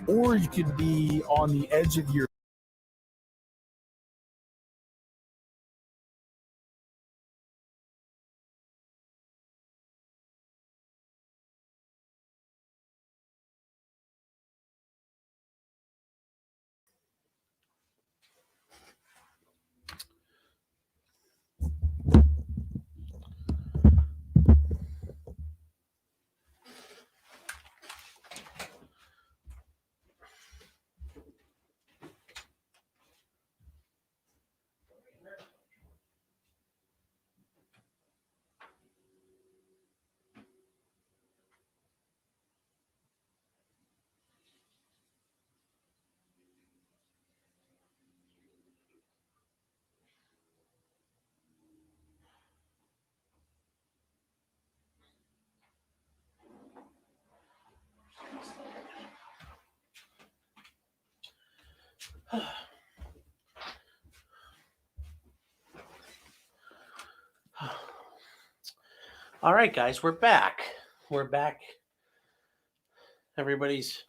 or you could be on the edge of your All right, guys, we're back. We're back. Everybody's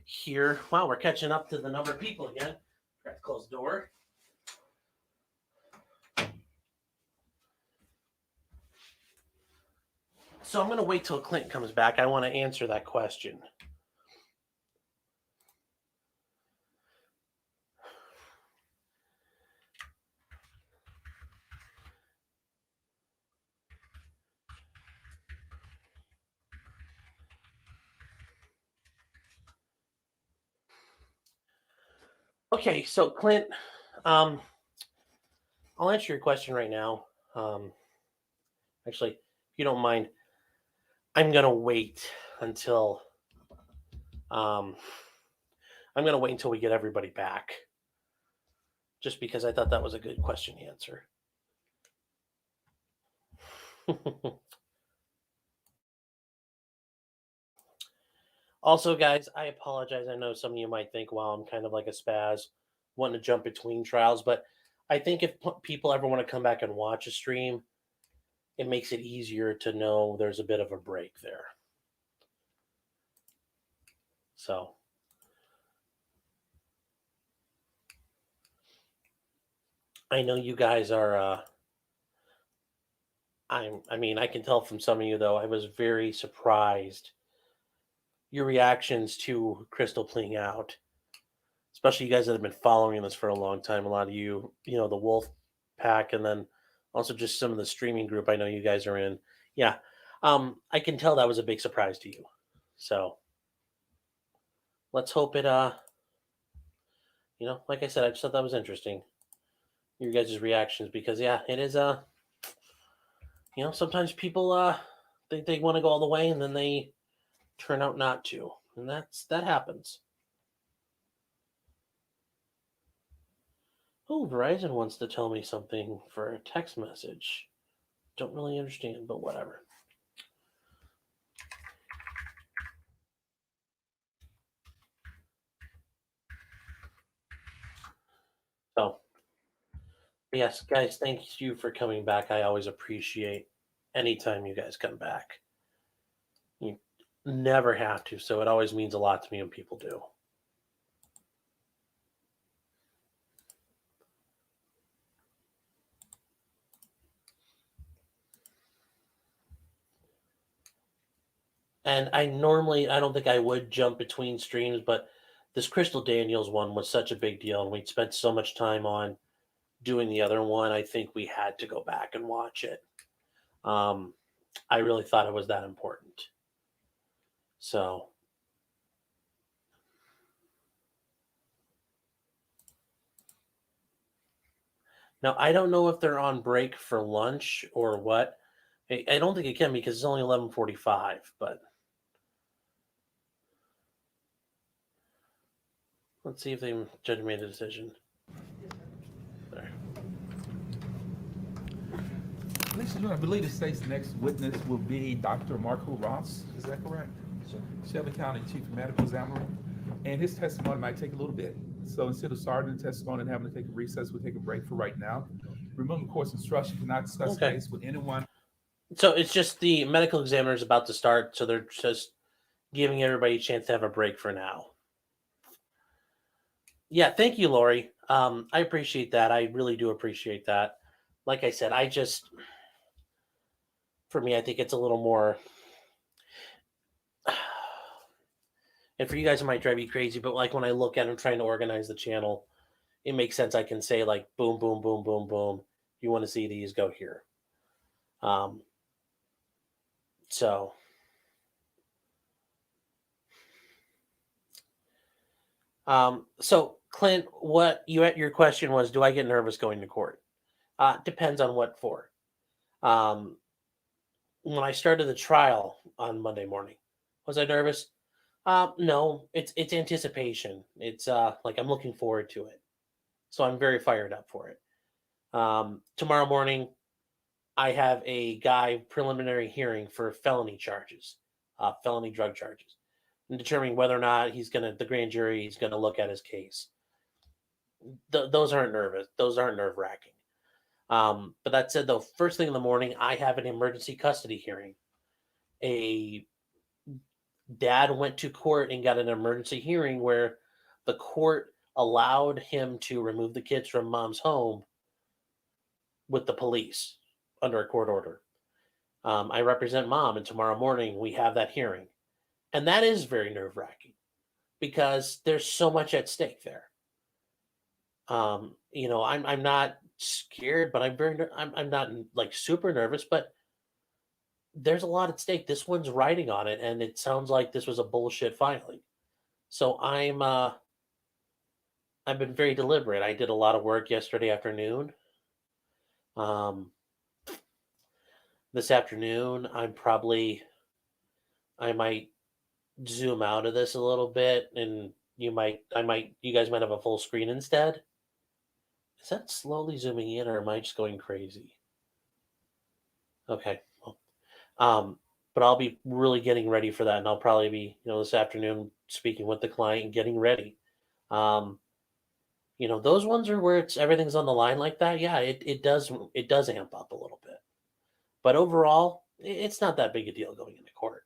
here. Wow, we're catching up to the number of people again. Got to close the door. So I'm going to wait till Clint comes back. I want to answer that question. Okay, so Clint, I'll answer your question right now. Actually, if you don't mind, I'm going to wait until we get everybody back. Just because I thought that was a good question to answer. Also, guys, I apologize. I know some of you might think, well, I'm kind of like a spaz, wanting to jump between trials. But I think if people ever want to come back and watch a stream, it makes it easier to know there's a bit of a break there. So I know you guys are, I can tell from some of you, though, I was very surprised your reactions to Crystal pleading out, especially you guys that have been following this for a long time. A lot of you, the Wolf Pack, and then also just some of the streaming group I know you guys are in. Yeah, I can tell that was a big surprise to you. So let's hope it, like I said, I just thought that was interesting, your guys' reactions, because yeah, it is, sometimes people they want to go all the way and then they turn out not to, and that happens. Oh, Verizon wants to tell me something for a text message. Don't really understand, but whatever. So, yes, guys, thank you for coming back. I always appreciate anytime you guys come back. You never have to, so it always means a lot to me when people do. And I don't think I would jump between streams, but this Crystal Daniels one was such a big deal, and we'd spent so much time on doing the other one. I think we had to go back and watch it. I really thought it was that important. So now I don't know if they're on break for lunch or what. I don't think it can because it's only 11:45, but let's see if the judge made a decision. There. I believe the state's next witness will be Dr. Marco Ross. Is that correct? Sure. Shelby County Chief Medical Examiner. And his testimony might take a little bit. So instead of starting the testimony and having to take a recess, we'll take a break for right now. Remember, court's instruction cannot discuss the case with anyone. So it's just the medical examiner is about to start, so they're just giving everybody a chance to have a break for now. Yeah, thank you, Lori. I appreciate that. I really do appreciate that. Like I said, for me, I think it's a little more. And for you guys, it might drive you crazy, but like when I look at it, trying to organize the channel, it makes sense. I can say like, boom, boom, boom, boom, boom. You want to see these? Go here. So, so Clint, what your question was? Do I get nervous going to court? Depends on what for. When I started the trial on Monday morning, was I nervous? No, it's anticipation. It's like I'm looking forward to it, so I'm very fired up for it. Tomorrow morning, I have a guy preliminary hearing for felony charges, felony drug charges, and determining whether or not the grand jury is gonna look at his case. Those aren't nervous. Those aren't nerve wracking. But that said, though, first thing in the morning, I have an emergency custody hearing. A dad went to court and got an emergency hearing where the court allowed him to remove the kids from mom's home with the police under a court order. I represent mom, and tomorrow morning we have that hearing. And that is very nerve wracking because there's so much at stake there. I'm not scared, but I'm not like super nervous, but there's a lot at stake. This one's riding on it, and it sounds like this was a bullshit filing. So I've been very deliberate. I did a lot of work yesterday afternoon. This afternoon, I might zoom out of this a little bit, and you guys might have a full screen instead. Is that slowly zooming in, or am I just going crazy? Okay, well, but I'll be really getting ready for that, and I'll probably be, this afternoon speaking with the client and getting ready. Those ones are where everything's on the line like that. Yeah, it does amp up a little bit, but overall, it's not that big a deal going into court.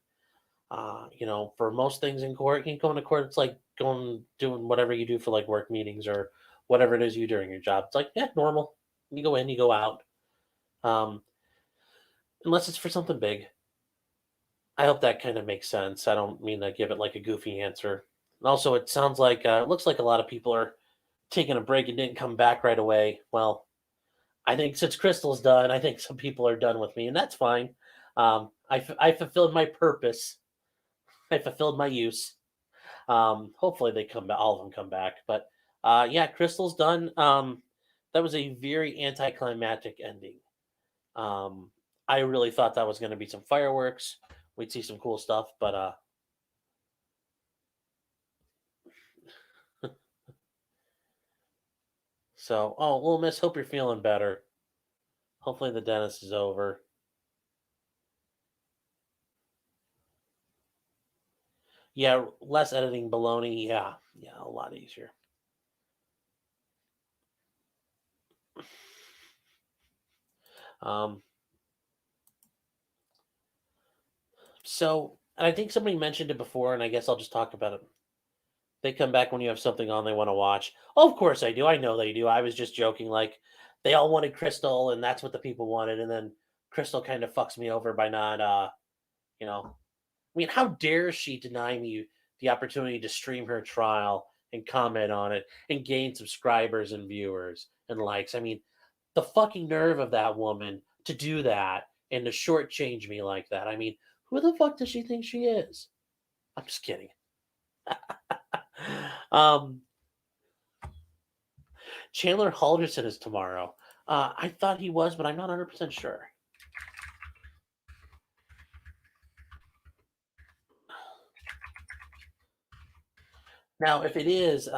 For most things in court, you go into court, it's like doing whatever you do for like work meetings or whatever it is you do during your job. It's like, yeah, normal. You go in, you go out. Unless it's for something big. I hope that kind of makes sense. I don't mean to give it like a goofy answer. And also, it sounds like it looks like a lot of people are taking a break and didn't come back right away. Well, I think since Crystal's done, I think some people are done with me, and that's fine. I fulfilled my purpose. I fulfilled my use. Hopefully they come back. All of them come back. But yeah, Crystal's done. That was a very anticlimactic ending. I really thought that was going to be some fireworks. We'd see some cool stuff, but so well, Miss, hope you're feeling better. Hopefully the dentist is over. Yeah, less editing baloney. Yeah, a lot easier. Um, so, and I think somebody mentioned it before, and I guess I'll just talk about it. They come back when you have something on they want to watch. Oh, of course I do. I know they do. I was just joking. Like, they all wanted Crystal, and that's what the people wanted. And then Crystal kind of fucks me over by not, I mean, how dare she deny me the opportunity to stream her trial and comment on it and gain subscribers and viewers and likes? I mean, the fucking nerve of that woman to do that and to shortchange me like that. I mean, who the fuck does she think she is? I'm just kidding. um, Chandler Halderson is tomorrow. I thought he was, but I'm not 100% sure. Now, if it is,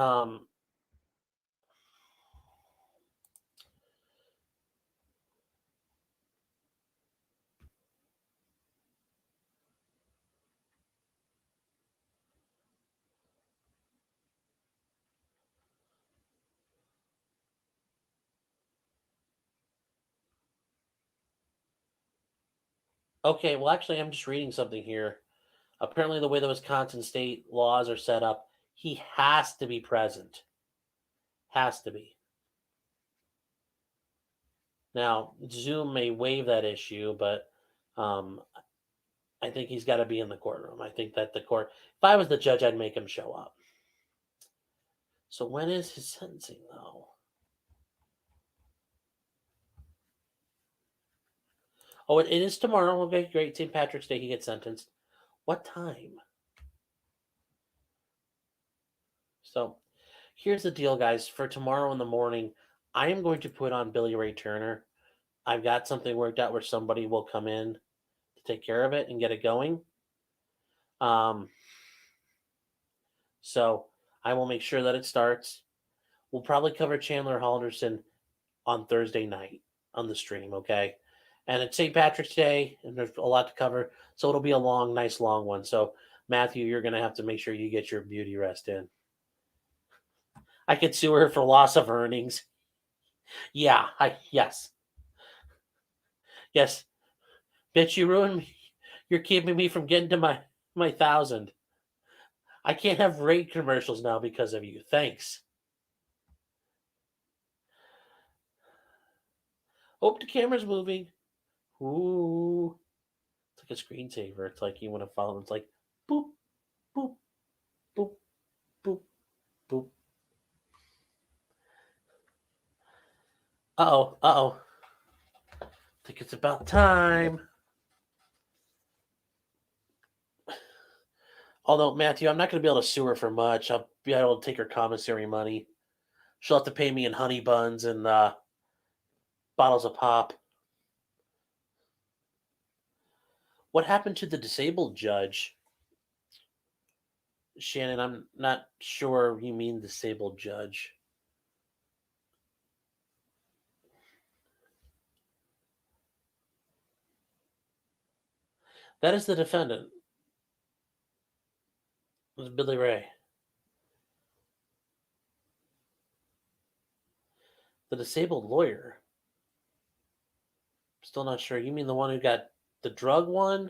okay, well, actually, I'm just reading something here. Apparently, the way the Wisconsin state laws are set up, he has to be present. Has to be. Now, Zoom may waive that issue, but I think he's got to be in the courtroom. I think that the court, if I was the judge, I'd make him show up. So when is his sentencing, though? Oh, it is tomorrow. Okay, great. St. Patrick's Day, he gets sentenced. What time? So here's the deal, guys. For tomorrow in the morning, I am going to put on Billy Ray Turner. I've got something worked out where somebody will come in to take care of it and get it going. So I will make sure that it starts. We'll probably cover Chandler Halderson on Thursday night on the stream, okay? And it's St. Patrick's Day, and there's a lot to cover, so it'll be a long, nice long one. So, Matthew, you're going to have to make sure you get your beauty rest in. I could sue her for loss of earnings. Yeah, yes. Yes. Bitch, you ruined me. You're keeping me from getting to my 1,000. I can't have rate commercials now because of you. Thanks. Oh, the camera's moving. Ooh. It's like a screensaver. It's like you want to follow. It's like boop, boop, boop, boop, boop. Uh-oh, uh-oh. I think it's about time. Although, Matthew, I'm not going to be able to sue her for much. I'll be able to take her commissary money. She'll have to pay me in honey buns and bottles of pop. What happened to the disabled judge? Shannon, I'm not sure you mean disabled judge. That is the defendant. It was Billy Ray. The disabled lawyer. Still not sure. You mean the one who got the drug one?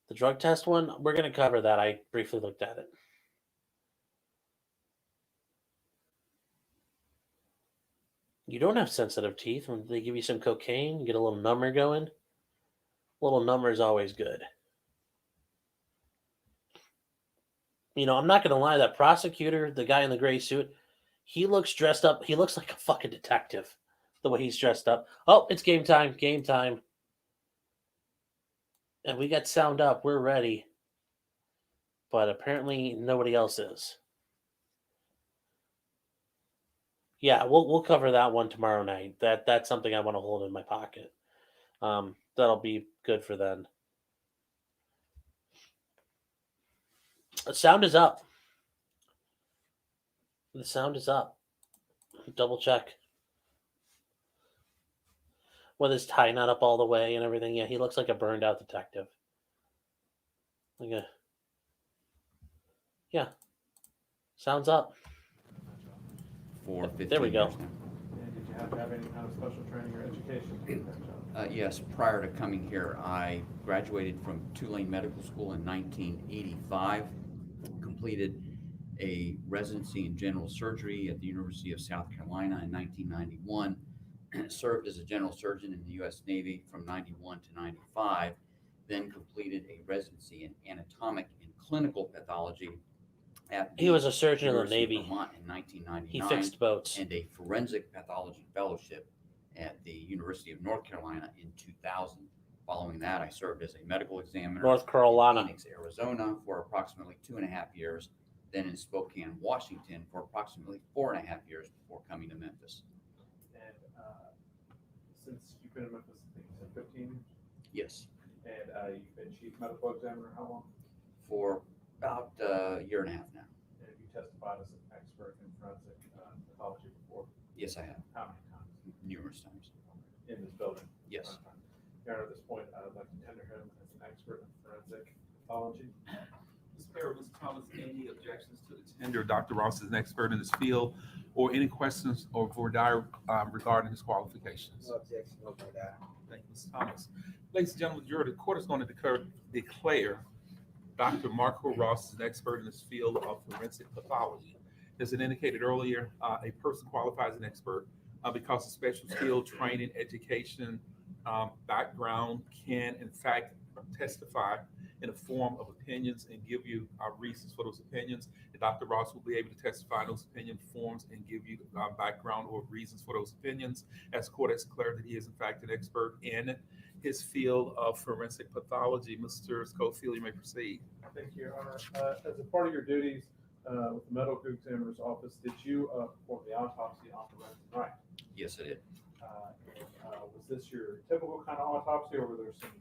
The drug test one? We're going to cover that. I briefly looked at it. You don't have sensitive teeth. When they give you some cocaine, you get a little number going. A little number is always good. You know, I'm not going to lie. That prosecutor, the guy in the gray suit, he looks dressed up. He looks like a fucking detective, the way he's dressed up. Oh, it's game time. Game time. And we got sound up. We're ready. But apparently nobody else is. Yeah, we'll cover that one tomorrow night. That's something I want to hold in my pocket. That'll be good for then. The sound is up. The sound is up. Double check. With his tie not up all the way and everything. Yeah, he looks like a burned out detective. Yeah. Sounds up. For 15 there we go. years now. And did you have to have any kind of special training or education to do that job? Yes, prior to coming here, I graduated from Tulane Medical School in 1985, completed a residency in general surgery at the University of South Carolina in 1991, served as a general surgeon in the U.S. Navy from 91 to 95, then completed a residency in anatomic and clinical pathology at He was a surgeon in the University of Navy. Vermont in 1999. He fixed boats. And a forensic pathology fellowship at the University of North Carolina in 2000. Following that, I served as a medical examiner North Carolina. in Phoenix, Arizona for approximately 2.5 years, then in Spokane, Washington for approximately 4.5 years before coming to Memphis. And since you've been in Memphis, I think you said 15, Yes, and you've been chief medical examiner how long? for about a year and a half now. And have you testified as an expert in forensic pathology before? Yes, I have, How many times? numerous times. In this building? Yes. Your Honor, at this point, I would like to tender him as an expert in forensic pathology. Mr. Mayor, Mr. Thomas, any objections to the tender? Dr. Ross is an expert in this field, or any questions or for Dyer regarding his qualifications? No objection, no doubt. Thank you, Mr. Thomas. Ladies and gentlemen, the court is going to declare Dr. Marco Ross is an expert in this field of forensic pathology. As it indicated earlier, a person qualifies as an expert because of special skill, training, education, background can in fact testify in the form of opinions and give you reasons for those opinions. And Dr. Ross will be able to testify in those opinion forms and give you background or reasons for those opinions. As the court has declared that he is in fact an expert in his field of forensic pathology. Mr. Schofield, you may proceed. Thank you, Your Honor. As a part of your duties with the medical examiner's office, did you perform the autopsy on Lorenzen Wright? Yes, I did. Was this your typical kind of autopsy, or were there some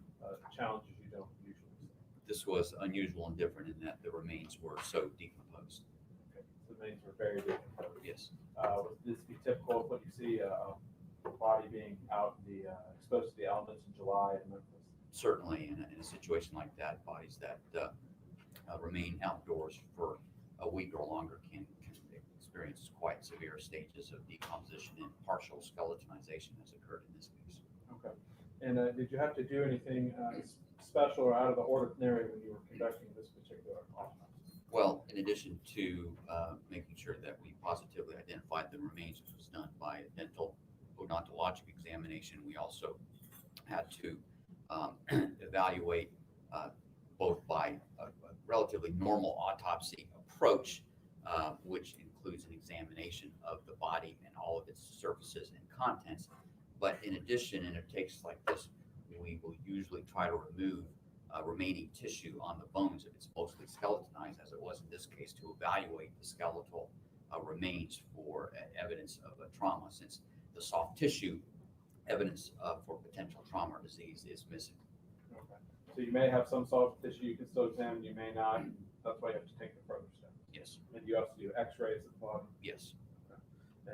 challenges you don't usually see? This was unusual and different in that the remains were so decomposed. Okay, so the remains were very decomposed. Yes. Would this be typical of what you see the body being out in the exposed to the elements in July in Memphis? Certainly, in a situation like that, bodies that remain outdoors for a week or longer can experience quite severe stages of decomposition, and partial skeletonization has occurred in this case. Okay. And did you have to do anything special or out of the ordinary when you were conducting this particular autopsy? Well, in addition to making sure that we positively identified the remains, which was done by a dental odontologic examination, we also had to evaluate both by a relatively normal autopsy approach, which includes an examination of the body and all of its surfaces and contents. But in addition, in a case like this, we will usually try to remove remaining tissue on the bones if it's mostly skeletonized, as it was in this case, to evaluate the skeletal remains for evidence of a trauma, since the soft tissue evidence for potential trauma or disease is missing. Okay. So you may have some soft tissue you can still examine, you may not. That's why you have to take the further step. Yes. And you also do x-rays at the bottom. Yes. Okay.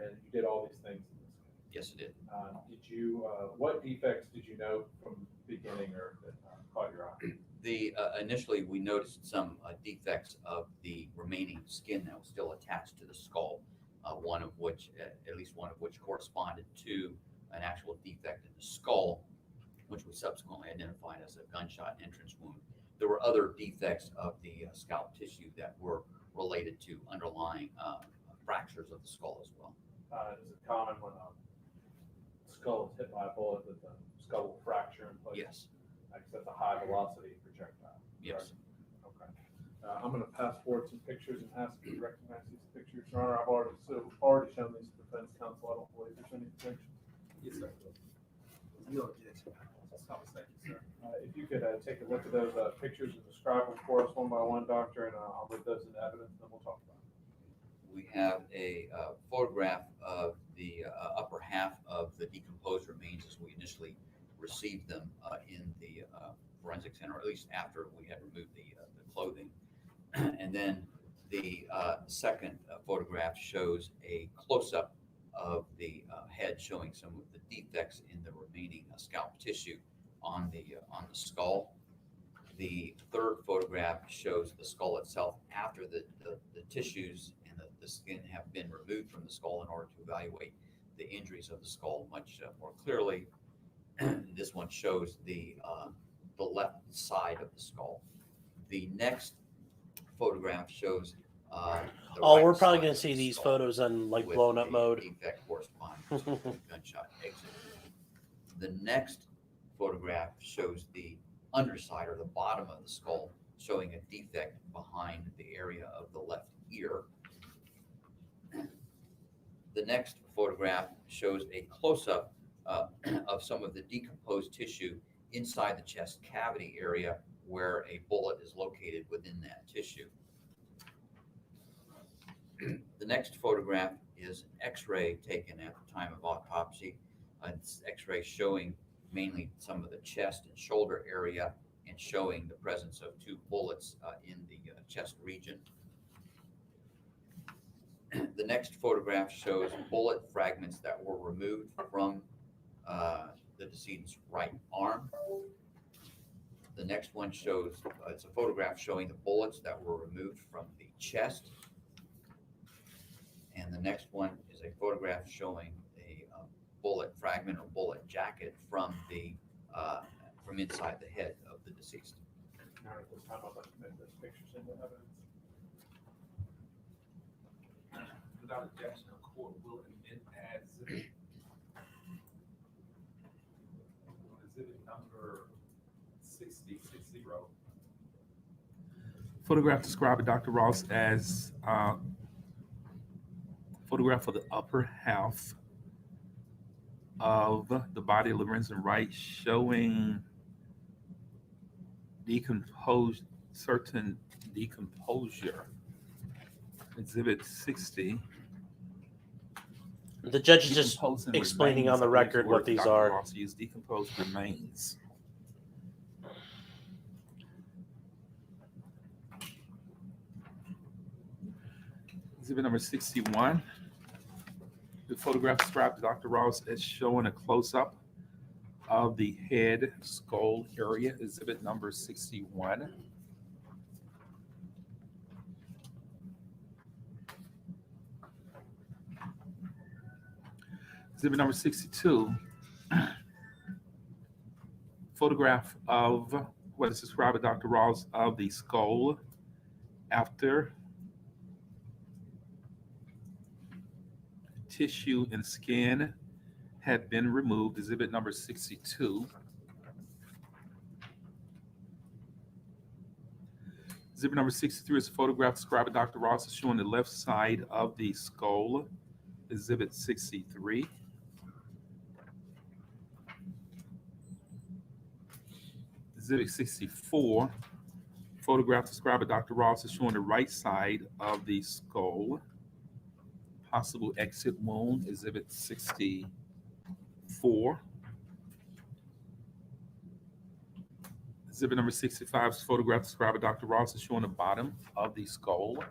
And you did all these things in this case. Yes, it did. Did you, what defects did you note from the beginning or that caught your eye? Initially, we noticed some defects of the remaining skin that was still attached to the skull, one of which, at least one of which corresponded to an actual defect in the skull, which we subsequently identified as a gunshot entrance wound. There were other defects of the scalp tissue that were related to underlying fractures of the skull as well. Is it common when a skull is hit by a bullet that the skull will fracture in place? Yes. Like that's a high velocity projectile. Yes. Correct? Okay. I'm going to pass forward some pictures and ask you to recognize these pictures. Your Honor, I've already shown these to defense counsel. I don't believe there's any objections. Yes, sir. Thank you, sir. If you could take a look at those pictures and describe them for us one by one, Doctor, and I'll put those into evidence, and then we'll talk about it. We have a photograph of the upper half of the decomposed remains as we initially received them in the forensic center, or at least after we had removed the clothing. And then the second photograph shows a close-up of the head, showing some of the defects in the remaining scalp tissue on the skull. The third photograph shows the skull itself after the tissues and the skin have been removed from the skull in order to evaluate the injuries of the skull much more clearly. This one shows the left side of the skull. The next photograph shows We're right probably side going of to see the these skull photos on like with blown up a mode. defect corresponding to the gunshot exit. The next photograph shows the underside or the bottom of the skull, showing a defect behind the area of the left ear. The next photograph shows a close-up of some of the decomposed tissue inside the chest cavity area where a bullet is located within that tissue. The next photograph is an x-ray taken at the time of autopsy. It's x-ray showing mainly some of the chest and shoulder area and showing the presence of 2 bullets in the chest region. The next photograph shows bullet fragments that were removed from the decedent's right arm. The next one shows, it's a photograph showing the bullets that were removed from the chest. And the next one is a photograph showing a bullet fragment or bullet jacket from the from inside the head of the deceased. Your Honor, at this time, I'd like to make those pictures into evidence. Without objection, the court will admit as exhibit number 60. Photograph described by Dr. Ross as photograph of the upper half of the body of Lorenzen Wright, showing certain decomposure. Exhibit 60. The judge is just Decomposing explaining remains, on the I believe record the what word these Dr. are. Ross used, decomposed remains. Exhibit number 61. The photograph described by Dr. Ross as showing a close-up of the head skull area. Exhibit number 61. Exhibit number 62. Photograph of what is described by Dr. Ross of the skull after tissue and skin had been removed. Exhibit number 62. Exhibit number 63 is a photograph described by Dr. Ross as showing the left side of the skull. Exhibit 63. Exhibit 64, photograph described by Dr. Ross is showing the right side of the skull. Possible exit wound. Exhibit 64. Exhibit number 65 is photograph described by Dr. Ross is showing the bottom of the skull.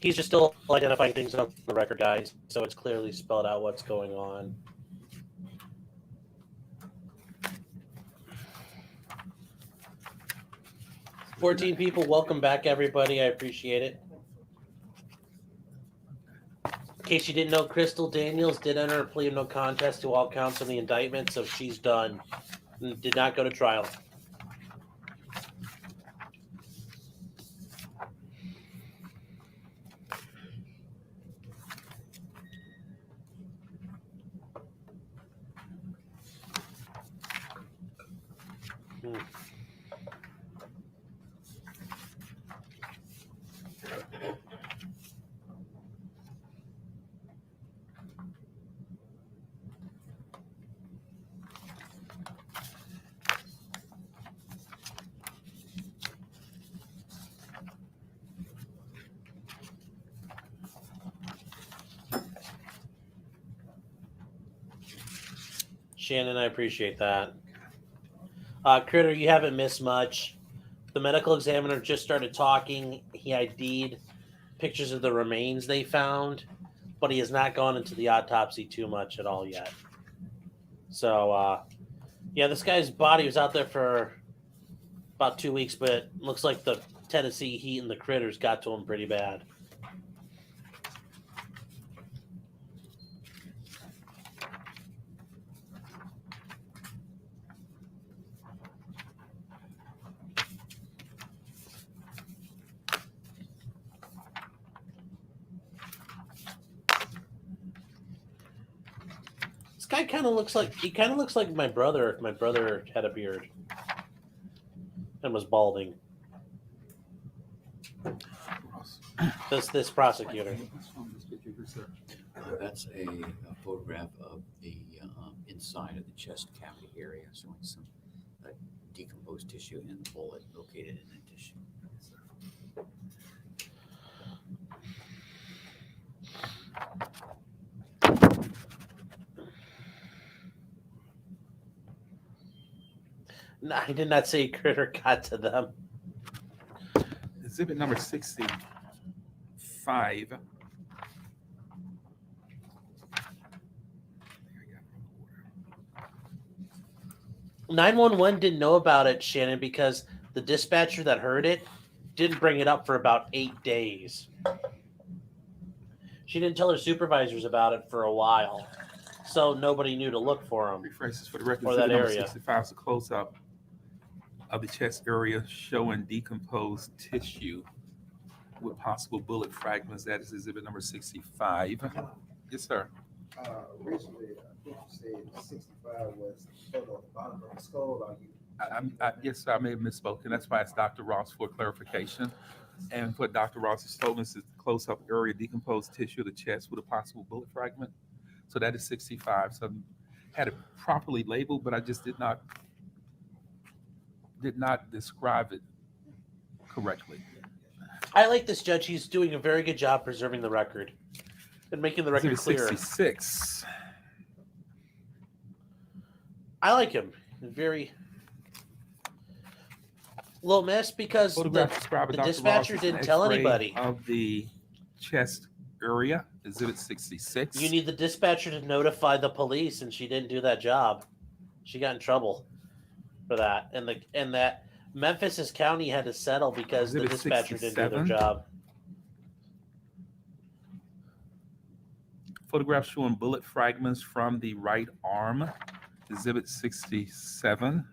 He's just still identifying things on the record, guys, so it's clearly spelled out what's going on. "14 people, welcome back, everybody. I appreciate it. In case you didn't know, Crystal Daniels did enter a plea of no contest to all counts of the indictment, so she's done and did not go to trial. Shannon, I appreciate that. Critter, you haven't missed much. The medical examiner just started talking. He ID'd pictures of the remains they found, but he has not gone into the autopsy too much at all yet. So, yeah, this guy's body was out there for about 2 weeks, but looks like the Tennessee heat and the critters got to him pretty bad. This guy kind of looks like my brother if my brother had a beard and was balding. This prosecutor. That's a photograph of the inside of the chest cavity area, showing some decomposed tissue and the bullet located in the tissue. No, I did not say critter got to them. Exhibit number 65. 911 didn't know about it, Shannon, because the dispatcher that heard it didn't bring it up for about 8 days. She didn't tell her supervisors about it for a while, so nobody knew to look for them. Rephrases for the record. Or that Exhibit number area. 65 is a close-up of the chest area showing decomposed tissue with possible bullet fragments. That is exhibit number 65. Yes, sir. Originally, I think you said 65 was the photo at the bottom of the skull. Are you? Yes, sir, I may have misspoken. That's why it's Dr. Ross for clarification. And what Dr. Ross has told us is the close-up area decomposed tissue of the chest with a possible bullet fragment. So that is 65. So I had it properly labeled, but I just did not describe it correctly. I like this judge. He's doing a very good job preserving the record and making the record Exhibit clear. 66. I like him. Very little miss because Photograph described by the Dr. dispatcher Ross is didn't an tell X-ray anybody. of the chest area. Exhibit 66. You need the dispatcher to notify the police, and she didn't do that job. She got in trouble for that, and that Memphis County had to settle because the Exhibit dispatcher didn't do their 67. job. Photograph showing bullet fragments from the right arm. Exhibit 67.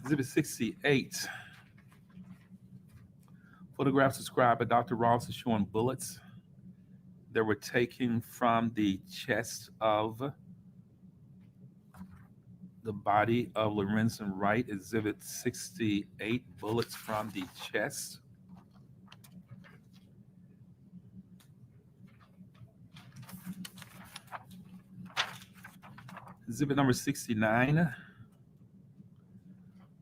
Exhibit 68. Photographs described by Dr. Ross is showing bullets that were taken from the chest of the body of Lorenzen Wright. Exhibit 68, bullets from the chest. Exhibit number 69.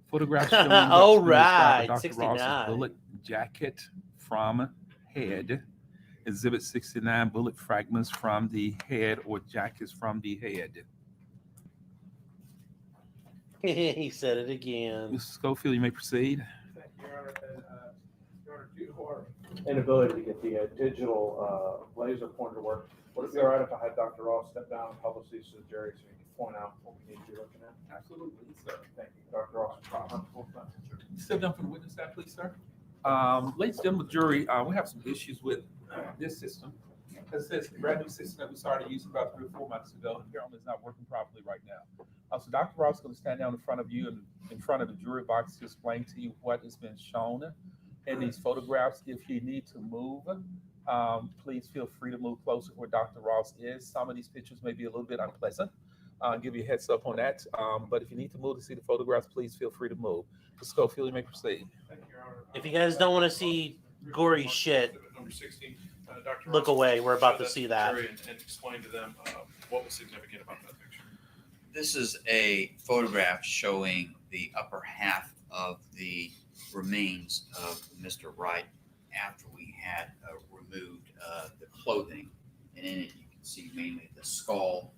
Photographs showing All what's been described by right, Dr. 69. Ross's bullet jacket from head. Exhibit 69, bullet fragments from the head or jackets from the head. He said it again. Mr. Schofield, you may proceed. Thank you, Your Honor. And, Your Honor, due to our inability to get the digital laser pointer work, would it be all right if I had Dr. Ross step down and publish these to the jury so he can point out what we need to be looking at? Absolutely, sir. Thank you, Dr. Ross. Step down from the witness stand, please, sir. Ladies and gentlemen, jury, we have some issues with this system. As it says, the brand new system that we started using about 3 or 4 months ago, apparently it's not working properly right now. So Dr. Ross is going to stand down in front of you and in front of the jury box to explain to you what has been shown in these photographs. If you need to move, please feel free to move closer where Dr. Ross is. Some of these pictures may be a little bit unpleasant. Give you a heads up on that. But if you need to move to see the photographs, please feel free to move. Mr. Schofield, you may proceed. Thank you, Your Honor. If you guys don't want to see gory shit, Number 16, Dr. look Ross, away. We're about to show see to the that. jury and explain to them what was significant about that picture. This is a photograph showing the upper half of the remains of Mr. Wright after we had removed the clothing. And in it, you can see mainly the skull,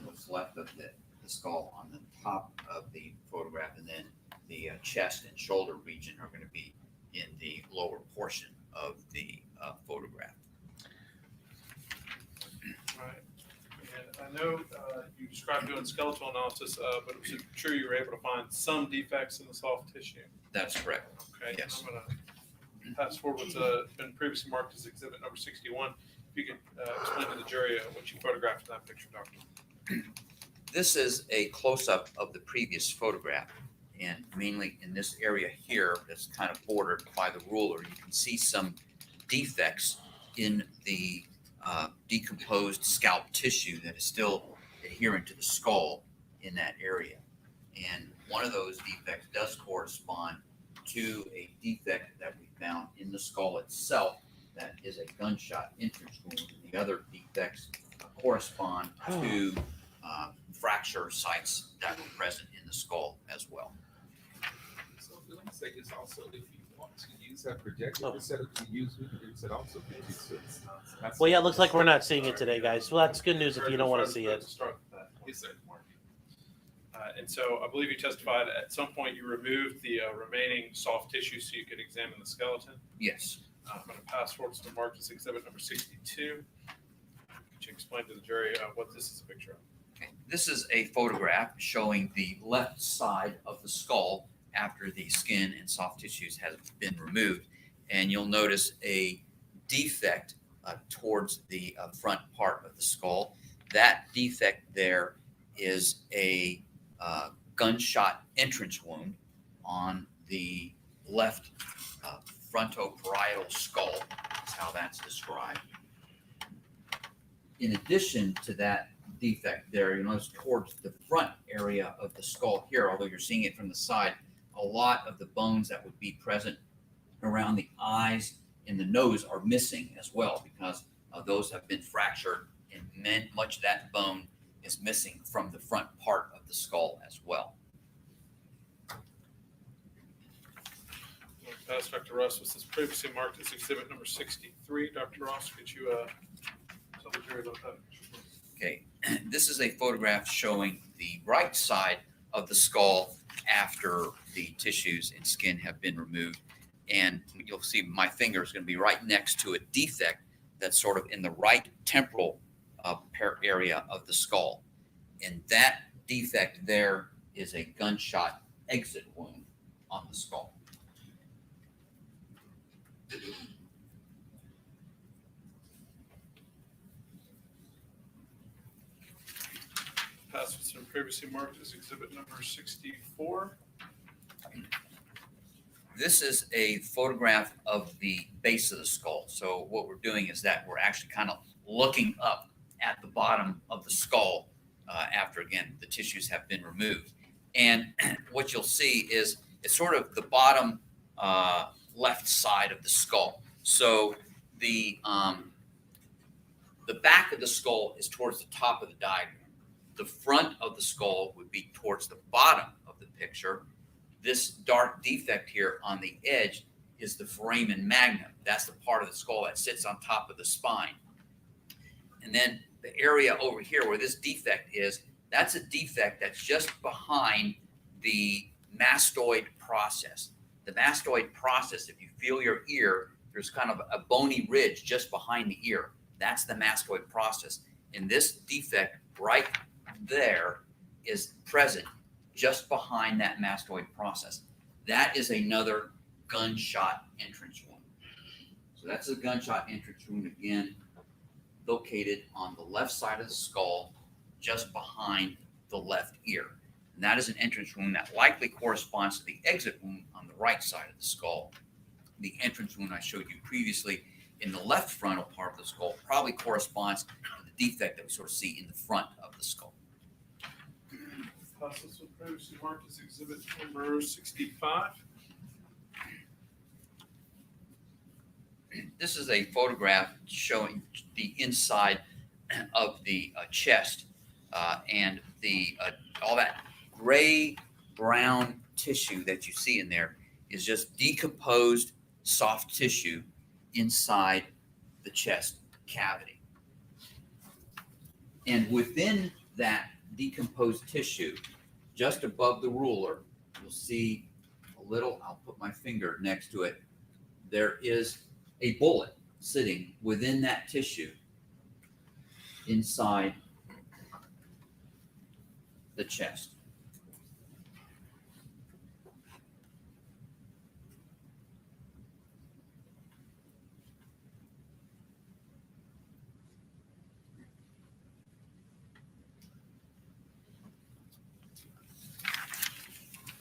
what's left of the skull on the top of the photograph, and then the chest and shoulder region are going to be in the lower portion of the photograph. Right. And I know you described doing skeletal analysis, but was it true you were able to find some defects in the soft tissue? That's correct. Okay. Yes. I'm going to pass forward what's been previously marked as exhibit number 61. If you could explain to the jury what you photographed in that picture, Doctor. This is a close-up of the previous photograph, and mainly in this area here that's kind of bordered by the ruler, you can see some defects in the decomposed scalp tissue that is still adherent to the skull in that area. And one of those defects does correspond to a defect that we found in the skull itself that is a gunshot entrance wound. The other defects correspond to fracture sites that were present in the skull as well. So let me say this also, if you want to use that projector instead of to use, we can use it also. Well, yeah, it looks like we're not seeing it today, guys. Well, that's good news if you don't want to see it. Start with that. Yes, sir. And so I believe you testified at some point you removed the remaining soft tissue so you could examine the skeleton. Yes. I'm going to pass forward to the marked as exhibit number 62. Could you explain to the jury what this is a picture of? Okay. This is a photograph showing the left side of the skull after the skin and soft tissues has been removed. And you'll notice a defect towards the front part of the skull. That defect there is a gunshot entrance wound on the left frontoparietal skull. That's how that's described. In addition to that defect there, you notice towards the front area of the skull here, although you're seeing it from the side, a lot of the bones that would be present around the eyes and the nose are missing as well, because those have been fractured, and much of that bone is missing from the front part of the skull as well. Pass Dr. Ross, was this previously marked as exhibit number 63? Dr. Ross, could you tell the jury about that? Okay, this is a photograph showing the right side of the skull after the tissues and skin have been removed. And you'll see my finger is going to be right next to a defect that's sort of in the right temporal area of the skull. And that defect there is a gunshot exit wound on the skull. Pass what's been previously marked as exhibit number 64. This is a photograph of the base of the skull. So what we're doing is that we're actually kind of looking up at the bottom of the skull after, again, the tissues have been removed. And what you'll see is it's sort of the bottom left side of the skull. So the back of the skull is towards the top of the diagram. The front of the skull would be towards the bottom of the picture. This dark defect here on the edge is the foramen magnum. That's the part of the skull that sits on top of the spine. And then the area over here where this defect is, that's a defect that's just behind the mastoid process. The mastoid process, if you feel your ear, there's kind of a bony ridge just behind the ear. That's the mastoid process. And this defect right there is present just behind that mastoid process. That is another gunshot entrance wound. So that's a gunshot entrance wound, again, located on the left side of the skull, just behind the left ear. And that is an entrance wound that likely corresponds to the exit wound on the right side of the skull. The entrance wound I showed you previously in the left frontal part of the skull probably corresponds to the defect that we sort of see in the front of the skull. Pass what's been previously marked as exhibit number 65. This is a photograph showing the inside of the chest and the all that gray brown tissue that you see in there is just decomposed soft tissue inside the chest cavity. And within that decomposed tissue, just above the ruler, you'll see a little, I'll put my finger next to it, there is a bullet sitting within that tissue inside the chest.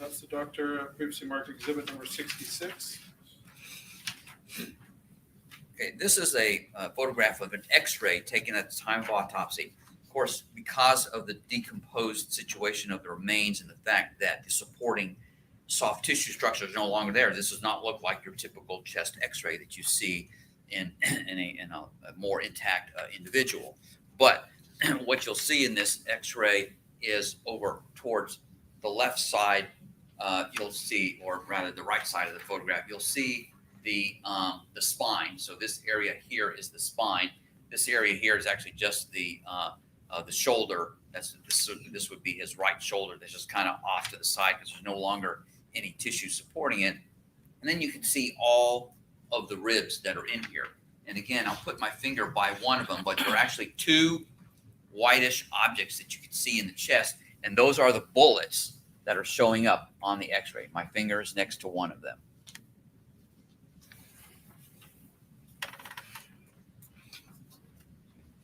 That's the doctor previously marked exhibit number 66. Okay, this is a photograph of an X-ray taken at the time of autopsy. Of course, because of the decomposed situation of the remains and the fact that the supporting soft tissue structure is no longer there, this does not look like your typical chest X-ray that you see in a more intact individual. But what you'll see in this X-ray is over towards the left side, you'll see, or rather the right side of the photograph, you'll see the spine. So this area here is the spine. This area here is actually just the shoulder. This would be his right shoulder. That's just kind of off to the side because there's no longer any tissue supporting it. And then you can see all of the ribs that are in here. And again, I'll put my finger by one of them, but there are actually two whitish objects that you can see in the chest, and those are the bullets that are showing up on the x-ray. My finger is next to one of them.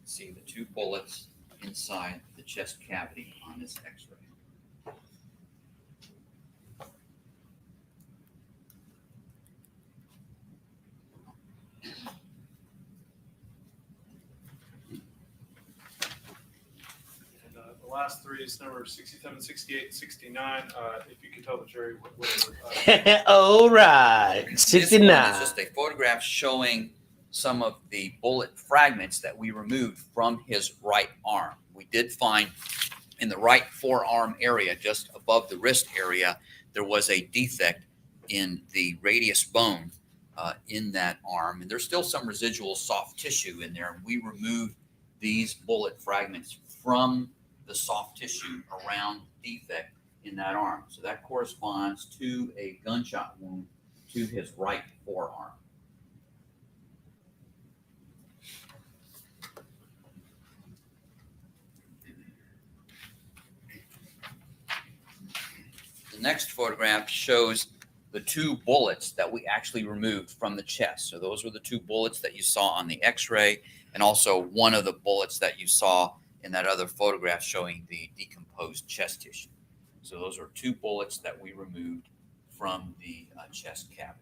See the two bullets inside the chest cavity on this x-ray. The last three is number 67, 68, 69. If you could tell the jury what All right, This one 69. is just a photograph showing some of the bullet fragments that we removed from his right arm. We did find in the right forearm area, just above the wrist area, there was a defect in the radius bone in that arm. And there's still some residual soft tissue in there. And we removed these bullet fragments from the soft tissue around the defect in that arm. So that corresponds to a gunshot wound to his right forearm. The next photograph shows the two bullets that we actually removed from the chest. So those were the two bullets that you saw on the x-ray, and also one of the bullets that you saw in that other photograph showing the decomposed chest tissue. So those are two bullets that we removed from the chest cavity.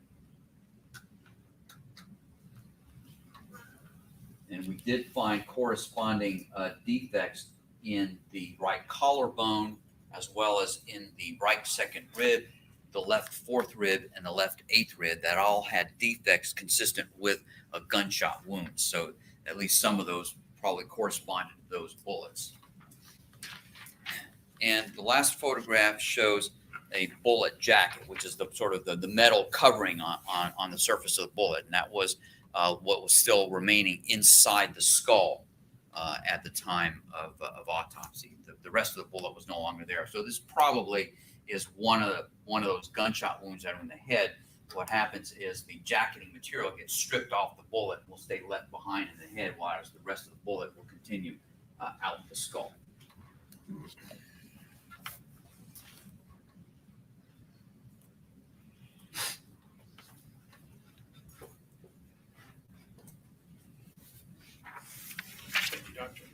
And we did find corresponding defects in the right collarbone, as well as in the right second rib, the left fourth rib, and the left eighth rib, that all had defects consistent with a gunshot wound. So at least some of those probably corresponded to those bullets. And the last photograph shows a bullet jacket, which is the sort of the metal covering on the surface of the bullet. And that was what was still remaining inside the skull at the time of autopsy. The rest of the bullet was no longer there. So this probably is one of those gunshot wounds that are in the head. What happens is the jacketing material gets stripped off the bullet and will stay left behind in the head, while the rest of the bullet will continue out the skull. Thank you, Doctor.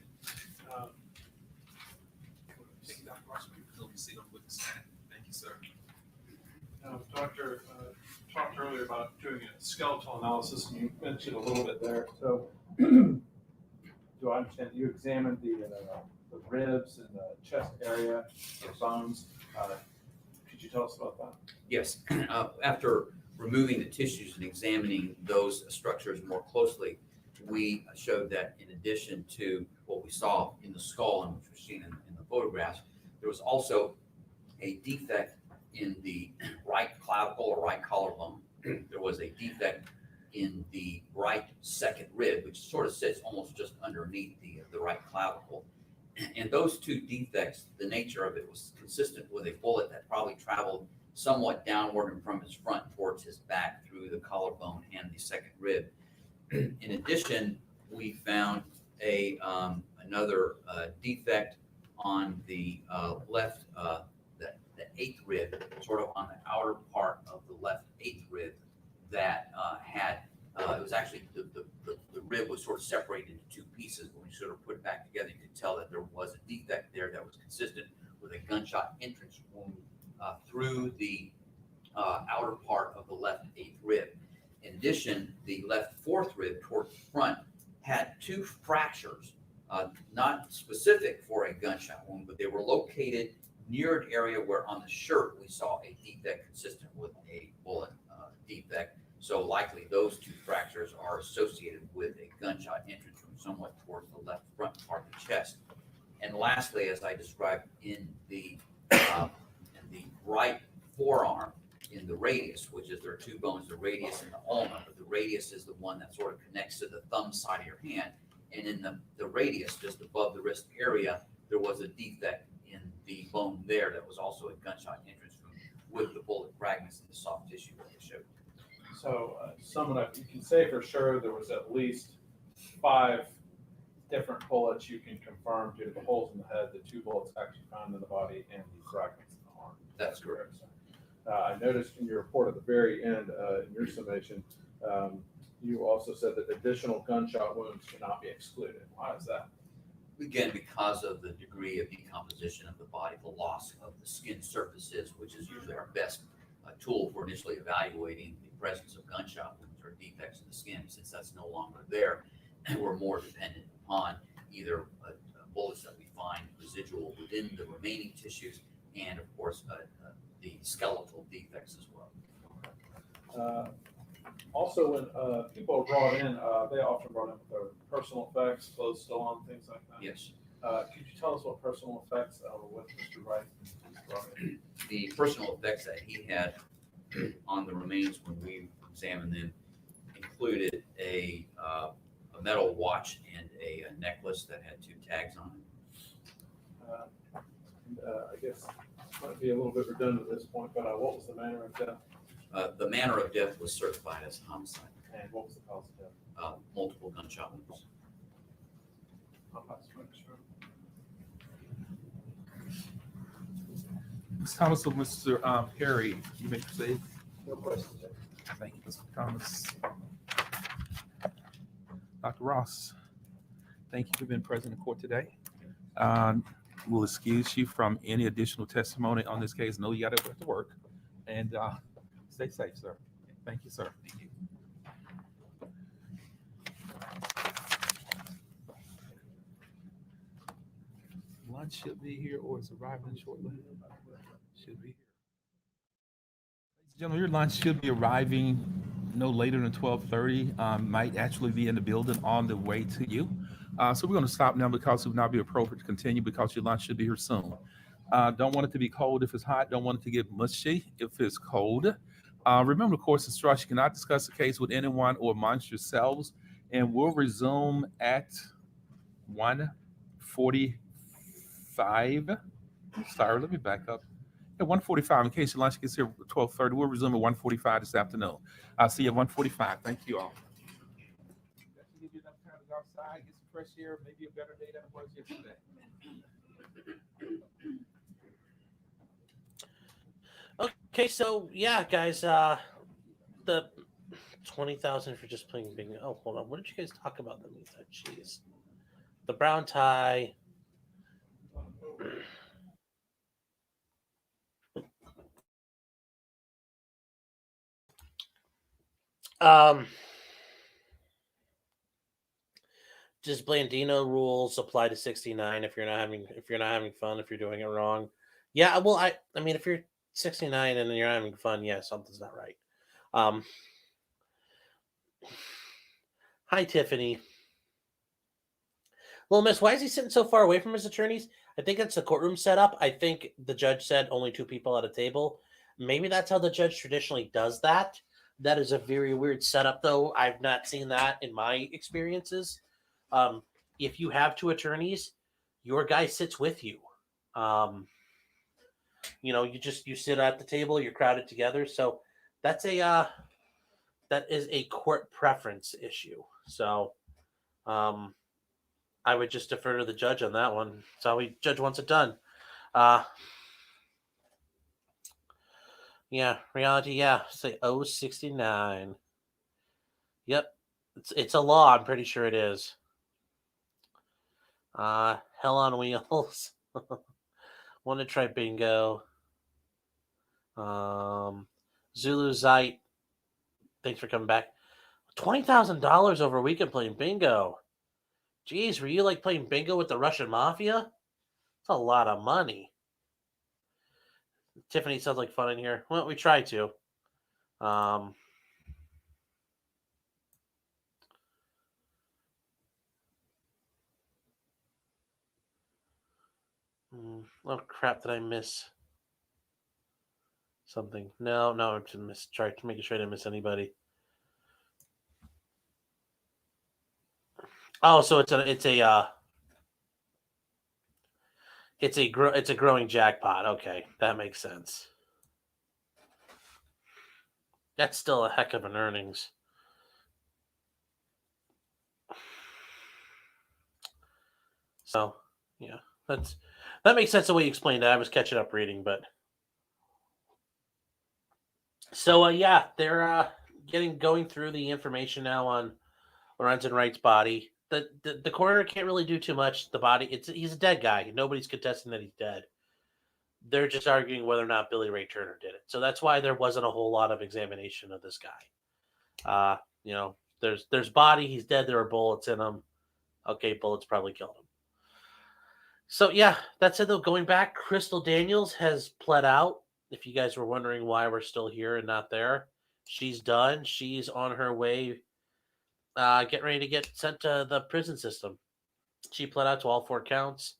Thank you, Dr. Ross. You'll be seated with the stand. Thank you, sir. Doctor talked earlier about doing a skeletal analysis, and you mentioned a little bit there. So, do I understand you examined the ribs and the chest area, the bones? Could you tell us about that? Yes. After removing the tissues and examining those structures more closely, we showed that in addition to what we saw in the skull and which was seen in the photographs, there was also a defect in the right clavicle or right collarbone. There was a defect in the right second rib, which sort of sits almost just underneath the right clavicle. And those two defects, the nature of it was consistent with a bullet that probably traveled somewhat downward and from his front towards his back through the collarbone and the second rib. In addition, we found another defect on the left, the eighth rib, sort of on the outer part of the left eighth rib, that had it was actually the rib was sort of separated into two pieces. When you sort of put it back together, you could tell that there was a defect there that was consistent with a gunshot entrance wound through the outer part of the left eighth rib. In addition, the left fourth rib towards the front had two fractures, not specific for a gunshot wound, but they were located near an area where on the shirt we saw a defect consistent with a bullet defect. So likely those two fractures are associated with a gunshot entrance wound somewhat towards the left front part of the chest. And lastly, as I described in the right forearm, in the radius, which is there are two bones, the radius and the ulna, but the radius is the one that sort of connects to the thumb side of your hand. And in the radius, just above the wrist area, there was a defect in the bone there that was also a gunshot entrance wound with the bullet fragments in the soft tissue that they showed. So, summing up, you can say for sure there was at least 5 different bullets you can confirm due to the holes in the head, the 2 bullets actually found in the body, and the fragments in the arm. That's correct. I noticed in your report at the very end, in your summation, you also said that additional gunshot wounds cannot be excluded. Why is that? Again, because of the degree of decomposition of the body, the loss of the skin surfaces, which is usually our best tool for initially evaluating the presence of gunshot wounds or defects in the skin, since that's no longer there, and we're more dependent upon either bullets that we find residual within the remaining tissues, and of course the skeletal defects as well. Also, when people are brought in, they often brought in with their personal effects, clothes still on, things like that. Yes. Could you tell us what personal effects were with Mr. Wright brought in? The personal effects that he had on the remains when we examined them included a metal watch and a necklace that had 2 tags on it. I guess it might be a little bit redundant at this point, but what was the manner of death? The manner of death was certified as homicide. And what was the cause of death? Multiple gunshot wounds. Ms. Thomas or Mr. Perry, you may proceed. No questions. Thank you, Mr. Thomas. Dr. Ross, thank you for being present in court today. We'll excuse you from any additional testimony on this case. Know you got to go to work, and stay safe, sir. Thank you, sir. Thank you. Lunch should be here, or is arriving shortly? Should be here. Ladies and gentlemen, your lunch should be arriving no later than 12:30. Might actually be in the building on the way to you. So we're going to stop now because it would not be appropriate to continue because your lunch should be here soon. Don't want it to be cold if it's hot. Don't want it to get mushy if it's cold. Remember, of course, instruction cannot discuss the case with anyone or amongst yourselves. And we'll resume at 1:45. Sorry, let me back up. At 1:45, in case your lunch gets here at 12:30, we'll resume at 1:45 this afternoon. I'll see you at 1:45. Thank you all. That should give you enough time to go outside, get some fresh air, maybe a better day than it was yesterday. Okay, so yeah, guys, the 20,000 for just playing bingo. Oh, hold on. What did you guys talk about? That means that jeez, the brown tie. Just Blandino rules apply to 69 if you're not having fun, if you're doing it wrong. Yeah, well, I mean, if you're 69 and you're having fun, yeah, something's not right. Hi, Tiffany. Well, Miss, why is he sitting so far away from his attorneys? I think it's the courtroom setup. I think the judge said only 2 people at a table. Maybe that's how the judge traditionally does that. That is a very weird setup, though. I've not seen that in my experiences. If you have 2 attorneys, your guy sits with you. You sit at the table, you're crowded together. So that is a court preference issue. So I would just defer to the judge on that one. That's how the judge wants it done. Yeah, reality, yeah. Say 069. Yep. It's a law, I'm pretty sure it is. Hell on Wheels. Want to try bingo. Zulu Zite. Thanks for coming back. $20,000 over a weekend playing bingo. Jeez, were you like playing bingo with the Russian mafia? That's a lot of money. Tiffany sounds like fun in here. Well, we try to. Oh crap! Did I miss something? No, I didn't miss. Try to make sure I didn't miss anybody. Oh, so it's a growing jackpot. Okay, that makes sense. That's still a heck of an earnings. So, yeah, that makes sense the way you explained it. I was catching up reading, but so yeah, they're going through the information now on Lorenzen Wright's body. The coroner can't really do too much. The body, he's a dead guy. Nobody's contesting that he's dead. They're just arguing whether or not Billy Ray Turner did it. So that's why there wasn't a whole lot of examination of this guy. There's body. He's dead. There are bullets in him. Okay, bullets probably killed him. So yeah, that's it though. Going back, Crystal Daniels has pled out. If you guys were wondering why we're still here and not there, she's done. She's on her way, getting ready to get sent to the prison system. She pled out to all 4 counts: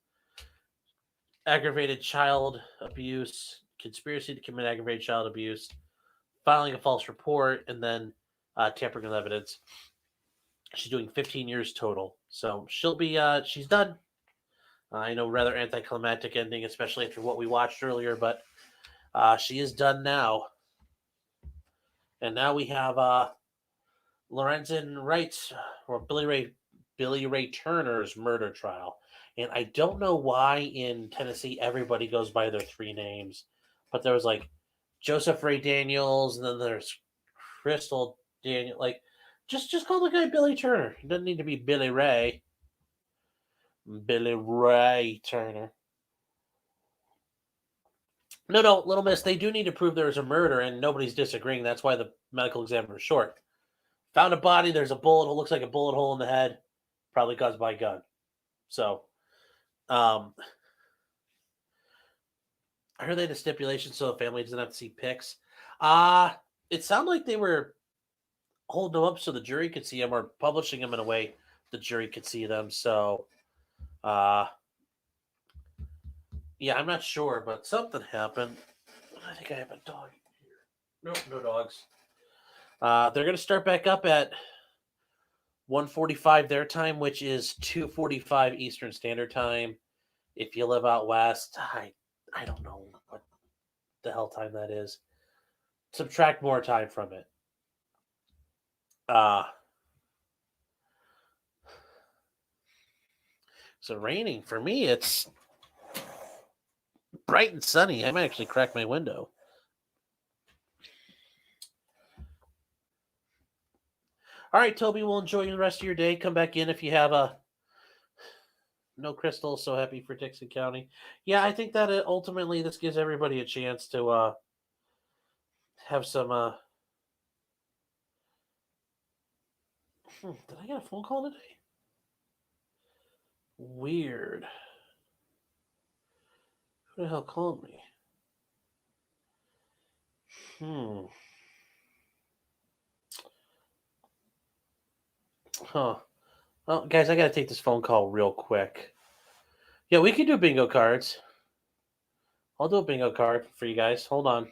aggravated child abuse, conspiracy to commit aggravated child abuse, filing a false report, and then tampering with evidence. She's doing 15 years total. So she'll be, she's done. I know, rather anticlimactic ending, especially after what we watched earlier, but she is done now. And now we have Lorenzen Wright, or Billy Ray Turner's murder trial. And I don't know why in Tennessee everybody goes by their 3 names, but there was like Joseph Ray Daniels, and then there's Crystal Daniel. Like, just call the guy Billy Turner. It doesn't need to be Billy Ray. Billy Ray Turner. No, Little Miss, they do need to prove there was a murder, and nobody's disagreeing. That's why the medical examiner is short. Found a body, there's a bullet hole, looks like a bullet hole in the head, probably caused by a gun. So, I heard they had a stipulation so the family doesn't have to see pics. It sounded like they were holding them up so the jury could see them, or publishing them in a way the jury could see them. So, yeah, I'm not sure, but something happened. I think I have a dog here. Nope, no dogs. They're going to start back up at 1:45 their time, which is 2:45 Eastern Standard Time. If you live out west, I don't know what the hell time that is. Subtract more time from it. So raining for me, it's bright and sunny. I might actually crack my window. All right, Toby, we'll enjoy the rest of your day. Come back in if you have a no Crystal. So happy for Dixon County. Yeah, I think that ultimately this gives everybody a chance to have some. Did I get a phone call today? Weird. Who the hell called me? Huh. Well, guys, I gotta take this phone call real quick. Yeah, we can do bingo cards. I'll do a bingo card for you guys. Hold on.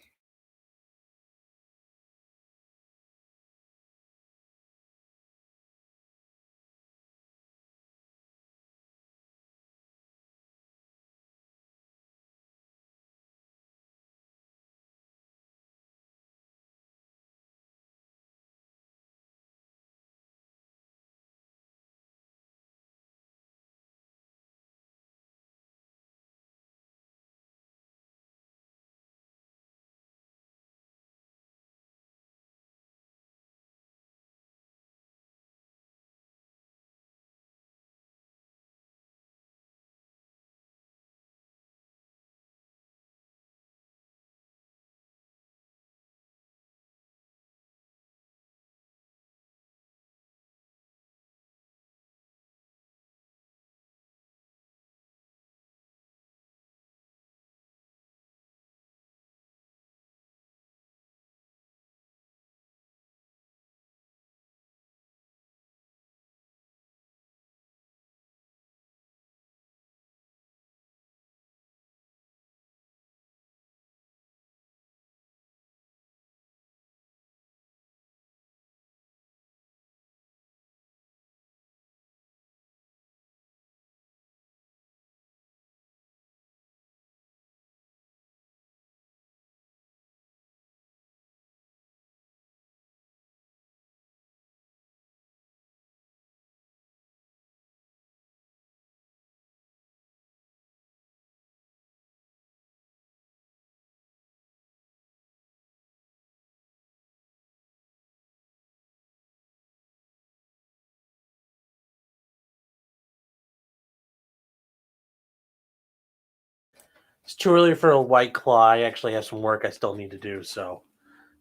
It's too early for a White Claw. I actually have some work I still need to do. So,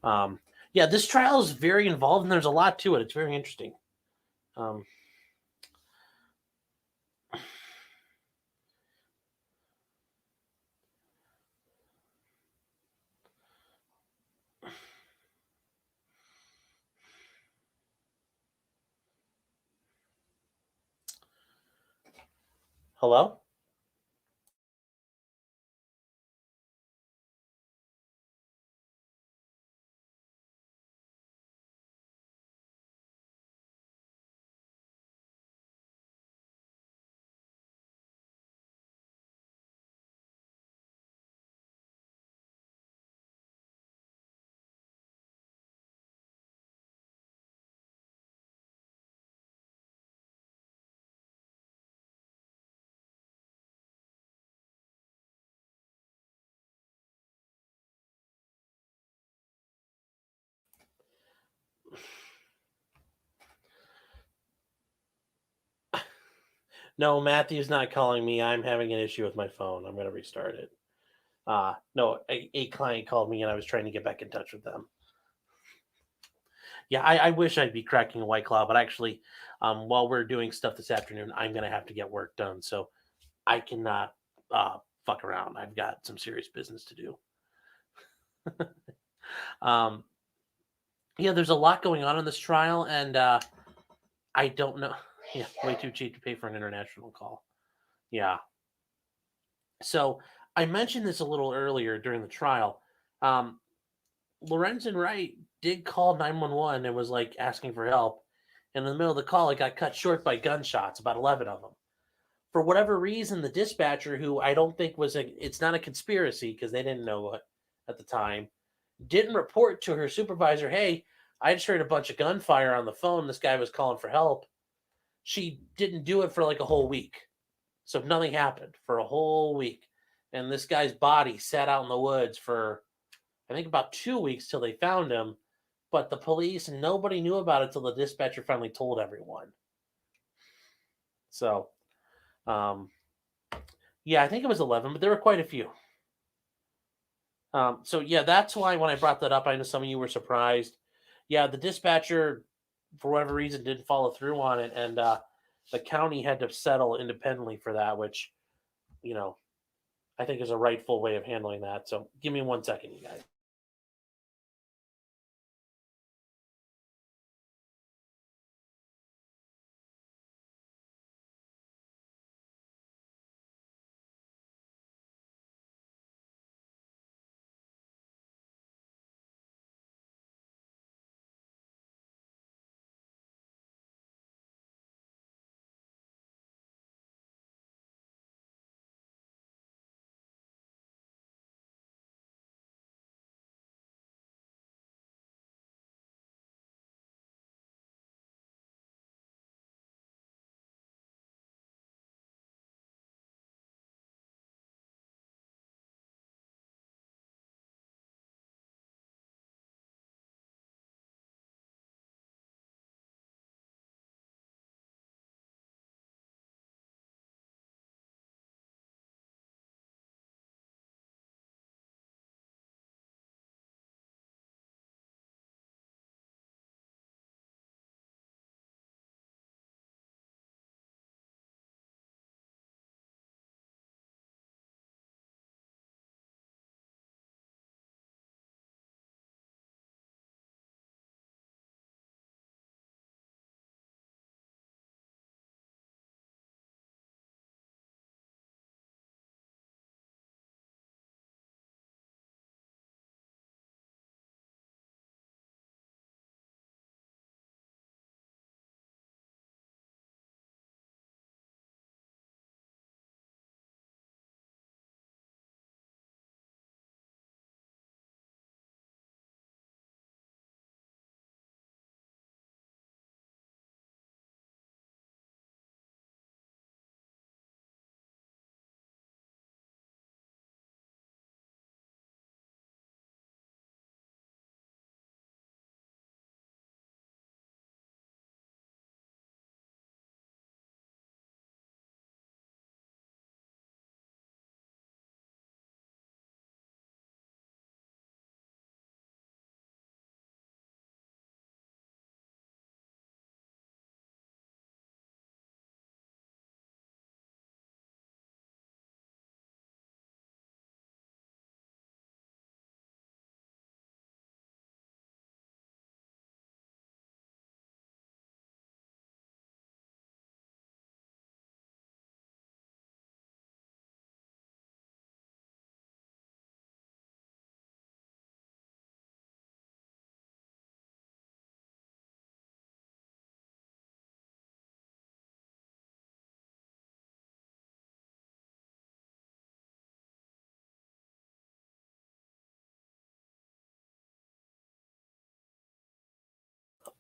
yeah, this trial is very involved, and there's a lot to it. It's very interesting. Um, Hello? No, Matthew's not calling me. I'm having an issue with my phone. I'm going to restart it. No, a client called me, and I was trying to get back in touch with them. Yeah, I wish I'd be cracking a White Claw, but actually, while we're doing stuff this afternoon, I'm going to have to get work done. So I cannot fuck around. I've got some serious business to do. um, yeah, there's a lot going on in this trial, and I don't know. Yeah, way too cheap to pay for an international call. Yeah. So I mentioned this a little earlier during the trial. Um, Lorenzen Wright did call 911 and was like asking for help. In the middle of the call, it got cut short by gunshots, about 11 of them. For whatever reason, the dispatcher, who I don't think it's not a conspiracy because they didn't know it at the time, didn't report to her supervisor, hey, I just heard a bunch of gunfire on the phone. This guy was calling for help. She didn't do it for like a whole week. So nothing happened for a whole week. And this guy's body sat out in the woods for, I think, about 2 weeks till they found him. But the police, nobody knew about it till the dispatcher finally told everyone. So, yeah, I think it was 11, but there were quite a few. So, yeah, that's why when I brought that up, I know some of you were surprised. Yeah, the dispatcher, for whatever reason, didn't follow through on it. And the county had to settle independently for that, which, you know, I think is a rightful way of handling that. So give me 1 second, you guys.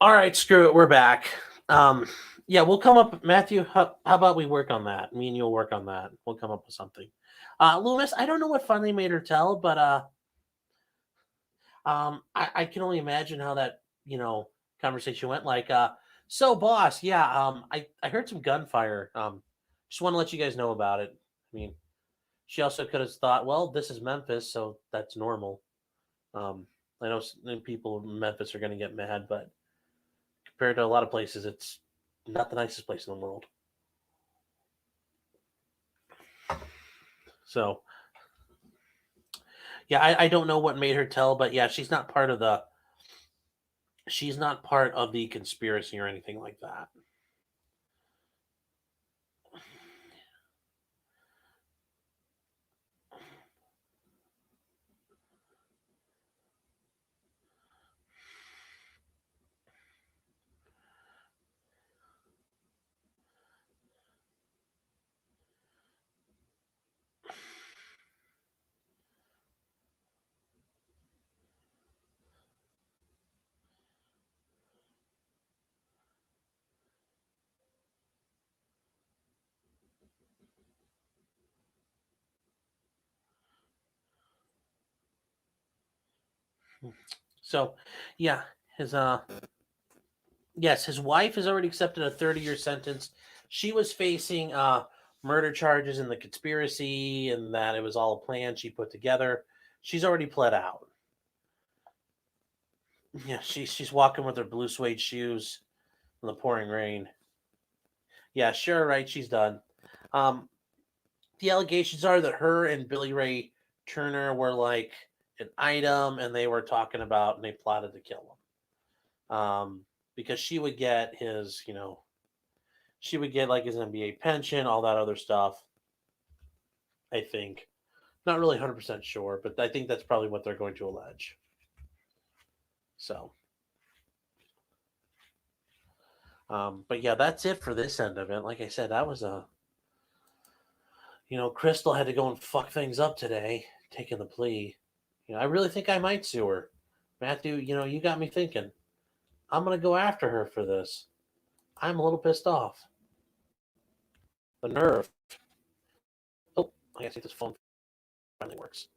All right, screw it. We're back. Yeah, we'll come up. Matthew, how about we work on that? Me and you'll work on that. We'll come up with something. Loomis, I don't know what fun they made her tell, but I can only imagine how that conversation went. Like, so boss, yeah, I heard some gunfire. Just want to let you guys know about it. I mean, she also could have thought, well, this is Memphis, so that's normal. I know people in Memphis are going to get mad, but compared to a lot of places, it's not the nicest place in the world. So, yeah, I don't know what made her tell, but yeah, she's not part of the conspiracy or anything like that. So, yeah, his yes, his wife has already accepted a 30-year sentence. She was facing murder charges in the conspiracy and that it was all a plan she put together. She's already pled out. Yeah, she's walking with her blue suede shoes in the pouring rain. Yeah, sure, right, she's done. The allegations are that her and Billy Ray Turner were like an item and they were talking about and they plotted to kill him. Because she would get his, she would get like his NBA pension, all that other stuff. I think. Not really 100% sure, but I think that's probably what they're going to allege. So, but yeah, that's it for this end of it. Like I said, that was Crystal had to go and fuck things up today, taking the plea. I really think I might sue her. Matthew, you got me thinking. I'm going to go after her for this. I'm a little pissed off. The nerve. Oh, I gotta see if this phone finally works.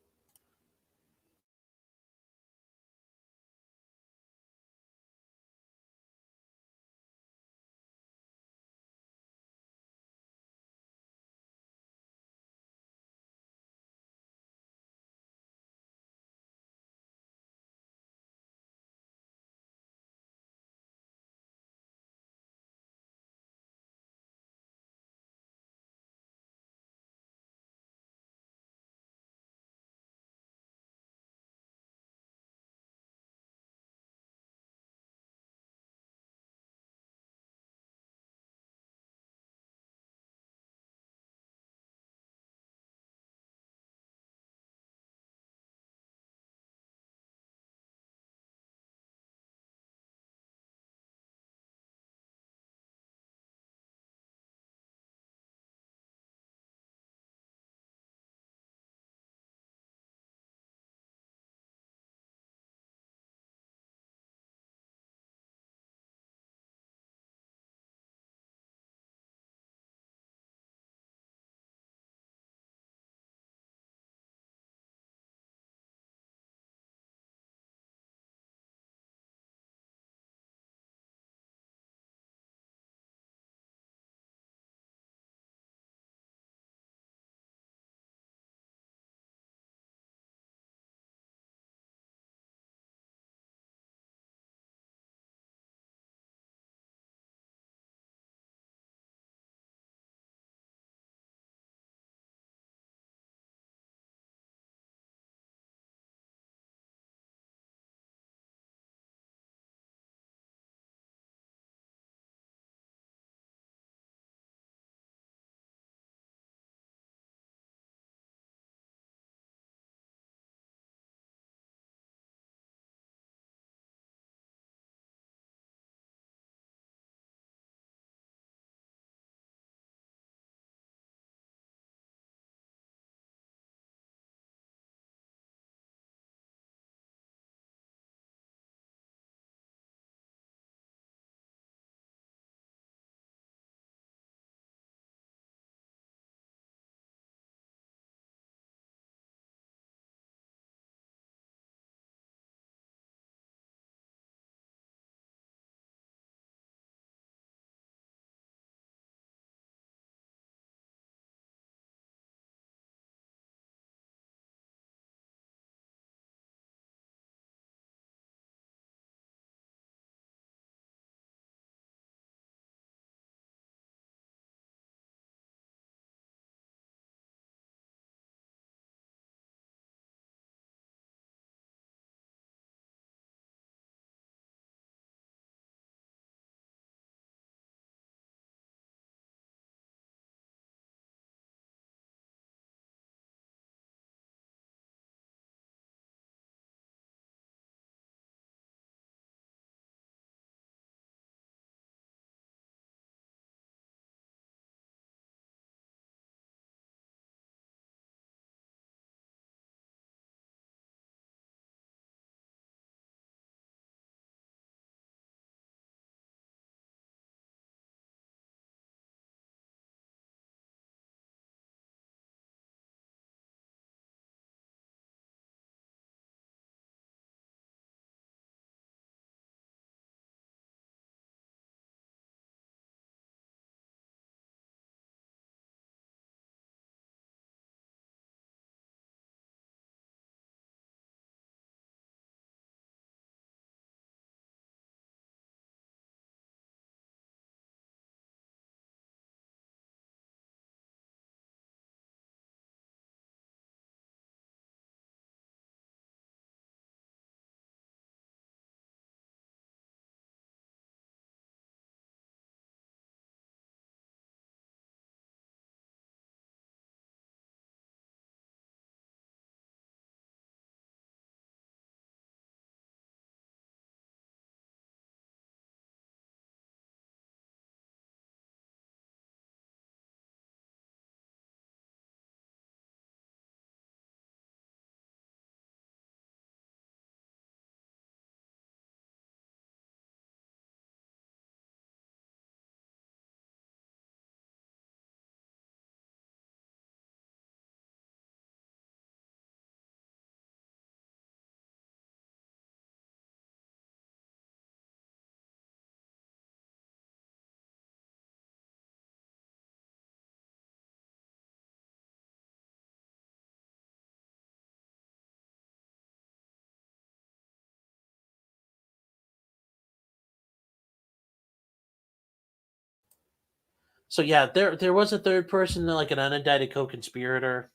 So yeah, there was a third person, like an unindicted co-conspirator.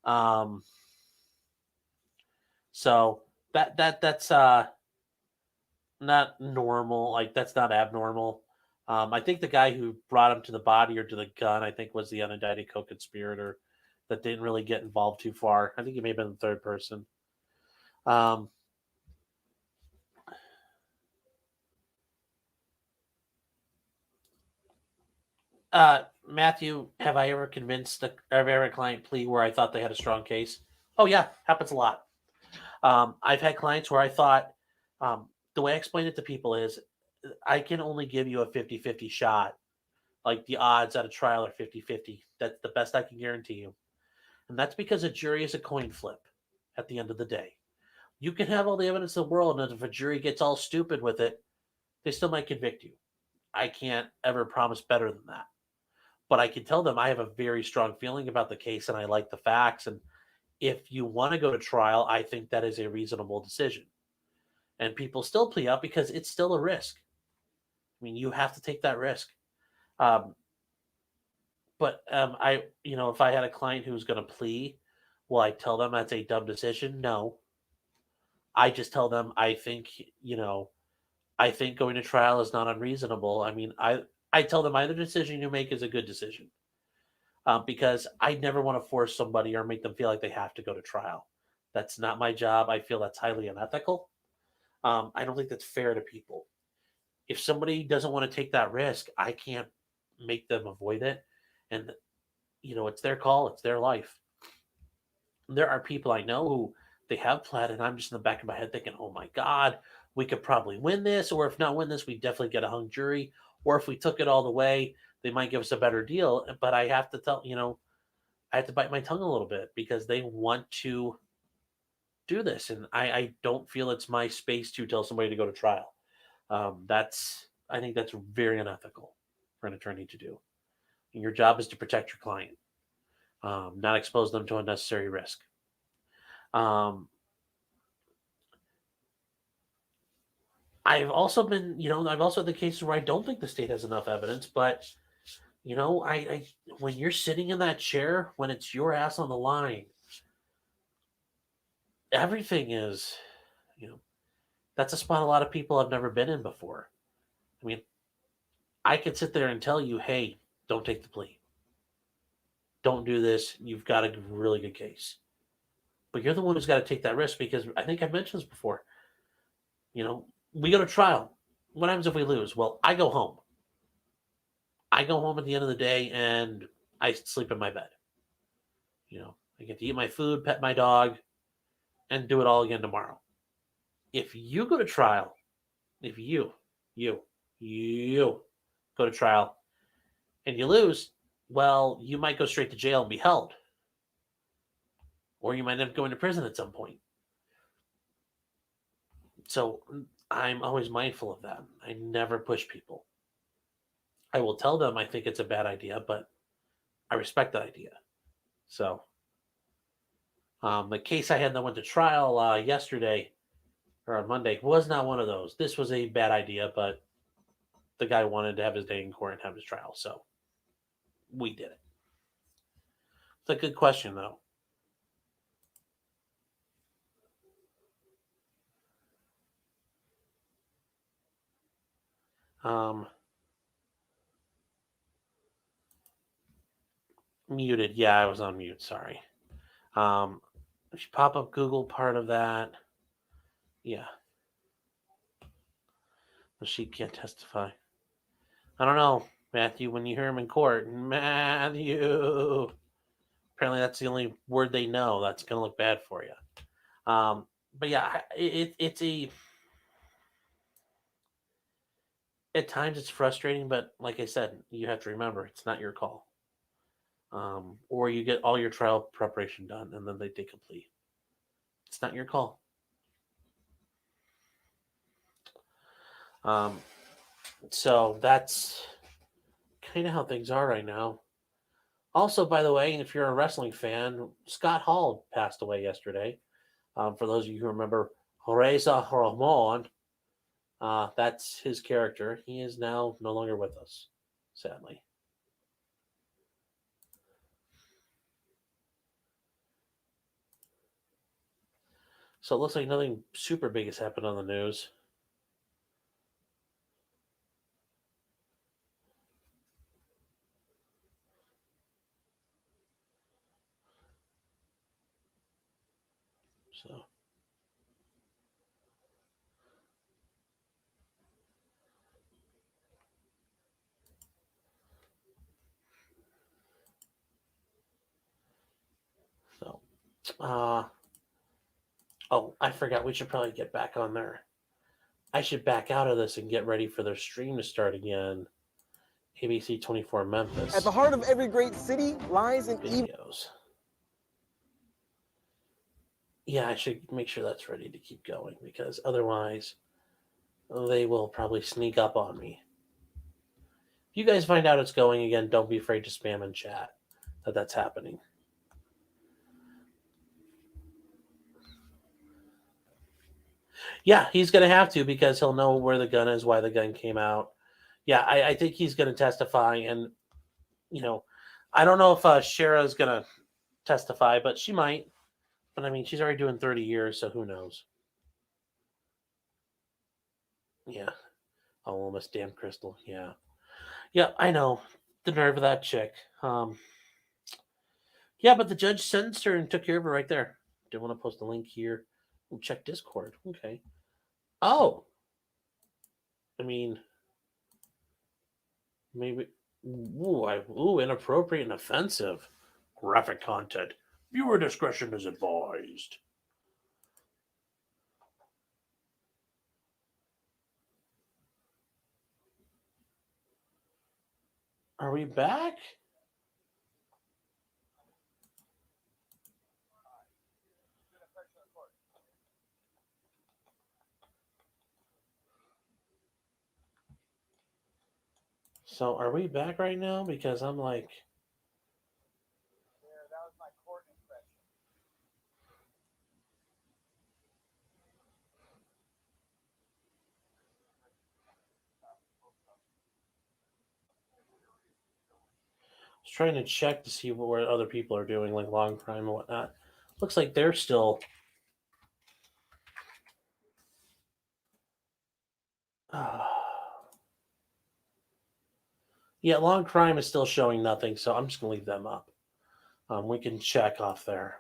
Um, so that's not normal. Like that's not abnormal. I think the guy who brought him to the body or to the gun, I think, was the unindicted co-conspirator that didn't really get involved too far. I think he may have been the third person. Um, Matthew, have I ever a client plea where I thought they had a strong case? Oh yeah, happens a lot. I've had clients where I thought, the way I explain it to people is I can only give you a 50-50 shot. Like the odds at a trial are 50-50. That's the best I can guarantee you. And that's because a jury is a coin flip at the end of the day. You can have all the evidence in the world, and if a jury gets all stupid with it, they still might convict you. I can't ever promise better than that. But I can tell them I have a very strong feeling about the case and I like the facts. And if you want to go to trial, I think that is a reasonable decision. And people still plea out because it's still a risk. I mean, you have to take that risk. Um, but if I had a client who was going to plea, will I tell them that's a dumb decision? No. I just tell them I think going to trial is not unreasonable. I mean, I tell them either decision you make is a good decision, because I never want to force somebody or make them feel like they have to go to trial. That's not my job. I feel that's highly unethical. I don't think that's fair to people. If somebody doesn't want to take that risk, I can't make them avoid it. And, it's their call, it's their life. There are people I know who they have pled, and I'm just in the back of my head thinking, oh my God, we could probably win this. Or if not win this, we definitely get a hung jury. Or if we took it all the way, they might give us a better deal. But I have to I have to bite my tongue a little bit because they want to do this. And I don't feel it's my space to tell somebody to go to trial. I think that's very unethical for an attorney to do. And your job is to protect your client, not expose them to unnecessary risk. I've also had the cases where I don't think the state has enough evidence, but I when you're sitting in that chair, when it's your ass on the line, everything is, that's a spot a lot of people have never been in before. I mean, I could sit there and tell you, hey, don't take the plea. Don't do this. You've got a really good case. But you're the one who's got to take that risk because I think I've mentioned this before. We go to trial. What happens if we lose? Well, I go home. I go home at the end of the day and I sleep in my bed. I get to eat my food, pet my dog, and do it all again tomorrow. If you go to trial, if you go to trial and you lose, well, you might go straight to jail and be held. Or you might end up going to prison at some point. So I'm always mindful of that. I never push people. I will tell them I think it's a bad idea, but I respect that idea. So the case I had that went to trial yesterday or on Monday was not one of those. This was a bad idea, but the guy wanted to have his day in court and have his trial, so we did it. It's a good question, though. Muted. Yeah, I was on mute. Sorry. If you pop up Google, part of that. Yeah. The sheep can't testify. I don't know, Matthew, when you hear him in court, Matthew. Apparently that's the only word they know. That's going to look bad for you. But yeah, it's at times it's frustrating, but like I said, you have to remember it's not your call. Or you get all your trial preparation done and then they take a plea. It's not your call. So that's kind of how things are right now. Also, by the way, if you're a wrestling fan, Scott Hall passed away yesterday. For those of you who remember Reza Ramon, that's his character. He is now no longer with us, sadly. So it looks like nothing super big has happened on the news. So. Oh, I forgot. We should probably get back on there. I should back out of this and get ready for their stream to start again. ABC 24 Memphis. At the heart of every great city lies an evil. Videos. Yeah, I should make sure that's ready to keep going because otherwise they will probably sneak up on me. If you guys find out it's going again, don't be afraid to spam in chat that's happening. Yeah, he's going to have to because he'll know where the gun is, why the gun came out. Yeah, I think he's going to testify. And, I don't know if Sherra is going to testify, but she might. But, I mean, she's already doing 30 years, so who knows? Yeah. Oh, Miss Damn Crystal. Yeah. Yeah, I know. The nerve of that chick. Yeah, but the judge sentenced her and took care of her right there. Didn't want to post a link here. We'll check Discord. Okay. Oh. I mean, maybe. Ooh, inappropriate and offensive. Graphic content. Viewer discretion is advised. Are we back? So are we back right now? Because I'm like... That was my court impression. I was trying to check to see what other people are doing, like Long Crime and whatnot. Looks like they're still... Yeah, Long Crime is still showing nothing, so I'm just going to leave them up. We can check off there.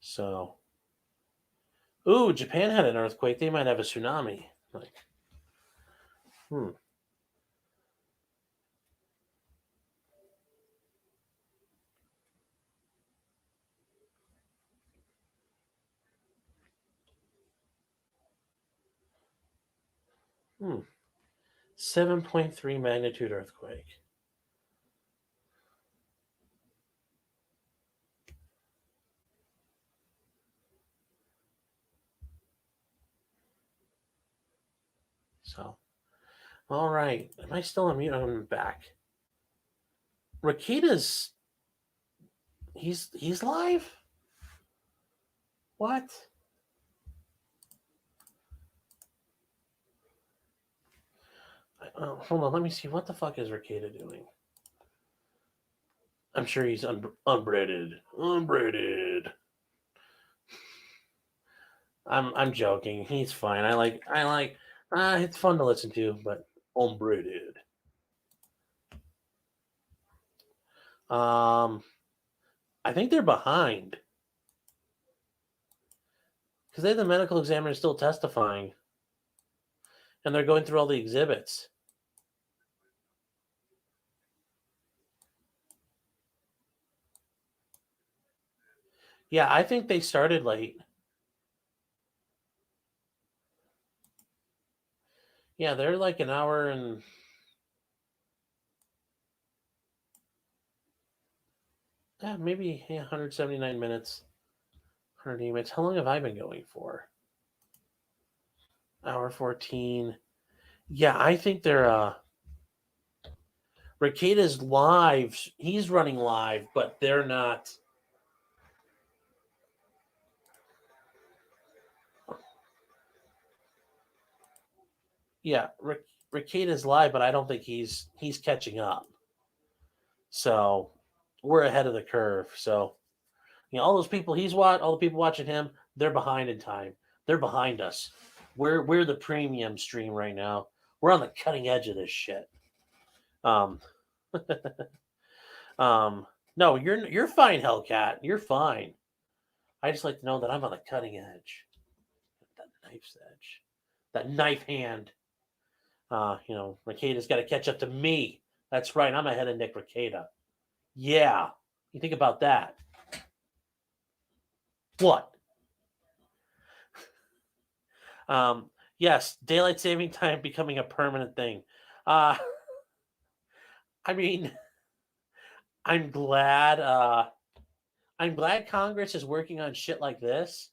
So, ooh, Japan had an earthquake. They might have a tsunami. Like, 7.3 magnitude earthquake. So, all right. Am I still on mute? I'm back. Rakita's... He's live? What? Hold on, let me see. What the fuck is Rakita doing? I'm sure he's unbraided. Unbraided. I'm joking. He's fine. I like it's fun to listen to, but unbraided. I think they're behind. Because they have the medical examiner still testifying. And they're going through all the exhibits. Yeah, I think they started late. Yeah, they're like an hour and... Yeah, maybe 179 minutes. 180 minutes. How long have I been going for? Hour 14. Yeah, I think they're... Rakita's live. He's running live, but they're not... Yeah, Rekida's live, but I don't think he's catching up. So we're ahead of the curve. So all those people all the people watching him, they're behind in time. They're behind us. We're the premium stream right now. We're on the cutting edge of this shit. No, you're fine, Hellcat. You're fine. I just like to know that I'm on the cutting edge. That knife's edge. That knife hand. Rekida's got to catch up to me. That's right. I'm ahead of Nick Rekieta. Yeah. You think about that. What? Yes, daylight saving time becoming a permanent thing. I mean, I'm glad Congress is working on shit like this.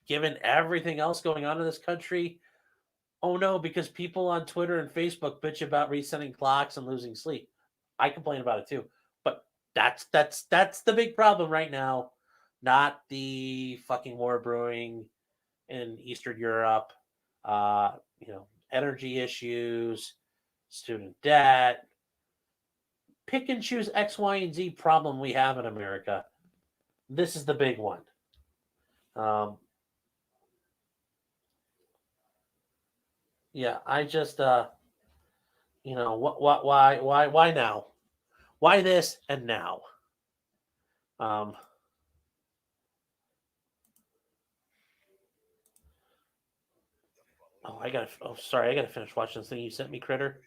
Given everything else going on in this country. Oh no, because people on Twitter and Facebook bitch about resetting clocks and losing sleep. I complain about it too. But that's the big problem right now. Not the fucking war brewing in Eastern Europe, energy issues, student debt, pick and choose X, Y, and Z problem we have in America. This is the big one. I just, why now? Why this and now? I gotta finish watching this thing you sent me, Critter.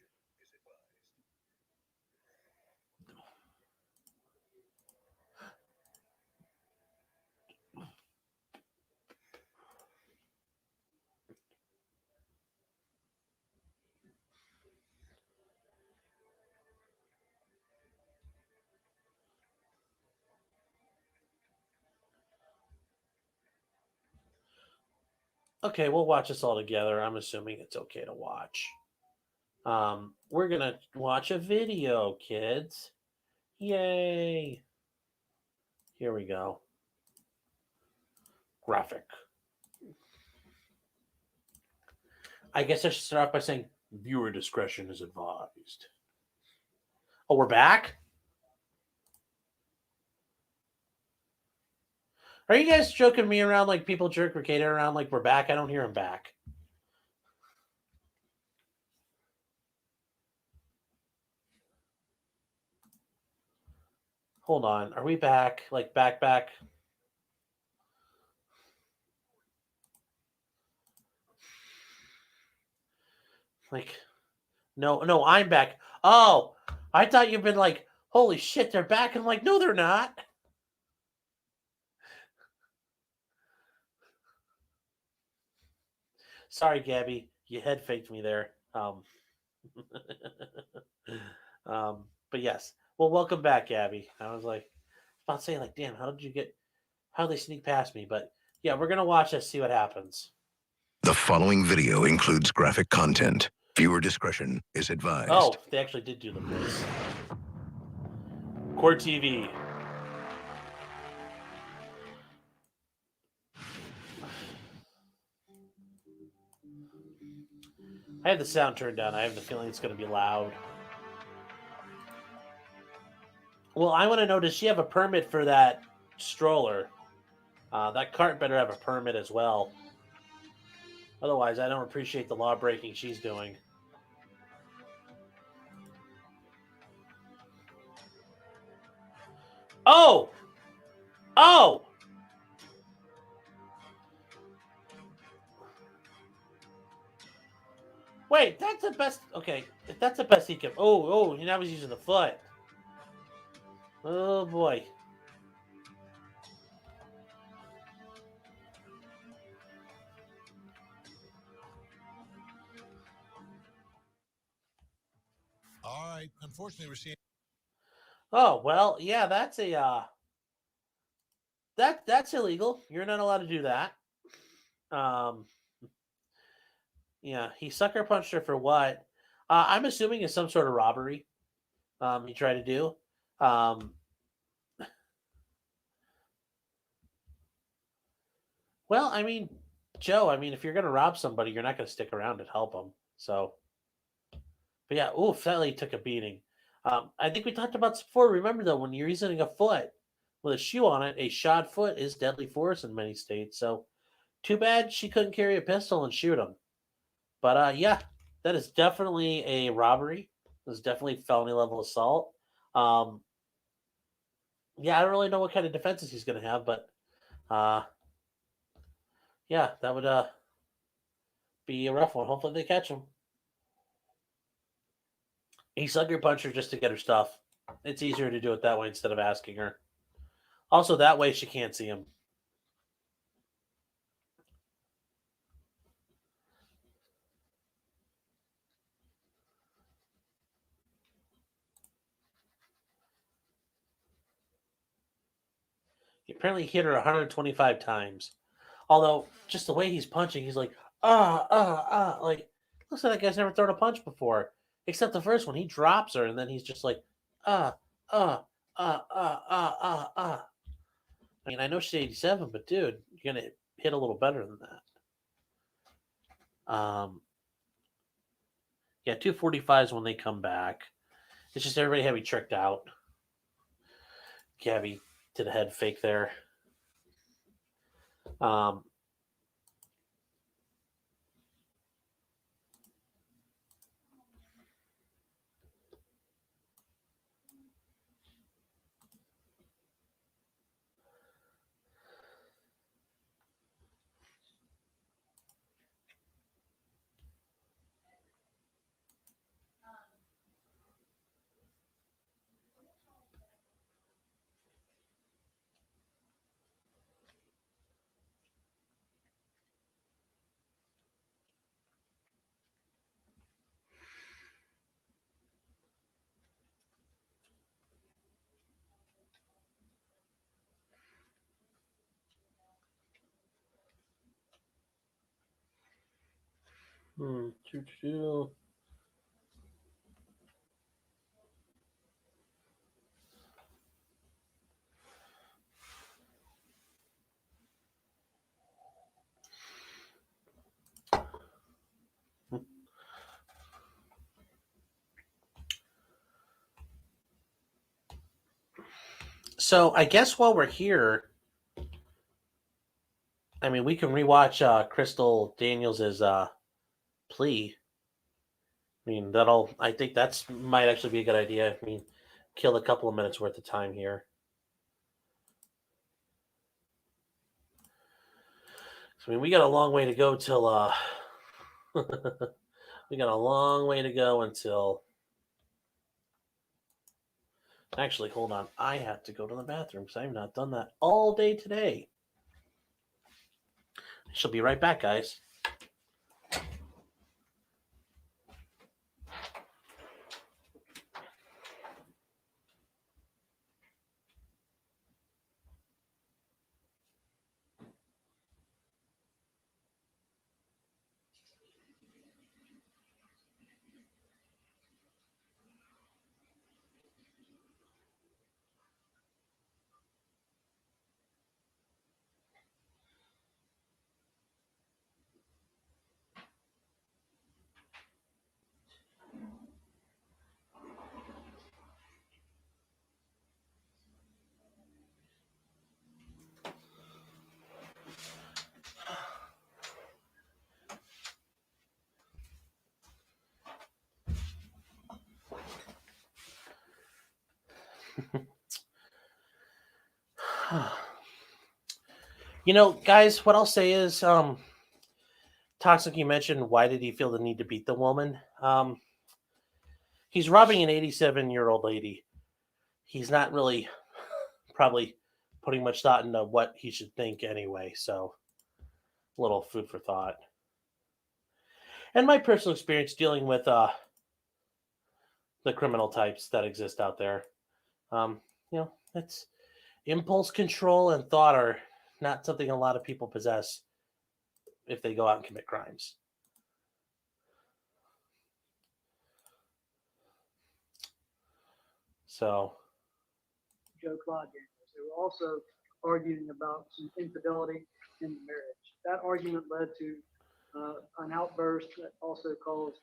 Okay, we'll watch this all together. I'm assuming it's okay to watch. We're gonna watch a video, kids. Yay! Here we go. Graphic. I guess I should start off by saying viewer discretion is advised. Oh, we're back? Are you guys joking me around like people jerk Rekieta around like we're back? I don't hear him back. Hold on. Are we back? Like back? Like, no, I'm back. Oh, I thought you'd been like, holy shit, they're back. And I'm like, no, they're not. Sorry, Gabby. You head faked me there. But yes. Well, welcome back, Gabby. I was about to say, like, damn, how did they sneak past me? But yeah, we're going to watch this, see what happens. The following video includes graphic content. Viewer discretion is advised. Oh, they actually did do the voice. Core TV. I have the sound turned down. I have the feeling it's going to be loud. Well, I want to know, does she have a permit for that stroller? That cart better have a permit as well. Otherwise, I don't appreciate the law breaking she's doing. Oh! Wait, that's the best. Okay, if that's the best he can. Oh, now he's using the foot. Oh boy. All right. Unfortunately, we're seeing. Oh well, yeah, that's a that's illegal. You're not allowed to do that. Yeah, he sucker punched her for what? I'm assuming it's some sort of robbery. He tried to do. Well, I mean, Joe, if you're going to rob somebody, you're not going to stick around to help them. So, but yeah, oof, that lady took a beating. I think we talked about this before. Remember though, when you're using a foot with a shoe on it, a shod foot is deadly force in many states. So, too bad she couldn't carry a pistol and shoot him. But yeah, that is definitely a robbery. It's definitely felony level assault. Um, yeah, I don't really know what kind of defenses he's going to have, but uh, yeah, that would be a rough one. Hopefully they catch him. He sucker punched her just to get her stuff. It's easier to do it that way instead of asking her. Also, that way she can't see him. He apparently hit her 125 times. Although, just the way he's punching, he's like, like, looks like that guy's never thrown a punch before. Except the first one. He drops her, and then he's just like, ah, ah, ah, ah, ah, ah, ah. I mean, I know she's 87, but dude, you're going to hit a little better than that. Yeah, 245s when they come back. It's just everybody had me tricked out. Gabby did a head fake there. Choo-choo. So I guess while we're here, I mean, we can rewatch Crystal Daniels' plea. I mean, I think that's might actually be a good idea. I mean, kill a couple of minutes worth of time here. So, I mean, we got a long way to go till, we got a long way to go until, actually, hold on. I have to go to the bathroom because I've not done that all day today. I shall be right back, guys. You know, guys, what I'll say is, Toxic, you mentioned why did he feel the need to beat the woman? He's robbing an 87-year-old lady. He's not really probably putting much thought into what he should think anyway. So, a little food for thought. And my personal experience dealing with the criminal types that exist out there. You know, it's impulse control and thought are not something a lot of people possess if they go out and commit crimes. So, Joe Claude Daniels. They were also arguing about some infidelity in the marriage. That argument led to an outburst that also caused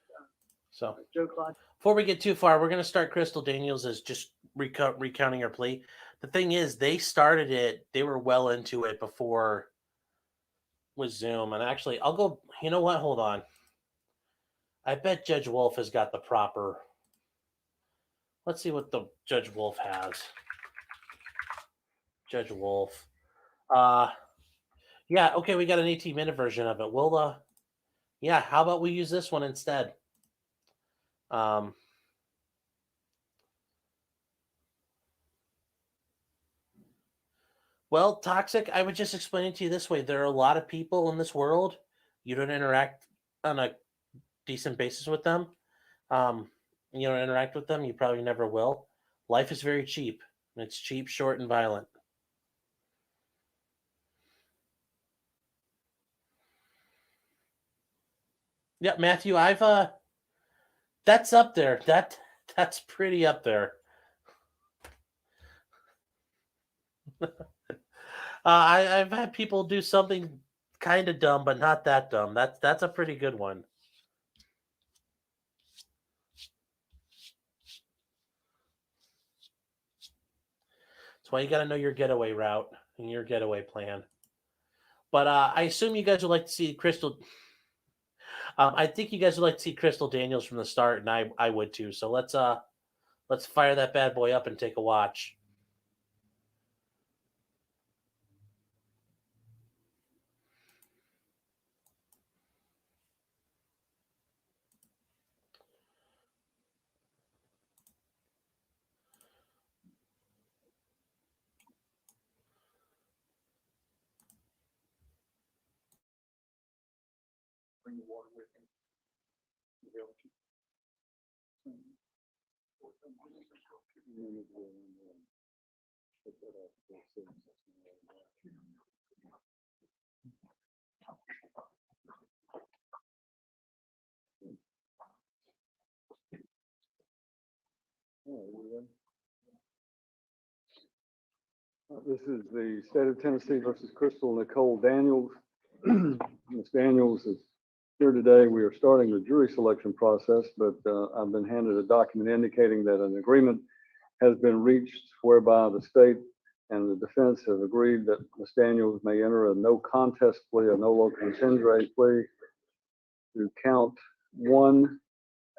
So Joe Claude. before we get too far, we're going to start Crystal Daniels as just recounting her plea. The thing is, they started it, they were well into it before with Zoom. And actually, I'll go, you know what? Hold on. I bet Judge Wolf has got the proper. Let's see what the Judge Wolf has. Judge Wolf. Yeah, okay, we got an 18-minute version of it. We'll yeah, how about we use this one instead? Well, Toxic, I would just explain it to you this way. There are a lot of people in this world. You don't interact on a decent basis with them. You don't interact with them. You probably never will. Life is very cheap. It's cheap, short, and violent. Yeah, Matthew, I've that's up there. That's pretty up there. I've had people do something kind of dumb, but not that dumb. That's a pretty good one. That's why you got to know your getaway route and your getaway plan. But I assume you guys would like to see Crystal. I think you guys would like to see Crystal Daniels from the start, and I would too. So let's fire that bad boy up and take a watch. Bring the water with him. This is the state of Tennessee versus Crystal Nicole Daniels. Ms. Daniels is here today. We are starting the jury selection process, but I've been handed a document indicating that an agreement has been reached whereby the state and the defense have agreed that Ms. Daniels may enter a no contest plea, a no local contendere plea to count 1,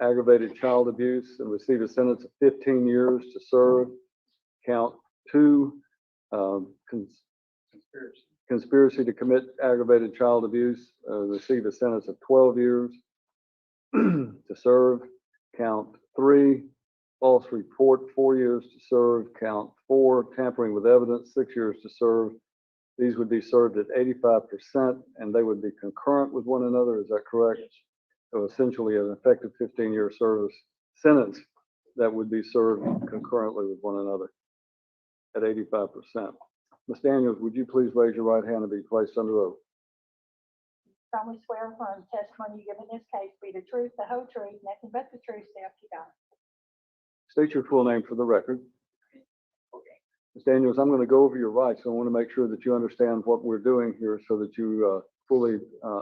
aggravated child abuse, and receive a sentence of 15 years to serve. Count 2, conspiracy to commit aggravated child abuse, receive a sentence of 12 years to serve. Count 3, false report, 4 years to serve. Count 4, tampering with evidence, 6 years to serve. These would be served at 85%, and they would be concurrent with one another. Is that correct? Yes. So essentially, an effective 15-year service sentence that would be served concurrently with one another at 85%. Ms. Daniels, would you please raise your right hand and be placed under oath? Solemnly swear affirm the testimony you give in this case be the truth, the whole truth, nothing but the truth, so help you God. State your full name for the record. Ms. Daniels, I'm going to go over your rights. So I want to make sure that you understand what we're doing here so that you fully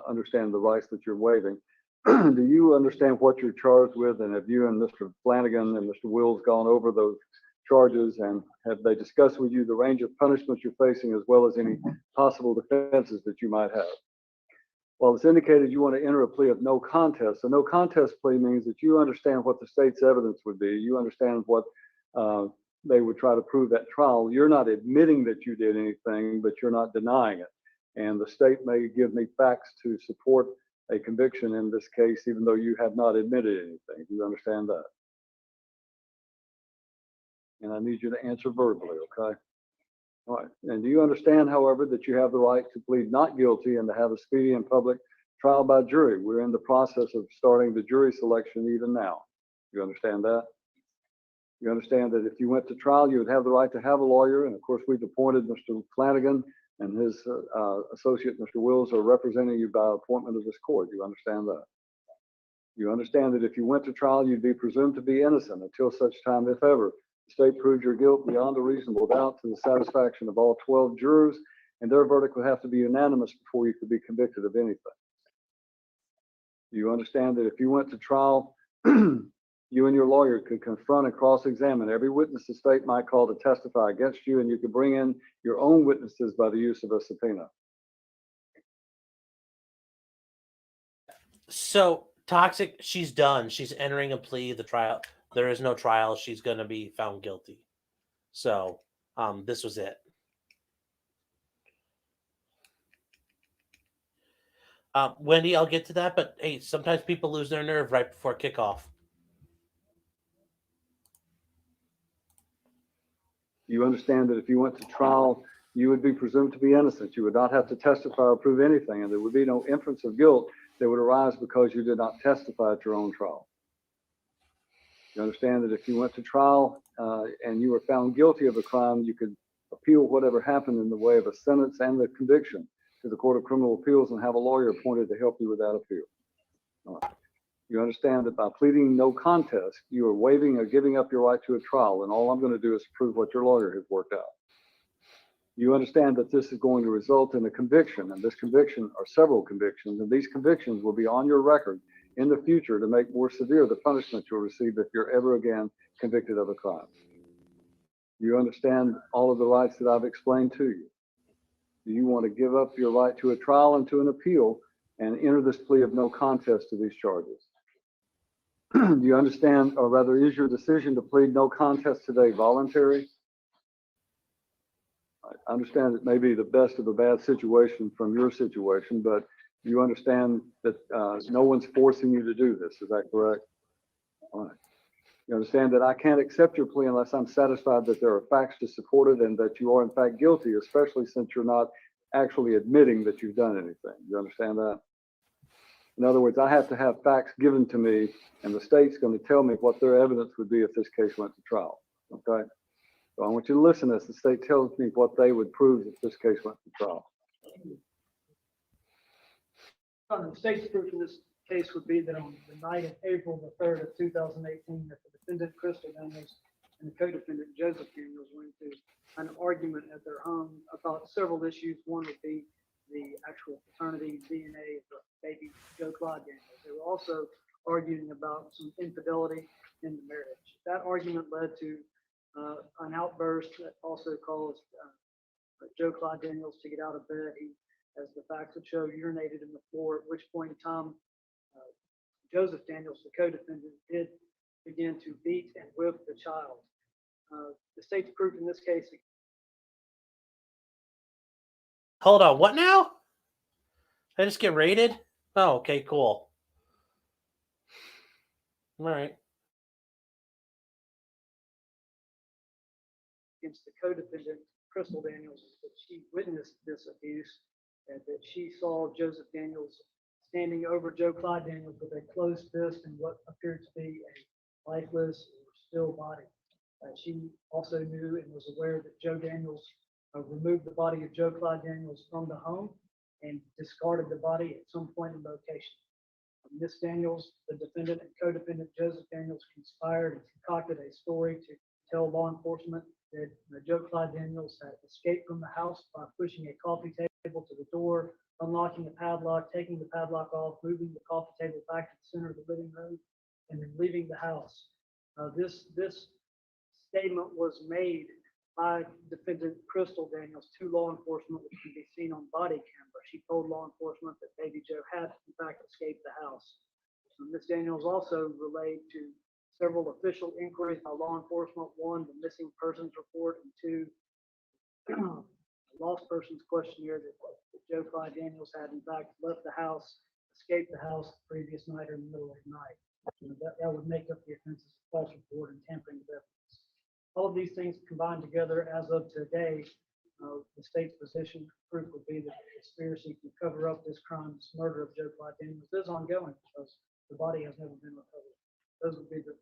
understand the rights that you're waiving. Do you understand what you're charged with? And have you and Mr. Flanagan and Mr. Wills gone over those charges? And have they discussed with you the range of punishments you're facing as well as any possible defenses that you might have? Well, it's indicated you want to enter a plea of no contest. A no contest plea means that you understand what the state's evidence would be. You understand what they would try to prove at trial. You're not admitting that you did anything, but you're not denying it. And the state may give me facts to support a conviction in this case, even though you have not admitted anything. Do you understand that? And I need you to answer verbally, okay? All right. And do you understand, however, that you have the right to plead not guilty and to have a speedy and public trial by jury? We're in the process of starting the jury selection even now. You understand that? You understand that if you went to trial, you would have the right to have a lawyer. And of course, we've appointed Mr. Flanagan and his associate, Mr. Wills, are representing you by appointment of this court. You understand that? You understand that if you went to trial, you'd be presumed to be innocent until such time, if ever, the state proved your guilt beyond a reasonable doubt to the satisfaction of all 12 jurors, and their verdict would have to be unanimous before you could be convicted of anything. Do you understand that if you went to trial, you and your lawyer could confront and cross-examine every witness the state might call to testify against you, and you could bring in your own witnesses by the use of a subpoena? So Toxic, she's done. She's entering a plea. The trial, there is no trial. She's going to be found guilty. So this was it. Wendy, I'll get to that, but hey, sometimes people lose their nerve right before kickoff. You understand that if you went to trial, you would be presumed to be innocent. You would not have to testify or prove anything, and there would be no inference of guilt that would arise because you did not testify at your own trial. You understand that if you went to trial and you were found guilty of a crime, you could appeal whatever happened in the way of a sentence and the conviction to the Court of Criminal Appeals and have a lawyer appointed to help you with that appeal. All right. You understand that by pleading no contest, you are waiving or giving up your right to a trial, and all I'm going to do is prove what your lawyer has worked out. You understand that this is going to result in a conviction, and this conviction are several convictions, and these convictions will be on your record in the future to make more severe the punishment you'll receive if you're ever again convicted of a crime. You understand all of the rights that I've explained to you. Do you want to give up your right to a trial and to an appeal and enter this plea of no contest to these charges? Do you understand, or rather, is your decision to plead no contest today voluntary? I understand it may be the best of a bad situation from your situation, but you understand that no one's forcing you to do this. Is that correct? All right. You understand that I can't accept your plea unless I'm satisfied that there are facts to support it and that you are in fact guilty, especially since you're not actually admitting that you've done anything. You understand that? In other words, I have to have facts given to me, and the state's going to tell me what their evidence would be if this case went to trial. Okay? So I want you to listen as the state tells me what they would prove if this case went to trial. The state's proof in this case would be that on the night of April the 3rd of 2018, that the defendant Crystal Daniels and the co-defendant Joseph Daniels went into an argument at their home about several issues. One would be the actual paternity DNA of the baby Joe Clyde Daniels. They were also arguing about some infidelity in the marriage. That argument led to an outburst that also caused Joe Clyde Daniels to get out of bed. He, as the facts would show, urinated in the floor, at which point in time Joseph Daniels, the co-defendant, did begin to beat and whip the child. The state's proof in this case. Hold on, what now? Did I just get raided? Oh, okay, cool. All right. Against the co-defendant, Crystal Daniels, that she witnessed this abuse and that she saw Joseph Daniels standing over Joe Clyde Daniels with a closed fist and what appeared to be a lifeless or still body. She also knew and was aware that Joe Daniels removed the body of Joe Clyde Daniels from the home and discarded the body at some point in location. Miss Daniels, the defendant and co-defendant Joseph Daniels, conspired and concocted a story to tell law enforcement that Joe Clyde Daniels had escaped from the house by pushing a coffee table to the door, unlocking the padlock, taking the padlock off, moving the coffee table back to the center of the living room, and then leaving the house. This statement was made by defendant Crystal Daniels to law enforcement, which can be seen on body camera. She told law enforcement that baby Joe had in fact escaped the house. Ms. Daniels also relayed to several official inquiries by law enforcement: one, the missing persons report, and two, a lost persons questionnaire that Joe Clyde Daniels had in fact left the house, escaped the house the previous night or in the middle of the night. That would make up the offenses of false report and tampering with evidence. All of these things combined together as of today, the state's position proof would be that the conspiracy to cover up this crime, this murder of Joe Clyde Daniels, is ongoing because the body has never been recovered. Those would be the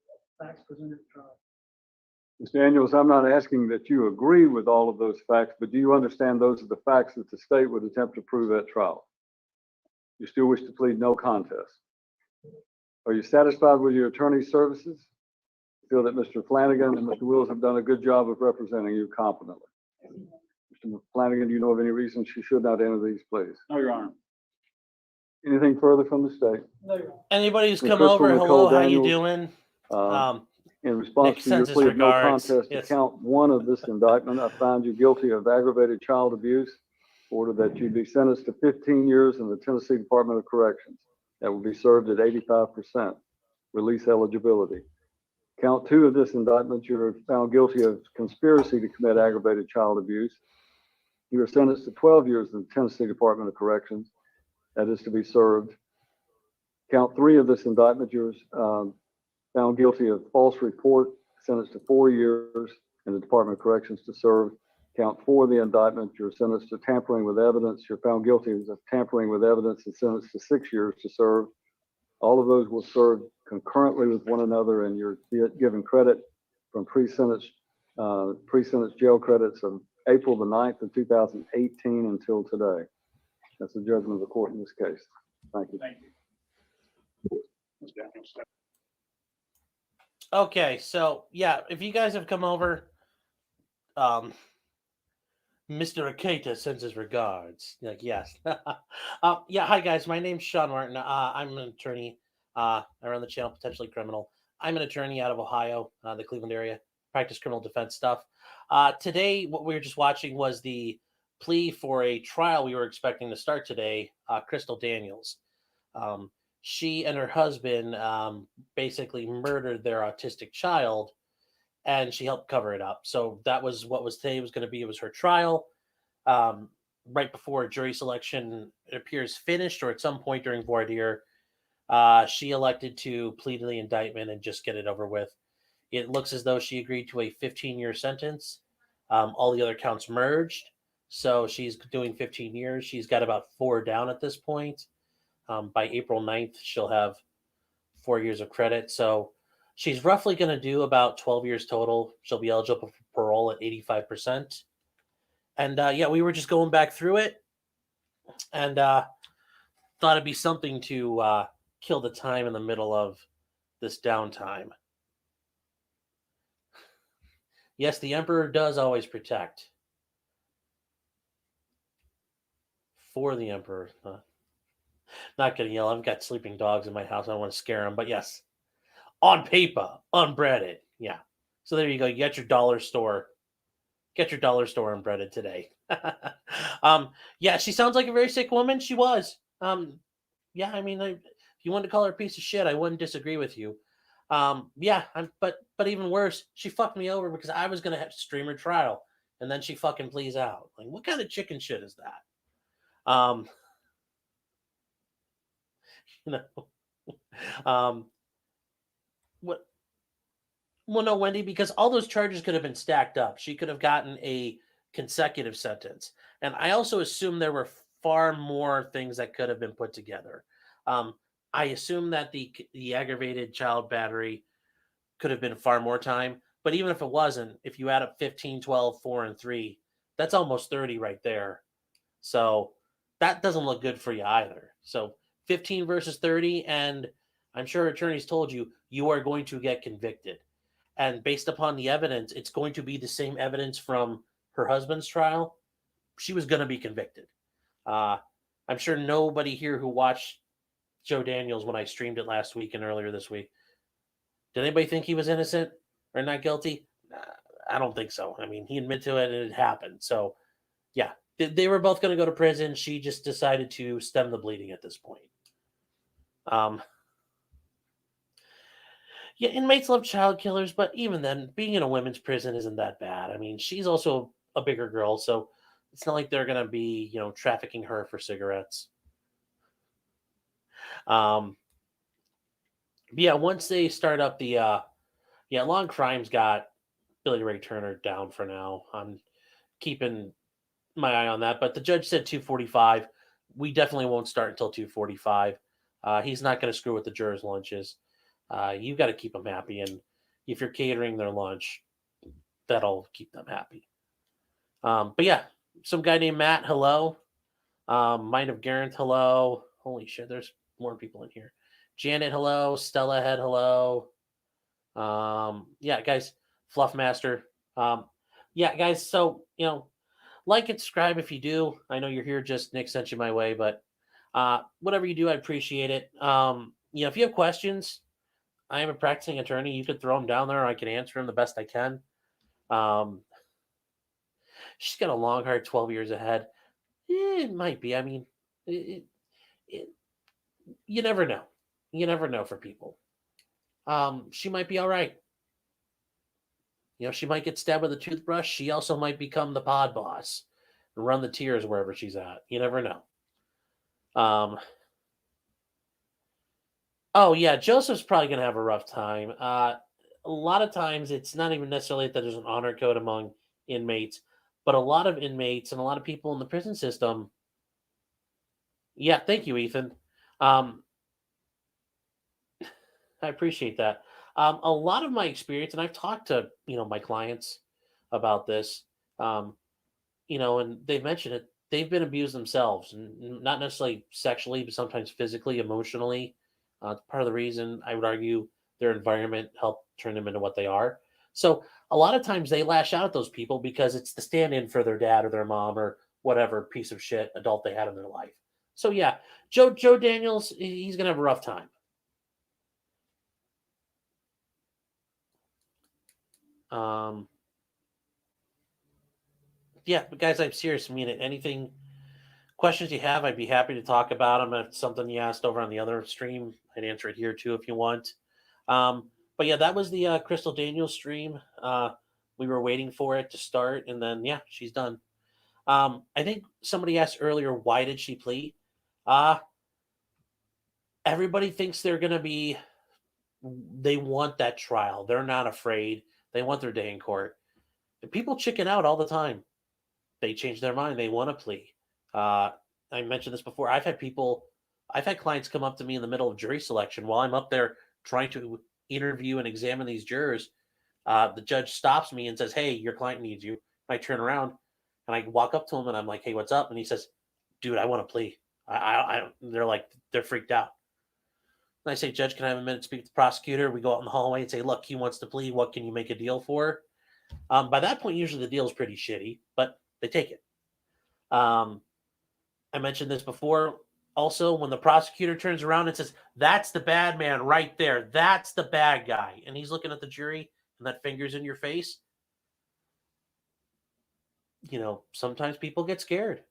facts presented at trial. Ms. Daniels, I'm not asking that you agree with all of those facts, but do you understand those are the facts that the state would attempt to prove at trial? You still wish to plead no contest? Are you satisfied with your attorney's services? Feel that Mr. Flanagan and Mr. Wills have done a good job of representing you competently? Mr. Flanagan, do you know of any reason she should not enter these pleas? No, Your Honor. Anything further from the state? No, Your Honor. Anybody who's Ms. come Crystal over, Nicole hello, how you Daniels, doing? In response Nick to your sends his plea of no regards. contest to Yes. count 1 of this indictment, I find you guilty of aggravated child abuse. Order that you be sentenced to 15 years in the Tennessee Department of Corrections. That will be served at 85% release eligibility. Count 2 of this indictment, you're found guilty of conspiracy to commit aggravated child abuse. You are sentenced to 12 years in the Tennessee Department of Corrections. That is to be served. Count 3 of this indictment, you're found guilty of false report, sentenced to 4 years in the Department of Corrections to serve. Count 4 of the indictment, you're sentenced to tampering with evidence. You're found guilty of tampering with evidence and sentenced to 6 years to serve. All of those will serve concurrently with one another, and you're given credit from pre-sentence jail credits of April the 9th of 2018 until today. That's the judgment of the court in this case. Thank you. Thank you. Okay, so yeah, if you guys have come over, Mr. Akita sends his regards. Like, yes. Yeah, hi guys. My name's Sean Martin. I'm an attorney. I run the channel Potentially Criminal. I'm an attorney out of Ohio, the Cleveland area. Practice criminal defense stuff. Today, what we were just watching was the plea for a trial we were expecting to start today. Crystal Daniels. She and her husband basically murdered their autistic child, and she helped cover it up. So that was what was today was going to be. It was her trial. Right before jury selection, it appears finished, or at some point during voir dire, she elected to plead to the indictment and just get it over with. It looks as though she agreed to a 15-year sentence. All the other counts merged, so she's doing 15 years. She's got about 4 down at this point. By April 9th, she'll have 4 years of credit. So she's roughly going to do about 12 years total. She'll be eligible for parole at 85%. And yeah, we were just going back through it and thought it'd be something to kill the time in the middle of this downtime. Yes, the Emperor does always protect. For the Emperor. Not going to yell. I've got sleeping dogs in my house. I don't want to scare them. But yes, on paper, unbreaded. Yeah. So there you go. You get your dollar store. Get your dollar store unbreaded today. Yeah, she sounds like a very sick woman. She was. Yeah, I mean, if you wanted to call her a piece of shit, I wouldn't disagree with you. Yeah, but even worse, she fucked me over because I was going to have to stream her trial. And then she fucking pleads out. Like, what kind of chicken shit is that? You know, what? Well, no, Wendy, because all those charges could have been stacked up. She could have gotten a consecutive sentence, and I also assume there were far more things that could have been put together. I assume that the aggravated child battery could have been far more time, but even if it wasn't, if you add up 15, 12, 4, and 3, that's almost 30 right there. So that doesn't look good for you either. So 15 versus 30, and I'm sure attorneys told you, you are going to get convicted. And based upon the evidence, it's going to be the same evidence from her husband's trial. She was going to be convicted. I'm sure nobody here who watched Joe Daniels when I streamed it last week and earlier this week, did anybody think he was innocent or not guilty? I don't think so. I mean, he admitted to it and it happened. So, yeah, they were both going to go to prison. She just decided to stem the bleeding at this point. Yeah, inmates love child killers, but even then, being in a women's prison isn't that bad. I mean, she's also a bigger girl, so it's not like they're going to be, trafficking her for cigarettes. Yeah, once they start up the, Long Crime's got Billy Ray Turner down for now. I'm keeping my eye on that, but the judge said 2:45. We definitely won't start until 2:45. He's not going to screw with the jurors' lunches. You got to keep them happy, and if you're catering their lunch, that'll keep them happy. But yeah, some guy named Matt, hello. Mind of Garant, hello. Holy shit, there's more people in here. Janet, hello. Stella Head, hello. Yeah, guys, Fluffmaster. Yeah, guys, so, like and subscribe if you do. I know you're here, just Nick sent you my way, but Whatever you do, I appreciate it. If you have questions, I am a practicing attorney. You could throw them down there. I can answer them the best I can. Um, she's got a long, hard 12 years ahead. It might be. I mean, it, it, you never know. You never know for people. She might be all right. She might get stabbed with a toothbrush. She also might become the pod boss and run the tiers wherever she's at. You never know. Oh yeah, Joseph's probably gonna have a rough time. A lot of times it's not even necessarily that there's an honor code among inmates, but a lot of inmates and a lot of people in the prison system. Yeah, thank you, Ethan. Um, I appreciate that. A lot of my experience, and I've talked to my clients about this, um, and they've mentioned it. They've been abused themselves, not necessarily sexually, but sometimes physically, emotionally. Part of the reason I would argue their environment helped turn them into what they are. So a lot of times they lash out at those people because it's the stand-in for their dad or their mom or whatever piece of shit adult they had in their life. So yeah, Joe Daniels, he's gonna have a rough time. Um, yeah, but guys, I'm serious. I mean it. Anything questions you have, I'd be happy to talk about them. If it's something you asked over on the other stream, I'd answer it here too if you want. But yeah, that was the Crystal Daniels stream. We were waiting for it to start, and then yeah, she's done. I think somebody asked earlier, why did she plea? Everybody thinks they're gonna be. They want that trial. They're not afraid. They want their day in court. And people chicken out all the time. They change their mind. They want to plea. Uh, I mentioned this before. I've had clients come up to me in the middle of jury selection while I'm up there trying to interview and examine these jurors. The judge stops me and says, "Hey, your client needs you." I turn around and I walk up to him and I'm like, "Hey, what's up?" And he says, "Dude, I want to plea." They're freaked out. And I say, "Judge, can I have a minute to speak to the prosecutor?" We go out in the hallway and say, "Look, he wants to plea. What can you make a deal for?" By that point, usually the deal is pretty shitty, but they take it. Um, I mentioned this before. Also, when the prosecutor turns around and says, "That's the bad man right there. That's the bad guy," and he's looking at the jury and that finger's in your face, sometimes people get scared.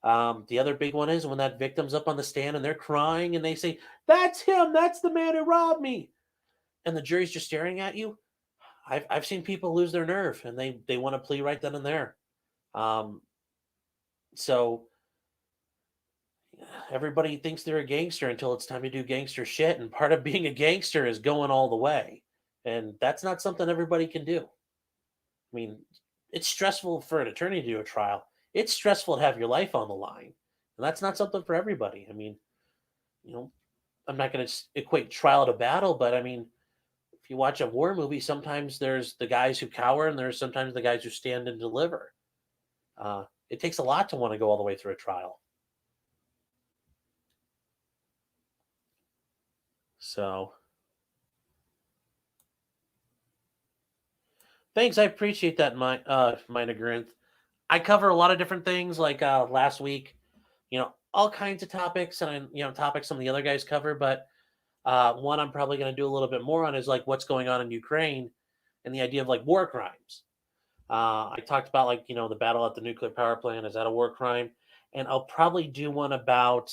The other big one is when that victim's up on the stand and they're crying and they say, "That's him. That's the man who robbed me," and the jury's just staring at you. I've seen people lose their nerve and they want to plea right then and there. Um, so everybody thinks they're a gangster until it's time to do gangster shit. And part of being a gangster is going all the way. And that's not something everybody can do. I mean, it's stressful for an attorney to do a trial. It's stressful to have your life on the line. And that's not something for everybody. I mean, you know, I'm not going to equate trial to battle, but I mean, if you watch a war movie, sometimes there's the guys who cower and there's sometimes the guys who stand and deliver. It takes a lot to want to go all the way through a trial. So, thanks. I appreciate that, Mina Grinth. I cover a lot of different things. Like last week, all kinds of topics, and topics some of the other guys cover. But one I'm probably going to do a little bit more on is like what's going on in Ukraine and the idea of like war crimes. I talked about like the battle at the nuclear power plant. Is that a war crime? And I'll probably do one about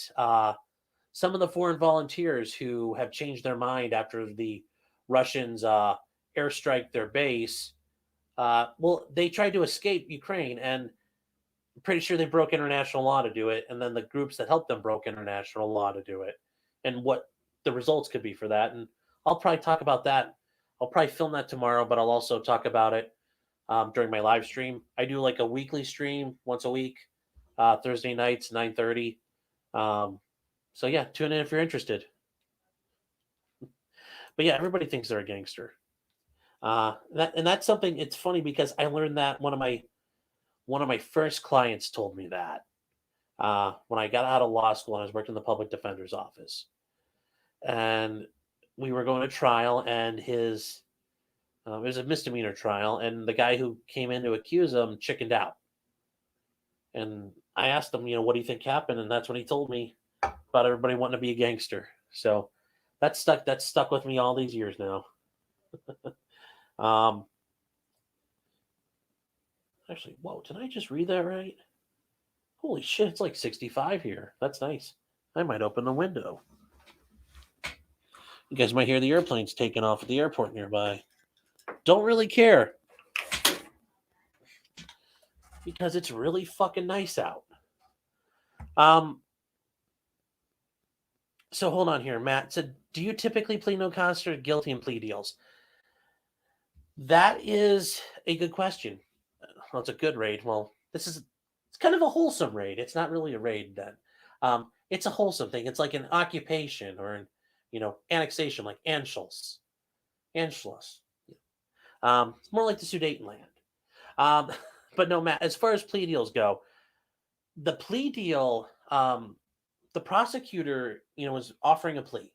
some of the foreign volunteers who have changed their mind after the Russians airstrike their base. Well, they tried to escape Ukraine, and I'm pretty sure they broke international law to do it. And then the groups that helped them broke international law to do it, and what the results could be for that. And I'll probably talk about that. I'll probably film that tomorrow, but I'll also talk about it during my live stream. I do like a weekly stream once a week, Thursday nights, 9:30. So yeah, tune in if you're interested. But yeah, everybody thinks they're a gangster. That's something. It's funny because I learned that one of my first clients told me that when I got out of law school and I was working in the public defender's office, and we were going to trial, and it was a misdemeanor trial, and the guy who came in to accuse him chickened out. And I asked him, what do you think happened? And that's when he told me, about everybody wanting to be a gangster. So that's stuck with me all these years now. Actually, whoa, did I just read that right? Holy shit, it's like 65 here. That's nice. I might open the window. You guys might hear the airplanes taking off at the airport nearby. Don't really care. Because it's really fucking nice out. So hold on here. Matt said, do you typically plead no contest or guilty in plea deals? That is a good question. Well, it's a good raid. Well, it's kind of a wholesome raid. It's not really a raid then. It's a wholesome thing. It's like an occupation or an, annexation, like Anschluss. Anschluss. It's more like the Sudetenland. But no, Matt, as far as plea deals go, the plea deal, the prosecutor, is offering a plea.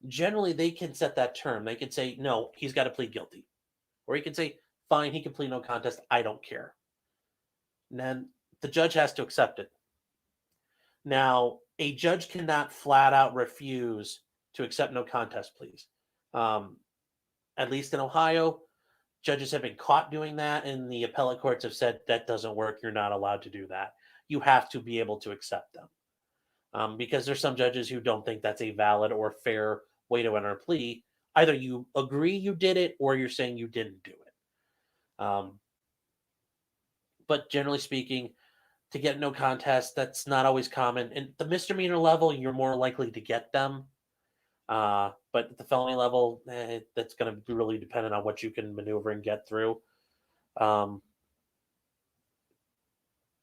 Generally, they can set that term. They can say, no, he's got to plead guilty. Or he can say, fine, he can plead no contest. I don't care. And then the judge has to accept it. Now, a judge cannot flat out refuse to accept no contest pleas. At least in Ohio, judges have been caught doing that, and the appellate courts have said that doesn't work. You're not allowed to do that. You have to be able to accept them. Because there's some judges who don't think that's a valid or fair way to enter a plea. Either you agree you did it or you're saying you didn't do it. But generally speaking, to get no contest, that's not always common. And the misdemeanor level, you're more likely to get them. But at the felony level, that's going to be really dependent on what you can maneuver and get through. Yeah,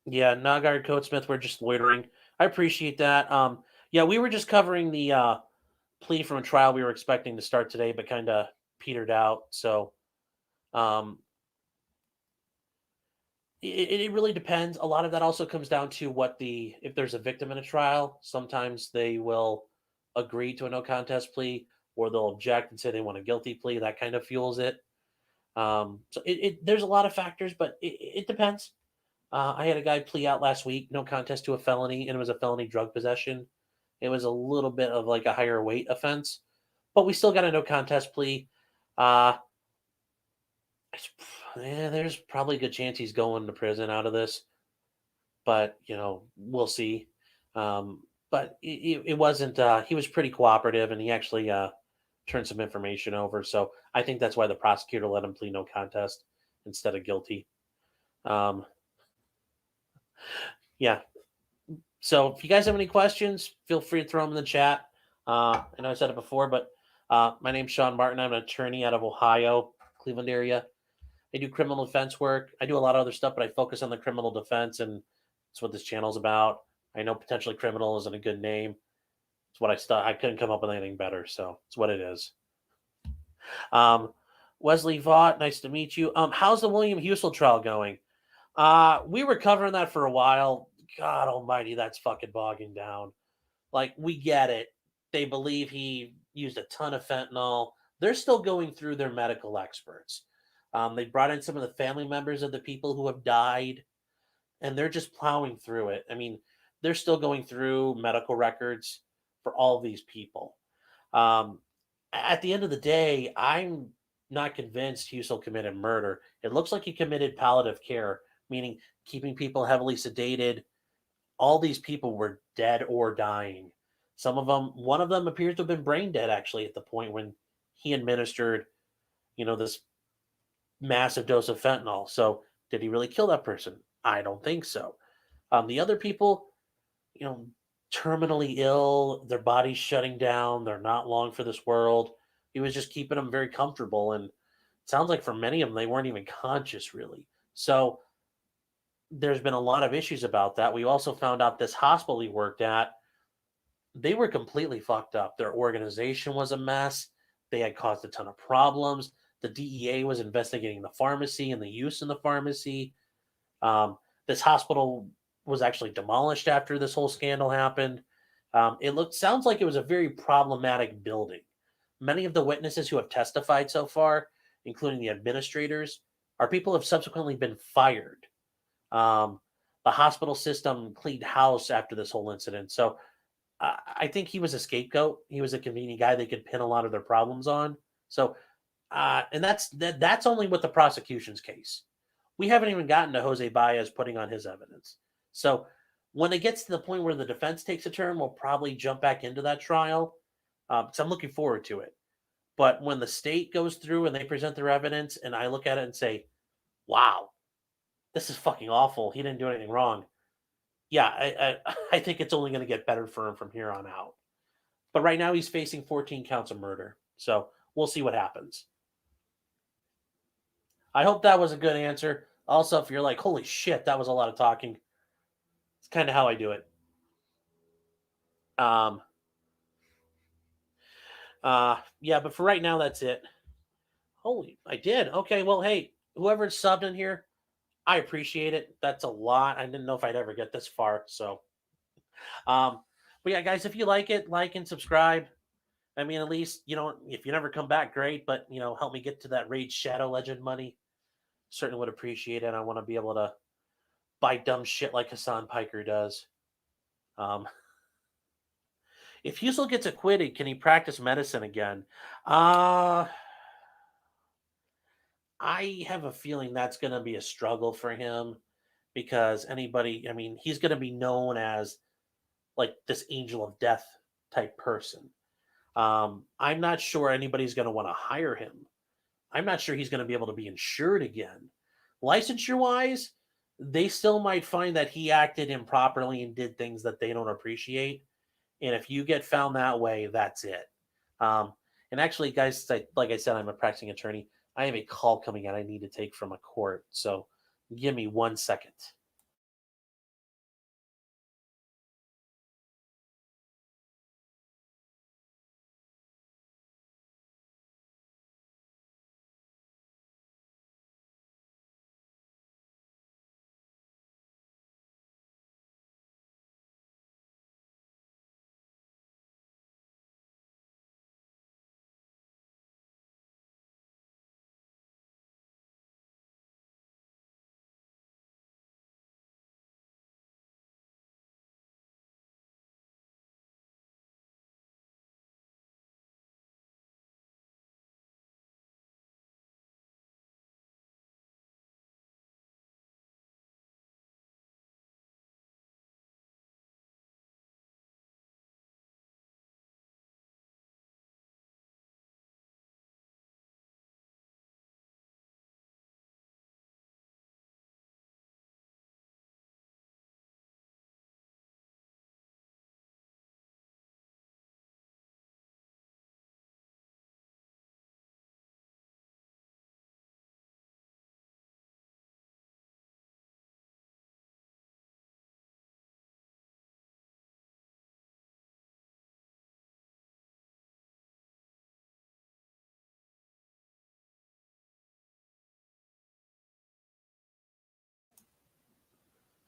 Nagard Coatsmith, we're just loitering. I appreciate that. Yeah, we were just covering the plea from a trial we were expecting to start today, but kind of petered out. So it really depends. A lot of that also comes down to if there's a victim in a trial, sometimes they will agree to a no contest plea or they'll object and say they want a guilty plea. That kind of fuels it. So there's a lot of factors, but it depends. I had a guy plea out last week, no contest to a felony, and it was a felony drug possession. It was a little bit of like a higher weight offense, but we still got a no contest plea. There's probably a good chance he's going to prison out of this, but we'll see. But it wasn't. He was pretty cooperative, and he actually turned some information over. So I think that's why the prosecutor let him plead no contest instead of guilty. Yeah. So if you guys have any questions, feel free to throw them in the chat. I know I said it before, but my name's Sean Martin. I'm an attorney out of Ohio, Cleveland area. I do criminal defense work. I do a lot of other stuff, but I focus on the criminal defense, and that's what this channel's about. I know potentially criminal isn't a good name. It's what I couldn't come up with anything better, so it's what it is. Wesley Vaught, nice to meet you. How's the William Husel trial going? We were covering that for a while. God almighty, that's fucking bogging down. Like, we get it. They believe he used a ton of fentanyl. They're still going through their medical experts. They brought in some of the family members of the people who have died, and they're just plowing through it. I mean, they're still going through medical records for all of these people. At the end of the day, I'm not convinced Husel committed murder. It looks like he committed palliative care, meaning keeping people heavily sedated. All these people were dead or dying. One of them appears to have been brain dead, actually, at the point when he administered, this massive dose of fentanyl. So did he really kill that person? I don't think so. The other people, terminally ill, their body's shutting down, they're not long for this world. He was just keeping them very comfortable. And it sounds like for many of them, they weren't even conscious, really. So there's been a lot of issues about that. We also found out this hospital he worked at, they were completely fucked up. Their organization was a mess. They had caused a ton of problems. The DEA was investigating the pharmacy and the use in the pharmacy. This hospital was actually demolished after this whole scandal happened. Sounds like it was a very problematic building. Many of the witnesses who have testified so far, including the administrators, are people who have subsequently been fired. The hospital system cleaned house after this whole incident. So I think he was a scapegoat. He was a convenient guy they could pin a lot of their problems on. So, and that's only with the prosecution's case. We haven't even gotten to Jose Baez putting on his evidence. So, when it gets to the point where the defense takes a turn, we'll probably jump back into that trial. So I'm looking forward to it. But when the state goes through and they present their evidence, and I look at it and say, "Wow, this is fucking awful. He didn't do anything wrong." Yeah, I think it's only going to get better for him from here on out. But right now he's facing 14 counts of murder. So we'll see what happens. I hope that was a good answer. Also, if you're like, holy shit, that was a lot of talking, it's kind of how I do it. Yeah, but for right now, that's it. Holy, I did. Okay, well, hey, whoever subbed in here, I appreciate it. That's a lot. I didn't know if I'd ever get this far. So, but yeah, guys, if you like it, like and subscribe. I mean, at least, if you never come back, great. But, help me get to that Raid Shadow Legend money. Certainly would appreciate it. I want to be able to buy dumb shit like Hassan Piker does. If Husel gets acquitted, can he practice medicine again? I have a feeling that's going to be a struggle for him because he's going to be known as like this angel of death type person. I'm not sure anybody's going to want to hire him. I'm not sure he's going to be able to be insured again. Licensure wise, they still might find that he acted improperly and did things that they don't appreciate. And if you get found that way, that's it. And actually, guys, like I said, I'm a practicing attorney. I have a call coming in I need to take from a court. So give me 1 second.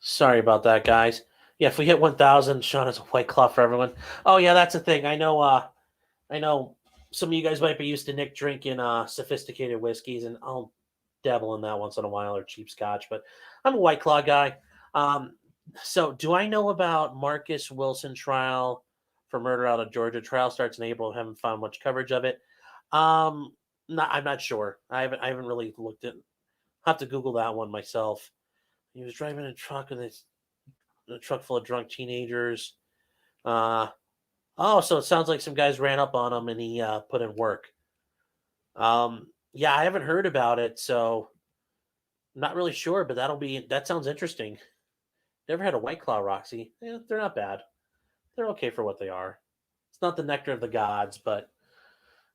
Sorry about that, guys. Yeah, if we hit 1,000, Sean has a white claw for everyone. Oh yeah, that's the thing. I know some of you guys might be used to Nick drinking sophisticated whiskeys, and I'll dabble in that once in a while, or cheap scotch, but I'm a White Claw guy. So do I know about Marcus Wilson trial for murder out of Georgia? Trial starts in April. Haven't found much coverage of it. I'm not sure. I haven't really looked at. Have to Google that one myself. He was driving a truck with a truck full of drunk teenagers. So it sounds like some guys ran up on him and he put in work. Yeah, I haven't heard about it, so I'm not really sure, but that sounds interesting. Never had a White Claw, Roxy. They're not bad. They're okay for what they are. It's not the nectar of the gods, but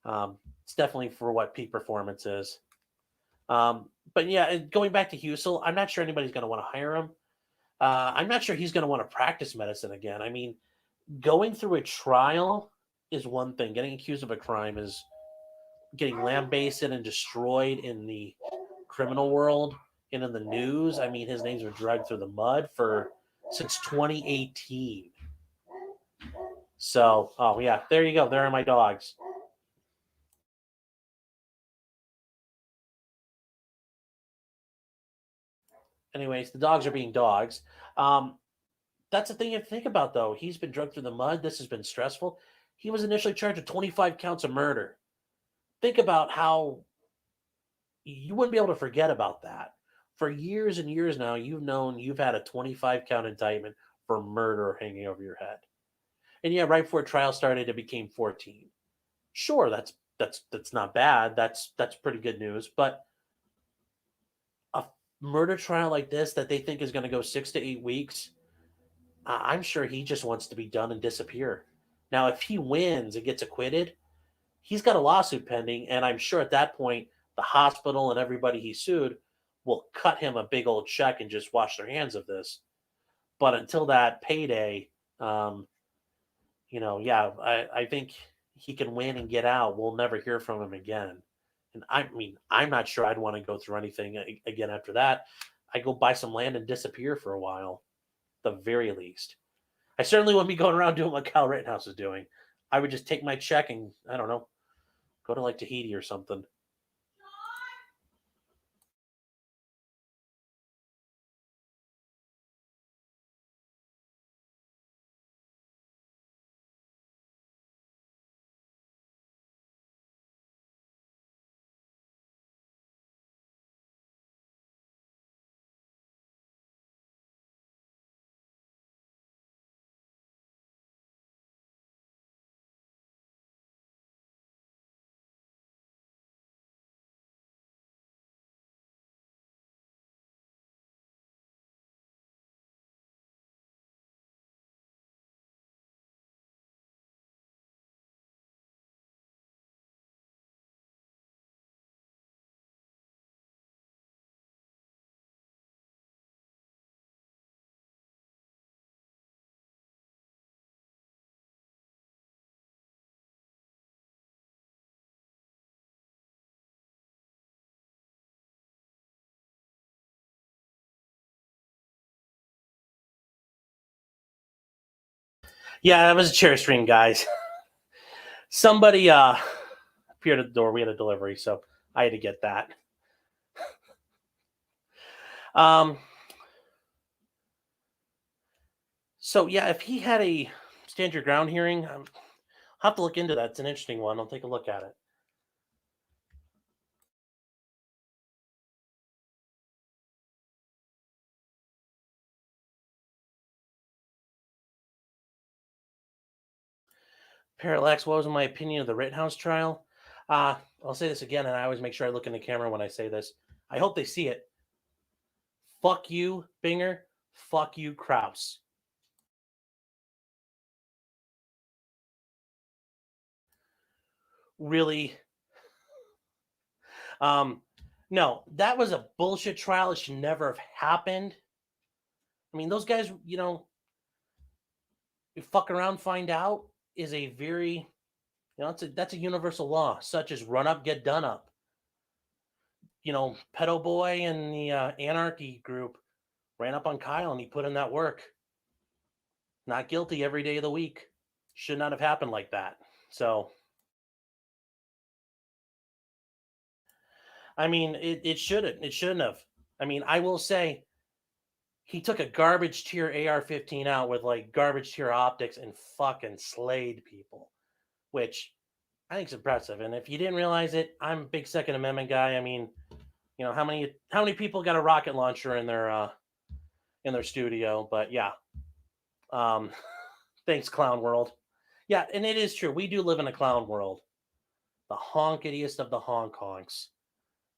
it's definitely for what peak performance is. But yeah, going back to Husel, I'm not sure anybody's going to want to hire him. I'm not sure he's going to want to practice medicine again. I mean, going through a trial is one thing. Getting accused of a crime is getting lambasted and destroyed in the criminal world and in the news. I mean, his name's been dragged through the mud since 2018. So, oh yeah, there you go. There are my dogs. Anyways, the dogs are being dogs. that's the thing you have to think about, though. He's been dragged through the mud. This has been stressful. He was initially charged with 25 counts of murder. Think about how you wouldn't be able to forget about that. For years and years now, you've had a 25 count indictment for murder hanging over your head. And yeah, right before trial started, it became 14. Sure, that's not bad. That's pretty good news. But a murder trial like this that they think is going to go 6 to 8 weeks, I'm sure he just wants to be done and disappear. Now, if he wins and gets acquitted, he's got a lawsuit pending, and I'm sure at that point, the hospital and everybody he sued will cut him a big old check and just wash their hands of this. But until that payday, yeah, I think he can win and get out. We'll never hear from him again. And I mean, I'm not sure I'd want to go through anything again after that. I go buy some land and disappear for a while, the very least. I certainly wouldn't be going around doing what Kyle Rittenhouse is doing. I would just take my check and, I don't know, go to like Tahiti or something. Yeah, that was a chair string, guys. Somebody appeared at the door. We had a delivery, so I had to get that. So yeah, if he had a stand your ground hearing, I'll have to look into that. It's an interesting one. I'll take a look at it. Parallax, what was my opinion of the Rittenhouse trial? I'll say this again, and I always make sure I look in the camera when I say this. I hope they see it. Fuck you, Binger. Fuck you, Kraus. Really? No, that was a bullshit trial. It should never have happened. I mean, those guys, you fuck around, find out is a very, that's a universal law, such as run up, get done up. Pedo Boy and the Anarchy group ran up on Kyle and he put in that work. Not guilty every day of the week. Should not have happened like that. So, I mean, it shouldn't. It shouldn't have. I mean, I will say he took a garbage tier AR-15 out with like garbage tier optics and fucking slayed people, which I think is impressive. And if you didn't realize it, I'm a big Second Amendment guy. I mean, how many people got a rocket launcher in their studio? But yeah, thanks, Clown World. Yeah, and it is true. We do live in a clown world, the honketiest of the honk honks,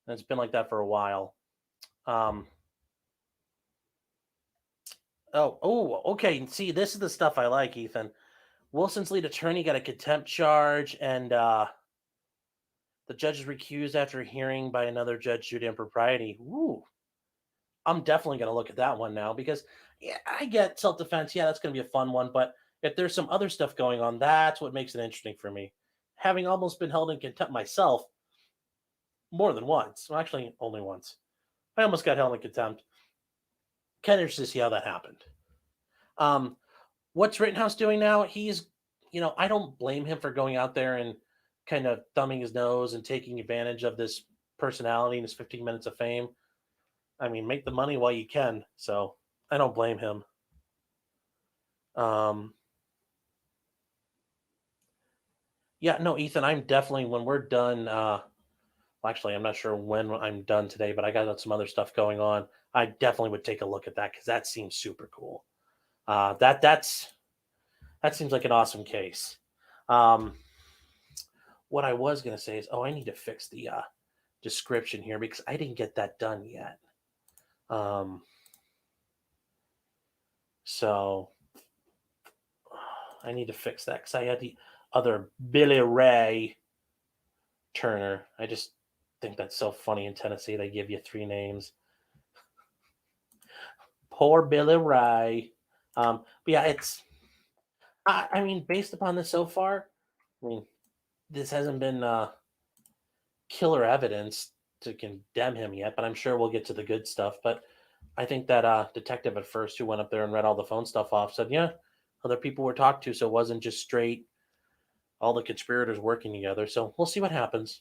and it's been like that for a while. Okay. See, this is the stuff I like, Ethan. Wilson's lead attorney got a contempt charge, and the judge is recused after a hearing by another judge due to impropriety. Ooh. I'm definitely going to look at that one now because, yeah, I get self-defense. Yeah, that's going to be a fun one. But if there's some other stuff going on, that's what makes it interesting for me. Having almost been held in contempt myself more than once. Well, actually, only once. I almost got held in contempt. Kind of interested to see how that happened. What's Rittenhouse doing now? He's, I don't blame him for going out there and kind of thumbing his nose and taking advantage of this personality and his 15 minutes of fame. I mean, make the money while you can. So I don't blame him. Yeah, no, Ethan, I'm definitely, when we're done, well, actually, I'm not sure when I'm done today, but I got some other stuff going on. I definitely would take a look at that because that seems super cool. That seems like an awesome case. What I was gonna say is, I need to fix the description here because I didn't get that done yet. So I need to fix that because I had the other Billy Ray Turner. I just think that's so funny in Tennessee. They give you 3 names. Poor Billy Ray. But yeah, I mean, based upon this so far, I mean, this hasn't been killer evidence to condemn him yet, but I'm sure we'll get to the good stuff. But I think that detective at first who went up there and read all the phone stuff off said, yeah, other people were talked to, so it wasn't just straight all the conspirators working together. So we'll see what happens.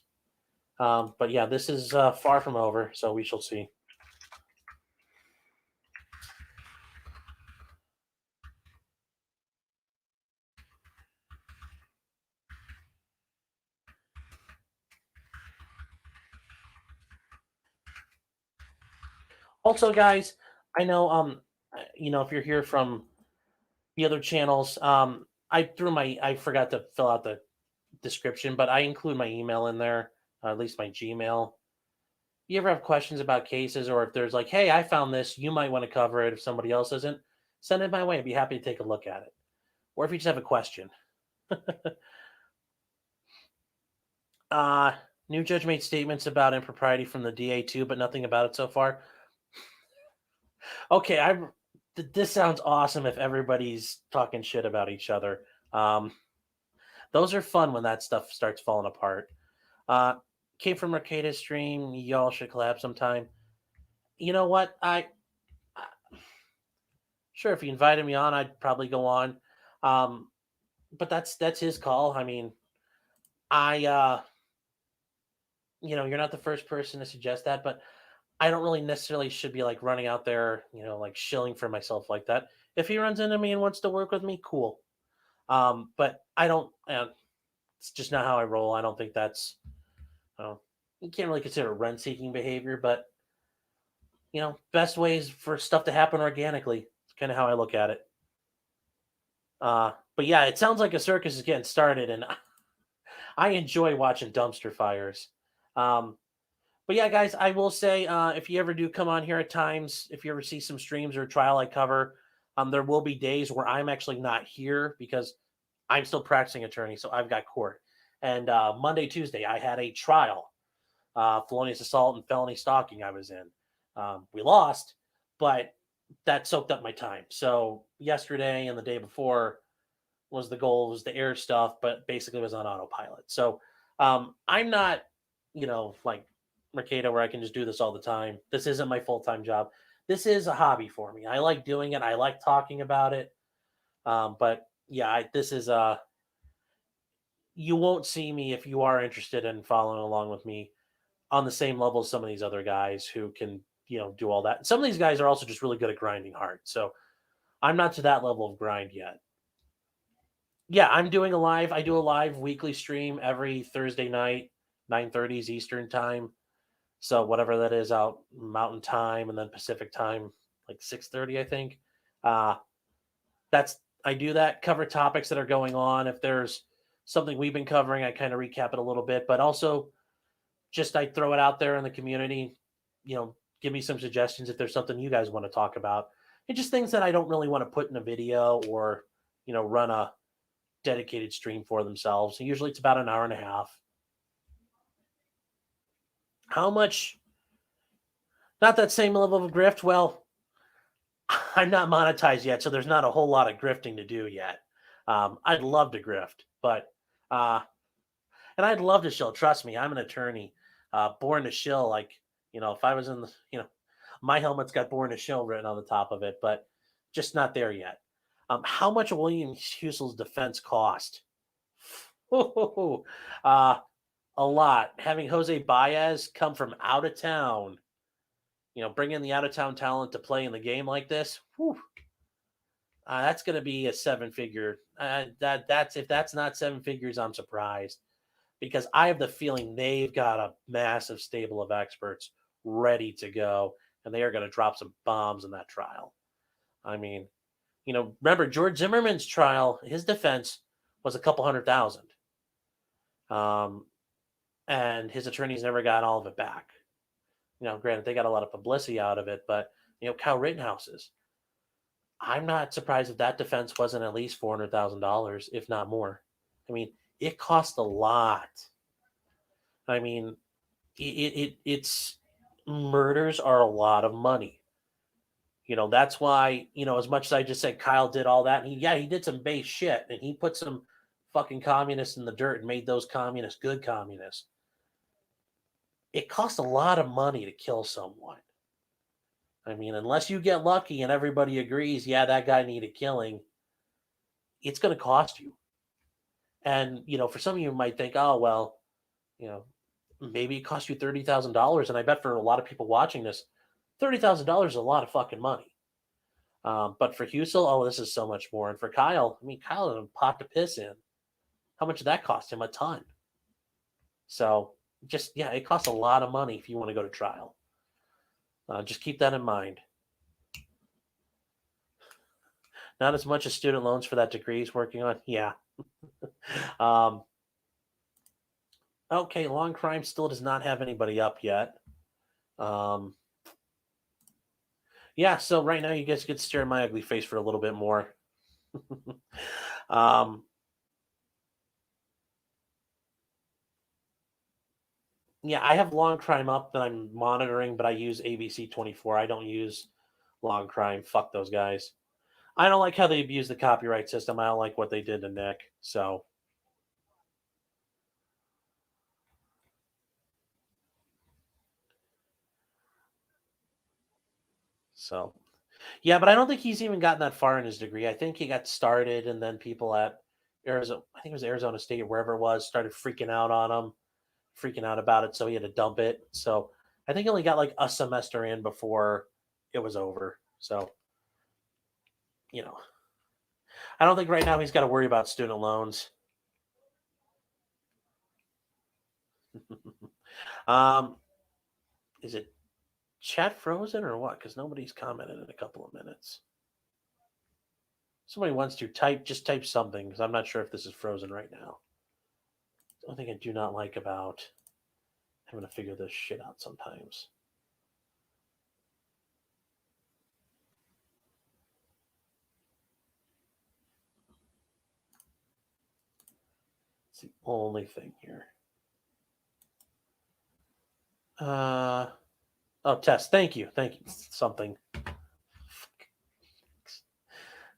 But yeah, this is far from over, so we shall see. Also, guys, I know if you're here from the other channels, I forgot to fill out the description, but I include my email in there, at least my Gmail. You ever have questions about cases, or if there's like, hey, I found this, you might want to cover it if somebody else isn't, send it my way. I'd be happy to take a look at it. Or if you just have a question. New judge made statements about impropriety from the DA too, but nothing about it so far. Okay, this sounds awesome if everybody's talking shit about each other. Those are fun when that stuff starts falling apart. Came from Mercatus stream. Y'all should collab sometime. You know what? Sure, if you invited me on, I'd probably go on. But that's his call. I mean, you're not the first person to suggest that, but I don't really necessarily should be like running out there, like shilling for myself like that. If he runs into me and wants to work with me, cool. But I don't. It's just not how I roll. I don't think that's. You can't really consider rent-seeking behavior, but best ways for stuff to happen organically. It's kind of how I look at it. But yeah, it sounds like a circus is getting started, and I enjoy watching dumpster fires. But yeah, guys, I will say if you ever do come on here at times, if you ever see some streams or a trial I cover, there will be days where I'm actually not here because I'm still practicing attorney, so I've got court. And Monday, Tuesday, I had a trial, felonious assault and felony stalking I was in. We lost, but that soaked up my time. So yesterday and the day before was the goal, was the air stuff, but basically was on autopilot. So I'm not, like Mercado where I can just do this all the time. This isn't my full-time job. This is a hobby for me. I like doing it. I like talking about it. But yeah, this is you won't see me if you are interested in following along with me on the same level as some of these other guys who can, do all that. Some of these guys are also just really good at grinding hard. So I'm not to that level of grind yet. Yeah, I do a live weekly stream every Thursday night, 9:30 Eastern time. So whatever that is out Mountain Time and then Pacific Time, like 6:30, I think. I do that, cover topics that are going on. If there's something we've been covering, I kind of recap it a little bit, but also just I throw it out there in the community, give me some suggestions if there's something you guys want to talk about. And just things that I don't really want to put in a video or, run a dedicated stream for themselves. And usually it's about an hour and a half. How much? Not that same level of grift. Well, I'm not monetized yet, so there's not a whole lot of grifting to do yet. I'd love to grift, but and I'd love to shill. Trust me, I'm an attorney, born to shill. Like if I was in the, my helmet's got "born to shill" written on the top of it, but just not there yet. How much William Husel's defense cost? A lot. Having Jose Baez come from out of town, bring in the out of town talent to play in the game like this. Whew. That's going to be a 7-figure. That's if that's not 7 figures, I'm surprised, because I have the feeling they've got a massive stable of experts ready to go, and they are going to drop some bombs in that trial. I mean, remember George Zimmerman's trial, his defense was a couple $100,000. And his attorneys never got all of it back. Granted, they got a lot of publicity out of it, but, Kyle Rittenhouse's, I'm not surprised if that defense wasn't at least $400,000, if not more. I mean, it cost a lot. I mean, it's murders are a lot of money. That's why, as much as I just said Kyle did all that, he did some base shit, and he put some fucking communists in the dirt and made those communists good communists. It costs a lot of money to kill someone. I mean, unless you get lucky and everybody agrees, yeah, that guy needed killing, it's going to cost you. And, for some of you might think, oh, well, maybe it cost you $30,000. And I bet for a lot of people watching this, $30,000 is a lot of fucking money. But for Husel, this is so much more. And for Kyle, Kyle had a pot to piss in. How much did that cost him? A ton. So it costs a lot of money if you want to go to trial. Just keep that in mind. Not as much as student loans for that degree he's working on. Yeah. Okay, Long Crime still does not have anybody up yet. Yeah, so right now you guys get to stare at my ugly face for a little bit more. Yeah, I have Long Crime up that I'm monitoring, but I use ABC 24. I don't use Long Crime. Fuck those guys. I don't like how they abuse the copyright system. I don't like what they did to Nick. So, yeah, but I don't think he's even gotten that far in his degree. I think he got started, and then people at Arizona, I think it was Arizona State or wherever it was, started freaking out on him, freaking out about it, so he had to dump it. So I think he only got like a semester in before it was over. So, I don't think right now he's got to worry about student loans. Is it chat frozen or what? Because nobody's commented in a couple of minutes. Somebody wants to just type something, because I'm not sure if this is frozen right now. The only thing I do not like about having to figure this shit out sometimes. It's the only thing here. Tess, thank you. Something.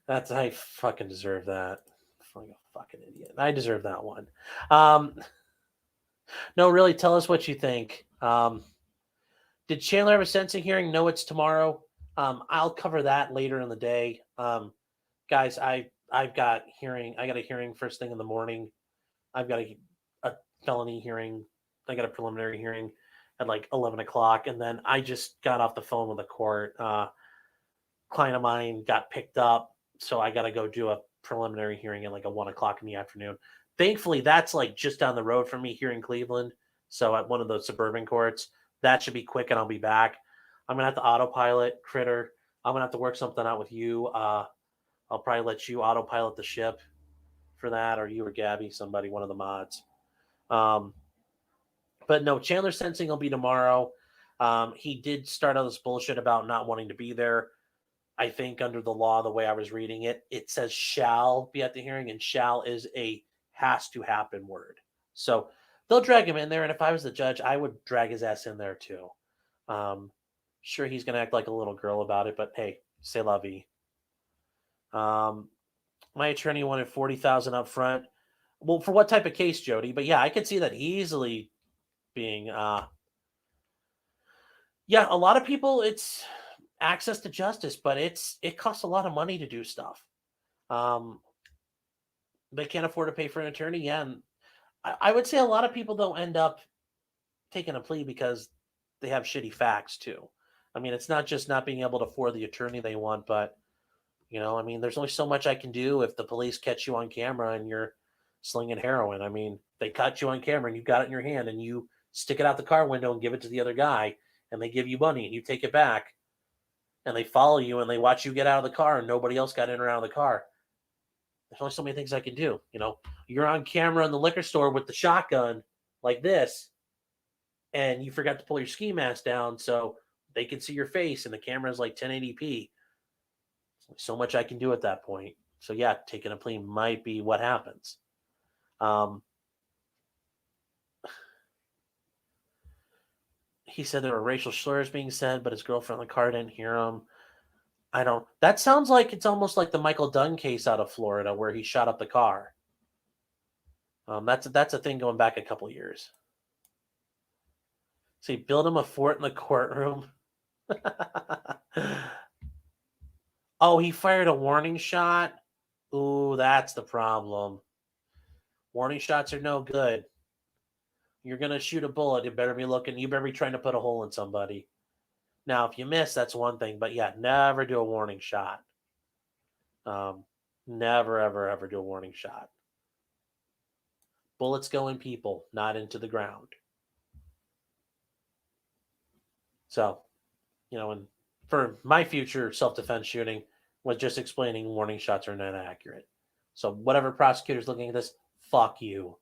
I fucking deserve that. I'm like a fucking idiot. I deserve that one. No, really, tell us what you think. Did Chandler have a sentencing hearing? No, it's tomorrow. I'll cover that later in the day. Guys, I've got hearing. I got a hearing first thing in the morning. I've got a felony hearing. I got a preliminary hearing at like 11 o'clock. And then I just got off the phone with the court. Client of mine got picked up. So I got to go do a preliminary hearing at like a 1 o'clock in the afternoon. Thankfully, that's like just down the road from me here in Cleveland. So at one of those suburban courts, that should be quick and I'll be back. I'm going to have to autopilot Critter. I'm going to have to work something out with you. I'll probably let you autopilot the ship for that, or you or Gabby, somebody, one of the mods. But no, Chandler's sentencing will be tomorrow. He did start all this bullshit about not wanting to be there. I think under the law, the way I was reading it, it says shall be at the hearing, and shall is a has to happen word. So they'll drag him in there, and if I was the judge, I would drag his ass in there too. Sure, he's going to act like a little girl about it, but hey, c'est la vie. My attorney wanted $40,000 up front. Well, for what type of case, Jody? But yeah, I could see that easily being. A lot of people, it's access to justice, but it costs a lot of money to do stuff. They can't afford to pay for an attorney. Yeah, and I would say a lot of people don't end up taking a plea because they have shitty facts too. I mean, it's not just not being able to afford the attorney they want, but You know, I mean, there's only so much I can do if the police catch you on camera and you're slinging heroin. I mean, they caught you on camera and you got it in your hand and you stick it out the car window and give it to the other guy and they give you money and you take it back and they follow you and they watch you get out of the car and nobody else got in or out of the car. There's only so many things I can do. You know, you're on camera in the liquor store with the shotgun like this and you forgot to pull your ski mask down so they can see your face and the camera is like 1080p. So much I can do at that point. So yeah, taking a plea might be what happens. He said there were racial slurs being said, but his girlfriend in the car didn't hear him. I don't. That sounds like it's almost like the Michael Dunn case out of Florida where he shot up the car. That's a thing going back a couple years. So he built him a fort in the courtroom. Oh, he fired a warning shot. Ooh, that's the problem. Warning shots are no good. You're gonna shoot a bullet. You better be trying to put a hole in somebody. Now, if you miss, that's one thing. But yeah, never do a warning shot. Never, ever, ever do a warning shot. Bullets go in people, not into the ground. So, you know, and for my future self-defense shooting was just explaining warning shots are not accurate. So whatever prosecutor's looking at this, fuck you.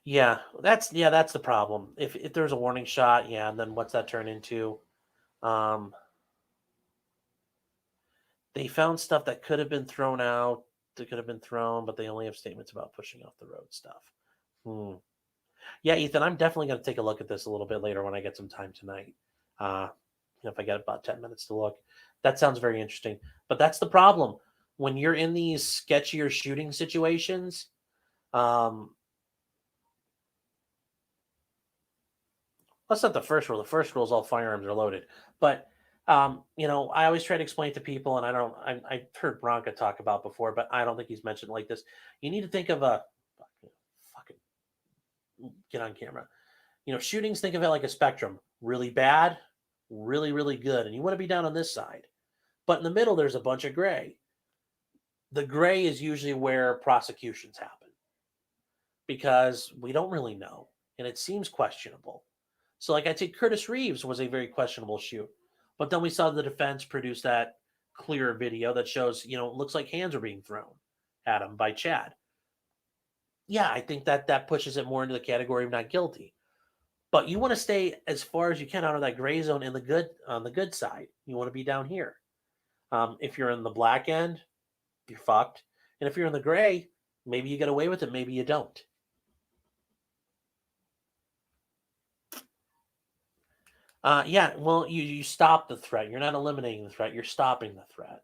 Yeah, that's the problem. If there's a warning shot, yeah, then what's that turn into? They found stuff that could have been thrown out, that could have been thrown, but they only have statements about pushing off the road stuff. Yeah, Ethan, I'm definitely going to take a look at this a little bit later when I get some time tonight. If I get about 10 minutes to look. That sounds very interesting. But that's the problem. When you're in these sketchier shooting situations, that's not the first rule. The first rule is all firearms are loaded. But I always try to explain to people, and I've heard Bronca talk about before, but I don't think he's mentioned like this. You need to think of a fucking get on camera. Shootings, think of it like a spectrum. Really bad, really, really good. And you want to be down on this side. But in the middle, there's a bunch of gray. The gray is usually where prosecutions happen because we don't really know. And it seems questionable. So like I'd say Curtis Reeves was a very questionable shoot. But then we saw the defense produce that clear video that shows, it looks like hands are being thrown at him by Chad. Yeah, I think that pushes it more into the category of not guilty. But you want to stay as far as you can out of that gray zone on the good side. You want to be down here. If you're in the black end, you're fucked. And if you're in the gray, maybe you get away with it, maybe you don't. You stop the threat. You're not eliminating the threat. You're stopping the threat.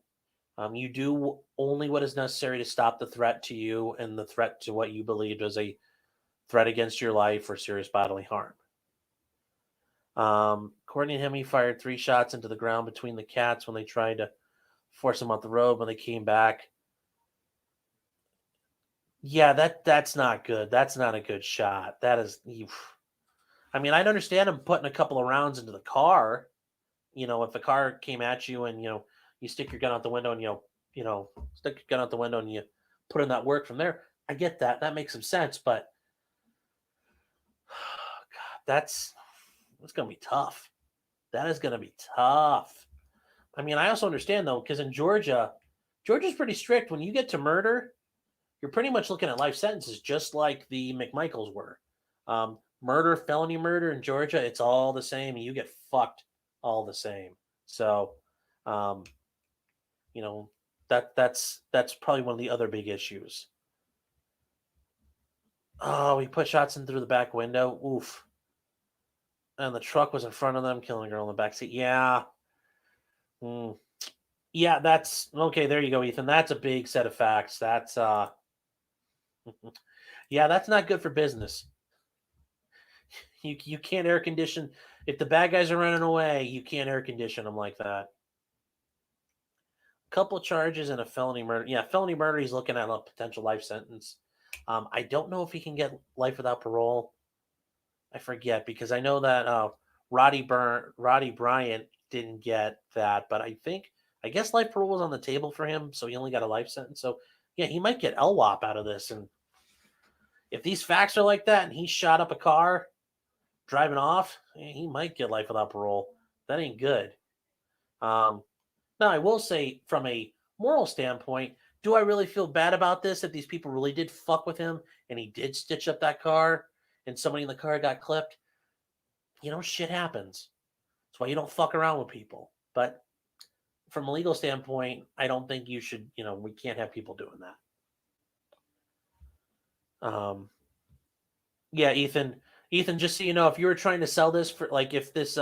You do only what is necessary to stop the threat to you and the threat to what you believed was a threat against your life or serious bodily harm. Courtney and Hemi fired 3 shots into the ground between the cats when they tried to force them off the road. When they came back, yeah, that's not good. That's not a good shot. That is, I mean, I'd understand them putting a couple of rounds into the car. If the car came at you and you stick your gun out the window and stick your gun out the window and you put in that work from there. I get that. That makes some sense, but God, that's going to be tough. That is going to be tough. I mean, I also understand though, because in Georgia's pretty strict. When you get to murder, you're pretty much looking at life sentences, just like the McMichaels were. Murder, felony murder in Georgia, it's all the same. And you get fucked all the same. So, that's probably one of the other big issues. Oh, he put shots in through the back window. Oof. And the truck was in front of them, killing a girl in the back seat. Yeah. Yeah, that's okay. There you go, Ethan. That's a big set of facts. That's yeah, that's not good for business. You can't air condition. If the bad guys are running away, you can't air condition them like that. Couple charges and a felony murder. Yeah, felony murder, he's looking at a potential life sentence. I don't know if he can get life without parole. I forget because I know that Roddy Bryant didn't get that, but I guess life parole was on the table for him, so he only got a life sentence. So yeah, he might get LWOP out of this. And if these facts are like that, and he shot up a car driving off, he might get life without parole. That ain't good. Now I will say, from a moral standpoint, do I really feel bad about this? That these people really did fuck with him, and he did stitch up that car, and somebody in the car got clipped. Shit happens. That's why you don't fuck around with people. But from a legal standpoint, I don't think you should, we can't have people doing that. Yeah, Ethan, just so you know, if you were trying to sell this for, like, if this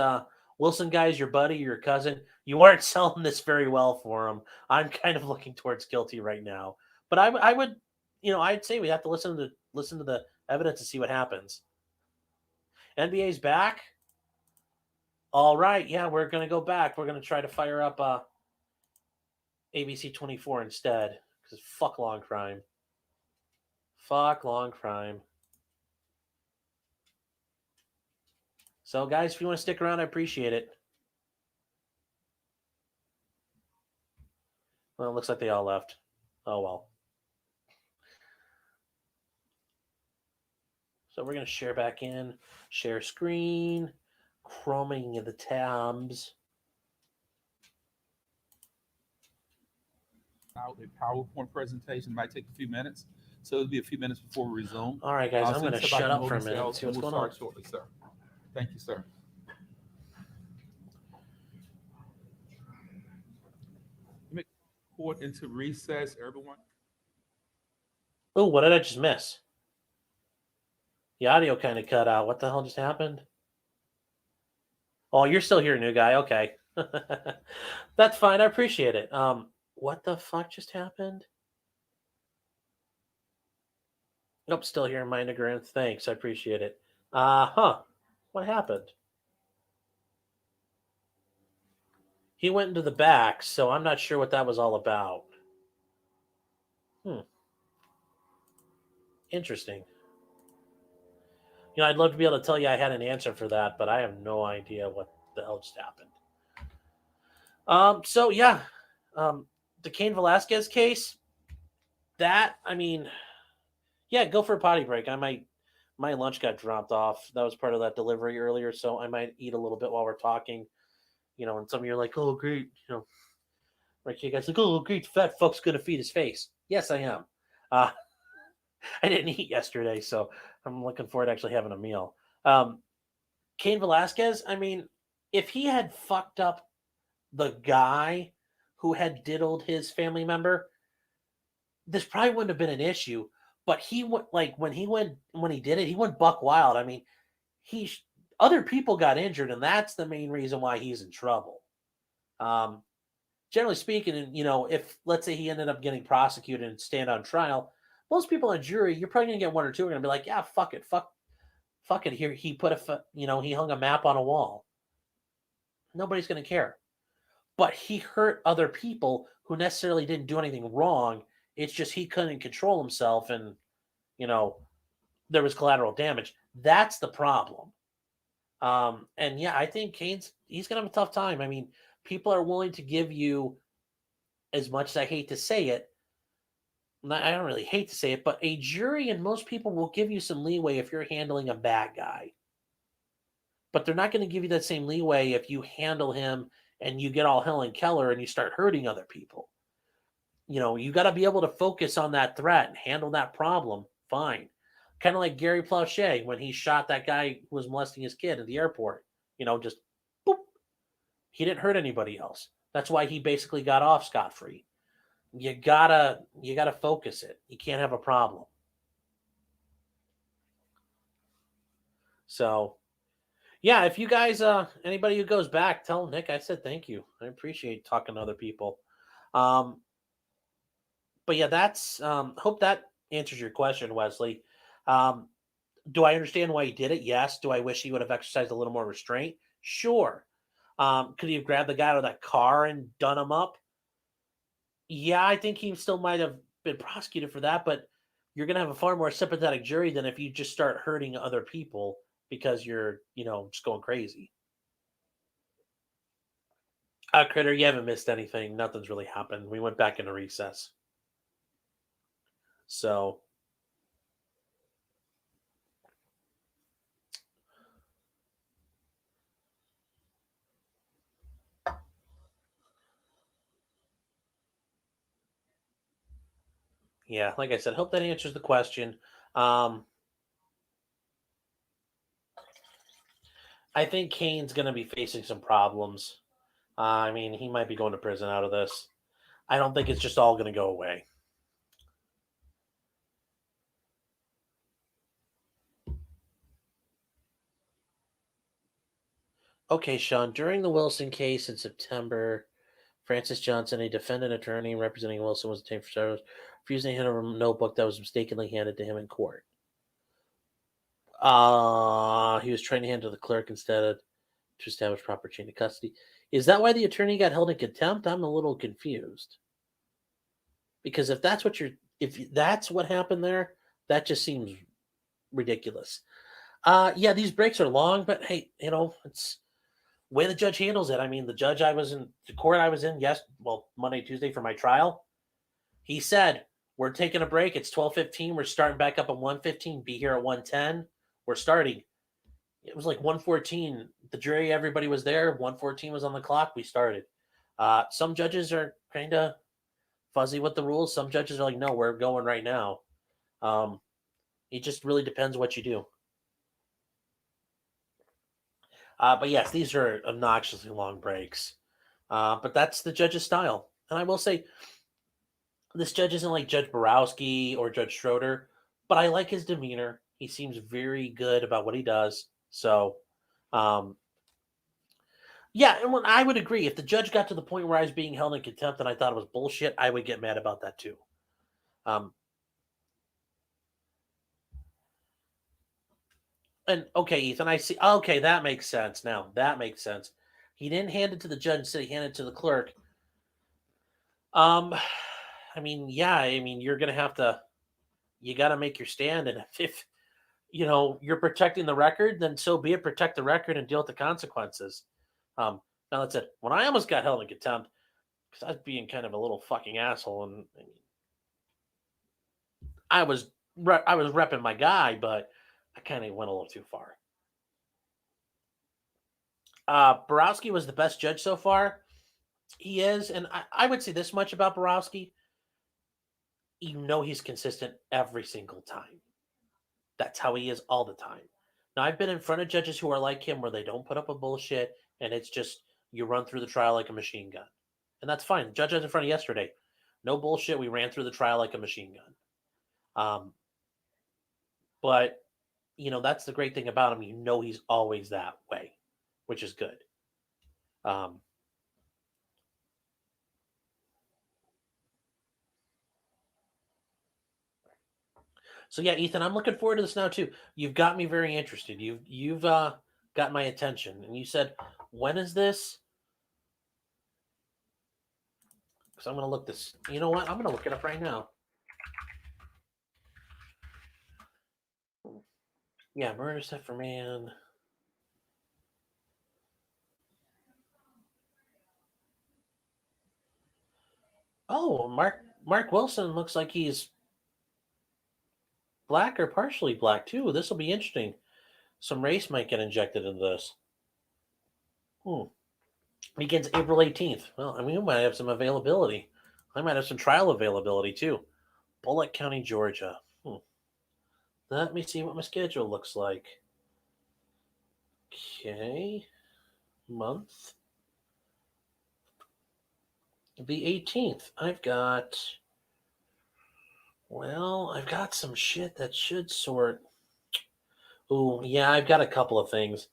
Wilson guy is your buddy or your cousin, you aren't selling this very well for him. I'm kind of looking towards guilty right now. But I would, I'd say we have to listen to the evidence and see what happens. NBA's back. All right, yeah, we're gonna go back. We're gonna try to fire up ABC 24 instead, because fuck long crime. Fuck long crime. So, guys, if you want to stick around, I appreciate it. Well, it looks like they all left. Oh, well. So we're going to share back in. Share screen. Chroming the tabs. Out a PowerPoint presentation might take a few minutes, so it'll be a few minutes before we resume. All right, guys, I'm going to shut up for a minute and see what's we'll going on. start shortly, sir. Thank you, sir. Court into recess, everyone. Oh, what did I just miss? The audio kind of cut out. What the hell just happened? Oh, you're still here, new guy. Okay. That's fine. I appreciate it. What the fuck just happened? Nope, still here, Minogrant. Thanks. I appreciate it. What happened? He went into the back, so I'm not sure what that was all about. Interesting. I'd love to be able to tell you I had an answer for that, but I have no idea what the hell just happened. So yeah, the Cain Velasquez case, that, yeah, go for a potty break. My lunch got dropped off. That was part of that delivery earlier, so I might eat a little bit while we're talking. And some of you are like, oh, great. Right, you guys like, oh, great, fat fuck's going to feed his face. Yes, I am. I didn't eat yesterday, so I'm looking forward to actually having a meal. Cain Velasquez, if he had fucked up the guy who had diddled his family member, this probably wouldn't have been an issue. But he went, when he did it, he went buck wild. Other people got injured, and that's the main reason why he's in trouble. Generally speaking, if let's say he ended up getting prosecuted and stand on trial, most people on jury, you're probably gonna get one or two are gonna be like, yeah, fuck it. Here, he put he hung a map on a wall. Nobody's gonna care. But he hurt other people who necessarily didn't do anything wrong. It's just he couldn't control himself, and there was collateral damage. That's the problem. And yeah, I think he's gonna have a tough time. People are willing to give you, as much as I hate to say it, I don't really hate to say it, but a jury and most people will give you some leeway if you're handling a bad guy. But they're not going to give you that same leeway if you handle him and you get all Helen Keller and you start hurting other people. You got to be able to focus on that threat and handle that problem. Fine. Kind of like Gary Plauché when he shot that guy who was molesting his kid at the airport. Just boop. He didn't hurt anybody else. That's why he basically got off scot-free. You gotta focus it. You can't have a problem. So, yeah, if you guys, anybody who goes back, tell Nick I said thank you. I appreciate talking to other people. But yeah, that's, hope that answers your question, Wesley. Do I understand why he did it? Yes. Do I wish he would have exercised a little more restraint? Sure. Could he have grabbed the guy out of that car and done him up? Yeah, I think he still might have been prosecuted for that, but you're going to have a far more sympathetic jury than if you just start hurting other people because you're, just going crazy. Critter, you haven't missed anything. Nothing's really happened. We went back into recess. So, yeah, like I said, hope that answers the question. I think Kane's going to be facing some problems. I mean, he might be going to prison out of this. I don't think it's just all going to go away. Okay, Sean, during the Wilson case in September, Francis Johnson, a defendant attorney representing Wilson, was detained for charges refusing to hand over a notebook that was mistakenly handed to him in court. He was trying to hand to the clerk instead of to establish proper chain of custody. Is that why the attorney got held in contempt? I'm a little confused. Because if that's what happened there, that just seems ridiculous. Yeah, these breaks are long, but hey, it's the way the judge handles it. I mean, the judge the court I was in, Monday, Tuesday for my trial, he said, we're taking a break. It's 12:15. We're starting back up at 1:15. Be here at 1:10. We're starting. It was like 1:14. The jury, everybody was there. 1:14 was on the clock. We started. Some judges are kind of fuzzy with the rules. Some judges are like, no, we're going right now. It just really depends what you do. But yes, these are obnoxiously long breaks. But that's the judge's style. And I will say, this judge isn't like Judge Borowski or Judge Schroeder, but I like his demeanor. He seems very good about what he does. So, yeah, and I would agree. If the judge got to the point where I was being held in contempt and I thought it was bullshit, I would get mad about that too. And okay, Ethan, I see. Okay, that makes sense now. That makes sense. He didn't hand it to the judge, instead he handed it to the clerk. I mean, yeah, you're going to have to, you got to make your stand. And if you're protecting the record, then so be it. Protect the record and deal with the consequences. Now that's it. When I almost got held in contempt, because I was being kind of a little fucking asshole, and I was repping my guy, but I kind of went a little too far. Borowski was the best judge so far. He is, and I would say this much about Borowski. He's consistent every single time. That's how he is all the time. Now, I've been in front of judges who are like him, where they don't put up a bullshit, and it's just you run through the trial like a machine gun. And that's fine. The judge I was in front of yesterday, no bullshit. We ran through the trial like a machine gun. But, that's the great thing about him. He's always that way, which is good. So yeah, Ethan, I'm looking forward to this now too. You've got me very interested. You've got my attention. And you said, when is this? Because I'm going to look this. You know what? I'm going to look it up right now. Yeah, murder set for man. Oh, Mark Wilson looks like he's black or partially black too. This will be interesting. Some race might get injected into this. Begins April 18th. Well, we might have some availability. I might have some trial availability too. Bullock County, Georgia. Let me see what my schedule looks like. Okay. Month. The 18th. I've got some shit that should sort. Ooh, yeah, I've got a couple of things.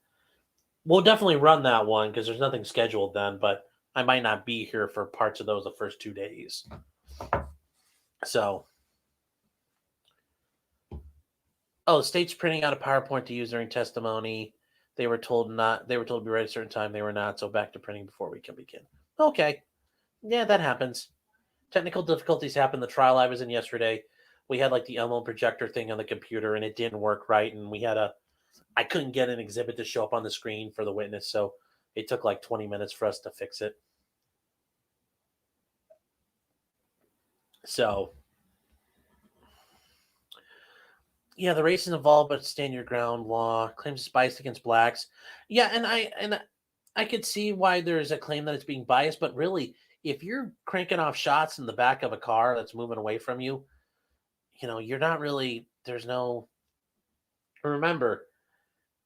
We'll definitely run that one because there's nothing scheduled then, but I might not be here for parts of those the first 2 days. So, the state's printing out a PowerPoint to use during testimony. They were told to be ready at a certain time. They were not, so back to printing before we can begin. Okay. Yeah, that happens. Technical difficulties happened. The trial I was in yesterday, we had like the Elmo projector thing on the computer and it didn't work right. And I couldn't get an exhibit to show up on the screen for the witness. So it took like 20 minutes for us to fix it. So, yeah, the race is involved, but stand your ground law claims it's biased against blacks. Yeah, and I could see why there's a claim that it's being biased, but really, if you're cranking off shots in the back of a car that's moving away from you, you're not really. There's no. Remember,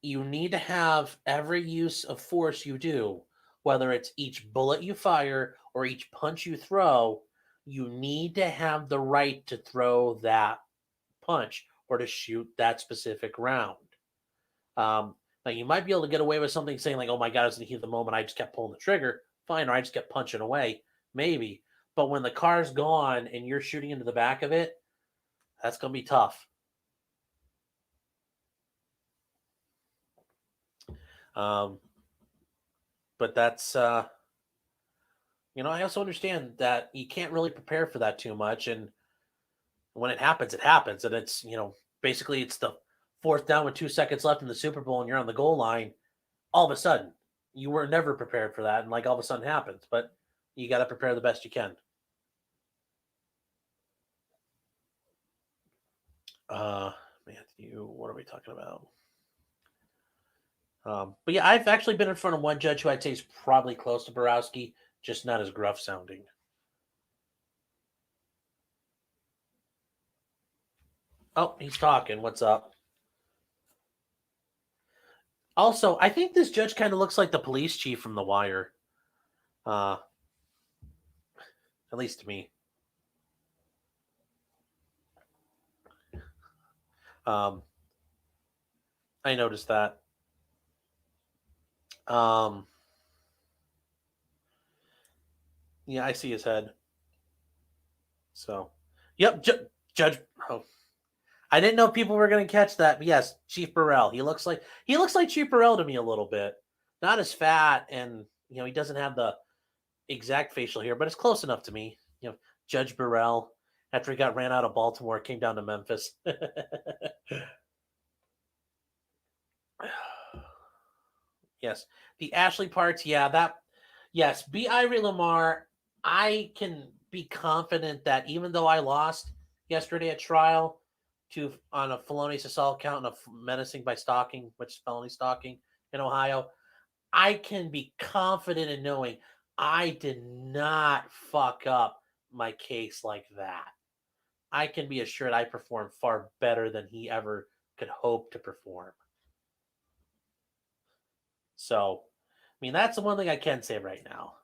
you need to have every use of force you do, whether it's each bullet you fire or each punch you throw. You need to have the right to throw that punch or to shoot that specific round. Now, you might be able to get away with something saying like, "Oh my God, it's in the heat of the moment. I just kept pulling the trigger." Fine, or I just kept punching away. Maybe, but when the car's gone and you're shooting into the back of it, that's gonna be tough. But that's I also understand that you can't really prepare for that too much, and when it happens, and it's basically it's the fourth down with 2 seconds left in the Super Bowl, and you're on the goal line. All of a sudden, you were never prepared for that, and like all of a sudden happens. But you got to prepare the best you can. Matthew, what are we talking about? But yeah, I've actually been in front of one judge who I'd say is probably close to Borowski, just not as gruff sounding. Oh, he's talking. What's up? Also, I think this judge kind of looks like the police chief from The Wire. At least to me. I noticed that. Yeah, I see his head. So, yep, Judge. Oh, I didn't know people were going to catch that. But yes, Chief Burrell. He looks like Chief Burrell to me a little bit. Not as fat, and he doesn't have the exact facial hair, but it's close enough to me. Judge Burrell, after he got ran out of Baltimore, came down to Memphis. Yes, the Ashley parts. Yeah, that. Yes, B. Ivory Lamar. I can be confident that even though I lost yesterday at trial on a felonious assault count and a menacing by stalking, which is felony stalking in Ohio, I can be confident in knowing I did not fuck up my case like that. I can be assured I performed far better than he ever could hope to perform. So, I mean, that's the one thing I can say right now.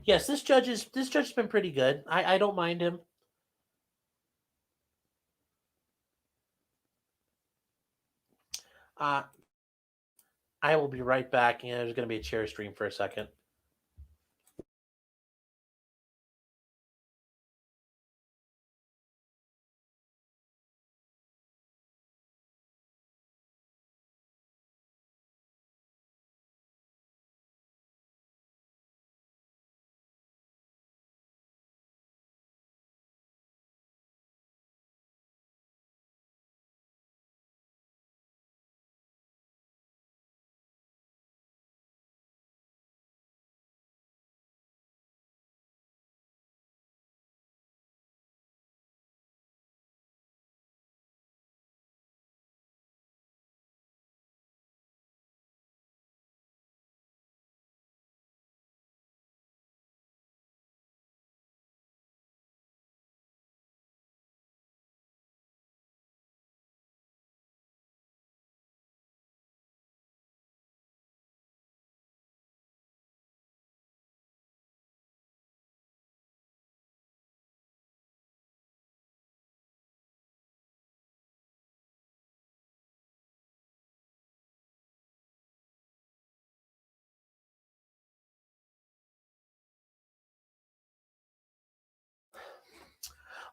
Yes, this judge has been pretty good. I don't mind him. I will be right back. There's going to be a chair stream for a second.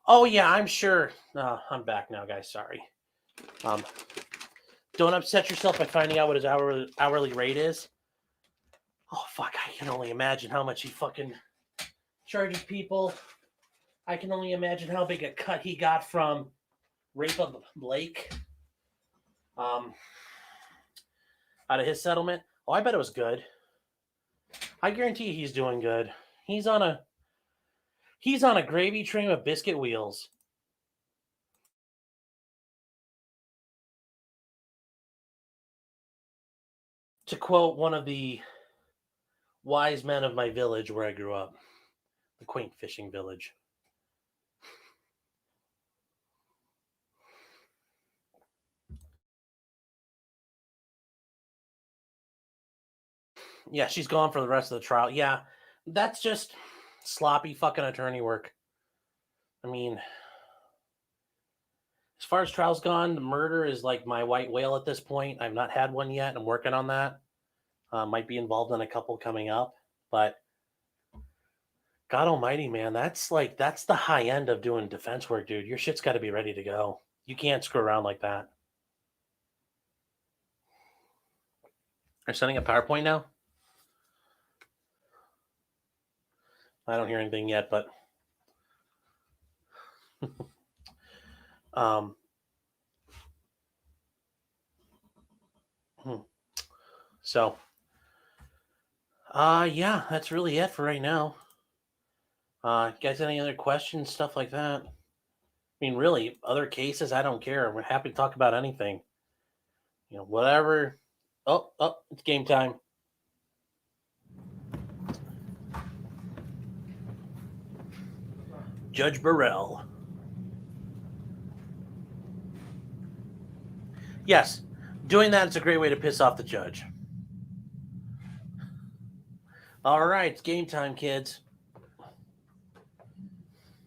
Oh yeah, I'm sure. I'm back now, guys. Sorry. Don't upset yourself by finding out what his hourly rate is. Oh fuck! I can only imagine how much he fucking charges people. I can only imagine how big a cut he got from Rape of the Lake. out of his settlement. Oh, I bet it was good. I guarantee he's doing good. He's on a gravy train with biscuit wheels. To quote one of the wise men of my village where I grew up, the quaint fishing village. Yeah, she's gone for the rest of the trial. Yeah, that's just sloppy fucking attorney work. I mean, as far as trials gone, the murder is like my white whale at this point. I've not had one yet. I'm working on that. Might be involved in a couple coming up, but God almighty, man, that's the high end of doing defense work, dude. Your shit's got to be ready to go. You can't screw around like that. They're sending a PowerPoint now? I don't hear anything yet, but so yeah, that's really it for right now. Guys, any other questions, stuff like that? I mean, really, other cases, I don't care. We're happy to talk about anything. You know, whatever. Oh, it's game time. Judge Burrell. Yes, doing that is a great way to piss off the judge. All right, it's game time, kids.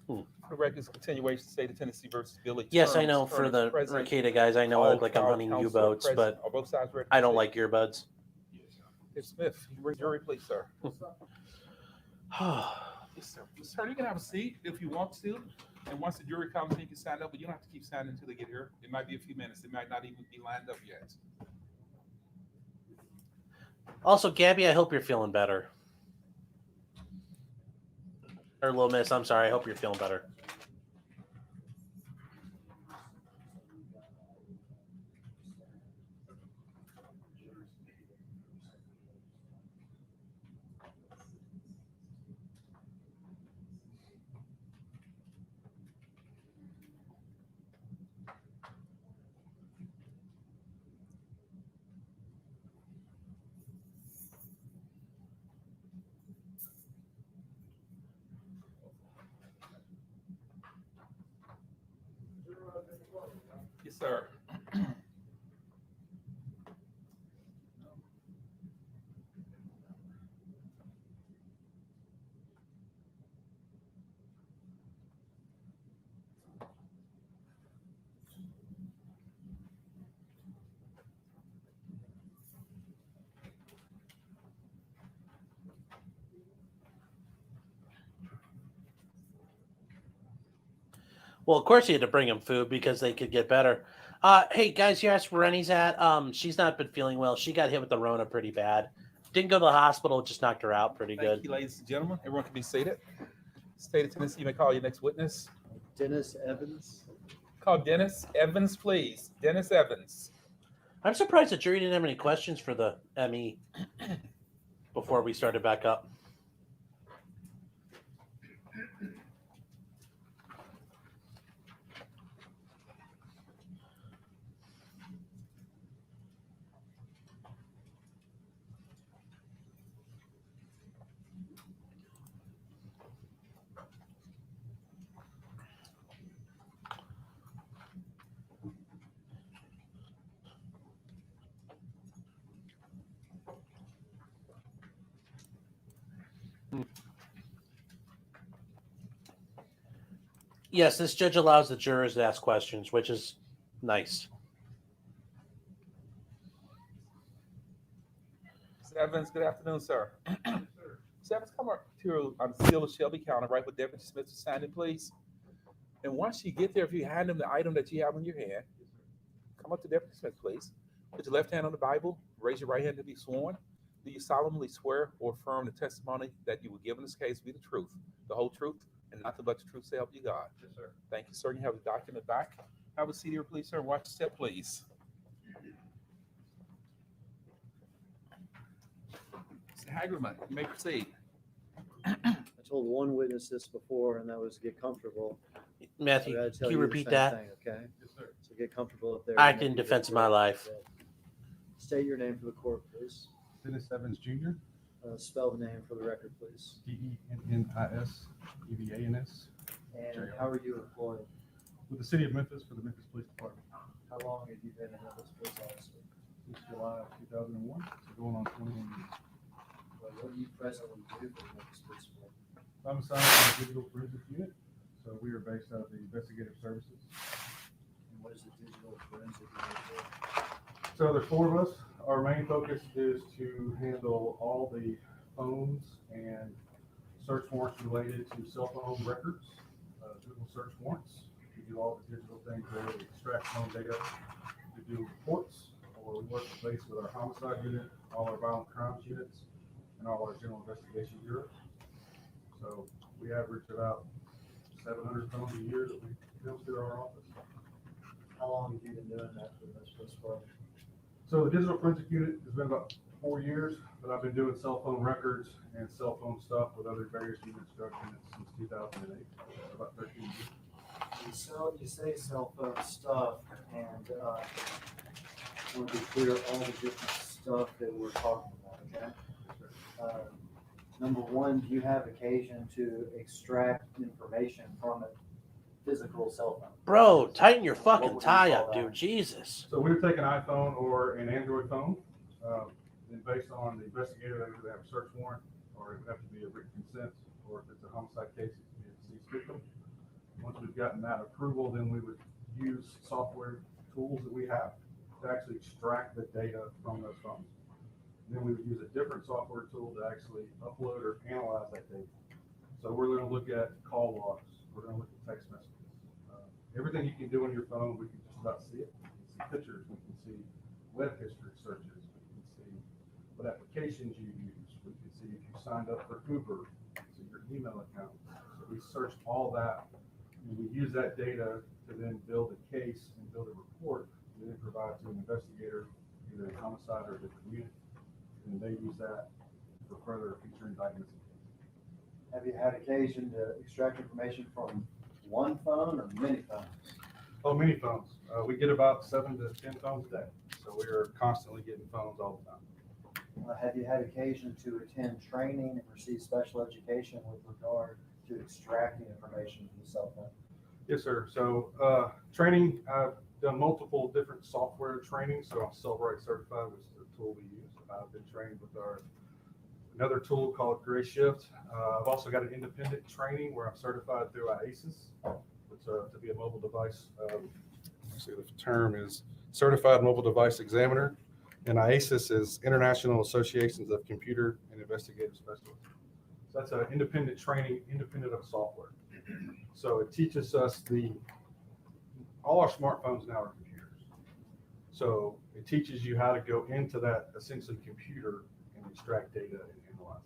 The record's continuation, state of Tennessee versus Billy. Yes, Turner, I know. For the Ricada guys, I know I look like I'm hunting U-boats, but both sides ready? I don't like earbuds. Mr. Smith, jury, please, sir. Yes, sir. Sir, you can have a seat if you want to. And once the jury comes in, you can sign up, but you don't have to keep signing until they get here. It might be a few minutes. It might not even be lined up yet. Also, Gabby, I hope you're feeling better. Or Little Miss, I'm sorry. I hope you're feeling better. Yes, sir. Well, of course you had to bring them food because they could get better. Hey, guys, you asked where Rennie's at. She's not been feeling well. She got hit with the Rona pretty bad. Didn't go to the hospital, just knocked her out pretty good. Thank you, ladies and gentlemen. Everyone can be seated. State of Tennessee, you may call your next witness. Dennis Evans. Call Dennis Evans, please. Dennis Evans. I'm surprised the jury didn't have any questions for the ME before we started back up. Yes, this judge allows the jurors to ask questions, which is nice. Mr. Evans, good afternoon, sir. Mr. Evans, come up to Seal Shelby County, right with Deputy Smith to sign in, please. And once you get there, if you hand him the item that you have in your hand, come up to Deputy Smith, please. Put your left hand on the Bible, raise your right hand to be sworn. Do you solemnly swear or affirm the testimony that you will give in this case be the truth, the whole truth, and nothing but the truth, so help you God? Yes, sir. Thank you, sir. You have a document back. Have a seat here, please, sir. Watch the step, please. Mr. Hagerman, you may proceed. I told one witness this before, and that was get comfortable. Matthew, I gotta tell can you the repeat same that? thing, okay? Yes, sir. So get comfortable up there. Act in defense of my life. State your name for the court, please. Dennis Evans Jr. Spell the name for the record, please. DENNISEVANS. And how are you employed? With the city of Memphis for the Memphis Police Department. How long have you been a Memphis police officer? Since July of 2001, so going on 21 years. Well, what do you presently do for the Memphis Police Department? I'm assigned to the digital forensic unit, so we are based out of the investigative services. And what is the digital forensic unit do? So there's 4 of us. Our main focus is to handle all the phones and search warrants related to cell phone records, Google search warrants. We do all the digital things where we extract phone data to do reports, or we work base with our homicide unit, all our violent crimes units, and all our general investigation bureaus. So we average about 700 phones a year that we go through our office. How long have you been doing that for the Memphis Police Department? So the digital forensic unit has been about 4 years, but I've been doing cell phone records and cell phone stuff with other various units, drug units since 2008, about 13 years. You say cell phone stuff, and I want to be clear all the different stuff that we're talking about, okay? Number one, do you have occasion to extract information from a physical cell phone? Bro, tighten your fucking tie up, dude. Jesus. So we would take an iPhone or an Android phone, and based on the investigator, they would have a search warrant, or it would have to be a written consent, or if it's a homicide case, it would be a deceased victim. Once we've gotten that approval, then we would use software tools that we have to actually extract the data from those phones. And then we would use a different software tool to actually upload or analyze that data. So we're going to look at call logs. We're going to look at text messages. Everything you can do on your phone, we can just about see it. We can see pictures. We can see web history searches. We can see what applications you use. We can see if you signed up for Uber. We can see your email account. So we search all that. And we use that data to then build a case and build a report and then provide to an investigator, either a homicide or the community. And they use that for further future indictments. Have you had occasion to extract information from one phone or many phones? Oh, many phones. We get about 7 to 10 phones a day. So we are constantly getting phones all the time. Have you had occasion to attend training and receive special education with regard to extracting information from the cell phone? Yes, sir. So training, I've done multiple different software training. So I'm Wright certified, which is the tool we use. I've been trained with another tool called Gray Shift. I've also got an independent training where I'm certified through IASIS, which to be a mobile device. Let's see, the term is Certified Mobile Device Examiner, and IASIS is International Associations of Computer and Investigative Specialists. So that's an independent training, independent of software. So it teaches us all our smartphones now are computers. So it teaches you how to go into that essentially computer and extract data and analyze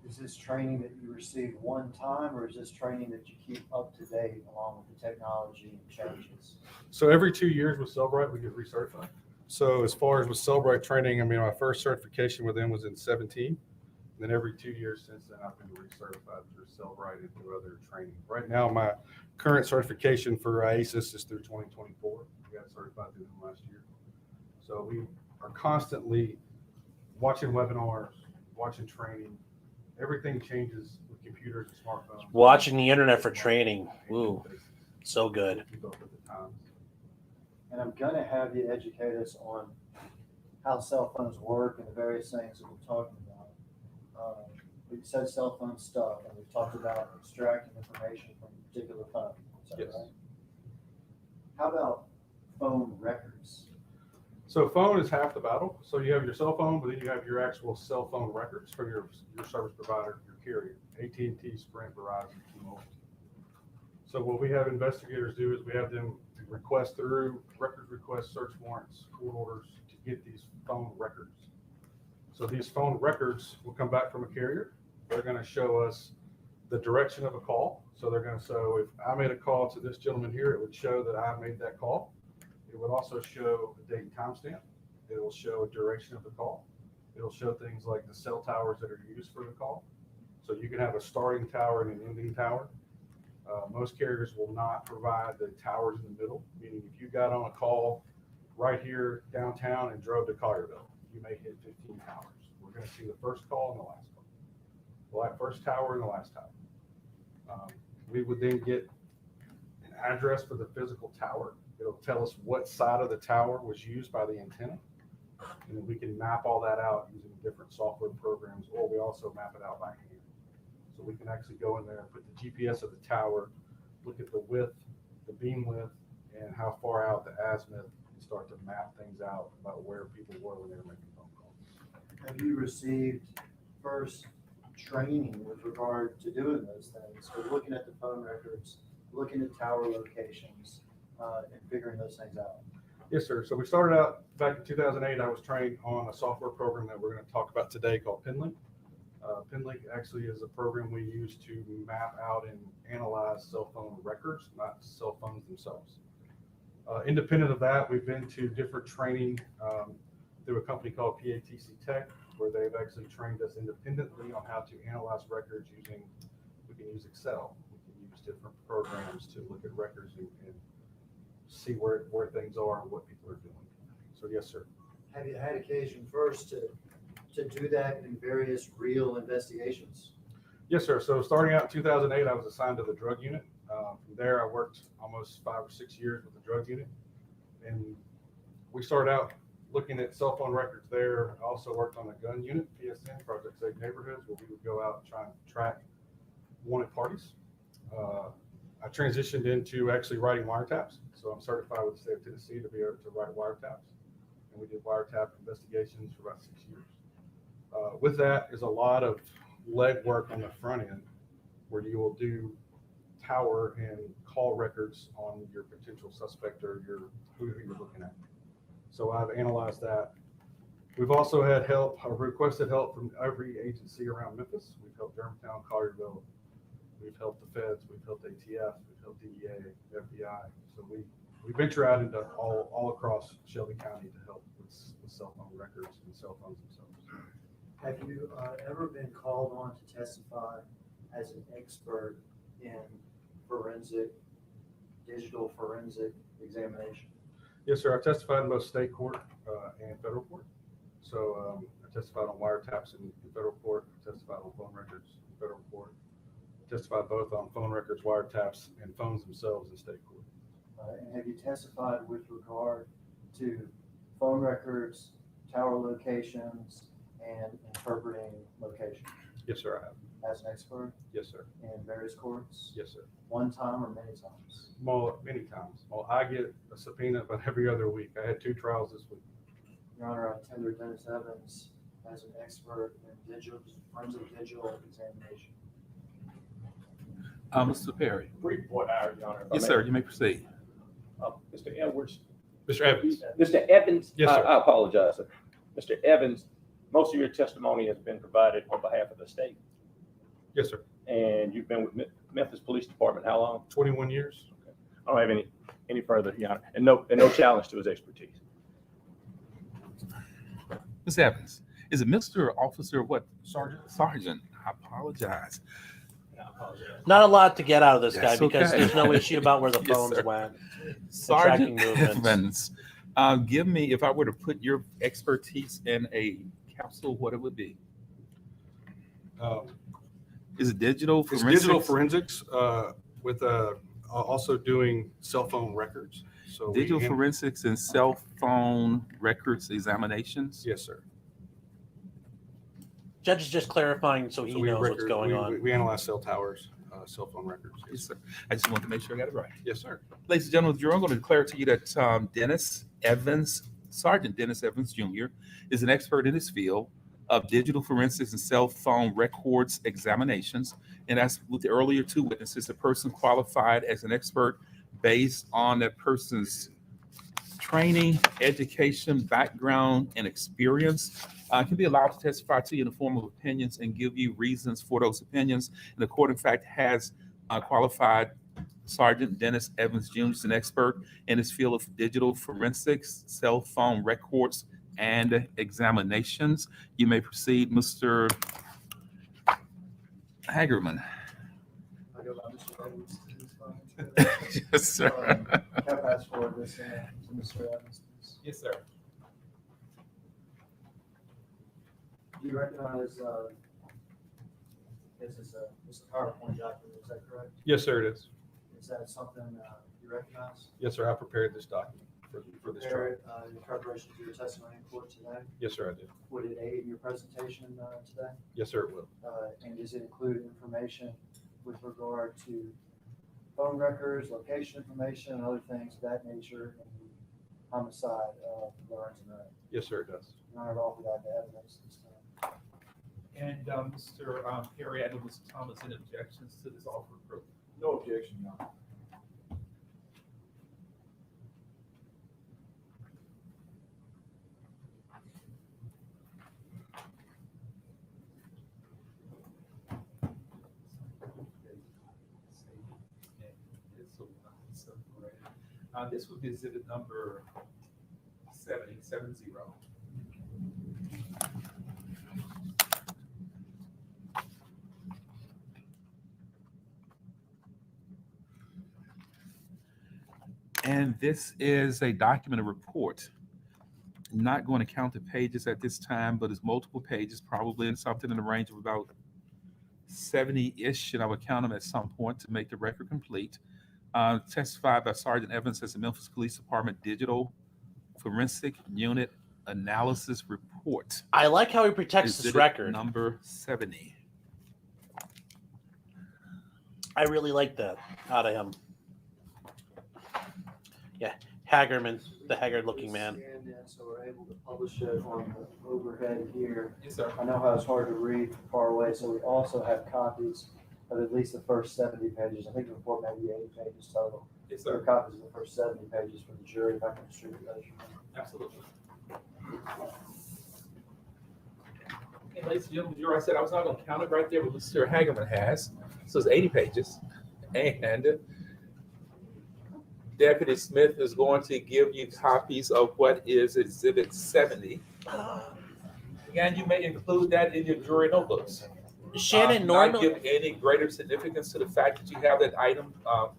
it. Is this training that you receive one time, or is this training that you keep up to date along with the technology and changes? So every 2 years with Wright, we get recertified. So as far as with Wright training, I mean, my first certification with them was in 17. And then every 2 years since then, I've been recertified through Wright and through other training. Right now, my current certification for IASIS is through 2024. I got certified through them last year. So we are constantly watching webinars, watching training. Everything changes with computers and smartphones. Watching the internet for training. Ooh, so good. Keep up with the times. And I'm going to have you educate us on how cell phones work and the various things that we're talking about. We said cell phone stuff, and we've talked about extracting information from a particular phone. Is that right? How about phone records? So phone is half the battle. So you have your cell phone, but then you have your actual cell phone records from your service provider, your carrier, AT&T, Sprint, Verizon, T-Mobile. So what we have investigators do is we have them request through records requests, search warrants, court orders to get these phone records. So these phone records will come back from a carrier. They're going to show us the direction of a call. So if I made a call to this gentleman here, it would show that I made that call. It would also show a date and timestamp. It'll show a duration of the call. It'll show things like the cell towers that are used for the call. So you can have a starting tower and an ending tower. Most carriers will not provide the towers in the middle, meaning if you got on a call right here downtown and drove to Collierville, you may hit 15 towers. We're going to see the first call and the last call. The first tower and the last tower. We would then get an address for the physical tower. It'll tell us what side of the tower was used by the antenna. And then we can map all that out using different software programs, or we also map it out by hand. So we can actually go in there and put the GPS of the tower, look at the width, the beam width, and how far out the azimuth, and start to map things out about where people were when they were making phone calls. Have you received first training with regard to doing those things? So looking at the phone records, looking at tower locations, and figuring those things out. Yes, sir. So we started out back in 2008. I was trained on a software program that we're going to talk about today called PinLink. PinLink actually is a program we use to map out and analyze cell phone records, not cell phones themselves. Independent of that, we've been to different training through a company called PATC Tech, where they've actually trained us independently on how to analyze records using, we can use Excel, we can use different programs to look at records and see where things are and what people are doing. So yes, sir. Have you had occasion first to do that in various real investigations? Yes, sir. So starting out in 2008, I was assigned to the drug unit. From there, I worked almost 5 or 6 years with the drug unit. And we started out looking at cell phone records there. I also worked on the gun unit, PSN, Project Safe Neighborhoods, where we would go out and try and track wanted parties. I transitioned into actually writing wiretaps. So I'm certified with the state of Tennessee to be able to write wiretaps. And we did wiretap investigations for about 6 years. With that is a lot of legwork on the front end where you will do tower and call records on your potential suspect or who you're looking at. So I've analyzed that. We've also had help, requested help from every agency around Memphis. We've helped Germantown, Collierville. We've helped the feds. We've helped ATF. We've helped DEA, FBI. So we venture out into all across Shelby County to help with cell phone records and cell phones themselves. Have you ever been called on to testify as an expert in digital forensic examination? Yes, sir. I testified in both state court and federal court. So I testified on wiretaps in federal court. I testified on phone records in federal court. I testified both on phone records, wiretaps, and phones themselves in state court. And have you testified with regard to phone records, tower locations, and interpreting location? Yes, sir, I have. As an expert? Yes, sir. In various courts? Yes, sir. One time or many times? Well, many times. Well, I get a subpoena about every other week. I had 2 trials this week. Your Honor, I tendered Dennis Evans as an expert in forensic digital examination. Mr. Perry. Brief point, Your Honor. Yes, sir. You may proceed. Mr. Edwards. Mr. Evans. Mr. Evans. Yes, sir. I apologize, sir. Mr. Evans, most of your testimony has been provided on behalf of the state. Yes, sir. And you've been with Memphis Police Department how long? 21 years. Okay. I don't have any further, Your Honor, and no challenge to his expertise. Ms. Evans, is it Mr. or Officer or what? Sergeant. Sergeant. I apologize. Not a lot to get out of this guy That's because okay. there's no issue about where the Yes, phones sir. went. Sergeant tracking movements. Evans, give me, if I were to put your expertise in a capsule, what it would be? Is it digital It's forensics? digital forensics with also doing cell phone records. So Digital forensics and cell phone records examinations? Yes, sir. Judge is just clarifying so he knows what's going on. We analyze cell towers, cell phone records. Yes, sir. I just wanted to make sure I got it right. Yes, sir. Ladies and gentlemen, I'm going to declare to you that Sergeant Dennis Evans Jr. is an expert in his field of digital forensics and cell phone records examinations. And as with the earlier 2 witnesses, the person qualified as an expert based on that person's training, education, background, and experience can be allowed to testify to you in the form of opinions and give you reasons for those opinions. And the court, in fact, has qualified Sergeant Dennis Evans Jr. as an expert in his field of digital forensics, cell phone records and examinations. You may proceed, Mr. Hagerman. I go by Mr. Edwards. Yes, sir. Can I pass forward this to Mr. Evans, please? Yes, sir. Do you recognize, this is a PowerPoint document, is that correct? Yes, sir, it is. Is that something you recognize? Yes, sir, I prepared this document for this trial. Prepared in preparation for your testimony in court today? Yes, sir, I did. Would it aid in your presentation today? Yes, sir, it will. And does it include information with regard to phone records, location information, and other things of that nature in the homicide of Lorenzen Wright? Yes, sir, it does. None at all for that evidence this time. And Mr. Perry, I know Mr. Thomas, any objections to this offer of proof? No objection, Your Honor. This would be exhibit number 7070. And this is a documented report. I'm not going to count the pages at this time, but it's multiple pages, probably in something in the range of about 70-ish, and I will count them at some point to make the record complete. Testified by Sergeant Evans as the Memphis Police Department Digital Forensic Unit Analysis Report. I like how he protects this Exhibit record. Number 70. I really like that out of him. Yeah, Hagerman, the haggard-looking man. Scanned in, so we're able to publish it on the overhead here. Yes, sir. I know how it's hard to read from far away, so we also have copies of at least the first 70 pages. I think the report may be 80 pages total. Yes, There are sir. copies of the first 70 pages for the jury, if I can distribute those. Absolutely. Okay, ladies and gentlemen, you're right. I said I was not going to count it right there, but Mr. Hagerman has. So it's 80 pages. And Deputy Smith is going to give you copies of what is Exhibit 70. And you may include that in your jury notebooks. Shannon, Not normally, give any greater significance to the fact that you have that item,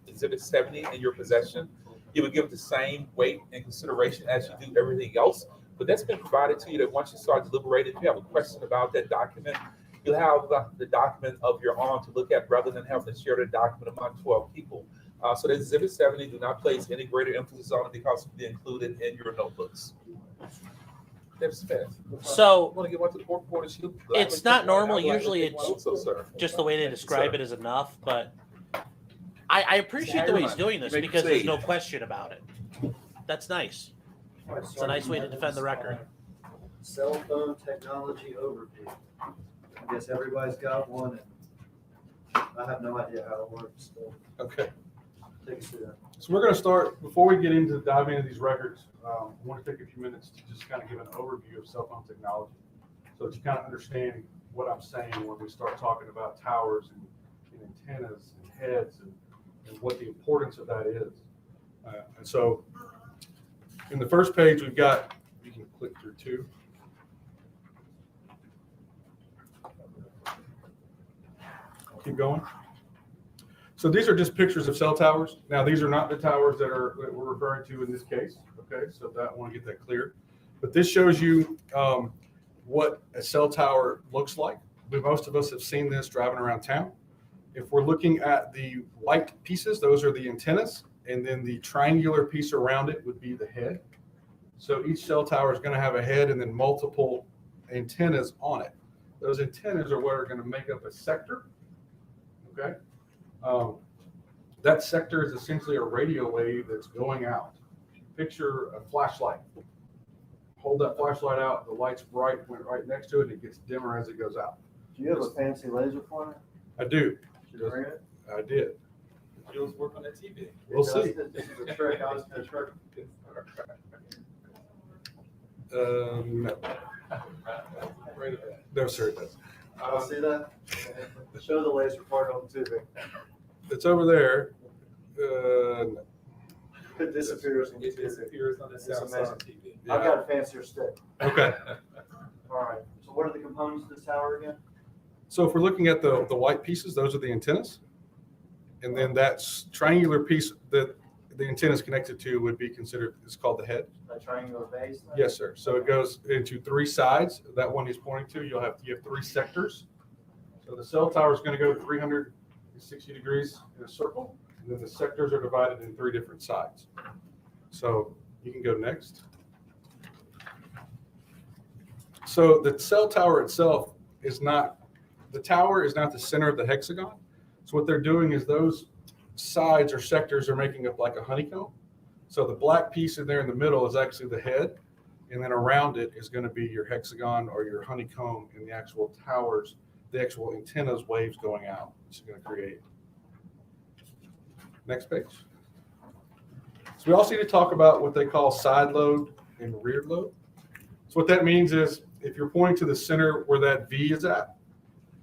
Exhibit 70, in your possession. You would give it the same weight and consideration as you do everything else. But that's been provided to you that once you start deliberating, if you have a question about that document, you'll have the document of your own to look at rather than having to share the document among 12 people. So the Exhibit 70, do not place any greater emphasis on it because it will be included in your notebooks. Deputy Smith. So, want to get one to the court reporter? it's not normal. Usually it's also, sir. just the way they describe it is enough, but I appreciate the way he's doing this because there's no question about it. That's nice. It's a nice way to defend the record. Cell phone technology overview. I guess everybody's got one, and I have no idea how it works. So Okay. take us through that. So we're going to start, before we get into diving into these records, I want to take a few minutes to just kind of give an overview of cell phone technology so that you kind of understand what I'm saying when we start talking about towers and antennas and heads and what the importance of that is. And so in the first page, we've got, you can click through two. Keep going. So these are just pictures of cell towers. Now, these are not the towers that we're referring to in this case. Okay, so I want to get that clear. But this shows you what a cell tower looks like. Most of us have seen this driving around town. If we're looking at the white pieces, those are the antennas, and then the triangular piece around it would be the head. So each cell tower is going to have a head and then multiple antennas on it. Those antennas are what are going to make up a sector. Okay. That sector is essentially a radio wave that's going out. Picture a flashlight. Hold that flashlight out, the light's bright, went right next to it, and it gets dimmer as it goes out. Do you have a fancy laser pointer? I do. Did you bring it? I did. You'll work on that TV. We'll see. This is a trick. I was going to trick. No. No, sir, it doesn't. I'll see that. Show the laser part on the TV. It's over there. No. It disappears. It disappears on the It's south side amazing. of TV. I've got a fancier stick. Okay. All right, so what are the components of this tower again? So if we're looking at the white pieces, those are the antennas. And then that triangular piece that the antenna is connected to would be considered, it's called the head. A triangular base? Yes, sir. So it goes into three sides. That one he's pointing to, you have three sectors. So the cell tower is going to go 360 degrees in a circle. And then the sectors are divided in three different sides. So you can go next. So the cell tower itself is not, the tower is not the center of the hexagon. So what they're doing is those sides or sectors are making up like a honeycomb. So the black piece in there in the middle is actually the head. And then around it is going to be your hexagon or your honeycomb in the actual towers, the actual antennas waves going out. It's going to create. Next page. So we also need to talk about what they call side load and rear load. So what that means is if you're pointing to the center where that V is at,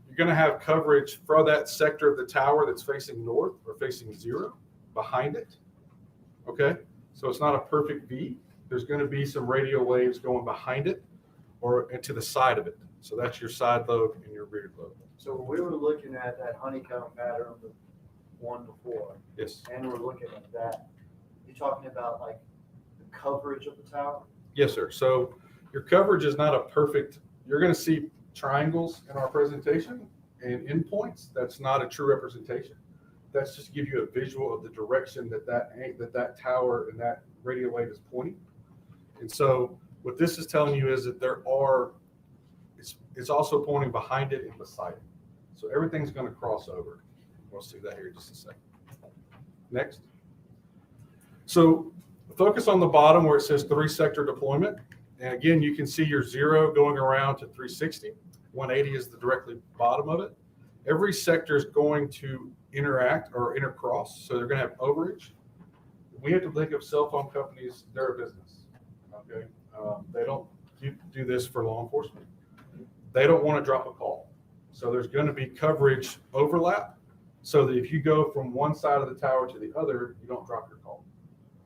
you're going to have coverage for that sector of the tower that's facing north or facing zero behind it. Okay, so it's not a perfect V. There's going to be some radio waves going behind it or to the side of it. So that's your side load and your rear load. So when we were looking at that honeycomb pattern, the one before, Yes. and we're looking at that, you're talking about like the coverage of the tower? Yes, sir. So your coverage is not a perfect, you're going to see triangles in our presentation and endpoints. That's not a true representation. That's just to give you a visual of the direction that tower and that radio wave is pointing. And so what this is telling you is that it's also pointing behind it and beside it. So everything's going to cross over. We'll see that here in just a second. Next. So focus on the bottom where it says 3-sector deployment. And again, you can see your 0 going around to 360. 180 is the directly bottom of it. Every sector is going to interact or intercross. So they're going to have overage. We have to think of cell phone companies, they're a business. Okay. They don't do this for law enforcement. They don't want to drop a call. So there's going to be coverage overlap so that if you go from one side of the tower to the other, you don't drop your call.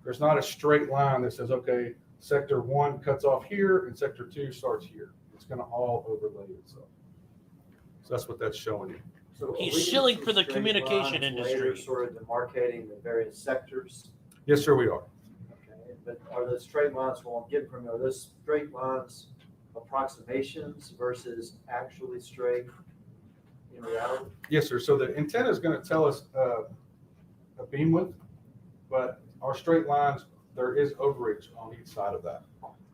There's not a straight line that says, okay, sector 1 cuts off here and sector 2 starts here. It's going to all overlay itself. So that's what that's showing you. So He's we can shilling see for the straight communication lines later industry. Sort of demarcating the various sectors. Yes, sir, we are. Okay, but are the straight lines, well, I'm getting from you, are those straight lines approximations versus actually straight in reality? Yes, sir. So the antenna is going to tell us a beam width, but our straight lines, there is overage on each side of that.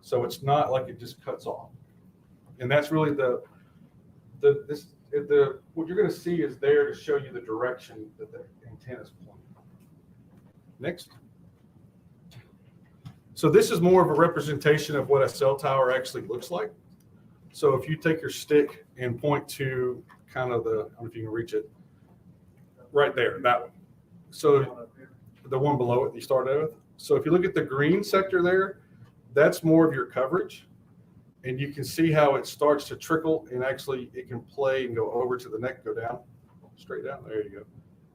So it's not like it just cuts off. And that's really what you're going to see is there to show you the direction that the antenna is pointing. Next. So this is more of a representation of what a cell tower actually looks like. So if you take your stick and point to kind of I don't know if you can reach it, right there, that one. So the one below it you started with. So if you look at the green sector there, that's more of your coverage. And you can see how it starts to trickle and actually it can play and go over to the neck, go down, straight down. There you go.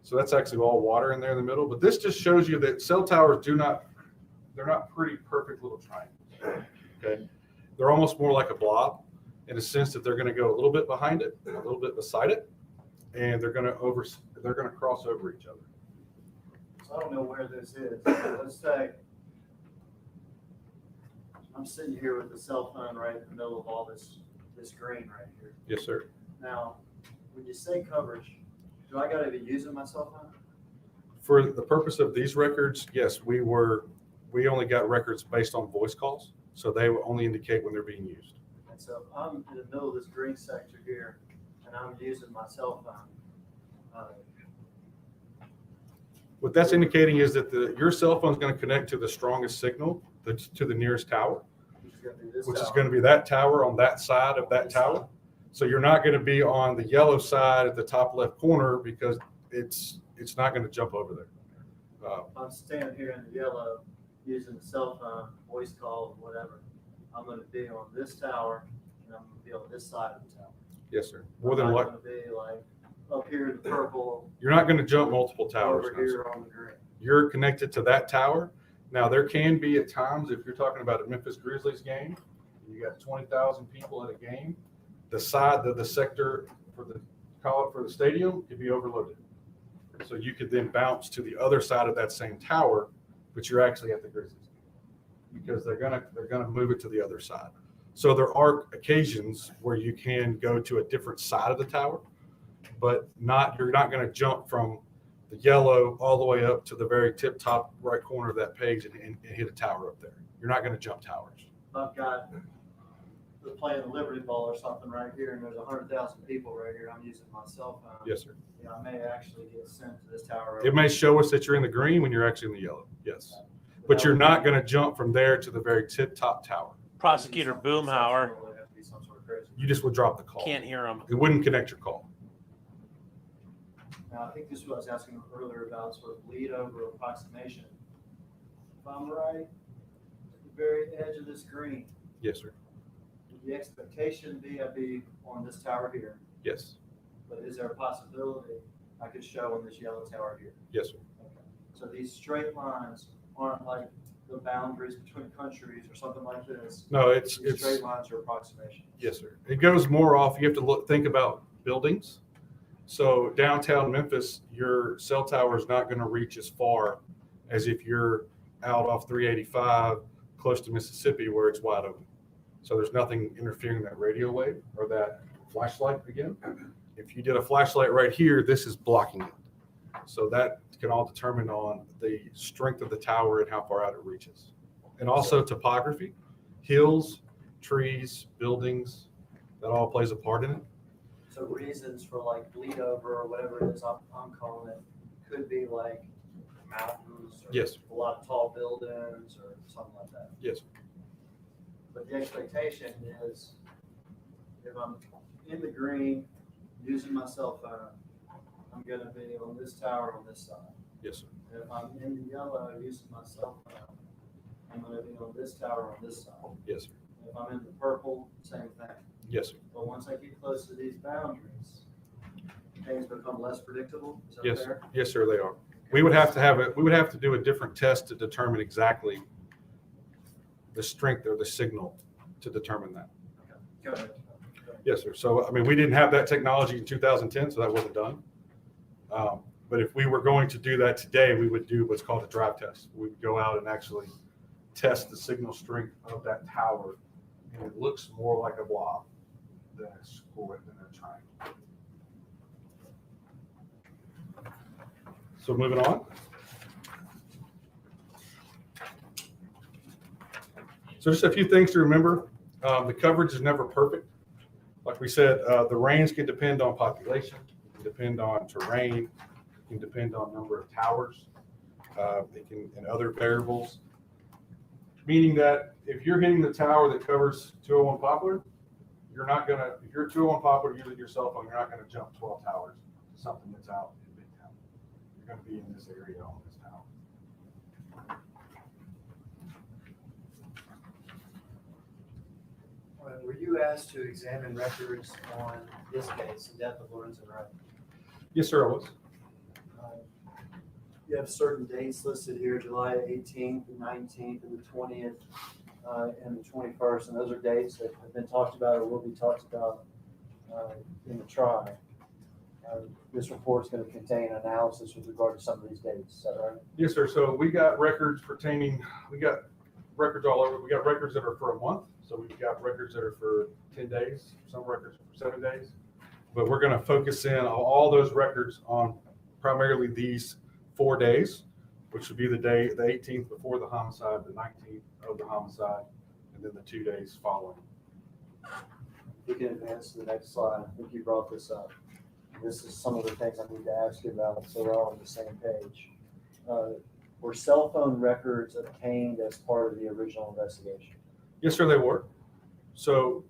So that's actually all water in there in the middle. But this just shows you that cell towers they're not pretty perfect little triangles. Okay. They're almost more like a blob in a sense that they're going to go a little bit behind it, a little bit beside it, and they're going to cross over each other. So I don't know where this is. Let's say I'm sitting here with the cell phone right in the middle of all this green right here. Yes, sir. Now, when you say coverage, do I got to be using my cell phone? For the purpose of these records, yes, we only got records based on voice calls, so they will only indicate when they're being used. And so if I'm in the middle of this green sector here and I'm using my cell phone, What that's indicating is that your cell phone is going to connect to the strongest signal to the nearest tower, which is going to be that tower on that side of that tower. So you're not going to be on the yellow side at the top left corner because it's not going to jump over there. I'm standing here in the yellow using the cell phone, voice call, whatever. I'm going to be on this tower and I'm going to be on this side of the tower. Yes, sir. More than what? what? I'm going to be like up here in the purple. You're not going to jump multiple towers. Over here on the green. You're connected to that tower, Now, there can be at times, if you're talking about a Memphis Grizzlies game, you got 20,000 people at a game, the side of the sector for the stadium could be overloaded. So you could then bounce to the other side of that same tower, but you're actually at the Grizzlies because they're gonna move it to the other side. So there are occasions where you can go to a different side of the tower, but you're not going to jump from the yellow all the way up to the very tip top right corner of that page and hit a tower up there. You're not going to jump towers. I've got the playing the Liberty Ball or something right here, and there's 100,000 people right here. I'm using my cell phone. Yes, sir. You know, I may actually get sent to this tower. It may show us that you're in the green when you're actually in the yellow. Yes. But you're not going to jump from there to the very tip top tower. Prosecutor Boomhauer. You just would drop the call. Can't hear him. It wouldn't connect your call. Now, I think this is what I was asking earlier about sort of bleed over approximation. If I'm right, at the very edge of this green, Yes, sir. would the expectation be I'd be on this tower here? Yes. But is there a possibility I could show on this yellow tower here? Yes, sir. Okay. So these straight lines aren't like the boundaries between countries or something like this. No, it's straight lines are approximation. Yes, sir. It goes more off. You have to think about buildings. So downtown Memphis, your cell tower is not going to reach as far as if you're out off 385 close to Mississippi where it's wide open. So there's nothing interfering that radio wave or that flashlight again. If you did a flashlight right here, this is blocking it. So that can all determine on the strength of the tower and how far out it reaches. And also topography, hills, trees, buildings, that all plays a part in it. So reasons for like bleed over or whatever it is I'm calling it could be like mountains or Yes. a lot of tall buildings or something like that. Yes. But the expectation is if I'm in the green using my cell phone, I'm going to be on this tower on this side. Yes, sir. If I'm in the yellow using my cell phone, I'm going to be on this tower on this side. Yes, sir. If I'm in the purple, same thing. Yes, sir. But once I get close to these boundaries, things become less predictable. Is that Yes, fair? yes, sir, they are. We would have to do a different test to determine exactly the strength or the signal to determine that. Go ahead. Yes, sir. So, I mean, we didn't have that technology in 2010, so that wasn't done. But if we were going to do that today, we would do what's called a drive test. We would go out and actually test the signal strength of that tower, and it looks more like a blob than a square, than a triangle. So moving on. So just a few things to remember. The coverage is never perfect. Like we said, the range can depend on population, it can depend on terrain, it can depend on number of towers, it can, and other variables. Meaning that if you're hitting the tower that covers 201 Poplar, you're not gonna, if you're 201 Poplar using your cell phone, you're not gonna jump 12 towers to something that's out in Midtown. You're gonna be in this area on this tower. Were you asked to examine records on this case, the death of Lorenzen Wright? Yes, sir, I was. You have certain dates listed here, July 18th, the 19th, and the 20th, and the 21st, and those are dates that have been talked about or will be talked about in the trial. This report is going to contain analysis with regard to some of these dates. Is that right? Yes, sir. So we got records pertaining, we got records all over. We got records that are for a month. So we've got records that are for 10 days, some records for 7 days. But we're going to focus in on all those records on primarily these 4 days, which would be the day, the 18th before the homicide, the 19th of the homicide, and then the 2 days following. We can advance to the next slide. I think you brought this up. This is some of the things I need to ask you about so we're all on the same page. Were cell phone records obtained as part of the original investigation? Yes, sir, they were. So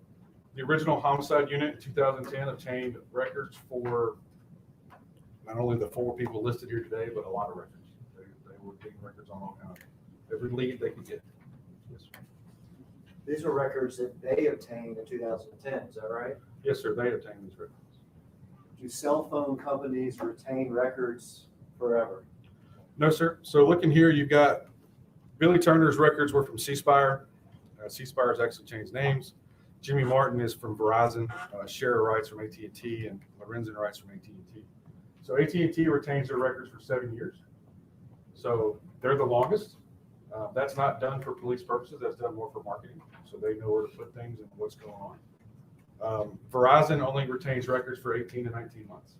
the original homicide unit in 2010 obtained records for not only the 4 people listed here today, but a lot of records. They were getting records on all kinds. Every lead they could get. Yes, sir. These are records that they obtained in 2010, is that right? Yes, sir, they obtained these records. Do cell phone companies retain records forever? No, sir. So looking here, you've got Billy Turner's records were from C Spire. C Spire has actually changed names. Jimmy Martin is from Verizon. Sherra Wright's from AT&T, and Lorenzen Wright's from AT&T. So AT&T retains their records for 7 years. So they're the longest. That's not done for police purposes. That's done more for marketing. So they know where to put things and what's going on. Verizon only retains records for 18 to 19 months.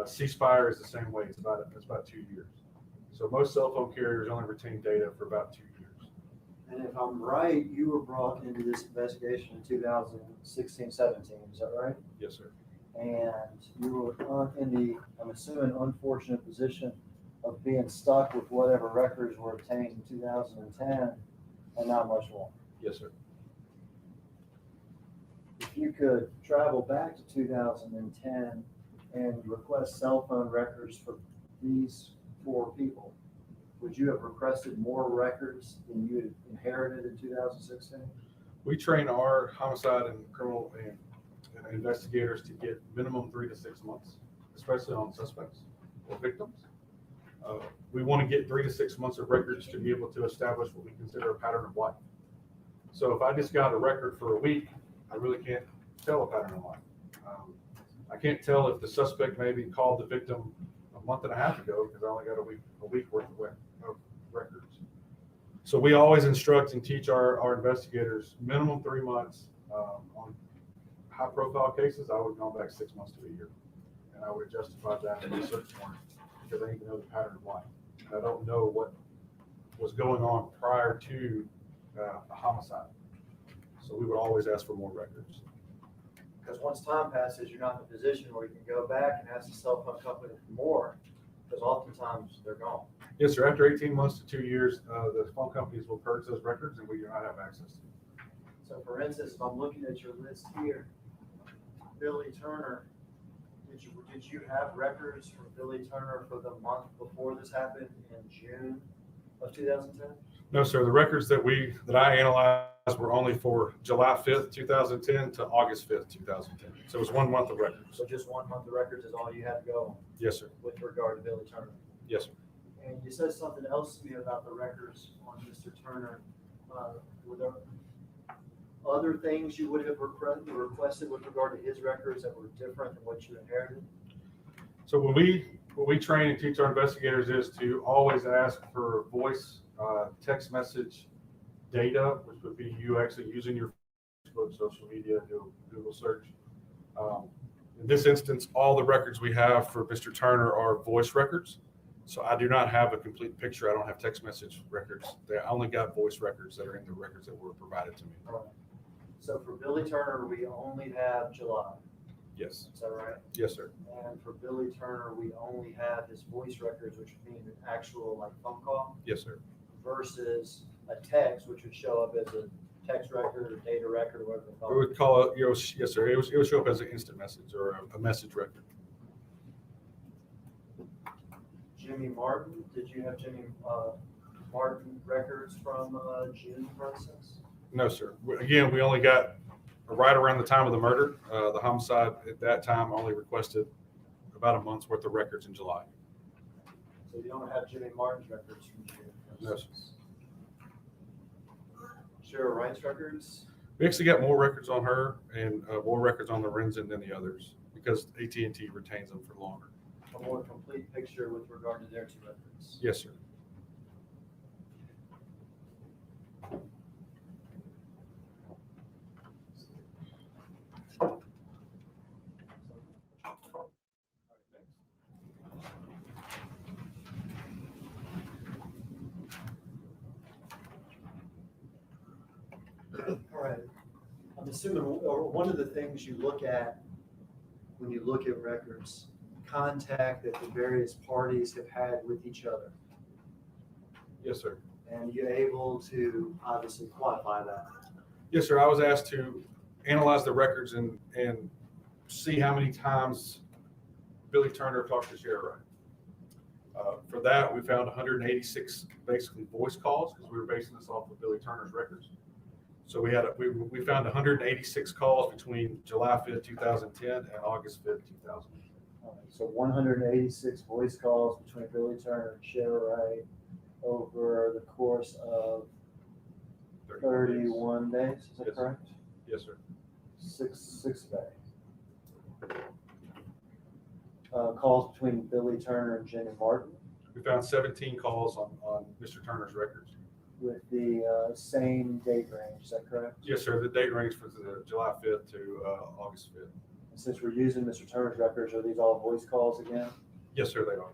C Spire is the same way. It's about 2 years. So most cell phone carriers only retain data for about 2 years. And if I'm right, you were brought into this investigation in 2016, 17, is that right? Yes, sir. And you were in the, I'm assuming, unfortunate position of being stuck with whatever records were obtained in 2010 and not much more. Yes, sir. If you could travel back to 2010 and request cell phone records for these 4 people, would you have requested more records than you had inherited in 2016? We train our homicide and criminal and investigators to get minimum 3 to 6 months, especially on suspects or victims. We want to get 3 to 6 months of records to be able to establish what we consider a pattern of life. So if I just got a record for a week, I really can't tell a pattern of life. I can't tell if the suspect maybe called the victim a month and a half ago because I only got a week worth of records. So we always instruct and teach our investigators minimum 3 months. On high profile cases, I would go back 6 months to a year, and I would justify that in a search warrant because I need to know the pattern of life. And I don't know what was going on prior to the homicide. So we would always ask for more records. Because once time passes, you're not in a position where you can go back and ask the cell phone company for more, because oftentimes they're gone. Yes, sir. After 18 months to 2 years, the phone companies will purge those records and we do not have access to them. So for instance, if I'm looking at your list here, Billy Turner, did you have records from Billy Turner for the month before this happened in June of 2010? No, sir. The records that I analyzed were only for July 5th, 2010 to August 5th, 2010. So it was 1 month of records. So just 1 month of records is all you had to go on? Yes, sir. With regard to Billy Turner? Yes, sir. And you said something else to me about the records on Mr. Turner. Were there other things you would have requested with regard to his records that were different than what you inherited? So what we train and teach our investigators is to always ask for voice, text message data, which would be you actually using your Facebook, social media, Google search. In this instance, all the records we have for Mr. Turner are voice records. So I do not have a complete picture. I don't have text message records. I only got voice records that are in the records that were provided to me. Right. So for Billy Turner, we only have July. Yes. Is that right? Yes, sir. And for Billy Turner, we only have his voice records, which would mean an actual like phone call. Yes, sir. Versus a text, which would show up as a text record or data record or whatever they call We would call it, yes, sir. It would show up as an instant message or a message record. Jimmy Martin, did you have Jimmy Martin records from June, for instance? No, sir. Again, we only got right around the time of the murder. The homicide at that time only requested about a month's worth of records in July. So you don't have Jimmy Martin's records from June? No, sir. Sherra Wright's records? We actually got more records on her and more records on Lorenzen than the others because AT&T retains them for longer. A more complete picture with regard to their 2 records? Yes, sir. All right. I'm assuming, or one of the things you look at when you look at records, contact that the various parties have had with each other. Yes, sir. And you're able to obviously quantify that. Yes, sir. I was asked to analyze the records and see how many times Billy Turner talked to Sherra Wright. For that, we found 186 basically voice calls because we were basing this off of Billy Turner's records. So we found 186 calls between July 5th, 2010 and August 5th, 2010. So 186 voice calls between Billy Turner and Sherra Wright. over the course of 31 days, is that Yes. correct? Yes, sir. Six day. Calls between Billy Turner and Jenny Martin We found 17 calls on Mr. Turner's records. with the same date range, is that correct? Yes, sir. The date range was July 5th to August 5th. And since we're using Mr. Turner's records, are these all voice calls again? Yes, sir, they are.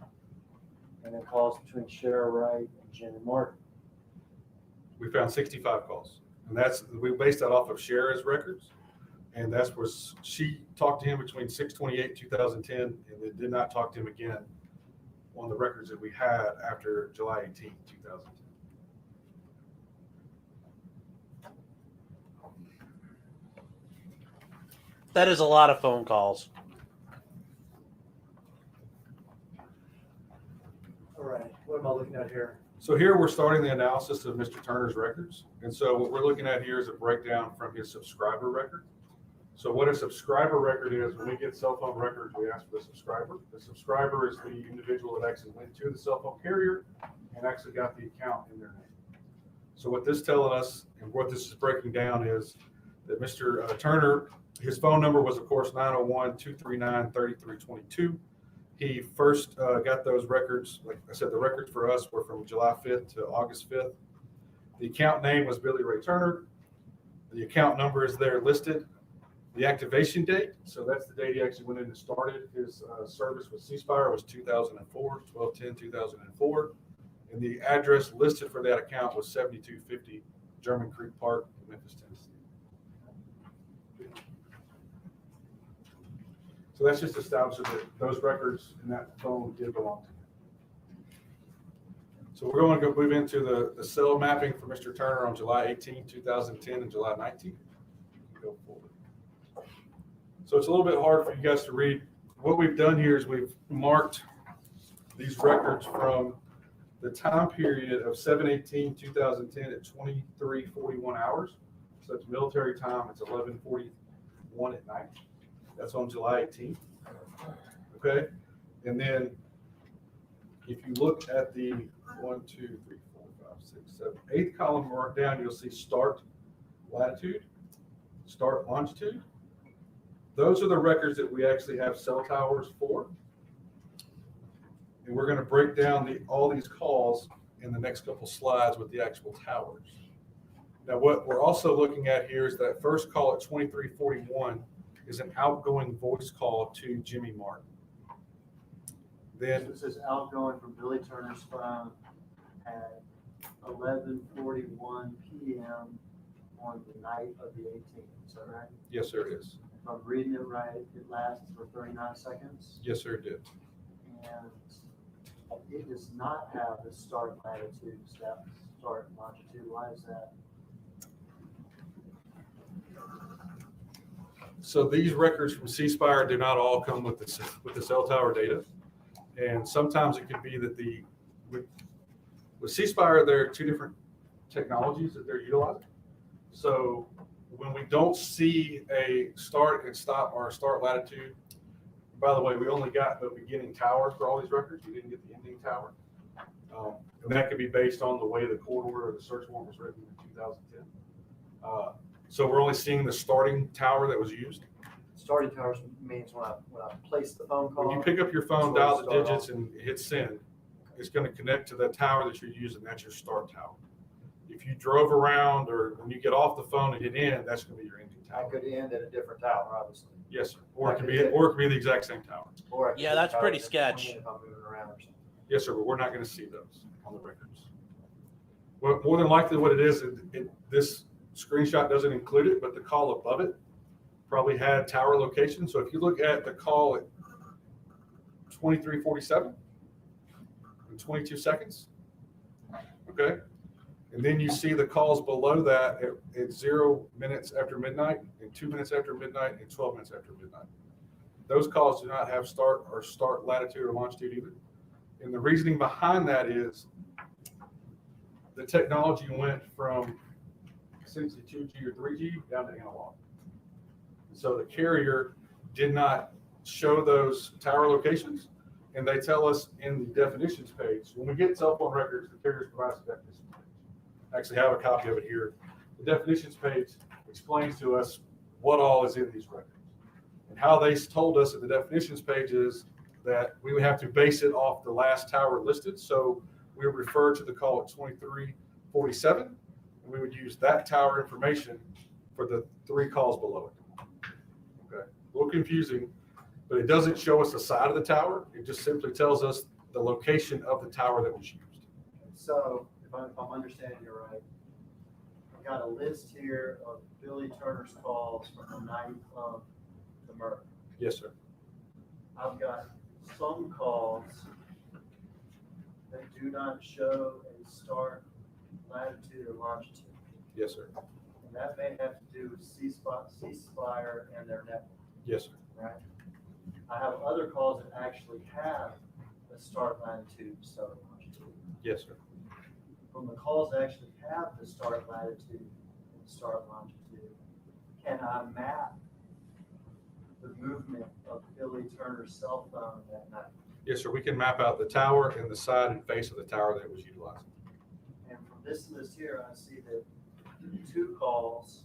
And then calls between Sherra Wright and Jenny Martin. We found 65 calls. And we based that off of Sherra's records. And that's where she talked to him between 6/28/2010 and then did not talk to him again on the records that we had after July 18, 2010. That is a lot of phone calls. All right, what am I looking at here? So here we're starting the analysis of Mr. Turner's records. And so what we're looking at here is a breakdown from his subscriber record. So what a subscriber record is, when we get cell phone records, we ask for the subscriber. The subscriber is the individual that actually went to the cell phone carrier and actually got the account in their name. So what this is telling us and what this is breaking down is that Mr. Turner, his phone number was, of course, 901-239-3322. He first got those records. Like I said, the records for us were from July 5th to August 5th. The account name was Billy Ray Turner. The account number is there listed. The activation date, so that's the date he actually went in and started his service with C Spire, was 2004, 12/10/2004. And the address listed for that account was 7250 German Creek Park, Memphis, Tennessee. So that's just establishing that those records in that phone did belong to him. So we're going to move into the cell mapping for Mr. Turner on July 18, 2010 and July 19. Go forward. So it's a little bit hard for you guys to read. What we've done here is we've marked these records from the time period of 7/18/2010 at 23:41 hours. So it's military time. It's 11:41 at night. That's on July 18th. Okay. And then if you look at the 1, 2, 3, 4, 5, 6, 7, 8th column marked down, you'll see start latitude, start longitude. Those are the records that we actually have cell towers for. And we're going to break down all these calls in the next couple slides with the actual towers. Now, what we're also looking at here is that first call at 23:41 is an outgoing voice call to Jimmy Martin. Then This is outgoing from Billy Turner's phone at 11:41 p.m. on the night of the 18th. Is that right? yes, sir, it is. If I'm reading it right, it lasts for 39 seconds. Yes, sir, it did. And it does not have the start latitude, start longitude. Why is that? So these records from C Spire do not all come with the cell tower data, and sometimes it could be that with C Spire there are two different technologies that they're utilizing. So when we don't see a start and stop or a start latitude, by the way, we only got the beginning tower for all these records. We didn't get the ending tower, and that could be based on the way the court order or the search warrant was written in 2010. So we're only seeing the starting tower that was used. Starting towers means when I place the phone call. When you pick up your phone, that's dial where the it start digits off. and hit send, it's going to connect to the tower that you're using. That's your start tower. If you drove around or when you get off the phone and hit end, that's going to be your ending I tower. could end at a different tower, obviously. Yes, sir. Or it can be the exact same tower. Or I could Yeah, hit that's towers pretty in sketch. between if I'm moving around or something. Yes, sir, but we're not going to see those on the records. Well, more than likely what it is, this screenshot doesn't include it, but the call above it probably had tower location. So if you look at the call at 23:47 and 22 seconds, okay? And then you see the calls below that at 0 minutes after midnight and 2 minutes after midnight and 12 minutes after midnight. Those calls do not have start latitude or longitude either. And the reasoning behind that is the technology went from essentially 2G or 3G down to analog. So the carrier did not show those tower locations, and they tell us in the definitions page, when we get cell phone records, the carriers provide us a definitions page. I actually have a copy of it here. The definitions page explains to us what all is in these records. And how they told us at the definitions page is that we would have to base it off the last tower listed. So we would refer to the call at 2347, and we would use that tower information for the 3 calls below it. Okay, a little confusing, but it doesn't show us the side of the tower. It just simply tells us the location of the tower that was used. So if I'm understanding you right, I've got a list here of Billy Turner's calls from the night of the murder. Yes, sir. I've got some calls that do not show a start latitude or longitude. Yes, sir. And that may have to do with ceasefire and their network. Yes, sir. Right? I have other calls that actually have a start latitude, start longitude. Yes, sir. From the calls that actually have the start latitude and start longitude, can I map the movement of Billy Turner's cell phone that night? Yes, sir. We can map out the tower and the side and face of the tower that was utilized. And from this list here, I see that 2 calls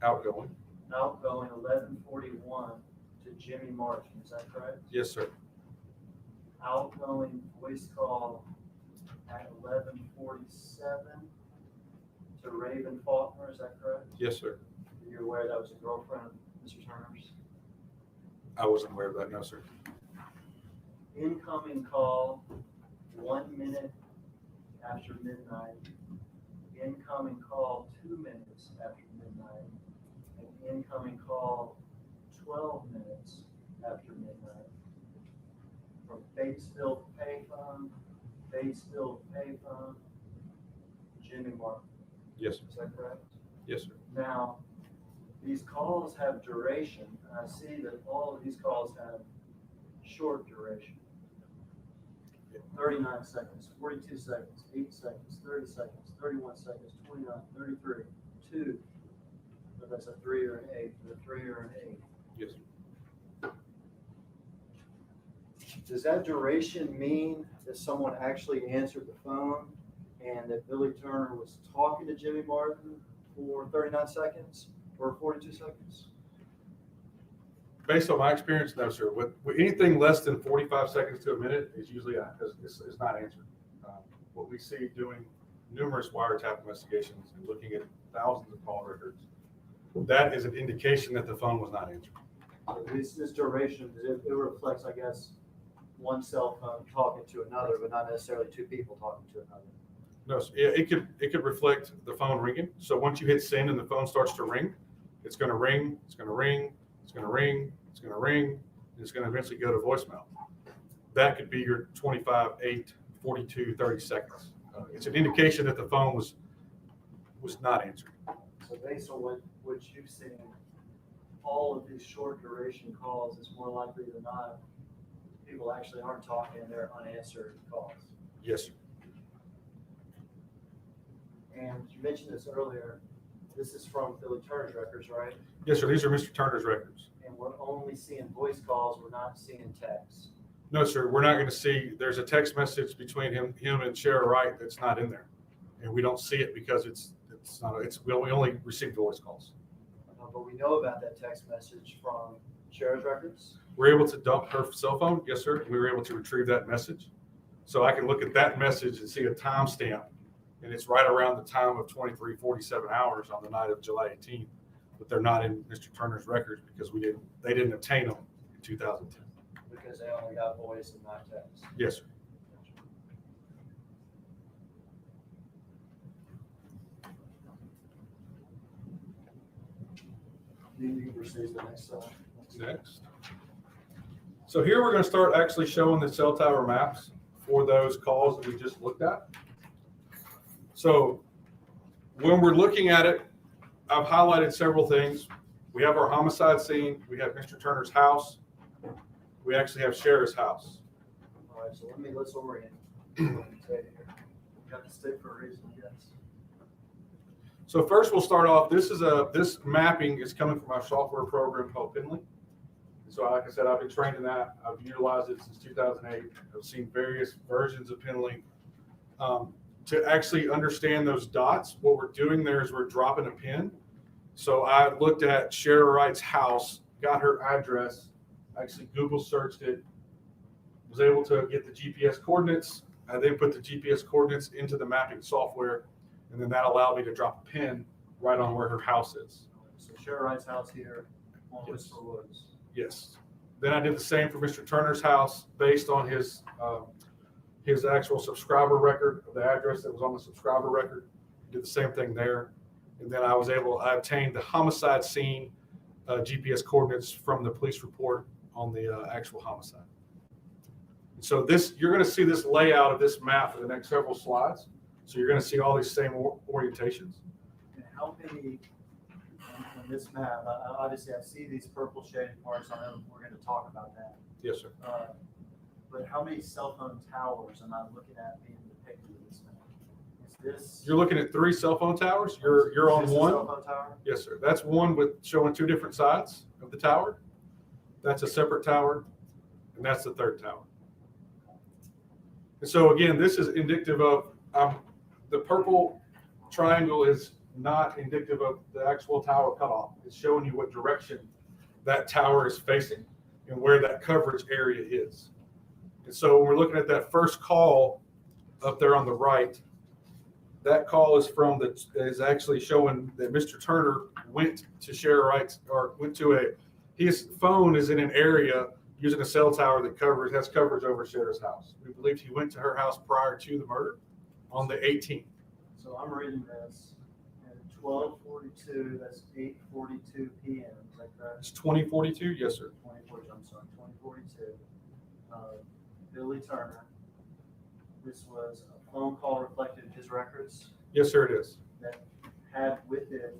Outgoing. 1141 to Jimmy Martin, is that correct? Yes, sir. Outgoing voice call at 1147 to Raven Faulkner, is that correct? Yes, sir. You're aware that was a girlfriend of Mr. Turner's? I wasn't aware of that. No, sir. Incoming call 1 minute after midnight. Incoming call 2 minutes after midnight. And incoming call 12 minutes after midnight. From Batesville payphone, Jimmy Martin. Yes, sir. Is that correct? Yes, sir. Now, these calls have duration, and I see that all of these calls have short duration. 39 seconds, 42 seconds, 8 seconds, 30 seconds, 31 seconds, 29, 33, 2. But that's a 3 or an 8, a 3 or an 8. Yes, sir. Does that duration mean that someone actually answered the phone and that Billy Turner was talking to Jimmy Martin for 39 seconds or 42 seconds? Based on my experience, no, sir. With anything less than 45 seconds to a minute is usually it's not answered. What we see doing numerous wiretap investigations and looking at thousands of call records, that is an indication that the phone was not answered. So this duration, it reflects, I guess, one cell phone talking to another, but not necessarily 2 people talking to another. No, sir. Yeah, it could reflect the phone ringing. So once you hit send and the phone starts to ring, it's going to ring, it's going to ring, it's going to ring, it's going to ring, and it's going to eventually go to voicemail. That could be your 25, 8, 42, 30 seconds. It's an indication that the phone was not answered. So based on what you've seen, all of these short duration calls, it's more likely than not, people actually aren't talking and they're unanswered calls. Yes, sir. And you mentioned this earlier, this is from Billy Turner's records, right? Yes, sir. These are Mr. Turner's records. And we're only seeing voice calls, we're not seeing text. No, sir. We're not going to see. There's a text message between him and Sherra Wright that's not in there, and we don't see it because it's not. We only receive voice calls. But we know about that text message from Sherra's records. We're able to dump her cell phone. Yes, sir. We were able to retrieve that message, so I can look at that message and see a timestamp, and it's right around the time of 23:47 hours on the night of July 18th. But they're not in Mr. Turner's records because they didn't obtain them in 2010. Because they only got voice and not text. Yes, sir. You can proceed to the next slide. Next. So here we're going to start actually showing the cell tower maps for those calls that we just looked at. So when we're looking at it, I've highlighted several things. We have our homicide scene. We have Mr. Turner's house. We actually have Sherra's house. All right, so let's orient. You got the stick for a reason, yes. So first we'll start off. This mapping is coming from our software program called Pinley. So like I said, I've been trained in that. I've utilized it since 2008. I've seen various versions of pinling. To actually understand those dots, what we're doing there is we're dropping a pin. So I looked at Sherra Wright's house, got her address, actually Google searched it, was able to get the GPS coordinates. I then put the GPS coordinates into the mapping software, and then that allowed me to drop a pin right on where her house is. So Sherra Wright's house here on Whisper Woods. Yes. Then I did the same for Mr. Turner's house based on his actual subscriber record of the address that was on the subscriber record. Did the same thing there. And then I obtained the homicide scene GPS coordinates from the police report on the actual homicide. So you're going to see this layout of this map for the next several slides. So you're going to see all these same orientations. And how many, on this map, obviously I see these purple shaded parts, I know we're going to talk about that. Yes, sir. But how many cell phone towers am I looking at being depicted in this map? Is this? You're looking at 3 cell phone towers. You're on Is this a one. cell phone tower? Yes, sir. That's one with showing 2 different sides of the tower. That's a separate tower, and that's the 3rd tower. And so again, this is indicative of the purple triangle is not indicative of the actual tower cutoff. It's showing you what direction that tower is facing and where that coverage area is. And so when we're looking at that first call up there on the right, that call is is actually showing that Mr. Turner went to Sherra Wright's, or went to his phone is in an area using a cell tower that has coverage over Sherra's house. We believe he went to her house prior to the murder on the 18th. So I'm reading this at 12:42, that's 8:42 p.m. Is that correct? It's 2042? Yes, sir. 2042, I'm sorry, 2042. Billy Turner, this was a phone call reflected in his records Yes, sir, it is. that had with it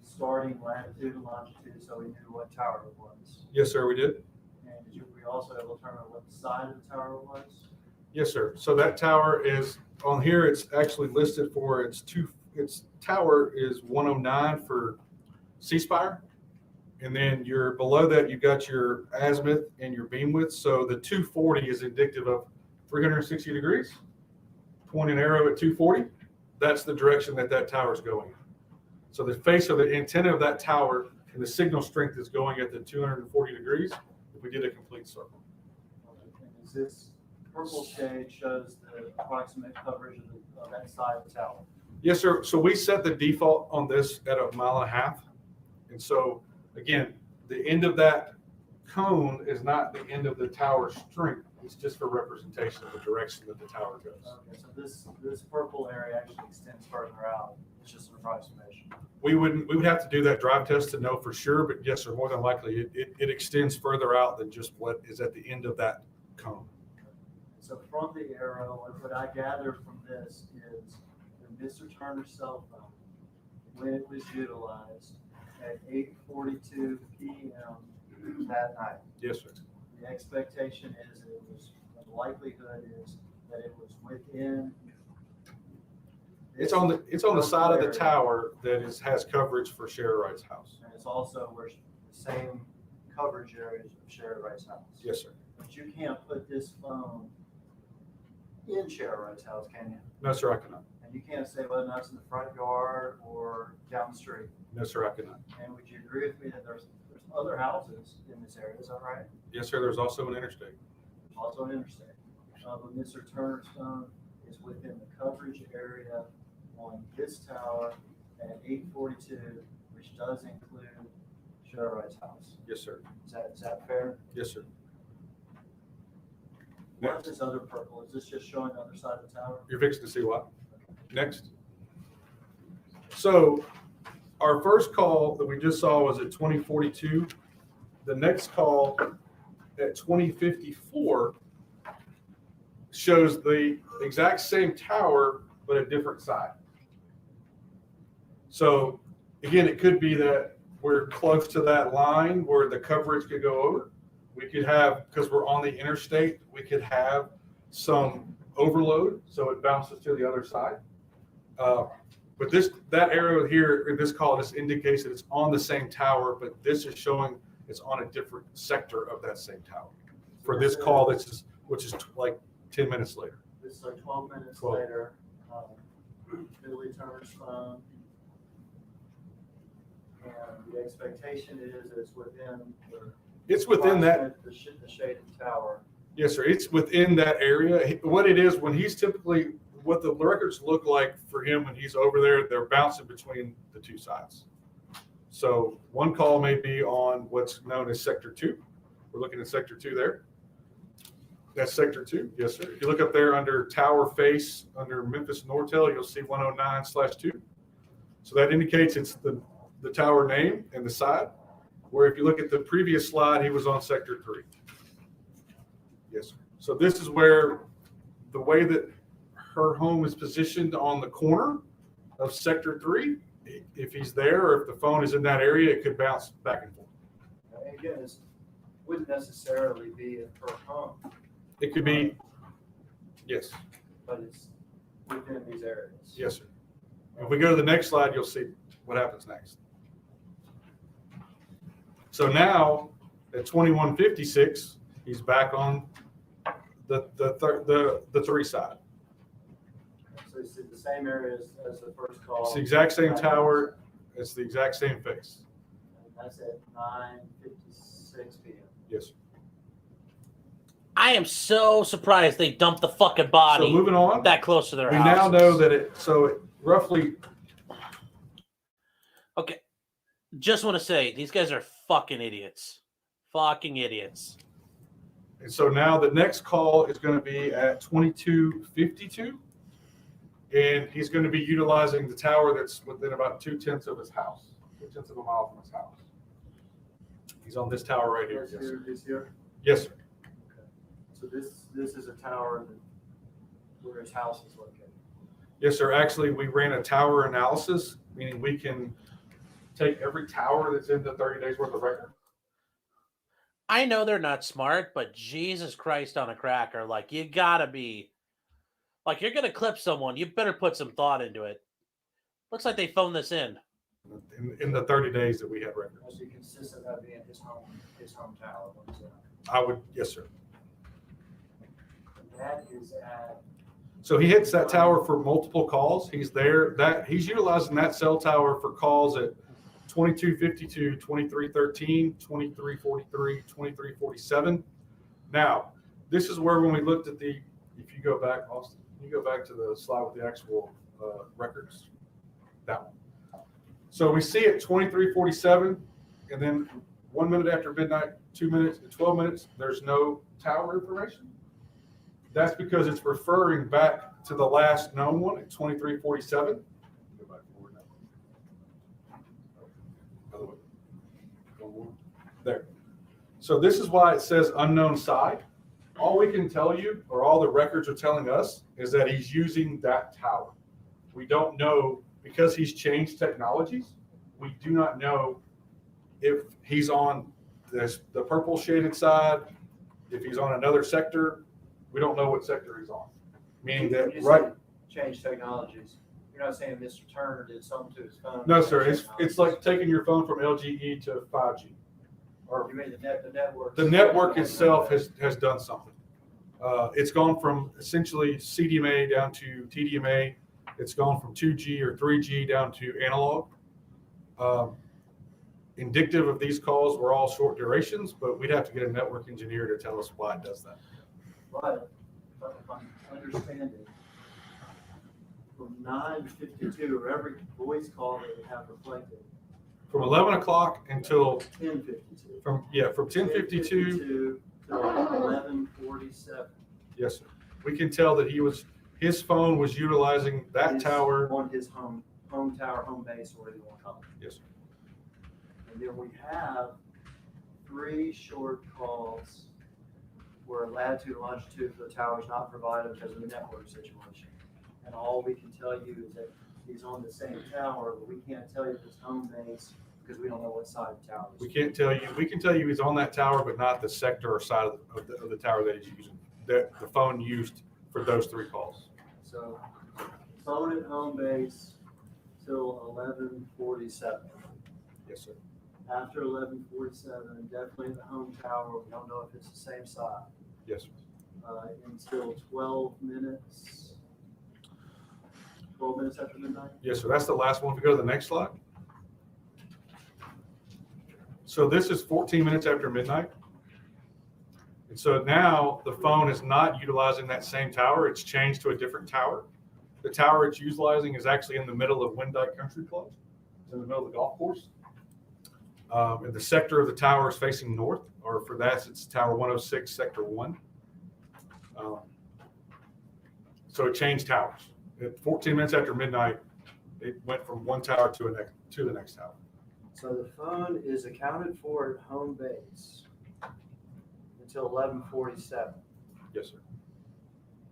starting latitude and longitude, so we knew what tower it was. Yes, sir, we did. And did we also able to determine what side of the tower it was? Yes, sir. So that tower is on here. It's actually listed for its tower is 109 for C Spire. And then below that, you've got your azimuth and your beam width. So the 240 is indicative of 360 degrees. Point an arrow at 240. That's the direction that tower is going. So the face of the antenna of that tower and the signal strength is going at the 240 degrees if we did a complete circle. And is this purple shade shows the approximate coverage of that side of the tower? Yes, sir. So we set the default on this at 1.5 miles. And so again, the end of that cone is not the end of the tower strength. It's just for representation of the direction that the tower goes. Okay, so this purple area actually extends further out. It's just an approximation. We would have to do that drive test to know for sure, but yes, sir, more than likely it extends further out than just what is at the end of that cone. So from the arrow, what I gather from this is that Mr. Turner's cell phone, when it was utilized at 8:42 p.m. that night. Yes, sir. The expectation is that it was, the likelihood is that it was within. It's on the side of the tower that has coverage for Sherra Wright's house. And it's also where the same coverage areas of Sherra Wright's house. Yes, sir. But you can't put this phone in Sherra Wright's house, can you? No, sir, I cannot. And you can't say whether or not it's in the front yard or down the street. No, sir, I cannot. And would you agree with me that there's other houses in this area, is that right? Yes, sir, there's also an interstate. There's also an interstate. But Mr. Turner's phone is within the coverage area on this tower at 8:42, which does include Sherra Wright's house. Yes, sir. Is that fair? Yes, sir. What is this other purple? Is this just showing the other side of the tower? You're fixing to see what? Next. So our first call that we just saw was at 2042. The next call at 2054 shows the exact same tower, but a different side. So again, it could be that we're close to that line where the coverage could go over. We could have, because we're on the interstate, we could have some overload, so it bounces to the other side. But that arrow here in this call just indicates that it's on the same tower, but this is showing It's on a different sector of that same tower. For this call, which is like 10 minutes later. This is like 12 minutes 12. later. Billy Turner's phone. And the expectation is it's within the. It's within that. The shaded tower. Yes, sir. It's within that area. What it is, when he's typically, what the records look like for him when he's over there, they're bouncing between the two sides. So one call may be on what's known as Sector 2. We're looking at Sector 2 there. That's Sector 2. Yes, sir. If you look up there under Tower Face, under Memphis Nortel, you'll see 109/2. So that indicates it's the tower name and the side. Where if you look at the previous slide, he was on Sector 3. Yes, sir. So this is where the way that her home is positioned on the corner of Sector 3, if he's there or if the phone is in that area, it could bounce back and forth. And again, it wouldn't necessarily be in her home. It could be, yes. But it's within these areas. Yes, sir. If we go to the next slide, you'll see what happens next. So now at 2156, he's back on the 3 side. So it's the same area as the first call. It's the exact same tower. It's the exact same face. And that's at 9:56 p.m. Yes, sir. I am so surprised they dumped the fucking body. So moving on, that close to their house. We now know that it roughly. Okay, just want to say these guys are fucking idiots. Fucking idiots. And so now the next call is going to be at 2252, and he's going to be utilizing the tower that's within about 2/10 of his house, 2/10 of a mile from his house. He's on this tower right here. Yes, sir. Is here? Yes, sir. So this is a tower where his house is located. Yes, sir. Actually, we ran a tower analysis, meaning we can take every tower that's in the 30 days worth of record. I know they're not smart, but Jesus Christ on a cracker. Like, you gotta be, like, you're gonna clip someone. You better put some thought into it. Looks like they phoned this in the 30 days that we had record. Must be consistent of being his home tower. I would, yes, sir. That is at. So he hits that tower for multiple calls. He's there. He's utilizing that cell tower for calls at 2252, 2313, 2343, 2347. Now, this is where when we looked at if you go back, Austin, you go back to the slide with the actual records. That one. So we see at 2347, and then 1 minute after midnight, 2 minutes, and 12 minutes, there's no tower information. That's because it's referring back to the last known one at 2347. Go back forward now. Other way. Go more. There. So this is why it says unknown side. All we can tell you, or all the records are telling us, is that he's using that tower. We don't know, because he's changed technologies, we do not know if he's on the purple shaded side, if he's on another sector. We don't know what sector he's on. Meaning that, right? Change technologies. You're not saying Mr. Turner did something to his phone. No, sir. It's like taking your phone from LGE to 5G. Or you mean the network? The network itself has done something. It's gone from essentially CDMA down to TDMA. It's gone from 2G or 3G down to analog. Indicative of these calls were all short durations, but we'd have to get a network engineer to tell us why it does that. But if I'm understanding, from 9:52, or every voice call that we have reflected. From 11 o'clock until 10:52. From 10:52 to 11:47. Yes, sir. We can tell that his phone was utilizing that tower on his home tower, home base, or whatever you want to call it. Yes, sir. And then we have 3 short calls where latitude and longitude for the tower is not provided because of the network situation. And all we can tell you is that he's on the same tower, but we can't tell you if it's home base because we don't know what side of the tower is. We can't tell you. We can tell you he's on that tower, but not the sector or side of the tower that he's using. The phone used for those 3 calls. So phone at home base till 11:47. Yes, sir. after 11:47, definitely the home tower. We don't know if it's the same side. Yes, sir. Until 12 minutes. 12 minutes after midnight. Yes, sir. That's the last one. If we go to the next slide. So this is 14 minutes after midnight. And so now the phone is not utilizing that same tower. It's changed to a different tower. The tower it's utilizing is actually in the middle of Windike Country Club. It's in the middle of the golf course. And the sector of the tower is facing north, or for that, it's Tower 106, Sector 1. So it changed towers. At 14 minutes after midnight, it went from one tower to the next tower. So the phone is accounted for at home base until 11:47. Yes, sir.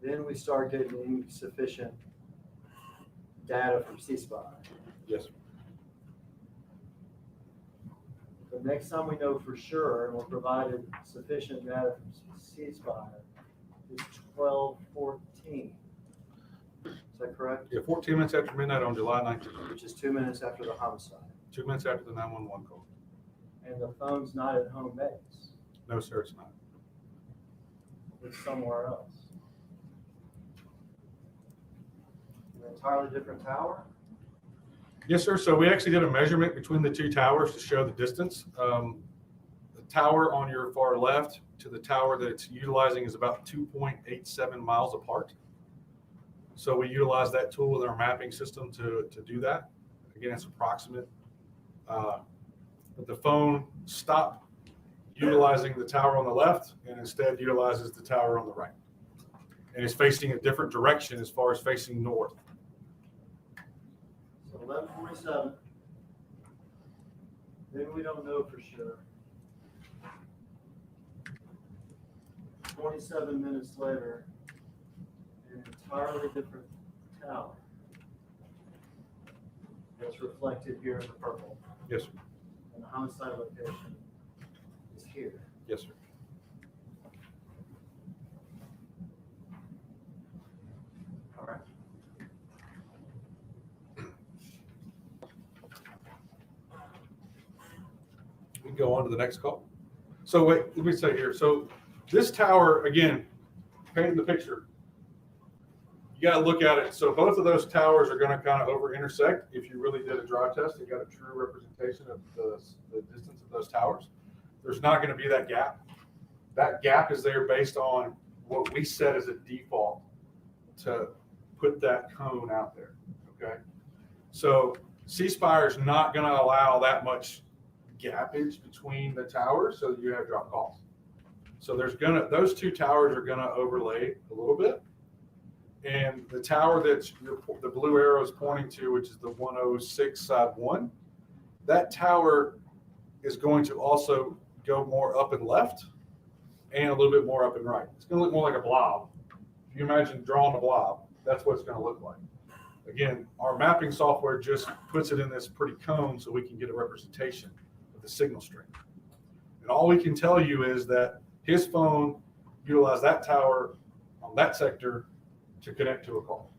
Then we start getting sufficient data from C-Spy. Yes, sir. The next time we know for sure, and we're provided sufficient data from C-Spy, is 12:14. Is that correct? Yeah, 14 minutes after midnight on July 19th. Which is 2 minutes after the homicide. 2 minutes after the 911 call. And the phone's not at home base. No, sir, it's not. It's somewhere else. An entirely different tower? Yes, sir. So we actually did a measurement between the two towers to show the distance. The tower on your far left to the tower that it's utilizing is about 2.87 miles apart. So we utilize that tool with our mapping system to do that. Again, it's approximate. But the phone stopped utilizing the tower on the left and instead utilizes the tower on the right. And it's facing a different direction as far as facing north. So 11:47. Then we don't know for sure. 27 minutes later, an entirely different tower. That's reflected here in the purple. Yes, sir. And the homicide location is here. Yes, sir. All right. We can go on to the next call. So wait, let me say here. So this tower, again, painting the picture, you got to look at it. So both of those towers are going to kind of over intersect. If you really did a drive test, you got a true representation of the distance of those towers. There's not going to be that gap. That gap is there based on what we set as a default to put that cone out there. Okay. So C-Spire is not going to allow that much gappage between the towers, so you have drop calls. So those two towers are gonna overlay a little bit, and the tower that the blue arrow is pointing to, which is the 106 side 1, that tower is going to also go more up and left and a little bit more up and right. It's gonna look more like a blob. If you imagine drawing a blob, that's what it's gonna look like. Again, our mapping software just puts it in this pretty cone so we can get a representation of the signal strength. And all we can tell you is that his phone utilized that tower on that sector to connect to a call.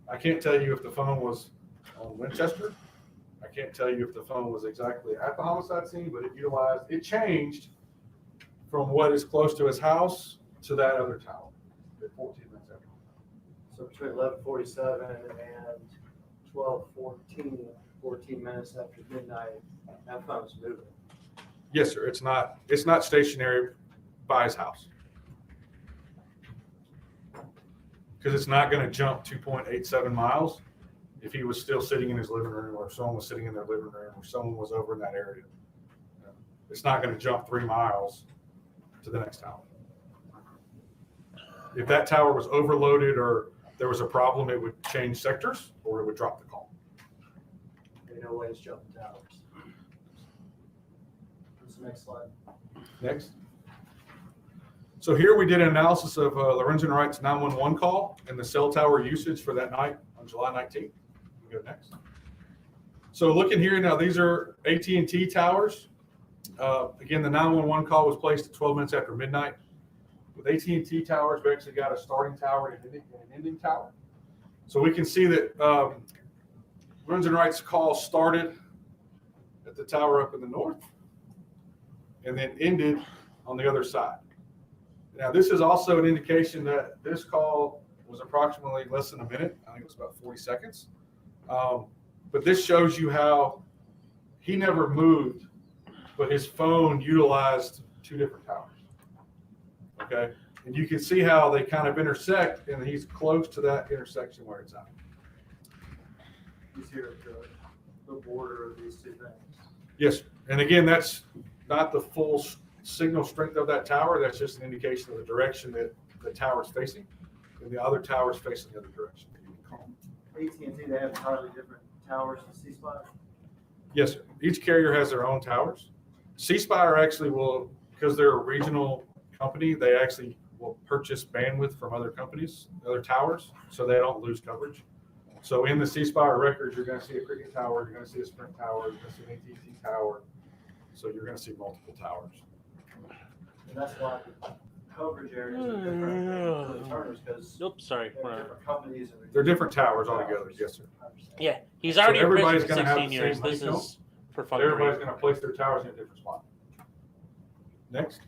I can't tell you if the phone was on Winchester. I can't tell you if the phone was exactly at the homicide scene, but it changed from what is close to his house to that other tower at 14 minutes after. So between 11:47 and 12:14, 14 minutes after midnight, that phone's moving. Yes, sir. It's not stationary by his house, because it's not going to jump 2.87 miles if he was still sitting in his living room, or if someone was sitting in their living room, or someone was over in that area. It's not going to jump 3 miles to the next tower. If that tower was overloaded or there was a problem, it would change sectors or it would drop the call. Ain't no way it's jumping towers. What's the next slide? Next. So here we did an analysis of Lorenzen Wright's 911 call and the cell tower usage for that night on July 19th. We go next. So looking here now, these are AT&T towers. Again, the 911 call was placed at 12 minutes after midnight. With AT&T towers, we actually got a starting tower and an ending tower. So we can see that Lorenzen Wright's call started at the tower up in the north and then ended on the other side. Now, this is also an indication that this call was approximately less than a minute. I think it was about 40 seconds. But this shows you how he never moved, but his phone utilized two different towers. Okay. And you can see how they kind of intersect, and he's close to that intersection where it's at. He's here at the border of these two things. Yes. And again, that's not the full signal strength of that tower. That's just an indication of the direction that the tower is facing, and the other tower is facing the other direction. AT&T, they have entirely different towers than C-Spire? Yes, sir. Each carrier has their own towers. C-Spire actually will, because they're a regional company, they actually will purchase bandwidth from other companies, other towers, so they don't lose coverage. So in the C-Spire records, you're going to see a Cricket tower, you're going to see a Sprint tower, you're going to see an AT&T tower. So you're going to see multiple towers. And that's why the coverage areas are different for the Turners, because sorry. they're different companies. And They're different towers altogether. Yes, sir. Yeah, he's already everybody's in prison going for to have 16 the years. same This honeycomb. is for fun. Everybody's going to place their towers in a different spot. Next.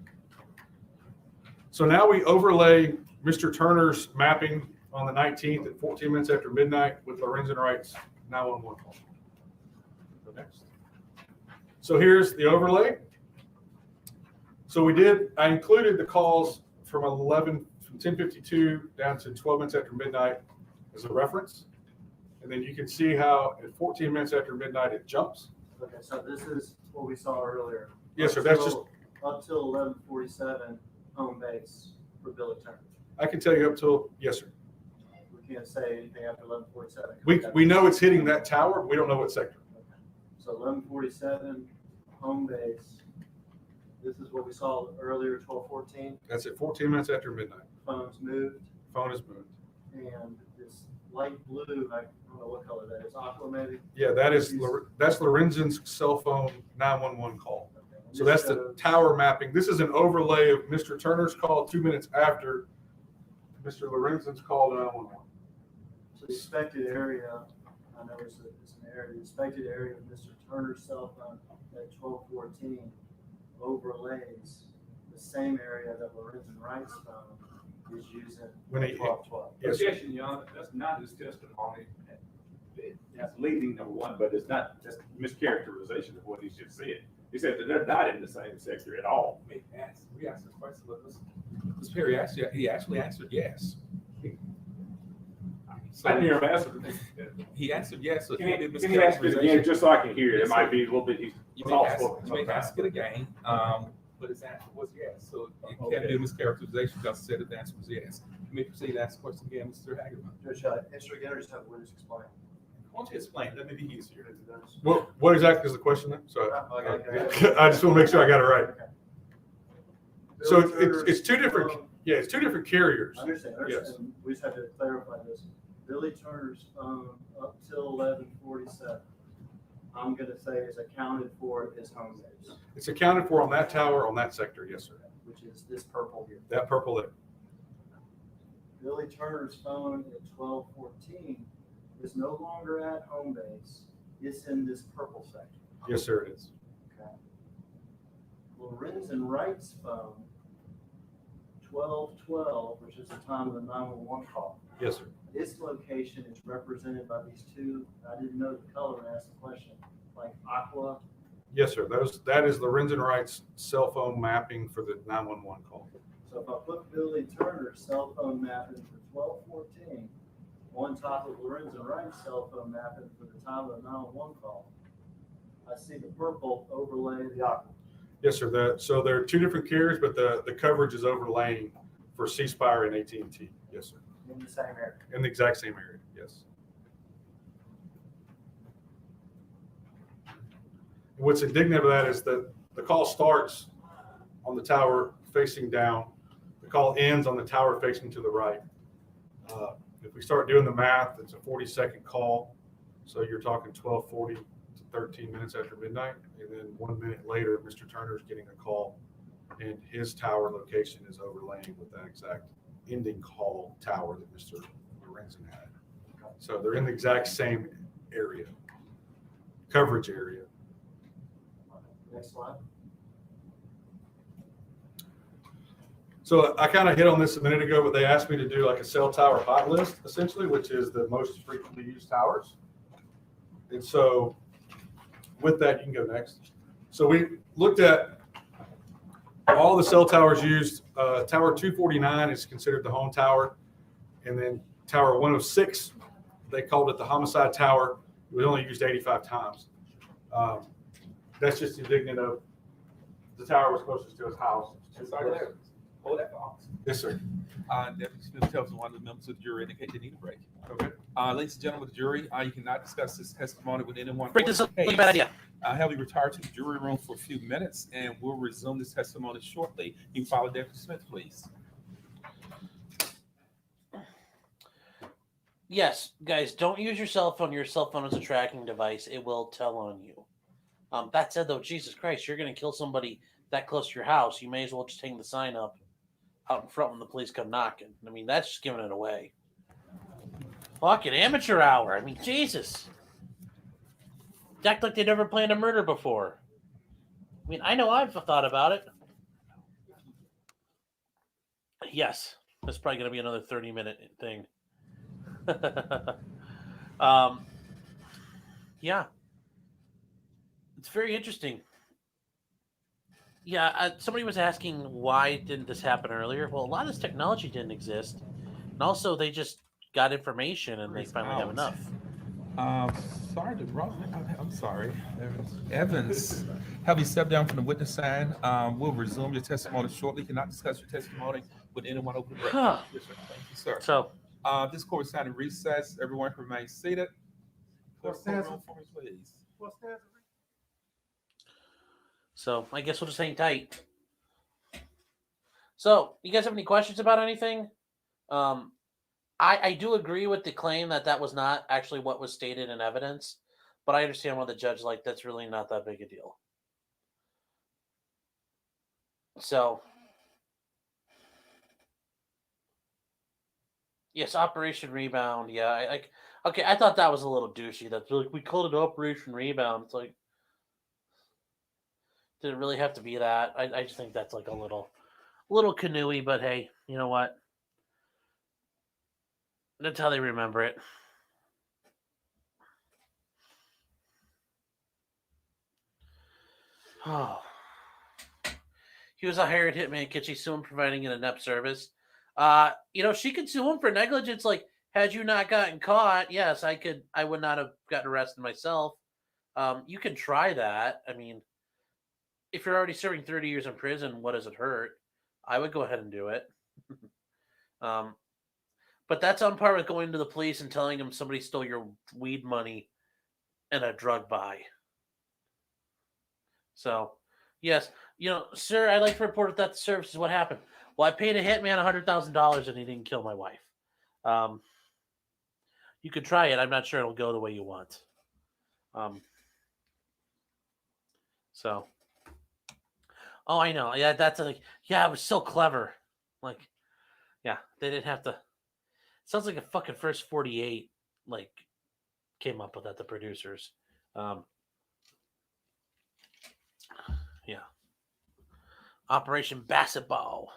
So now we overlay Mr. Turner's mapping on the 19th at 14 minutes after midnight with Lorenzen Wright's 911 call. So next. So here's the overlay. So I included the calls from 10:52 down to 12 minutes after midnight as a reference. And then you can see how at 14 minutes after midnight, it jumps. Okay, so this is what we saw earlier. Yes, sir. That's just, up till 11:47 home base for Billy Turner. I can tell you up till, yes, sir. We can't say anything after 11:47. We know it's hitting that tower. We don't know what sector. Okay. So 11:47 home base. This is what we saw earlier, 12:14. That's at 14 minutes after midnight. Phone's moved. Phone is moved. And this light blue, I don't know what color that is, aqua maybe? Yeah, that's Lorenzen's cell phone 911 call. Okay. So that's the tower mapping. This is an overlay of Mr. Turner's call 2 minutes after Mr. Lorenzen's call to 911. So the expected area, I know it's an area, the expected area of Mr. Turner's cell phone at 12:14 overlays the same area that Lorenzen Wright's phone is using at 12:12. Yes, Objection, Your Honor, that's not his testimony. That's leading, number one, but it's not, that's mischaracterization of what he just said. He said that they're not in the same sector at all. We asked this question, Ms. Perry he actually answered yes. I didn't hear him answer. He answered yes. So Can you ask it again, just so I can hear it? It might be a little bit. You may ask it again, but his answer was yes. So you can't do mischaracterization because said the answer was yes. You may proceed to ask the question again, Mr. Hagerman. Judge, answer again or just have witness explain? Why don't you explain? That may be easier. What exactly is the question then? So I just want to make sure I got it right. Okay. So it's two different, it's two different carriers. I understand. Yes. We just have to clarify this. Billy Turner's phone up till 11:47, I'm going to say is accounted for his home base. It's accounted for on that tower, on that sector. Yes, sir. Which is this purple here. That purple there. Billy Turner's phone at 12:14 is no longer at home base. It's in this purple section. Yes, sir, it is. Okay. Lorenzen Wright's phone, 12:12, which is the time of the 911 call. Yes, sir. Its location is represented by these two. I didn't know the color and asked the question, like aqua. Yes, sir. That is Lorenzen Wright's cell phone mapping for the 911 call. So if I put Billy Turner's cell phone mapping for 12:14 on top of Lorenzen Wright's cell phone mapping for the time of the 911 call, I see the purple overlay the aqua. Yes, sir. So there are two different carriers, but the coverage is overlaying for C-Spire and AT&T. Yes, sir. In the same area. In the exact same area. Yes. What's indicative of that is that the call starts on the tower facing down. The call ends on the tower facing to the right. If we start doing the math, it's a 40-second call. So you're talking 12:40 to 13 minutes after midnight. And then 1 minute later, Mr. Turner's getting a call and his tower location is overlaying with that exact ending call tower that Mr. Lorenzen had. So they're in the exact same area, coverage area. Next slide. So I kind of hit on this a minute ago, but they asked me to do like a cell tower hot list, essentially, which is the most frequently used towers. And so with that, you can go next. So we looked at all the cell towers used. Tower 249 is considered the home tower. And then Tower 106, they called it the homicide tower. It was only used 85 times. That's just indicative of the tower was closest to his house. Hold that box. Yes, sir. Deputy Smith tells one of the members of the jury indicate they need a break. Okay. Ladies and gentlemen of the jury, you cannot discuss this testimony with anyone. Break this up. Bad idea. Have you retired to the jury room for a few minutes, and we'll resume this testimony shortly. You can follow Deputy Smith, please. Yes, guys, don't use your cell phone. Your cell phone is a tracking device. It will tell on you. That said, though, Jesus Christ, you're going to kill somebody that close to your house. You may as well just hang the sign up out in front when the police come knocking. I mean, that's just giving it away. Fucking amateur hour. I mean, Jesus. Act like they never planned a murder before. I mean, I know I've thought about it. Yes, that's probably going to be another 30-minute thing. Yeah. It's very interesting. Yeah, somebody was asking why didn't this happen earlier? Well, a lot of this technology didn't exist. And also, they just got information and they finally have enough. Sorry to I'm sorry. Evans, have you stepped down from the witness stand? We'll resume your testimony shortly. Cannot discuss your testimony with anyone over the record. Yes, sir. Thank you, sir. So, this court is in recess. Everyone can remain seated. Courtroom for me, please. So I guess we'll just hang tight. So, you guys have any questions about anything? I do agree with the claim that was not actually what was stated in evidence, but I understand why the judge that's really not that big a deal. So, yes, Operation Rebound. Yeah, okay. I thought that was a little douchey. That's like we called it Operation Rebound. It's like, did it really have to be that? I just think that's like a little canoey. But hey, you know what? That's how they remember it. Oh. He was a hired hitman. Could she sue him providing an inept service? She could sue him for negligence. Like, had you not gotten caught, yes, I could. I would not have gotten arrested myself. You can try that. I mean, if you're already serving 30 years in prison, what does it hurt? I would go ahead and do it. But that's on par with going to the police and telling them somebody stole your weed money and a drug buy. So, yes, sir, I'd like to report that the service is what happened. Well, I paid a hitman $100,000 and he didn't kill my wife. You could try it. I'm not sure it'll go the way you want. So, oh, I know. Yeah, it was so clever. Like, yeah, they didn't have to. Sounds like a fucking First 48 came up with that, the producers. Yeah. Operation Basketball.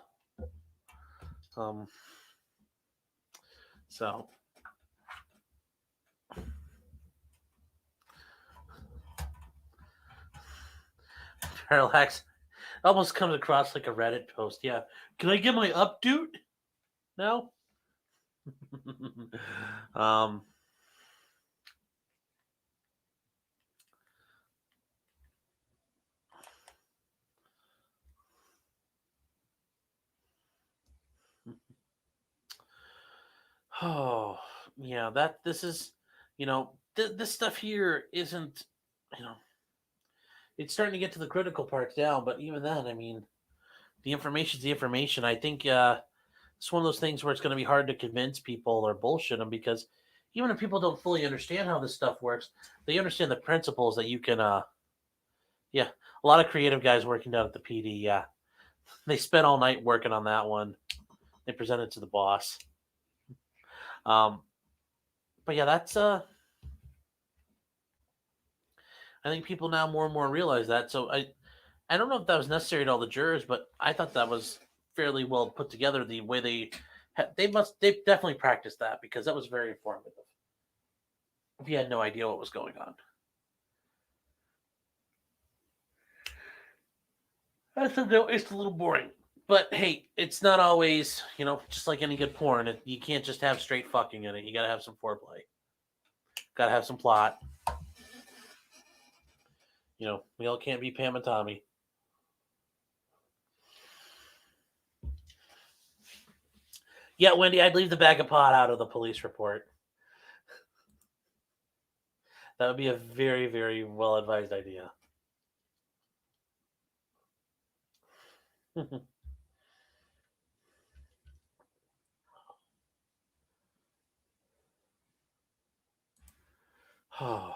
So Parallax almost comes across like a Reddit post. Yeah. Can I get my update? No? Oh, yeah, this is, this stuff here isn't, it's starting to get to the critical parts now, but even then, I mean, the information's the information. I think it's one of those things where it's going to be hard to convince people or bullshit them, because even if people don't fully understand how this stuff works, they understand the principles that you can, a lot of creative guys working down at the PD, yeah. They spent all night working on that one. They presented to the boss. But yeah, that's I think people now more and more realize that. So I don't know if that was necessary to all the jurors, but I thought that was fairly well put together. The way they definitely practiced that because that was very informative. If you had no idea what was going on, it's a little boring. But hey, it's not always, just like any good porn. You can't just have straight fucking in it. You got to have some foreplay. Got to have some plot. We all can't be Pam and Tommy. Yeah, Wendy, I'd leave the bag of pot out of the police report. That would be a very, very well-advised idea. Oh.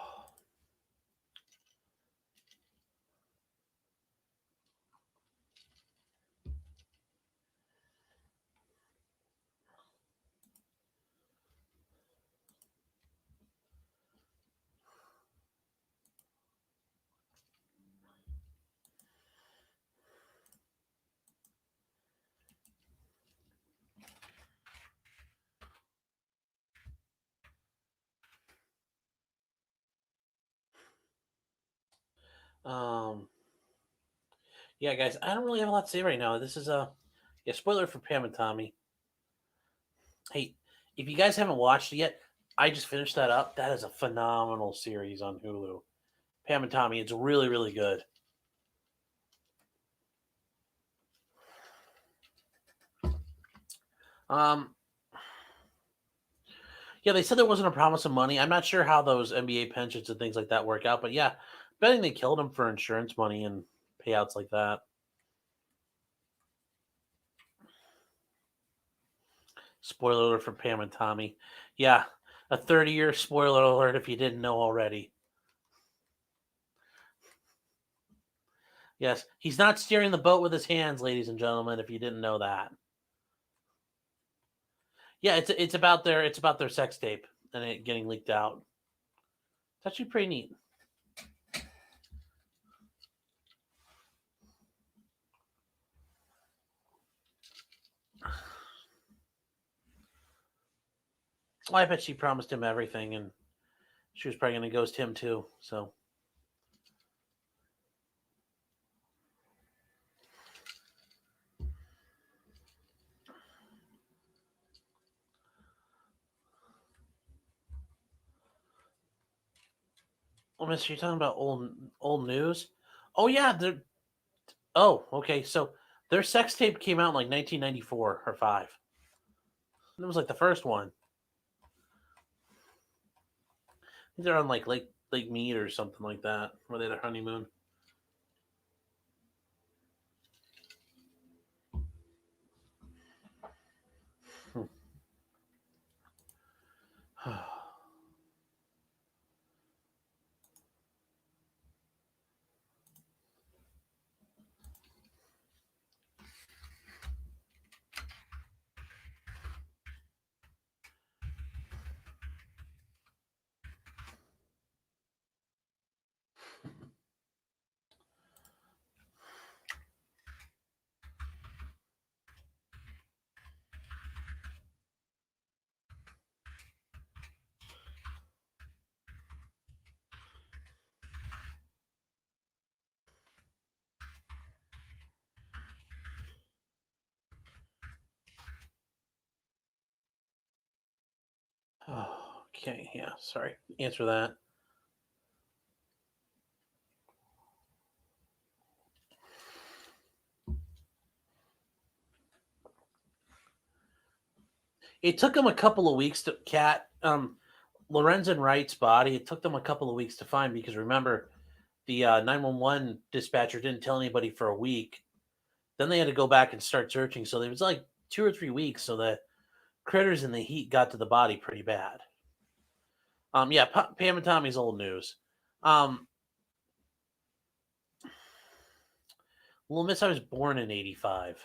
Yeah, guys, I don't really have a lot to say right now. This is spoiler for Pam and Tommy. Hey, if you guys haven't watched it yet, I just finished that up. That is a phenomenal series on Hulu. Pam and Tommy, it's really, really good. Yeah, they said there wasn't a promise of money. I'm not sure how those NBA pensions and things like that work out, but yeah, betting they killed him for insurance money and payouts like that. Spoiler alert for Pam and Tommy. Yeah, a 30-year spoiler alert if you didn't know already. Yes, he's not steering the boat with his hands, ladies and gentlemen, if you didn't know that. Yeah, it's about their sex tape and it getting leaked out. It's actually pretty neat. Well, I bet she promised him everything, and she was probably going to ghost him too. So, well, Mister, you're talking about old news? Oh yeah, okay. So their sex tape came out in like 1994 or 5. It was like the first one. They're on like Lake Mead or something like that, where they had a honeymoon. Okay, yeah, sorry. Answer that. It took them a couple of weeks to Lorenzen Wright's body. It took them a couple of weeks to find because remember, the 911 dispatcher didn't tell anybody for a week. Then they had to go back and start searching. So it was like 2 or 3 weeks. So the critters in the heat got to the body pretty bad. Yeah, Pam and Tommy's old news. Well, Miss, I was born in '85.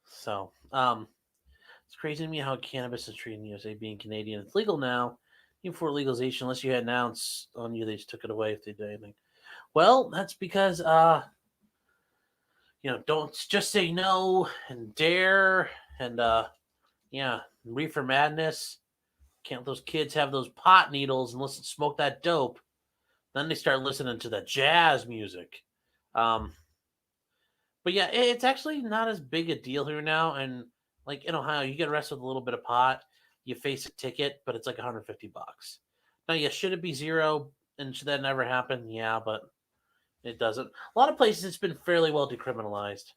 So, it's crazy to me how cannabis is treated in the USA, being Canadian. It's legal now, even before legalization, unless you had an ounce on you, they just took it away if they did anything. Well, that's because don't just say no and dare and reefer madness. Can't those kids have those pot needles and smoke that dope? Then they start listening to the jazz music. But yeah, it's actually not as big a deal here now. And like in Ohio, you get arrested with a little bit of pot, you face a ticket, but it's like $150. Now, yeah, should it be zero and should that never happen? Yeah, but it doesn't. A lot of places it's been fairly well decriminalized.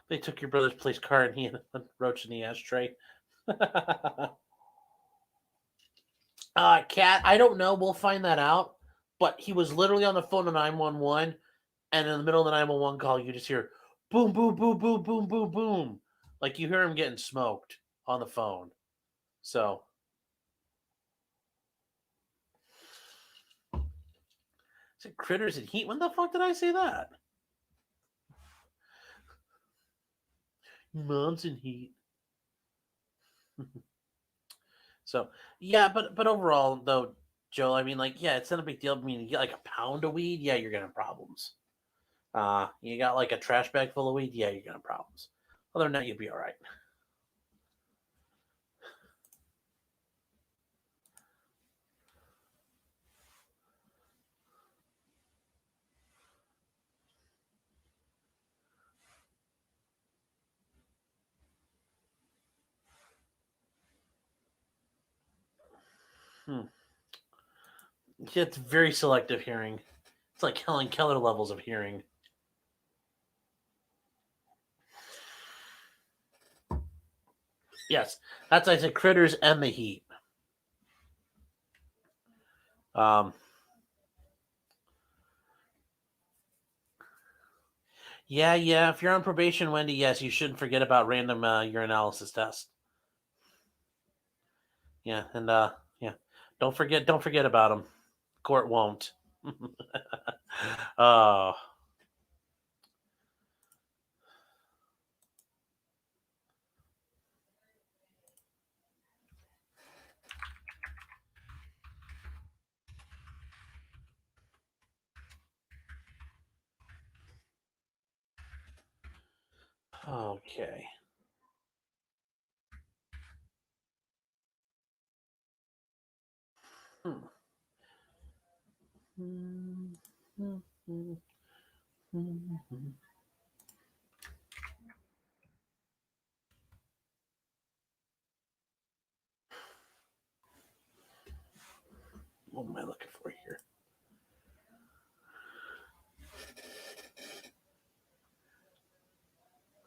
They took your brother's police car and he had a roach in the ashtray. Cat, I don't know. We'll find that out. But he was literally on the phone to 911, and in the middle of the 911 call, you just hear boom, boom, boom, boom, boom, boom, boom. Like you hear him getting smoked on the phone. So. Is it Critters and Heat? When the fuck did I say that? Mom's in Heat. So yeah, but overall though, Joe, I mean, like, yeah, it's not a big deal. I mean, you get like a pound of weed, yeah, you're gonna have problems. You got like a trash bag full of weed, yeah, you're gonna have problems. Other than that, you'll be all right. Yeah, it's very selective hearing. It's like Helen Keller levels of hearing. Yes, that's I said Critters and the Heat. Yeah. If you're on probation, Wendy, yes, you shouldn't forget about random urinalysis tests. Yeah, and yeah, don't forget about them. Court won't. Oh. Okay. What am I looking for here?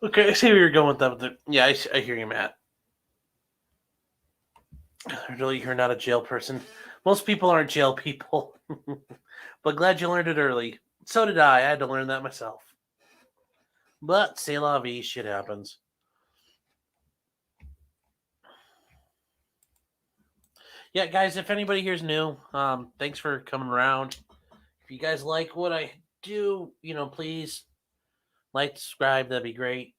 Okay, I see where you're going with that. Yeah, I hear you, Matt. Really, you're not a jail person. Most people aren't jail people. But glad you learned it early. So did I. I had to learn that myself. But c'est la vie, shit happens. Yeah, guys, if anybody here's new, thanks for coming around. If you guys like what I do, please like, subscribe. That'd be great.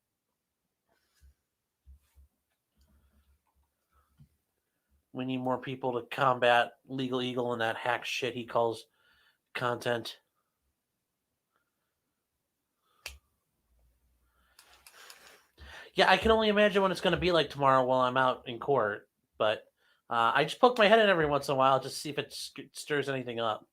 We need more people to combat Legal Eagle and that hack shit he calls content. Yeah, I can only imagine what it's going to be like tomorrow while I'm out in court. But I just poke my head in every once in a while just to see if it stirs anything up.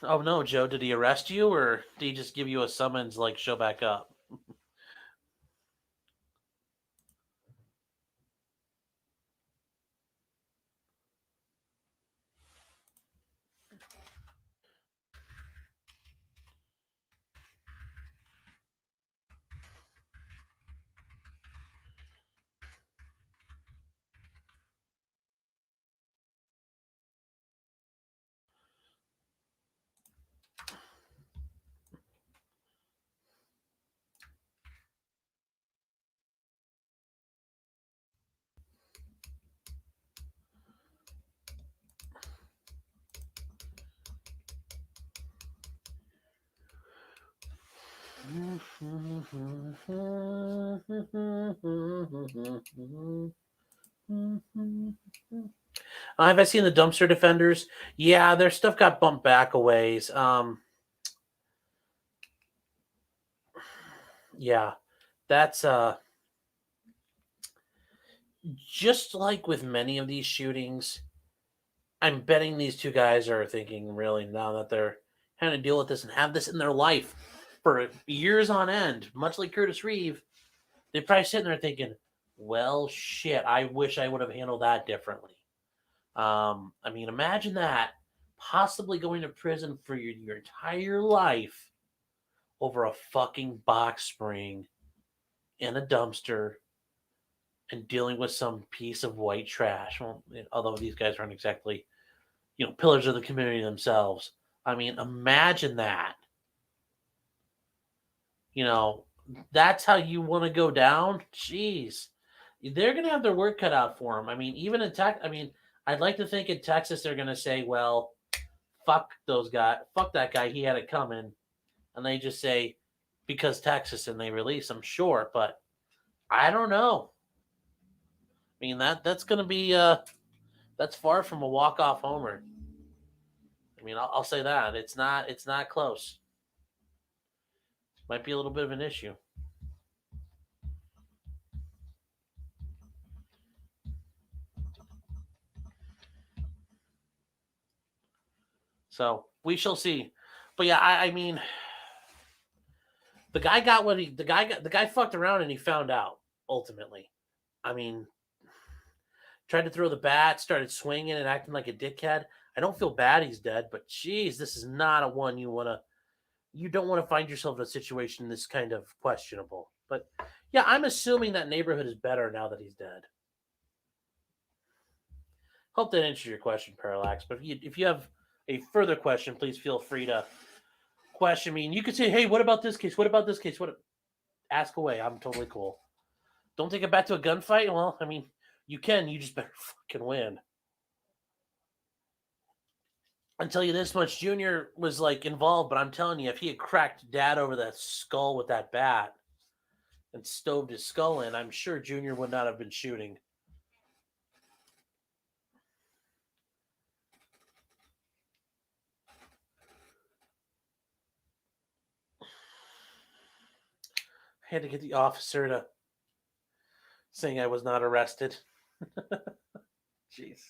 Oh no, Joe, did he arrest you or did he just give you a summons like show back up? Have I seen the dumpster defenders? Yeah, their stuff got bumped back a ways. Yeah, that's just like with many of these shootings. I'm betting these two guys are thinking, really, now that they're having to deal with this and have this in their life for years on end, much like Curtis Reeve, they're probably sitting there thinking, well, shit, I wish I would have handled that differently. I mean, imagine that, possibly going to prison for your entire life over a fucking box spring in a dumpster and dealing with some piece of white trash. Well, although these guys aren't exactly, pillars of the community themselves. I mean, imagine that. That's how you want to go down. Jeez, they're gonna have their work cut out for them. I mean, even in Texas. I mean, I'd like to think in Texas they're gonna say, "Well, fuck those guys, fuck that guy. He had it coming," and they just say because Texas and they release him. Sure, but I don't know. I mean that's gonna be that's far from a walk off homer. I mean, I'll say that it's not close. Might be a little bit of an issue. So we shall see. But yeah, I mean, the guy got what the guy fucked around and he found out ultimately. I mean, tried to throw the bat, started swinging and acting like a dickhead. I don't feel bad he's dead, but geez, this is not a one you don't want to find yourself in a situation this kind of questionable. But yeah, I'm assuming that neighborhood is better now that he's dead. Hope that answers your question, Parallax. But if you have a further question, please feel free to question me. And you could say, hey, what about this case? What about this case? Ask away. I'm totally cool. Don't take it back to a gunfight? Well, I mean, you can. You just better fucking win. I'll tell you this much. Junior was like involved, but I'm telling you, if he had cracked Dad over the skull with that bat and stoved his skull in, I'm sure Junior would not have been shooting. I had to get the officer to saying I was not arrested. Jeez.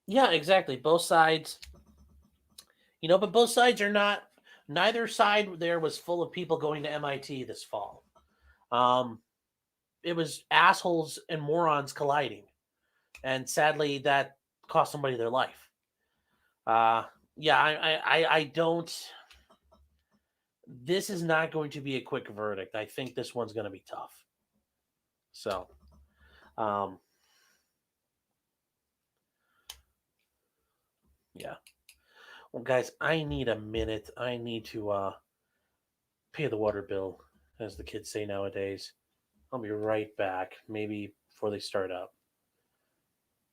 Yeah, exactly. Both sides, but both sides are not. Neither side there was full of people going to MIT this fall. It was assholes and morons colliding, and sadly, that cost somebody their life. Yeah, I don't. This is not going to be a quick verdict. I think this one's going to be tough. So, yeah. Well, guys, I need a minute. I need to pay the water bill, as the kids say nowadays. I'll be right back. Maybe before they start up.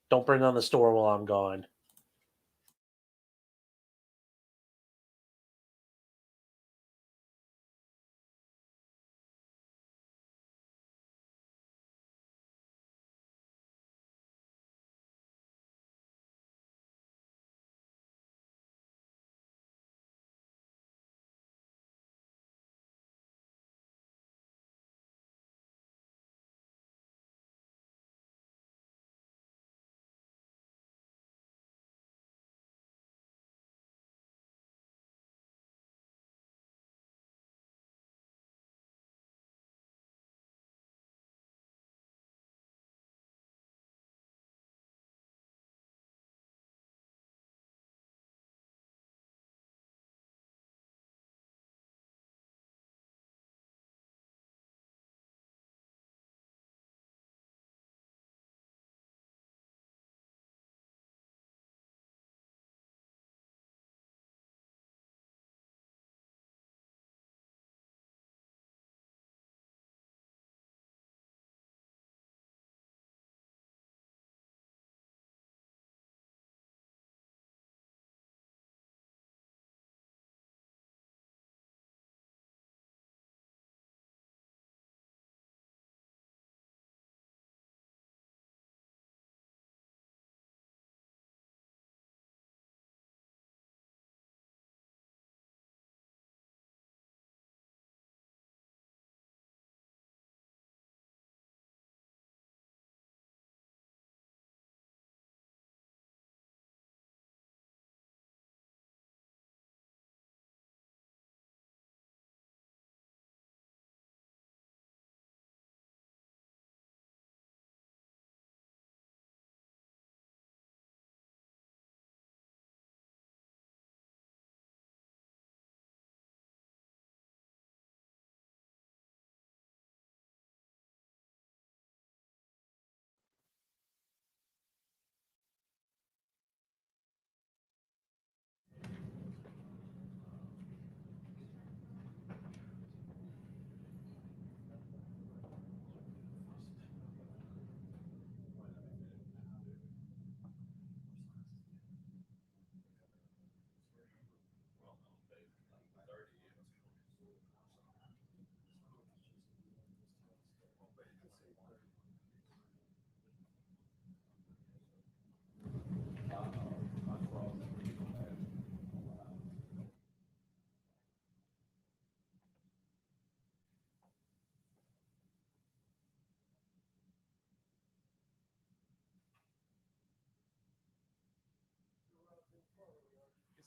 Don't burn down the store while I'm gone.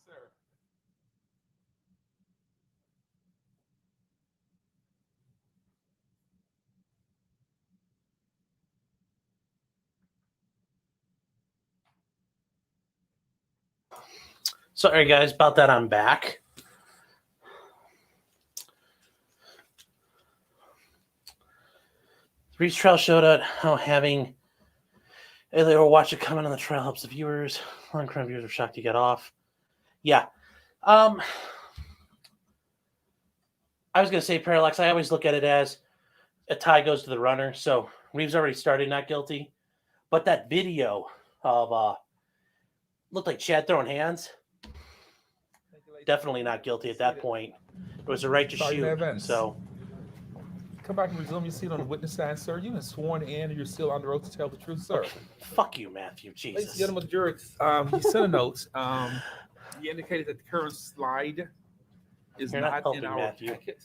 sir. Sorry, guys, about that. I'm back. The Reach trial showed out how having a later watch a comment on the trial helps the viewers. Long crime viewers are shocked to get off. Yeah. I was going to say, Parallax, I always look at it as a tie goes to the runner. So Reeves already started not guilty. But that video of looked like Chad throwing hands. Definitely not guilty at that point. It was a right to Sergeant shoot. Evans. So come back and resume your seat on the witness stand, sir. You've been sworn in and you're still under oath to tell the truth, sir. Fuck you, Matthew. Ladies and Jesus. gentlemen, the jury, you sent a note. You indicated that the current slide is You're not not helping, in our Matthew. packet.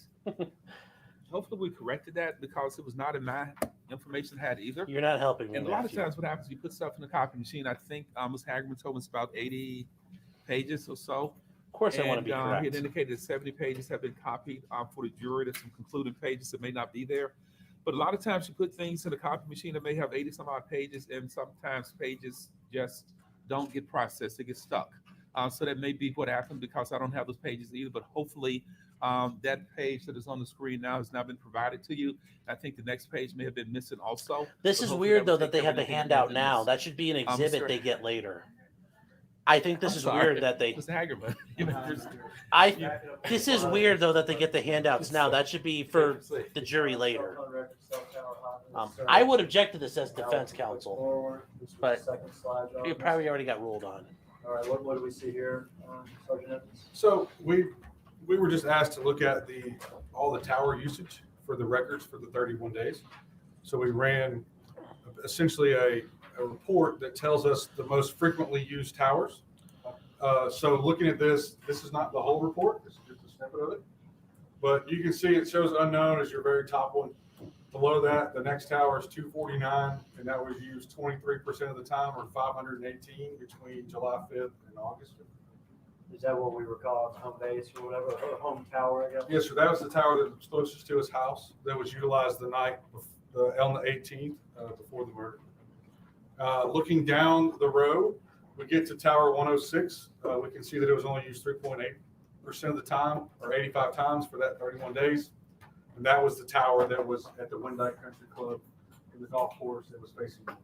Hopefully we corrected that because it was not in my information had either. You're not helping me, And a lot of Matthew. times what happens, you put stuff in the copy machine. I think Ms. Hagerman told us about 80 pages or so. Of course I want to be He correct. had indicated that 70 pages have been copied for the jury. There's some concluding pages that may not be there. But a lot of times you put things in the copy machine that may have 80 some odd pages, and sometimes pages just don't get processed. They get stuck. So that may be what happened because I don't have those pages either. But hopefully that page that is on the screen now has now been provided to you. I think the next page may have been missing also. This But is hopefully weird, though, will that take they care have of the anything that handout may have been now. missed. That should be an exhibit Mr. they get later. I think this I'm is sorry, weird that they. Mr. Hagerman. You know, This is weird, though, that they get the handouts now. That should be for the jury later. I would object to this as defense counsel, but you probably already got ruled on. All right, what do we see here, Sergeant Evans? So we were just asked to look at all the tower usage for the records for the 31 days. So we ran essentially a report that tells us the most frequently used towers. So looking at this is not the whole report, this is just a snippet of it. But you can see it shows unknown as your very top one. Below that, the next tower is 249, and that was used 23% of the time, or 518 between July 5th and August 5th. Is that what we were calling home base or whatever, or home tower, I guess? Yes, sir. That was the tower that was closest to his house that was utilized the night on the 18th before the murder. Looking down the road, we get to Tower 106. We can see that it was only used 3.8% of the time, or 85 times for that 31 days. And that was the tower that was at the Windike Country Club in the golf course that was facing them.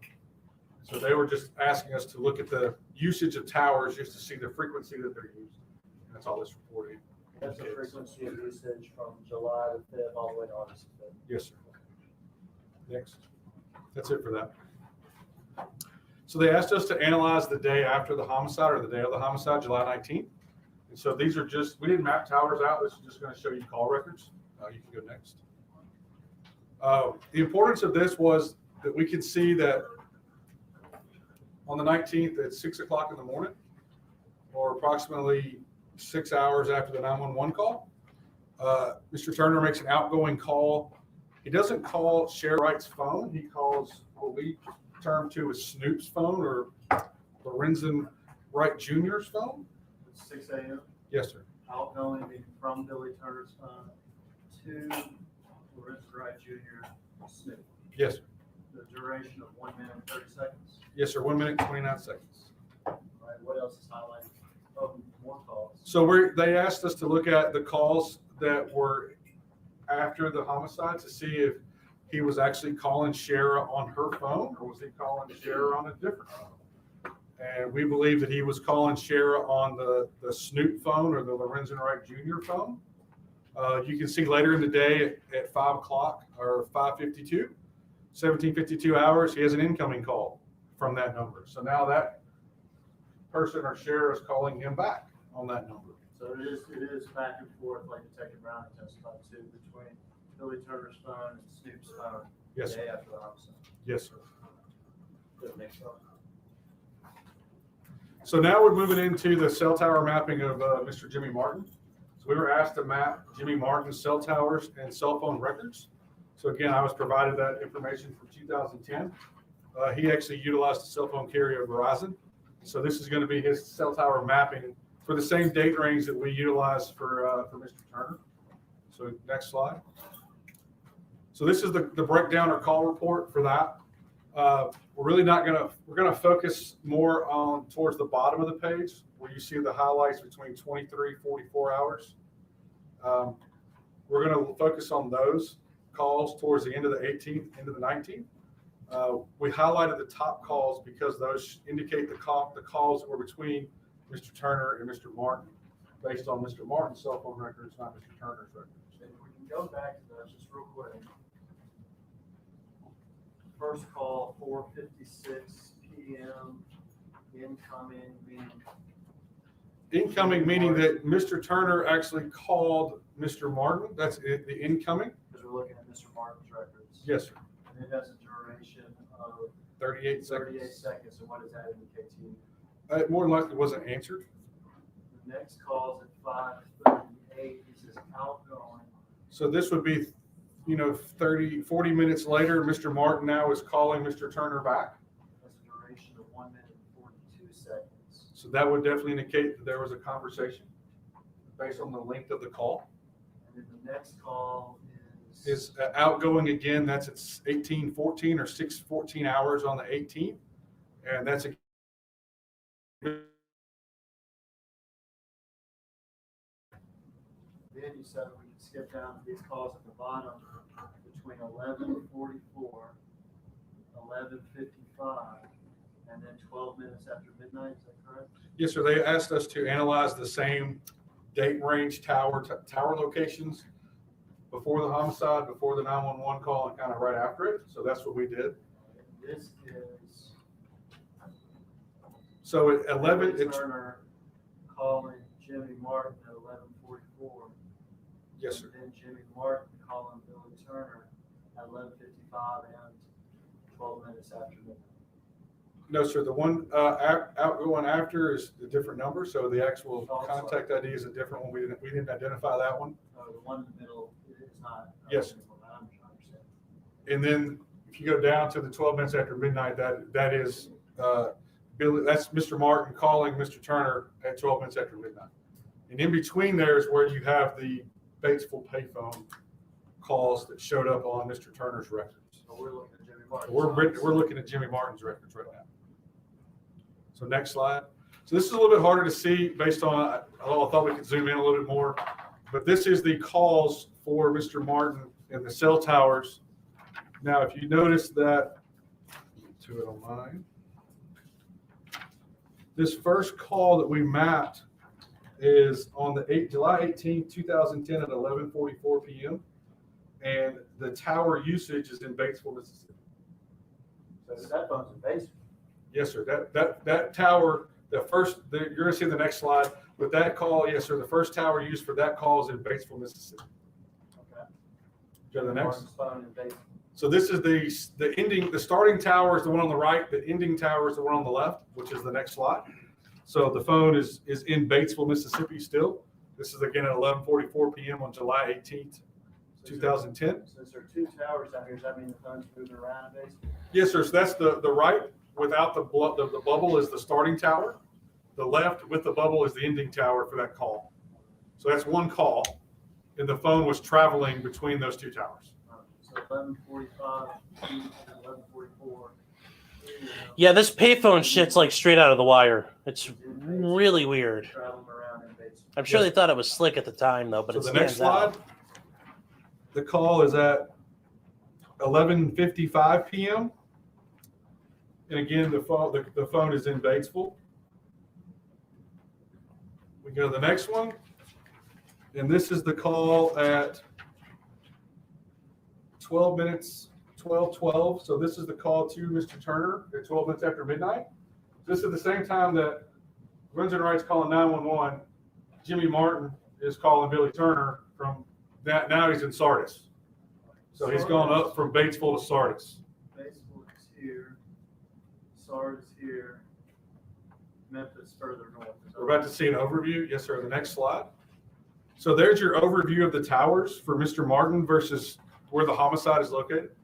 So they were just asking us to look at the usage of towers just to see the frequency that they're used. And that's all this reporting. That's the frequency of usage from July the 5th all the way to August the 5th. Yes, sir. Next. That's it for that. So they asked us to analyze the day after the homicide, or the day of the homicide, July 19th. And so these are just, we didn't map towers out. This is just going to show you call records. You can go next. The importance of this was that we could see that on the 19th at 6 o'clock in the morning, or approximately 6 hours after the 911 call, Mr. Turner makes an outgoing call. He doesn't call Sherra Wright's phone. He calls what we term to as Snoop's phone, or Lorenzen Wright Jr.'s phone. It's 6 a.m. Yes, sir. Outgoing from Billy Turner's phone to Lorenzen Wright Jr. Snoop. Yes, sir. The duration of 1 minute and 30 seconds. Yes, sir. 1 minute and 29 seconds. All right, what else is highlighted? Oh, more calls. So they asked us to look at the calls that were after the homicide to see if he was actually calling Sherra on her phone, or was he calling Sherra on a different phone? And we believe that he was calling Sherra on the Snoop phone, or the Lorenzen Wright Jr. phone. You can see later in the day at 5 o'clock or 5:52, 17:52 hours, he has an incoming call from that number. So now that person or Sherra is calling him back on that number. So it is back and forth, like Detective Brown testified to, between Billy Turner's phone and Snoop's phone. Yes, the day sir. after the homicide. Yes, sir. Good, next up. So now we're moving into the cell tower mapping of Mr. Jimmy Martin. So we were asked to map Jimmy Martin's cell towers and cell phone records. So again, I was provided that information from 2010. He actually utilized the cell phone carrier Verizon. So this is going to be his cell tower mapping for the same date range that we utilized for Mr. Turner. So next slide. So this is the breakdown or call report for that. We're really not we're gonna focus more on towards the bottom of the page where you see the highlights between 23, 44 hours. We're gonna focus on those calls towards the end of the 18th, end of the 19th. We highlighted the top calls because those indicate the calls that were between Mr. Turner and Mr. Martin, based on Mr. Martin's cell phone records, not Mr. Turner's records. If we can go back to those just real quick. First call, 4:56 p.m. Incoming, meaning that Mr. Turner actually called Mr. Martin. That's the incoming. Because we're looking at Mr. Martin's records. Yes, sir. And it has a duration of 38 38 seconds. And what does that indicate to you? It more than likely wasn't answered. The next call is at 5:38. This is outgoing. So this would be, 40 minutes later, Mr. Martin now is calling Mr. Turner back. That's a duration of 1 minute and 42 seconds. So that would definitely indicate that there was a conversation based on the length of the call. And then the next call Is outgoing again. That's at 18:14 or 6:14 hours on the 18th. And that's a Then you said we can skip down to these calls at the bottom between 11:44, 11:55, and then 12 minutes after midnight. Is that correct? Yes, sir. They asked us to analyze the same date range tower locations before the homicide, before the 911 call, and kind of right after it. So that's what we did. This is So at 11, Billy Turner calling Jimmy Martin at 11:44. Yes, sir. And then Jimmy Martin calling Billy Turner at 11:55 and 12 minutes after midnight. No, sir. The one outgoing after is a different number. So the actual contact ID is a different one. We didn't identify that one. The one in the middle is not. Yes. I understand. And then if you go down to the 12 minutes after midnight, that is Billy. That's Mr. Martin calling Mr. Turner at 12 minutes after midnight. And in between there is where you have the Batesville payphone calls that showed up on Mr. Turner's records. So we're looking at Jimmy Martin. We're looking at Jimmy Martin's records right now. So next slide. So this is a little bit harder to see based on, I thought we could zoom in a little bit more, but this is the calls for Mr. Martin and the cell towers. Now, if you notice that, to it on mine, this first call that we mapped is on the July 18th, 2010 at 11:44 p.m. And the tower usage is in Batesville, Mississippi. So that phone's in Batesville. Yes, sir. That tower, you're going to see in the next slide, with that call, yes, sir, the first tower used for that call is in Batesville, Mississippi. Okay. Go to the next. Martin's phone in Batesville. So this is the starting tower is the one on the right, the ending tower is the one on the left, which is the next slide. So the phone is in Batesville, Mississippi still. This is again at 11:44 p.m. on July 18th, 2010. Since there are two towers out here, does that mean the phone's moving around in Batesville? Yes, sir. So that's the right without the bubble is the starting tower. The left with the bubble is the ending tower for that call. So that's one call, and the phone was traveling between those two towers. So 11:45 and 11:44. Yeah, this payphone shit's like straight out of the wire. It's really weird. Traveling around in Batesville. I'm sure they thought it was slick at the time, though, but So it the next stands out. slide, the call is at 11:55 p.m. And again, the phone is in Batesville. We go to the next one, and this is the call at 12 minutes, 12:12. So this is the call to Mr. Turner at 12 minutes after midnight. This is the same time that Lorenzen Wright's calling 911. Jimmy Martin is calling Billy Turner from that. Now he's in Sardis. So he's gone up from Batesville to Sardis. Batesville is here. Sardis here. Memphis further north. We're about to see an overview. Yes, sir. The next slide. So there's your overview of the towers for Mr. Martin versus where the homicide is located.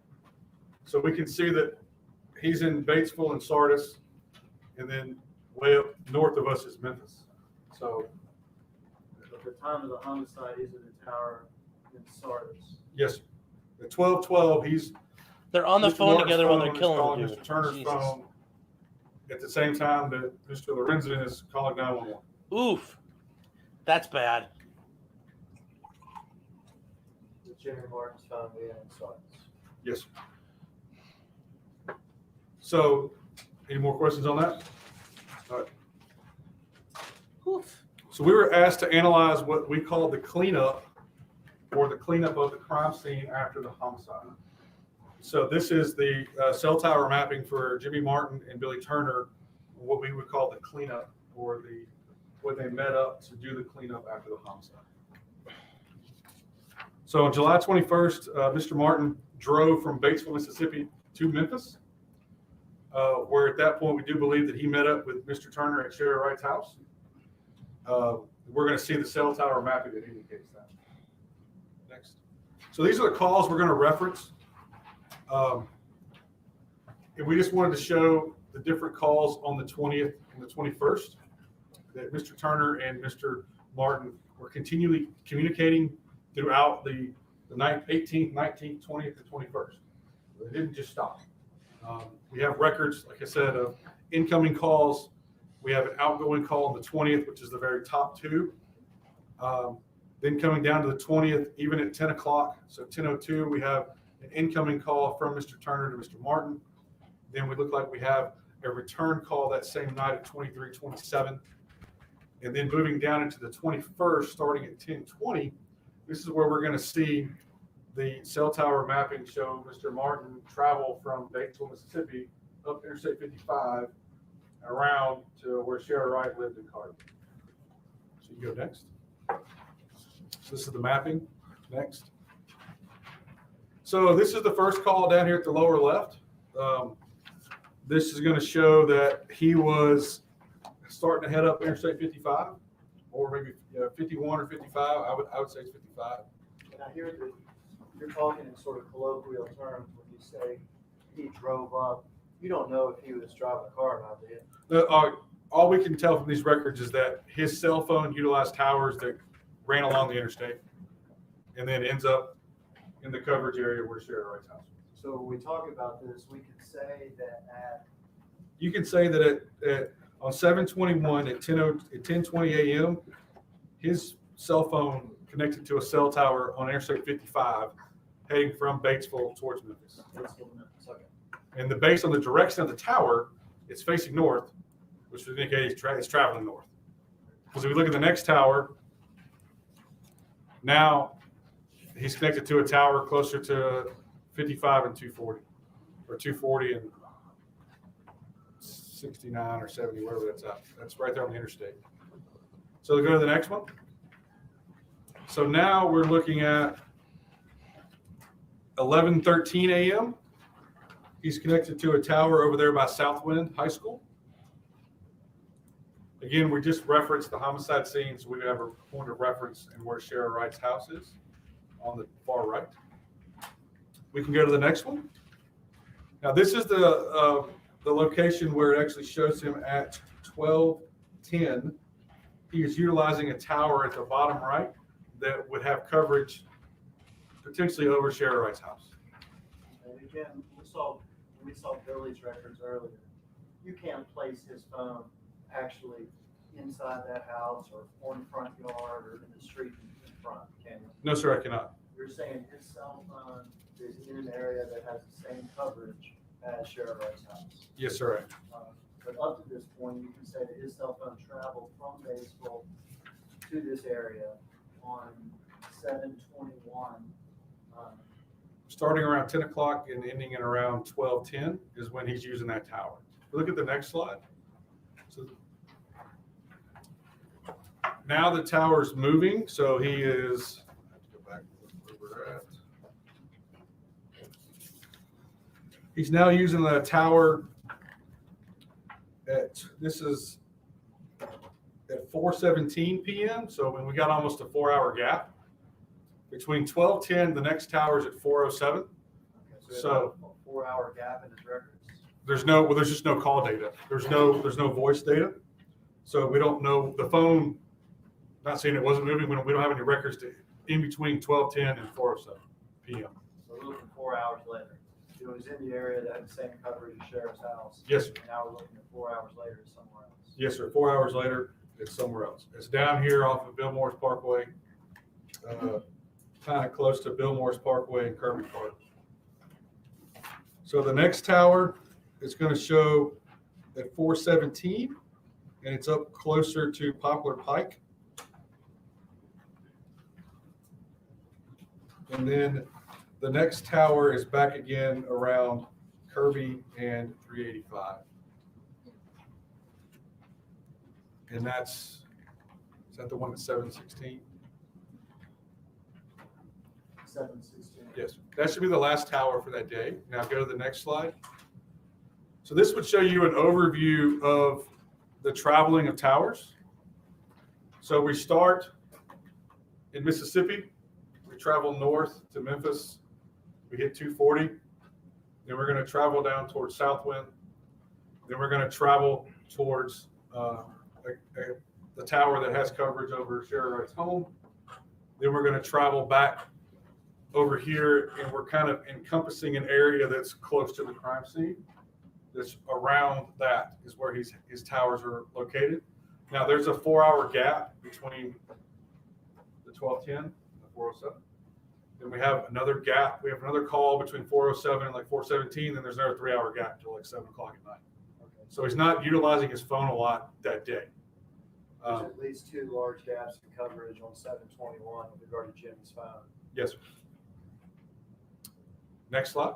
So we can see that he's in Batesville and Sardis, and then way up north of us is Memphis. So, At the time of the homicide, he's at the tower in Sardis. yes, sir. At 12:12, They're on the Mr. phone Martin's together while they're phone is killing calling the dude. Mr. Turner's Jesus. phone at the same time that Mr. Lorenzen is calling 911. Oof. That's bad. With Jimmy Martin's phone being in Sardis. Yes, sir. So, any more questions on that? All right. Oof. So we were asked to analyze what we call the cleanup, or the cleanup of the crime scene after the homicide. So this is the cell tower mapping for Jimmy Martin and Billy Turner, what we would call the cleanup, or when they met up to do the cleanup after the homicide. So on July 21st, Mr. Martin drove from Batesville, Mississippi to Memphis, where at that point we do believe that he met up with Mr. Turner at Sherra Wright's house. We're going to see the cell tower mapping that indicates that. Next. So these are the calls we're going to reference. And we just wanted to show the different calls on the 20th and the 21st that Mr. Turner and Mr. Martin were continually communicating throughout the 18th, 19th, 20th, and 21st. They didn't just stop. We have records, like I said, of incoming calls. We have an outgoing call on the 20th, which is the very top two. Then coming down to the 20th, even at 10 o'clock, so 10:02, we have an incoming call from Mr. Turner to Mr. Martin. Then we look like we have a return call that same night at 23:27. And then moving down into the 21st, starting at 10:20, this is where we're going to see the cell tower mapping show Mr. Martin travel from Batesville, Mississippi, up Interstate 55, around to where Sherra Wright lived in Carter. So you go next. So this is the mapping. Next. So this is the first call down here at the lower left. This is going to show that he was starting to head up Interstate 55, or maybe 51 or 55. I would say it's 55. And I hear that you're talking in sort of colloquial terms when you say he drove up. You don't know if he was driving a car or not, do you? All we can tell from these records is that his cell phone utilized towers that ran along the interstate and then ends up in the coverage area where Sherra Wright's house. So when we talk about this, we can say that You can say that on 7/21 at 10:20 a.m., his cell phone connected to a cell tower on Interstate 55, heading from Batesville towards Memphis. And the based on the direction of the tower, it's facing north, which would indicate it's traveling north. Because if we look at the next tower, now he's connected to a tower closer to 55 and 240, or 240 and 69 or 70, wherever that's at. That's right there on the interstate. So go to the next one. So now we're looking at 11:13 a.m. He's connected to a tower over there by Southwind High School. Again, we just referenced the homicide scene, so we have a point of reference in where Sherra Wright's house is on the far right. We can go to the next one. Now, this is the location where it actually shows him at 12:10. He is utilizing a tower at the bottom right that would have coverage potentially over Sherra Wright's house. And again, we saw Billy's records earlier. You can't place his phone actually inside that house or in the front yard or in the street in front, can you? No, sir, I cannot. You're saying his cell phone is in an area that has the same coverage as Sherra Wright's house. Yes, sir. But up to this point, you can say that his cell phone traveled from Batesville to this area on 7/21. Starting around 10 o'clock and ending at around 12:10 is when he's using that tower. Look at the next slide. So now the tower's moving, so he is, I have to go back where we're at. He's now using the tower this is at 4:17 p.m. So when we got almost a 4-hour gap. Between 12:10, the next tower is at 4:07. So a 4-hour gap in his records. There's just no call data. There's no voice data. So we don't know. The phone Not saying it wasn't moving, we don't have any records in between 12:10 and 4:07 p.m. So we're looking 4 hours later. It was in the area that had the same coverage as Sheriff's house. Yes, sir. And now we're looking at 4 hours later somewhere else. Yes, sir. 4 hours later, it's somewhere else. It's down here off of Bill Morris Parkway, kind of close to Bill Morris Parkway and Kirby Park. So the next tower is going to show at 417, and it's up closer to Poplar Pike. And then the next tower is back again around Kirby and 385. And is that the one at 716? 716. Yes, that should be the last tower for that day. Now go to the next slide. So this would show you an overview of the traveling of towers. So we start in Mississippi. We travel north to Memphis. We hit 240. Then we're going to travel down towards Southwind. Then we're going to travel towards the tower that has coverage over Sherra Wright's home. Then we're going to travel back over here, and we're kind of encompassing an area that's close to the crime scene. That's around that is where his towers are located. Now there's a 4-hour gap between the 1210 and the 407. Then we have another gap. We have another call between 407 and like 417. Then there's another 3-hour gap until like 7 o'clock at night. Okay. So he's not utilizing his phone a lot that day. There's at least 2 large gaps in coverage on 721 with regard to Jimmy's phone. Yes, sir. Next slide.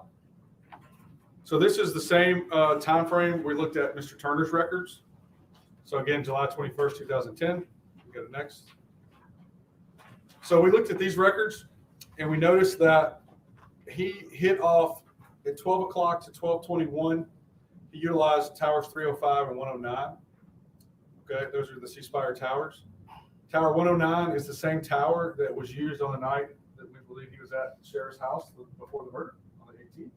So this is the same time frame we looked at Mr. Turner's records. So again, July 21st, 2010. We go to next. So we looked at these records, and we noticed that he hit off at 12 o'clock to 12:21. He utilized towers 305 and 109. Okay, those are the C Spire towers. Tower 109 is the same tower that was used on the night that we believe he was at Sheriff's house before the murder on the 18th.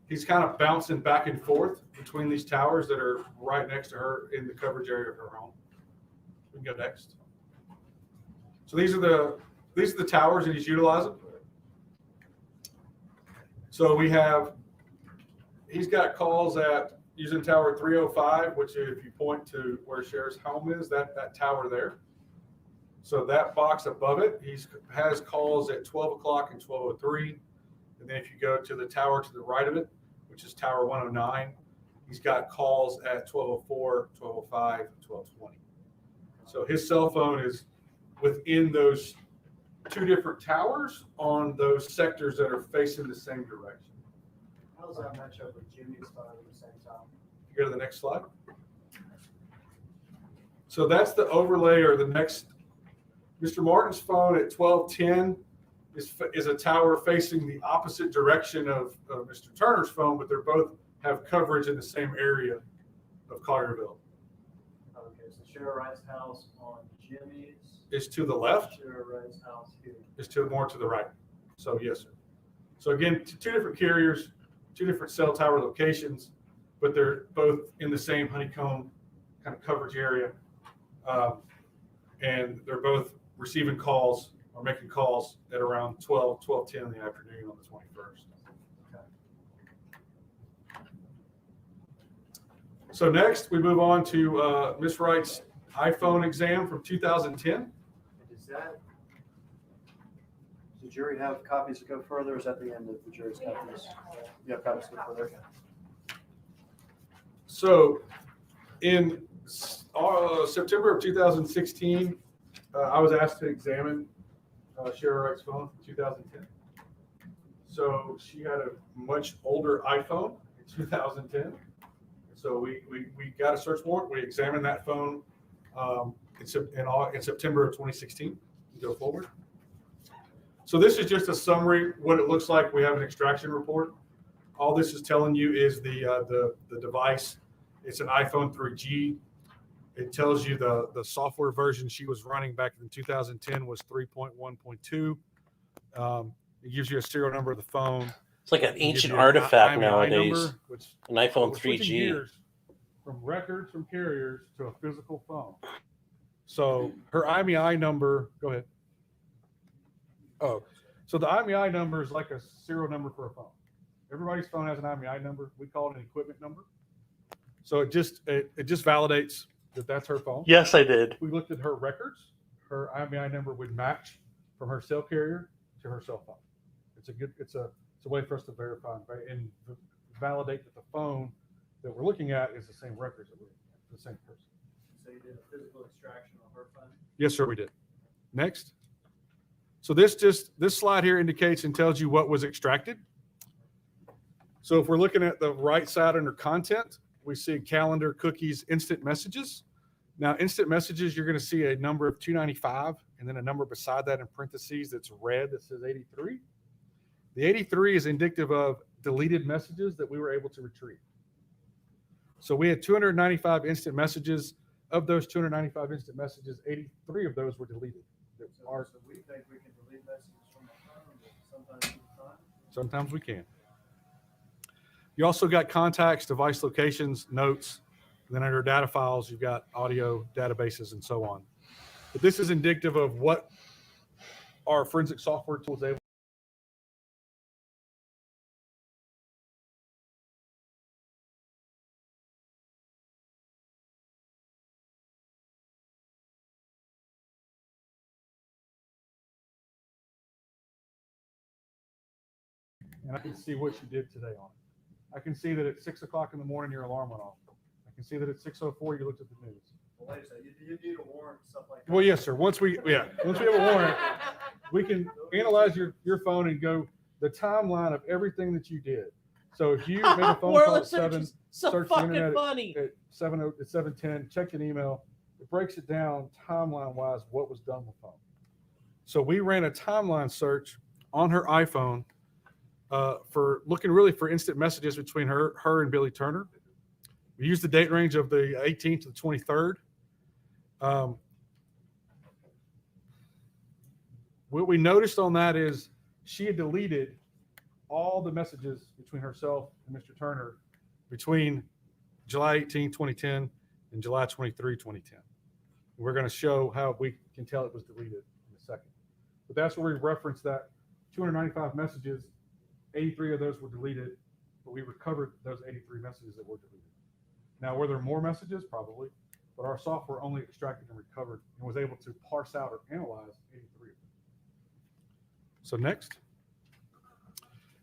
He's kind of bouncing back and forth between these towers that are right next to her in the coverage area of her home. We can go next. So these are the towers that he's utilizing. So he's got calls at using tower 305, which if you point to where Sheriff's home is, that tower there. So that box above it, he has calls at 12 o'clock and 12:03. And then if you go to the tower to the right of it, which is tower 109, he's got calls at 12:04, 12:05, and 12:20. So his cell phone is within those 2 different towers on those sectors that are facing the same direction. How does that match up with Jimmy's phone at the same time? You go to the next slide. So that's the overlay or the next. Mr. Martin's phone at 12:10 is a tower facing the opposite direction of Mr. Turner's phone, but they both have coverage in the same area of Collierville. Okay, so Sherra Wright's house on Jimmy's Is to the left, Sherra Wright's house here. is more to the right. So yes, sir. So again, 2 different carriers, 2 different cell tower locations, but they're both in the same honeycomb kind of coverage area. And they're both receiving calls or making calls at around 12:10 in the afternoon on the 21st. Okay. So next we move on to Ms. Wright's iPhone exam from 2010. And does the jury have copies to go further, or is that the end of the jury's copies? You have copies to go further? So in September of 2016, I was asked to examine Sherra Wright's phone from 2010. So she had a much older iPhone in 2010. So we got a search warrant. We examined that phone in September of 2016 to go forward. So this is just a summary, what it looks like. We have an extraction report. All this is telling you is the device. It's an iPhone 3G. It tells you the software version she was running back in 2010 was 3.1.2. It gives you a serial number of the phone. It's like an ancient artifact nowadays. Number, an iPhone we're switching 3G. gears from records from carriers to a physical phone. So her IMEI number, go ahead. Oh, so the IMEI number is like a serial number for a phone. Everybody's phone has an IMEI number. We call it an equipment number. So it just validates that that's her phone. Yes, I did. We looked at her records. Her IMEI number would match from her cell carrier to her cell phone. It's a way for us to verify and validate that the phone that we're looking at is the same records that we're looking at, the same person. So you did a physical extraction on her phone? Yes, sir, we did. Next. So this slide here indicates and tells you what was extracted. So if we're looking at the right side under content, we see calendar, cookies, instant messages. Now, instant messages, you're going to see a number of 295 and then a number beside that in parentheses that's red that says 83. The 83 is indicative of deleted messages that we were able to retrieve. So we had 295 instant messages. Of those 295 instant messages, 83 of those were deleted. So we think we can delete messages from the phone, but sometimes we can't. Sometimes we can. You also got contacts, device locations, notes, and then under data files, you've got audio databases and so on. But this is indicative of what our forensic software tool is able. And I can see what you did today on it. I can see that at 6 o'clock in the morning, your alarm went off. I can see that at 6:04, you looked at the news. Well, wait a second, you need a warrant, stuff like that. Well, yes, sir. Once we have a warrant, we can analyze your phone and go the timeline of everything that you did. So if you made a phone call at 7, search the internet at 7:10, checked an email, it breaks it down timeline-wise what was done with the phone. So we ran a timeline search on her iPhone for looking really for instant messages between her and Billy Turner. We used the date range of the 18th to the 23rd. What we noticed on that is she had deleted all the messages between herself and Mr. Turner between July 18, 2010 and July 23, 2010. We're going to show how we can tell it was deleted in a second. But that's where we referenced that 295 messages, 83 of those were deleted, but we recovered those 83 messages that were deleted. Now, were there more messages? Probably, but our software only extracted and recovered and was able to parse out or analyze 83 of them. So next.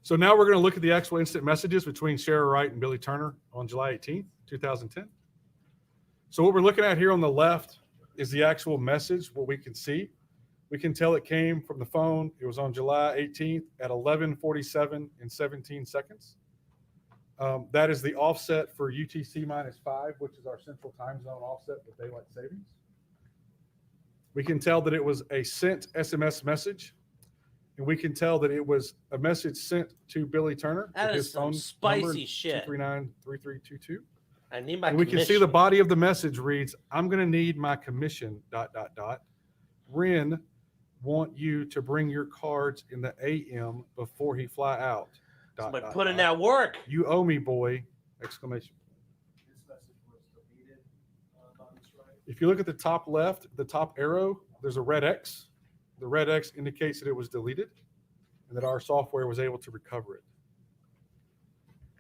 So now we're going to look at the actual instant messages between Sherra Wright and Billy Turner on July 18th, 2010. So what we're looking at here on the left is the actual message, what we can see. We can tell it came from the phone. It was on July 18th at 11:47 and 17 seconds. That is the offset for UTC -5, which is our central time zone offset with daylight savings. We can tell that it was a sent SMS message, and we can tell that it was a message sent to Billy Turner. That is some spicy shit. 239-3322. I need my And we commission. can see the body of the message reads, "I'm going to need my commission, ... Ren want you to bring your cards in the AM before he fly out. ... Somebody put in that work. You owe me, boy! Exclamation. This message was deleted by Ms. Wright. If you look at the top left, the top arrow, there's a red X. The red X indicates that it was deleted and that our software was able to recover it.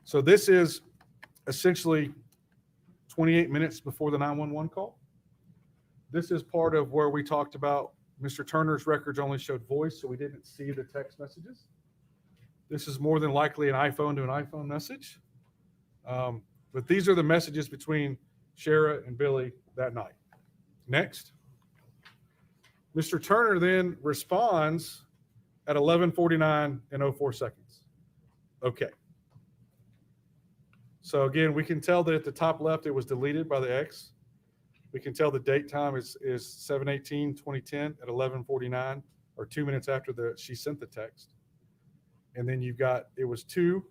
So this is essentially 28 minutes before the 911 call. This is part of where we talked about Mr. Turner's records only showed voice, so we didn't see the text messages. This is more than likely an iPhone to an iPhone message. But these are the messages between Sherra and Billy that night. Next. Mr. Turner then responds at 11:49 and 04 seconds. Okay. So again, we can tell that at the top left, it was deleted by the X. We can tell the date time is 7/18/2010 at 11:49, or 2 minutes after she sent the text. And then you've got, it was to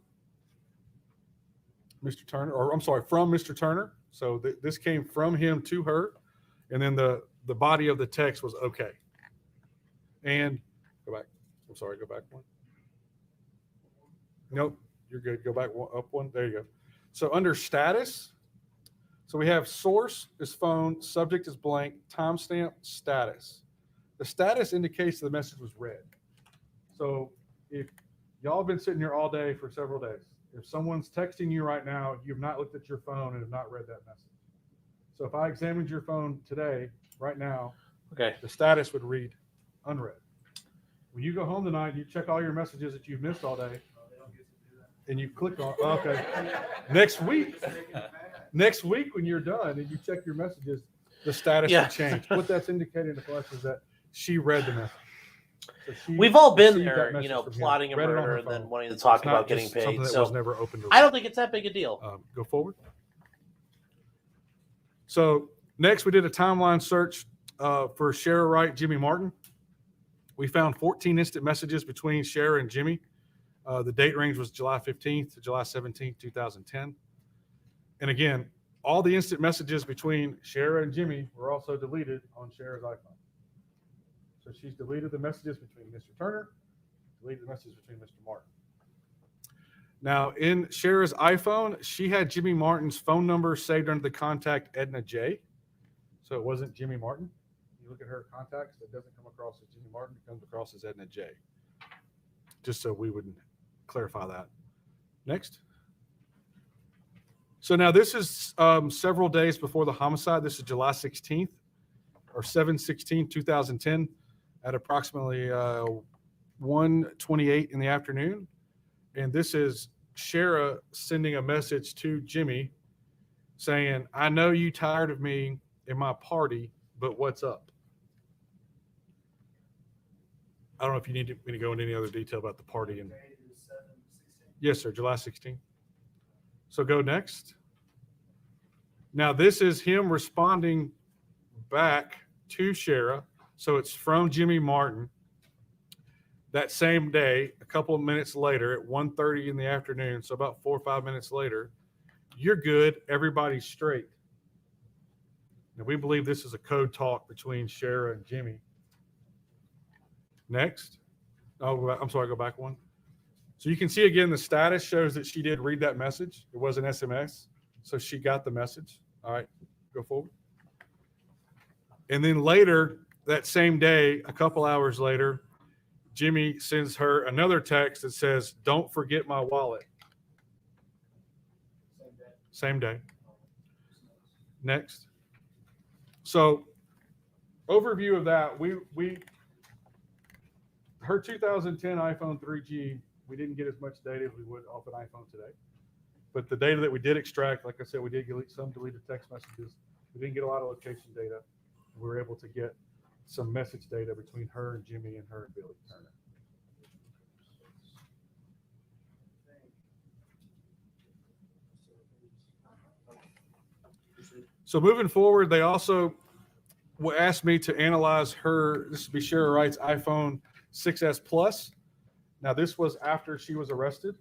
Mr. Turner, or I'm sorry, from Mr. Turner. So this came from him to her. And then the body of the text was okay. And go back. I'm sorry, go back one. Nope, you're good. Go back one, up one. There you go. So under status, So we have source is phone, subject is blank, timestamp, status. The status indicates the message was read. So if y'all have been sitting here all day for several days, if someone's texting you right now, you've not looked at your phone and have not read that message. So if I examined your phone today, right now, okay, the status would read unread. When you go home tonight, you check all your messages that you've missed all day, and you click on, okay, next week when you're done and you check your messages, the status will change. What that's indicating to us is that she read the message. So we've all been received that there, message from him, plotting a read it on murder her and then phone. wanting to talk It's not about getting just paid. something that So was never opened. I don't think it's that big a deal. Go forward. So next, we did a timeline search for Sherra Wright, Jimmy Martin. We found 14 instant messages between Sherra and Jimmy. The date range was July 15th to July 17th, 2010. And again, all the instant messages between Sherra and Jimmy were also deleted on Sherra's iPhone. So she's deleted the messages between Mr. Turner, deleted the messages between Mr. Martin. Now, in Sherra's iPhone, she had Jimmy Martin's phone number saved under the contact Edna J. So it wasn't Jimmy Martin. You look at her contacts, it doesn't come across as Jimmy Martin, it comes across as Edna J. Just so we would clarify that. Next. So now this is several days before the homicide. This is July 16th or 7/16/2010 at approximately 1:28 in the afternoon. And this is Sherra sending a message to Jimmy saying, I know you tired of me in my party, but what's up? I don't know if you need me to go into any other detail about the party. And yes, sir, July 16th. So go next. Now this is him responding back to Sherra. So it's from Jimmy Martin. That same day, a couple of minutes later at 1:30 in the afternoon, so about 4 or 5 minutes later, you're good, everybody's straight. Now we believe this is a code talk between Sherra and Jimmy. Next. Oh, I'm sorry, go back one. So you can see again, the status shows that she did read that message. It was an SMS. So she got the message. All right, go forward. And then later, that same day, a couple hours later, Jimmy sends her another text that says, don't forget my wallet. Same day. Next. So overview of that, her 2010 iPhone 3G, we didn't get as much data as we would off an iPhone today. But the data that we did extract, like I said, we did get some deleted text messages. We didn't get a lot of location data. We were able to get some message data between her and Jimmy and her and Billy Turner. So moving forward, they also asked me to analyze her, this would be Sherra Wright's iPhone 6S Plus. Now this was after she was arrested.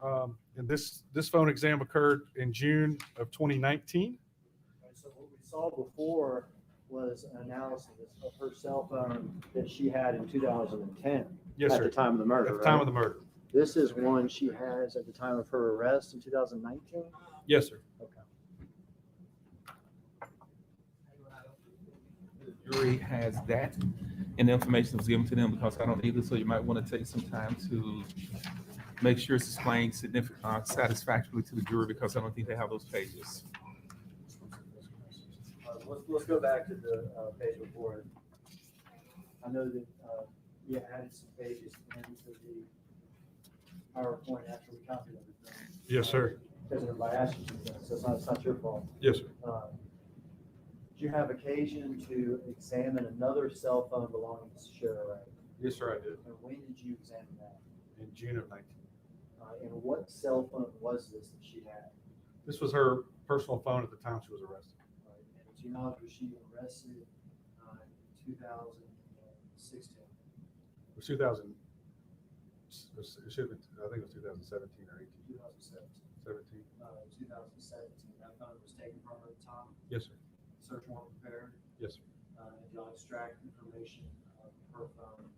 And this phone exam occurred in June of 2019. So what we saw before was an analysis of her cell phone that she had in 2010. Yes, at sir. the time of the murder. At the time of the murder. This is one she has at the time of her arrest in 2019? Yes, sir. Okay. The jury has that, and the information was given to them because I don't either. So you might want to take some time to make sure it's explained satisfactorily to the jury because I don't think they have those pages. Let's go back to the page before it. I know that you added some pages into the PowerPoint after we copied everything. Yes, sir. Because everybody asked you to, so it's not your fault. Yes, sir. Did you have occasion to examine another cell phone belonging to Sherra Wright? Yes, sir, I did. And when did you examine that? In June of 19. And what cell phone was this that she had? This was her personal phone at the time she was arrested. And to your knowledge, was she arrested in 2016? It was 2000. It should have been, I think it was 2017 or 18. 2017. 2017. That phone was taken from her at the time? Yes, sir. Search warrant prepared? Yes, sir. And y'all extract information of her phone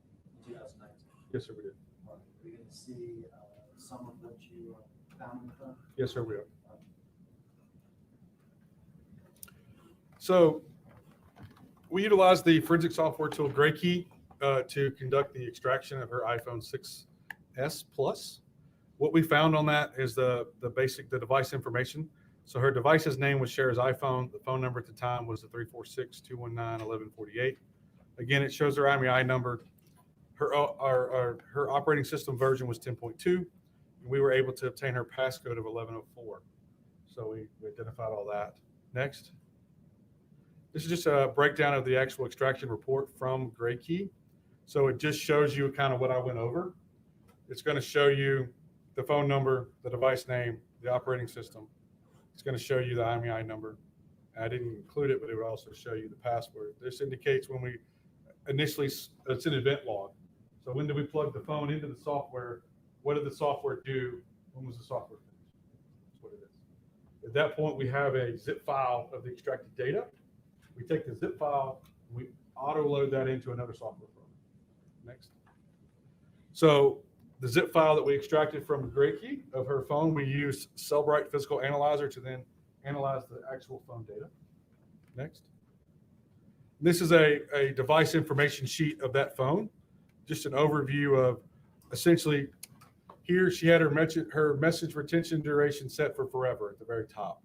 in 2019? Yes, sir, we did. Are we going to see some of what you found in the phone? Yes, sir, we are. So we utilized the forensic software tool GrayKey to conduct the extraction of her iPhone 6s Plus. What we found on that is the device information. So her device's name was Sherra's iPhone. The phone number at the time was the 346-219-1148. Again, it shows her IMEI number. Her operating system version was 10.2, and we were able to obtain her passcode of 1104. So we identified all that. Next. This is just a breakdown of the actual extraction report from GrayKey. So it just shows you kind of what I went over. It's going to show you the phone number, the device name, the operating system. It's going to show you the IMEI number. I didn't include it, but it would also show you the password. This indicates when we initially, it's an event log. So when did we plug the phone into the software? What did the software do? When was the software finished? That's what it is. At that point, we have a zip file of the extracted data. We take the zip file, we auto load that into another software program. Next. So the zip file that we extracted from GrayKey of her phone, we used Cellbrite Physical Analyzer to then analyze the actual phone data. Next. This is a device information sheet of that phone. Just an overview of essentially here she had her message retention duration set for forever at the very top.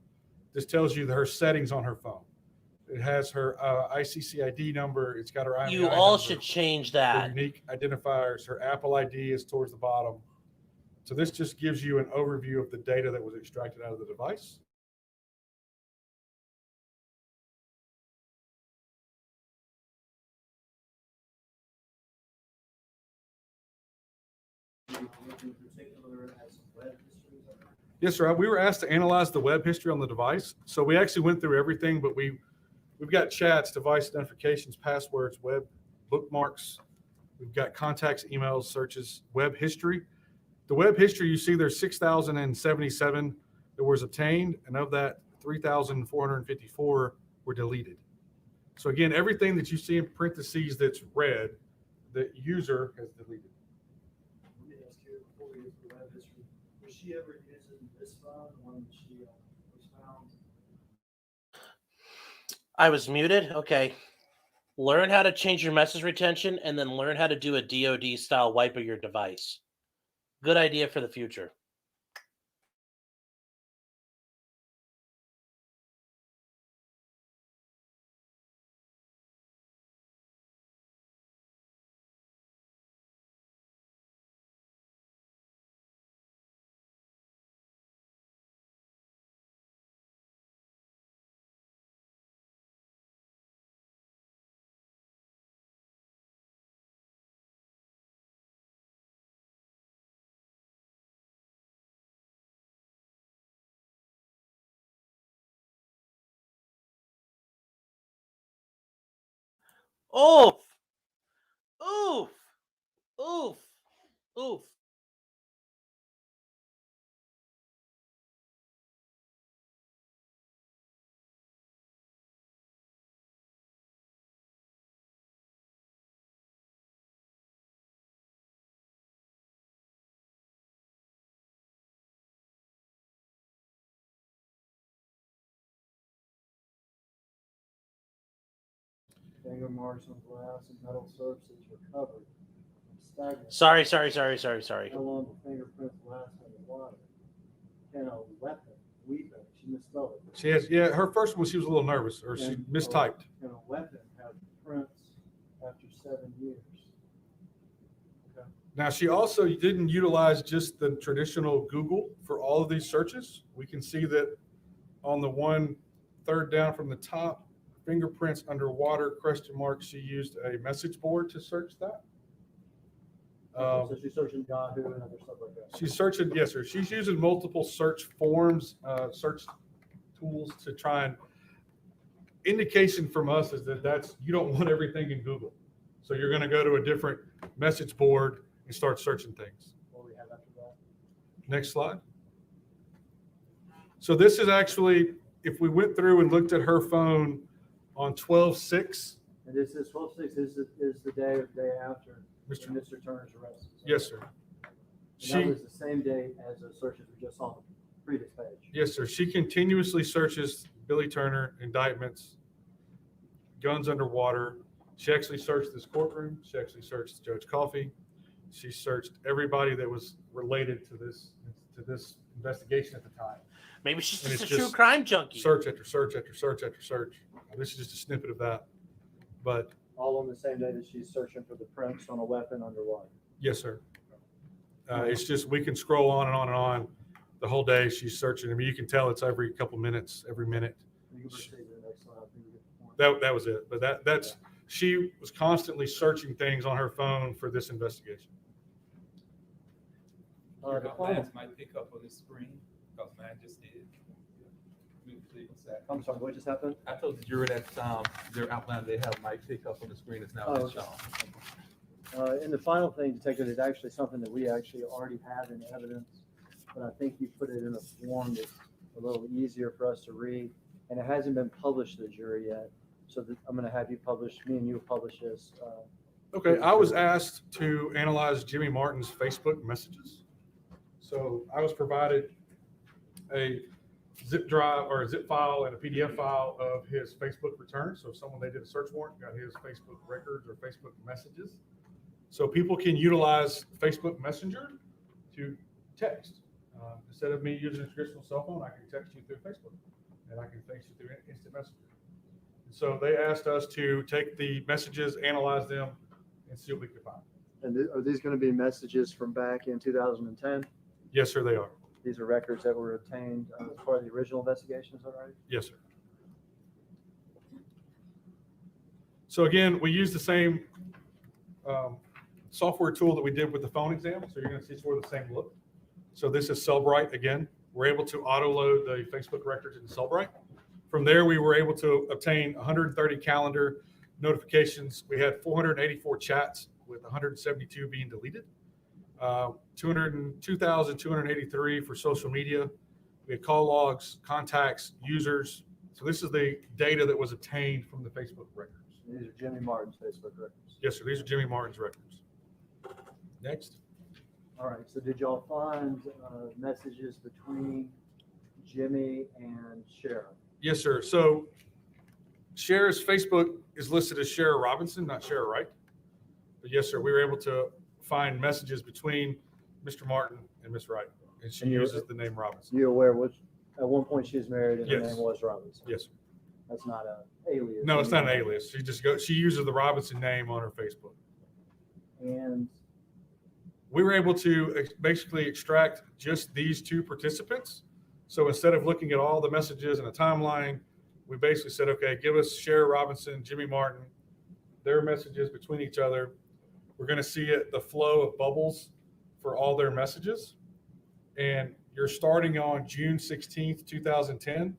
This tells you her settings on her phone. It has her ICC ID number. It's got her IMEI You all number, should change her that. unique identifiers. Her Apple ID is towards the bottom. So this just gives you an overview of the data that was extracted out of the device. Yes, sir. We were asked to analyze the web history on the device. So we actually went through everything, but we've got chats, device identifications, passwords, web bookmarks. We've got contacts, emails, searches, web history. The web history, you see there's 6,077 that was obtained, and of that, 3,454 were deleted. So again, everything that you see in parentheses that's red, the user has deleted. Let me ask you, before we get to the web history, was she ever using this phone, the one that she was found? I was muted. Okay. Learn how to change your message retention and then learn how to do a DoD style wipe of your device. Good idea for the future. Oof. Oof. Oof. Oof. Finger marks on glass and metal surfaces were covered. Stagnant. Sorry. How long the fingerprints last in the water? Can a weapon, she misspelled it. She has, yeah, her first one, she was a little nervous, or she mistyped. Can a weapon have prints after 7 years? Okay. Now, she also didn't utilize just the traditional Google for all of these searches. We can see that on the one third down from the top, fingerprints underwater, ? She used a message board to search that. So she's searching Yahoo and other stuff like that. She's searching, yes, sir. She's using multiple search forms, search tools to try and. Indication from us is that you don't want everything in Google. So you're going to go to a different message board and start searching things. What do we have after that? Next slide. So this is actually, if we went through and looked at her phone on 12/6. And this is 12/6 is the day or the day after Mr. Turner's arrest. Yes, sir. That was the same day as the searches we just saw on the previous page. Yes, sir. She continuously searches Billy Turner indictments. guns underwater. She actually searched this courtroom. She actually searched Judge Coffey. She searched everybody that was related to this investigation at the time. Maybe she's And just a it's true crime junkie. Search after search after search after search. This is just a snippet of that. But All on the same day that she's searching for the prints on a weapon underwater. yes, sir. It's just we can scroll on and on and on the whole day. She's searching. I mean, you can tell it's every couple minutes, every minute. You can proceed to the next slide. I think we get the point. That was it. But that's she was constantly searching things on her phone for this investigation. All right, the final. Lance might pick up on the screen because mine just did. I'm sorry, what just happened? I told the jury that their outline they have might pick up on the screen. It's now Oh, been okay. shown. And the final thing, Detective, is actually something that we actually already have in evidence, but I think you put it in a form that's a little easier for us to read, and it hasn't been published to the jury yet. So I'm going to have you publish, me and you publish this. Okay, I was asked to analyze Jimmy Martin's Facebook messages. So I was provided a zip drive or a zip file and a PDF file of his Facebook return. So if they did a search warrant, got his Facebook records or Facebook messages. So people can utilize Facebook Messenger to text. Instead of me using a traditional cell phone, I can text you through Facebook, and I can text you through Instant Messenger. And so they asked us to take the messages, analyze them, and see what we could find. And are these going to be messages from back in 2010? Yes, sir, they are. These are records that were obtained as part of the original investigation, is that right? Yes, sir. So again, we use the same software tool that we did with the phone exam. So you're going to see sort of the same look. So this is Cellbrite again. We're able to auto-load the Facebook records into Cellbrite. From there, we were able to obtain 130 calendar notifications. We had 484 chats with 172 being deleted. 2,283 for social media. We had call logs, contacts, users. So this is the data that was obtained from the Facebook records. These are Jimmy Martin's Facebook records. Yes, sir. These are Jimmy Martin's records. Next. All right, so did y'all find messages between Jimmy and Sherra? Yes, sir. So Sherra's Facebook is listed as Sherra Robinson, not Sherra Wright. But yes, sir, we were able to find messages between Mr. Martin and Miss Wright, and she uses the name Robinson. You aware which at one point she was married and her Yes. name was Robinson? Yes, sir. That's not an alias. No, it's not an alias. She uses the Robinson name on her Facebook. And we were able to basically extract just these two participants. So instead of looking at all the messages in a timeline, we basically said, okay, give us Sherra Robinson, Jimmy Martin, their messages between each other. We're going to see the flow of bubbles for all their messages. And you're starting on June 16th, 2010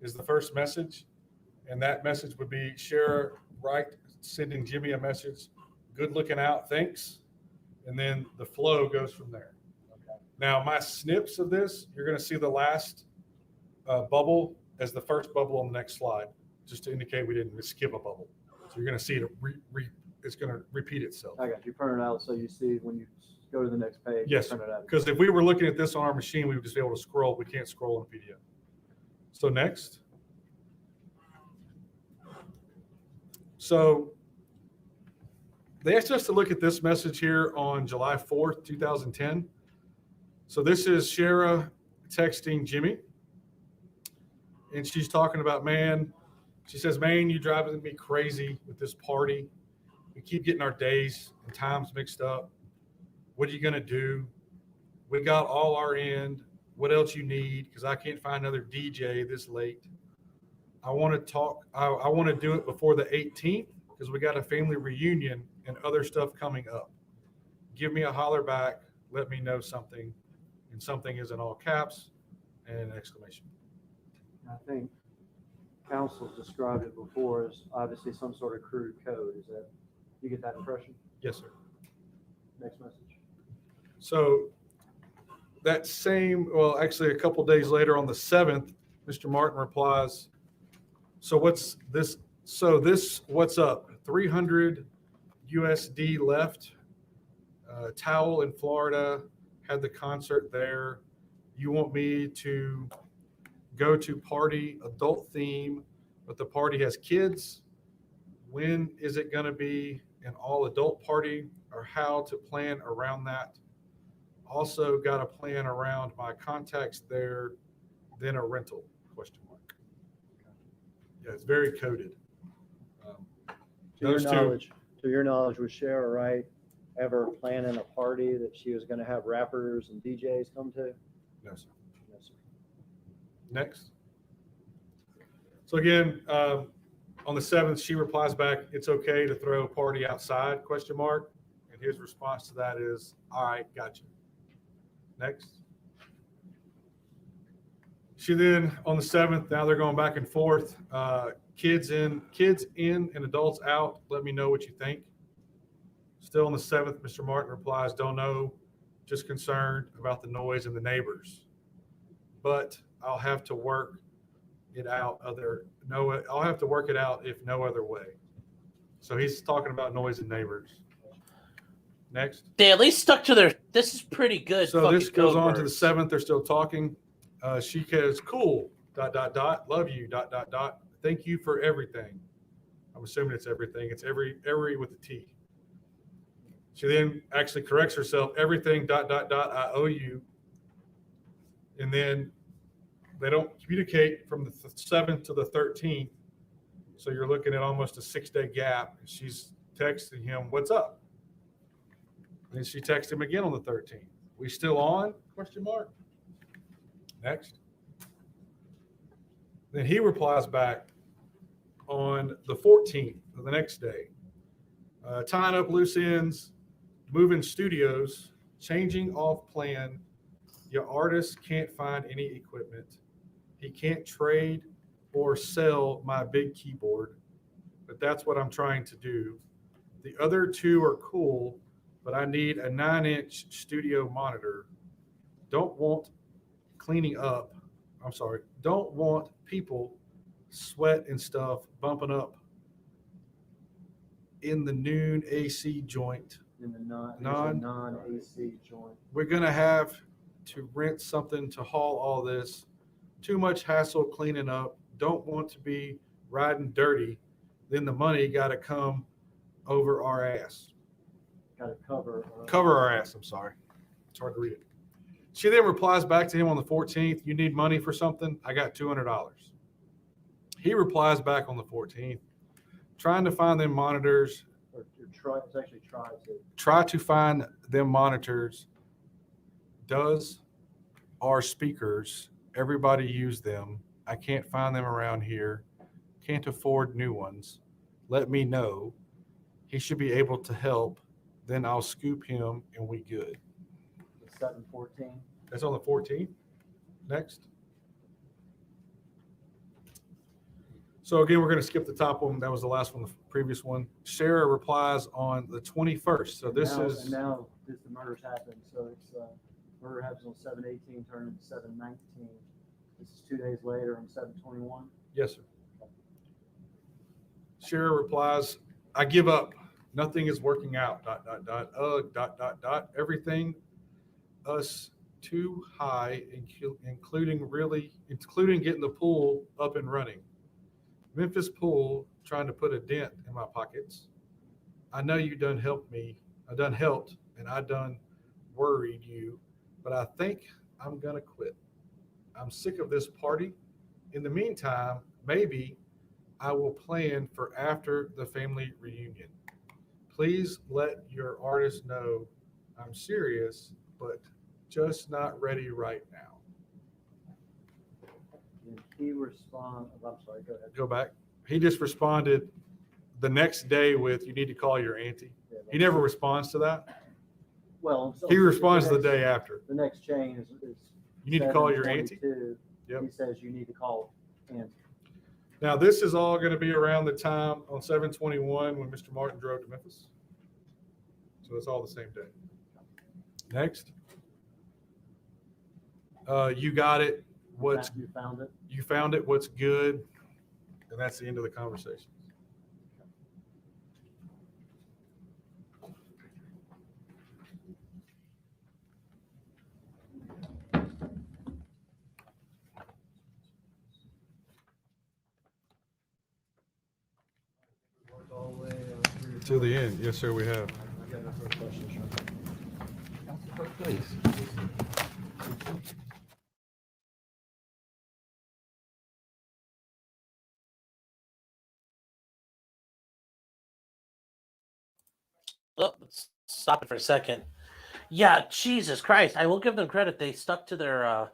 is the first message. And that message would be Sherra Wright sending Jimmy a message, good looking out, thanks. And then the flow goes from there. Okay. Now, my snips of this, you're going to see the last bubble as the first bubble on the next slide, just to indicate we didn't skip a bubble. So you're going to see it, it's going to repeat itself. I got you. Print it out so you see when you go to the next page. Yes, print it out. because if we were looking at this on our machine, we would just be able to scroll. We can't scroll on a PDF. So next. So they asked us to look at this message here on July 4th, 2010. So this is Sherra texting Jimmy. And she's talking about, man, she says, man, you driving me crazy with this party. We keep getting our days and times mixed up. What are you going to do? We got all our end. What else you need? Because I can't find another DJ this late. I want to talk. I want to do it before the 18th because we got a family reunion and other stuff coming up. Give me a holler back. Let me know something. And something is in all caps and an exclamation. I think council's described it before as obviously some sort of crude code. Is that, you get that impression? Yes, sir. Next message. So that same, well, actually a couple days later on the 7th, Mr. Martin replies, so what's this? So this, what's up? 300 USD left. Towel in Florida, had the concert there. You want me to go to party, adult theme, but the party has kids. when is it going to be an all adult party, or how to plan around that. Also got a plan around my contacts there, then a rental, question mark. Yeah, it's very coded. To your Those two, knowledge, was Sherra Wright ever planning a party that she was going to have rappers and DJs come to? no, sir. No, sir. Next. So again, on the 7th, she replies back, it's okay to throw a party outside, question mark. And his response to that is, all right, gotcha. Next. She then, on the 7th, now they're going back and forth. Kids in and adults out. Let me know what you think. Still on the 7th, Mr. Martin replies, don't know, just concerned about the noise and the neighbors. But I'll have to work it out I'll have to work it out if no other way. So he's talking about noise and neighbors. Next. They at least stuck to their, this is pretty good. So this goes on to the birds. 7th. They're still talking. She says, cool, ... love you, ... thank you for everything. I'm assuming it's everything. It's every with the T. She then actually corrects herself, everything ... I owe you. And then they don't communicate from the 7th to the 13th. So you're looking at almost a 6-day gap. She's texting him, what's up? Then she texts him again on the 13th. We still on? Question mark. Next. Then he replies back on the 14th, the next day. Tying up loose ends, moving studios, changing off plan. Your artist can't find any equipment. He can't trade or sell my big keyboard, but that's what I'm trying to do. The other two are cool, but I need a 9-inch studio monitor. Don't want people sweat and stuff bumping up in the noon AC joint. In the non-AC joint. We're going to have to rent something to haul all this. Too much hassle cleaning up. Don't want to be riding dirty. Then the money got to come over our ass. Got to cover Cover our ass. I'm sorry. It's hard to read it. She then replies back to him on the 14th. You need money for something? I got $200. He replies back on the 14th. Trying to find them monitors. Try to find them monitors. Does our speakers, everybody use them? I can't find them around here. Can't afford new ones. Let me know. He should be able to help. Then I'll scoop him and we good. 7/14. That's on the 14th. Next. So again, we're going to skip the top one. That was the last one, the previous one. Sherra replies on the 21st. So this is. And now the murders happened. So it's murder happens on 7/18, turning to 7/19. This is 2 days later on 7/21. Yes, sir. Sherra replies, I give up. Nothing is working out. ... Everything us too high, including getting the pool up and running. Memphis pool trying to put a dent in my pockets. I know you done helped me. I done helped and I done worried you, but I think I'm gonna quit. I'm sick of this party. In the meantime, maybe I will plan for after the family reunion. Please let your artist know I'm serious, but just not ready right now. And he responds, I'm sorry, go ahead. Go back. He just responded the next day with, you need to call your auntie. He never responds to that. Well, he responds the day after. The next chain is you need to call your auntie. Yep. He says you need to call auntie. Now, this is all going to be around the time on 7/21 when Mr. Martin drove to Memphis. So it's all the same day. Next. You got it. You found it. You found it. What's good? And that's the end of the conversation. To the end, yes, sir, we have. Please. Oh, let's stop it for a second. Yeah, Jesus Christ. I will give them credit. They stuck to their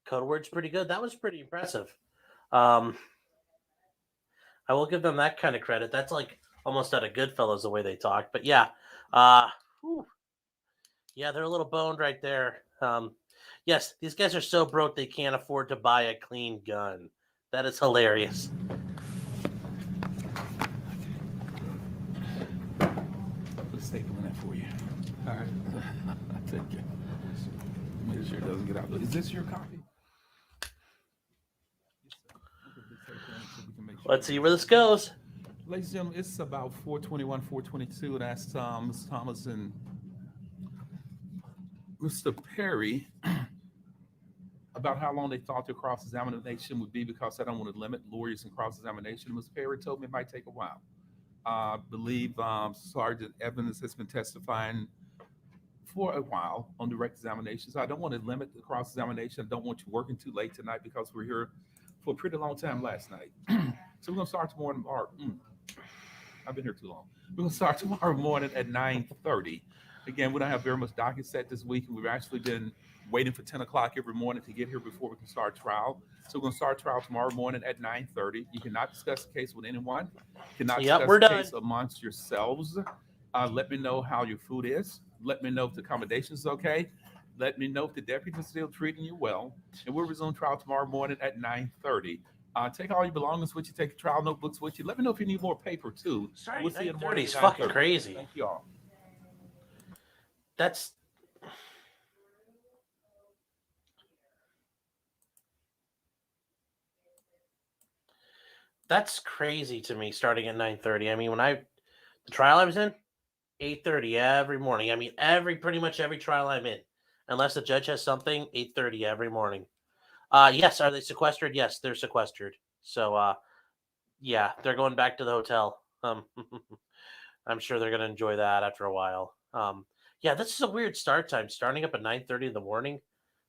code words pretty good. That was pretty impressive. I will give them that kind of credit. That's like almost out of Goodfellas the way they talk. But yeah, whew. Yeah, they're a little boned right there. Yes, these guys are so broke they can't afford to buy a clean gun. That is hilarious. Put a staple in that for you. All right. I'll take it. Make sure it doesn't get out. Is this your copy? Let's see where this goes. Ladies and gentlemen, it's about 421, 422, and that's Ms. Thomas and Mr. Perry about how long they thought their cross-examination would be, because I don't want to limit lawyers in cross-examination. Mr. Perry told me it might take a while. I believe Sergeant Evans has been testifying for a while on direct examination, so I don't want to limit the cross-examination. I don't want you working too late tonight, because we're here for a pretty long time last night. So we're going to start tomorrow. I've been here too long. We're going to start tomorrow morning at 9:30. Again, we don't have very much docket set this week, and we've actually been waiting for 10 o'clock every morning to get here before we can start trial. So we're going to start trial tomorrow morning at 9:30. You cannot discuss the case with anyone. You cannot discuss the case amongst yourselves. Let me know how your food is. Let me know if the accommodation is okay. Let me know if the deputy is still treating you well. And we'll resume trial tomorrow morning at 9:30. Take all your belongings with you. Take your trial notebooks with you. Let me know if you need more paper, too. We'll see you in the morning. It's fucking crazy. Thank you all. That's crazy to me, starting at 9:30. I mean, the trial I was in, 8:30 every morning. I mean, pretty much every trial I'm in, unless the judge has something, 8:30 every morning. Yes, are they sequestered? Yes, they're sequestered. So, yeah, they're going back to the hotel. I'm sure they're going to enjoy that after a while. Yeah, this is a weird start time, starting up at 9:30 in the morning.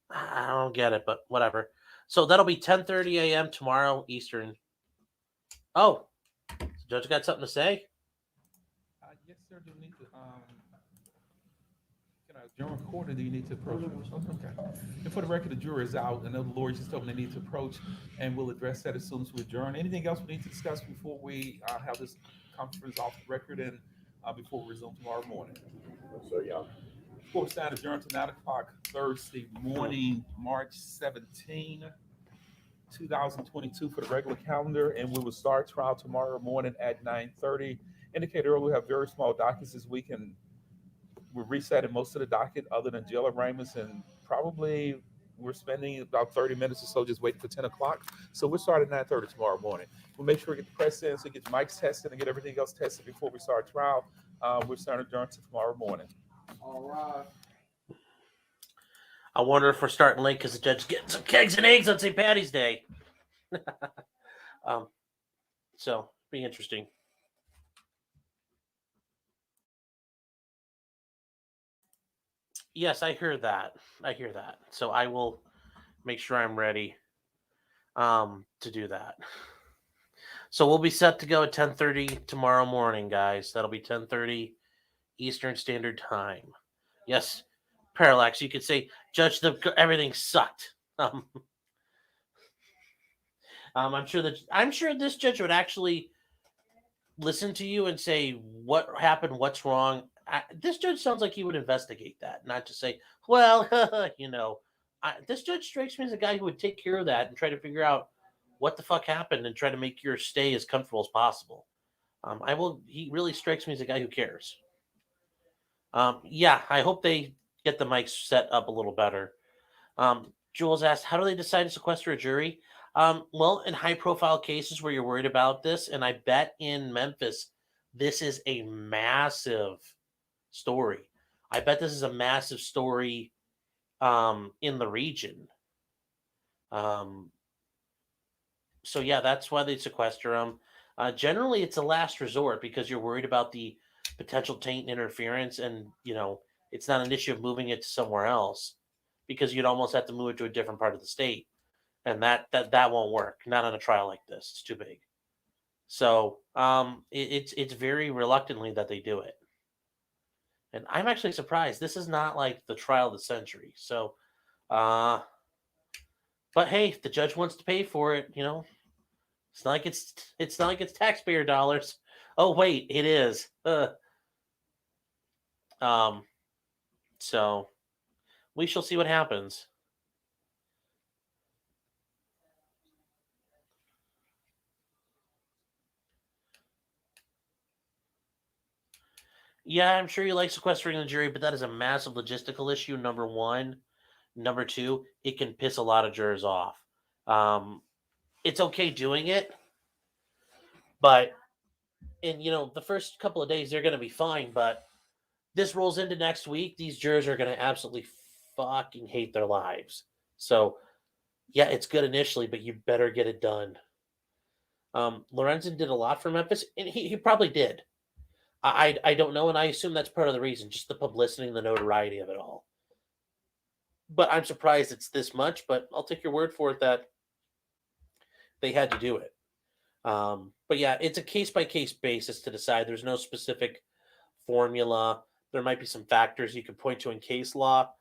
I don't get it, but whatever. So that'll be 10:30 a.m. tomorrow Eastern. Oh, the judge got something to say? Yes, sir. Do you need to, can I adjourn court, or do you need to approach? Okay. And for the record, the jury is out. I know the lawyers just told me they need to approach, and we'll address that as soon as we adjourn. Anything else we need to discuss before we have this conference off the record and before we resume tomorrow morning? So, yeah. Before we stand adjourned to 9 o'clock Thursday morning, March 17, 2022 for the regular calendar, and we will start trial tomorrow morning at 9:30. Indicated earlier, we have very small dockets this week, and we're resetting most of the docket other than jail arraignments, and probably we're spending about 30 minutes or so just waiting for 10 o'clock. So we'll start at 9:30 tomorrow morning. We'll make sure we get the press in, so get the mics tested and get everything else tested before we start trial. We're starting adjourned to tomorrow morning. All right. I wonder if we're starting late because the judge is getting some kegs and eggs on St. Patty's Day. So, be interesting. Yes, I hear that. So I will make sure I'm ready to do that. So we'll be set to go at 10:30 tomorrow morning, guys. That'll be 10:30 Eastern Standard Time. Yes, Parallax, you could say, Judge, everything sucked. I'm sure this judge would actually listen to you and say what happened, what's wrong. This judge sounds like he would investigate that, not just say, well, this judge strikes me as a guy who would take care of that and try to figure out what the fuck happened and try to make your stay as comfortable as possible. He really strikes me as a guy who cares. Yeah, I hope they get the mics set up a little better. Jules asked, how do they decide to sequester a jury? Well, in high-profile cases where you're worried about this, and I bet in Memphis, this is a massive story. I bet this is a massive story in the region. So, yeah, that's why they sequester them. Generally, it's a last resort because you're worried about the potential taint and interference, and it's not an issue of moving it to somewhere else, because you'd almost have to move it to a different part of the state, and that won't work. Not on a trial like this; it's too big. So it's very reluctantly that they do it, and I'm actually surprised. This is not like the trial of the century. So, but hey, if the judge wants to pay for it, it's not like it's not like it's taxpayer dollars. Oh wait, it is. So we shall see what happens. Yeah, I'm sure you like sequestering the jury, but that is a massive logistical issue, number one. Number two, it can piss a lot of jurors off. It's okay doing it, but the first couple of days they're going to be fine, but this rolls into next week, these jurors are going to absolutely fucking hate their lives. So, yeah, it's good initially, but you better get it done. Lorenzen did a lot for Memphis, and he probably did. I don't know, and I assume that's part of the reason, just the publicity and the notoriety of it all. But I'm surprised it's this much, but I'll take your word for it that they had to do it. But yeah, it's a case-by-case basis to decide. There's no specific formula. There might be some factors you could point to in case law,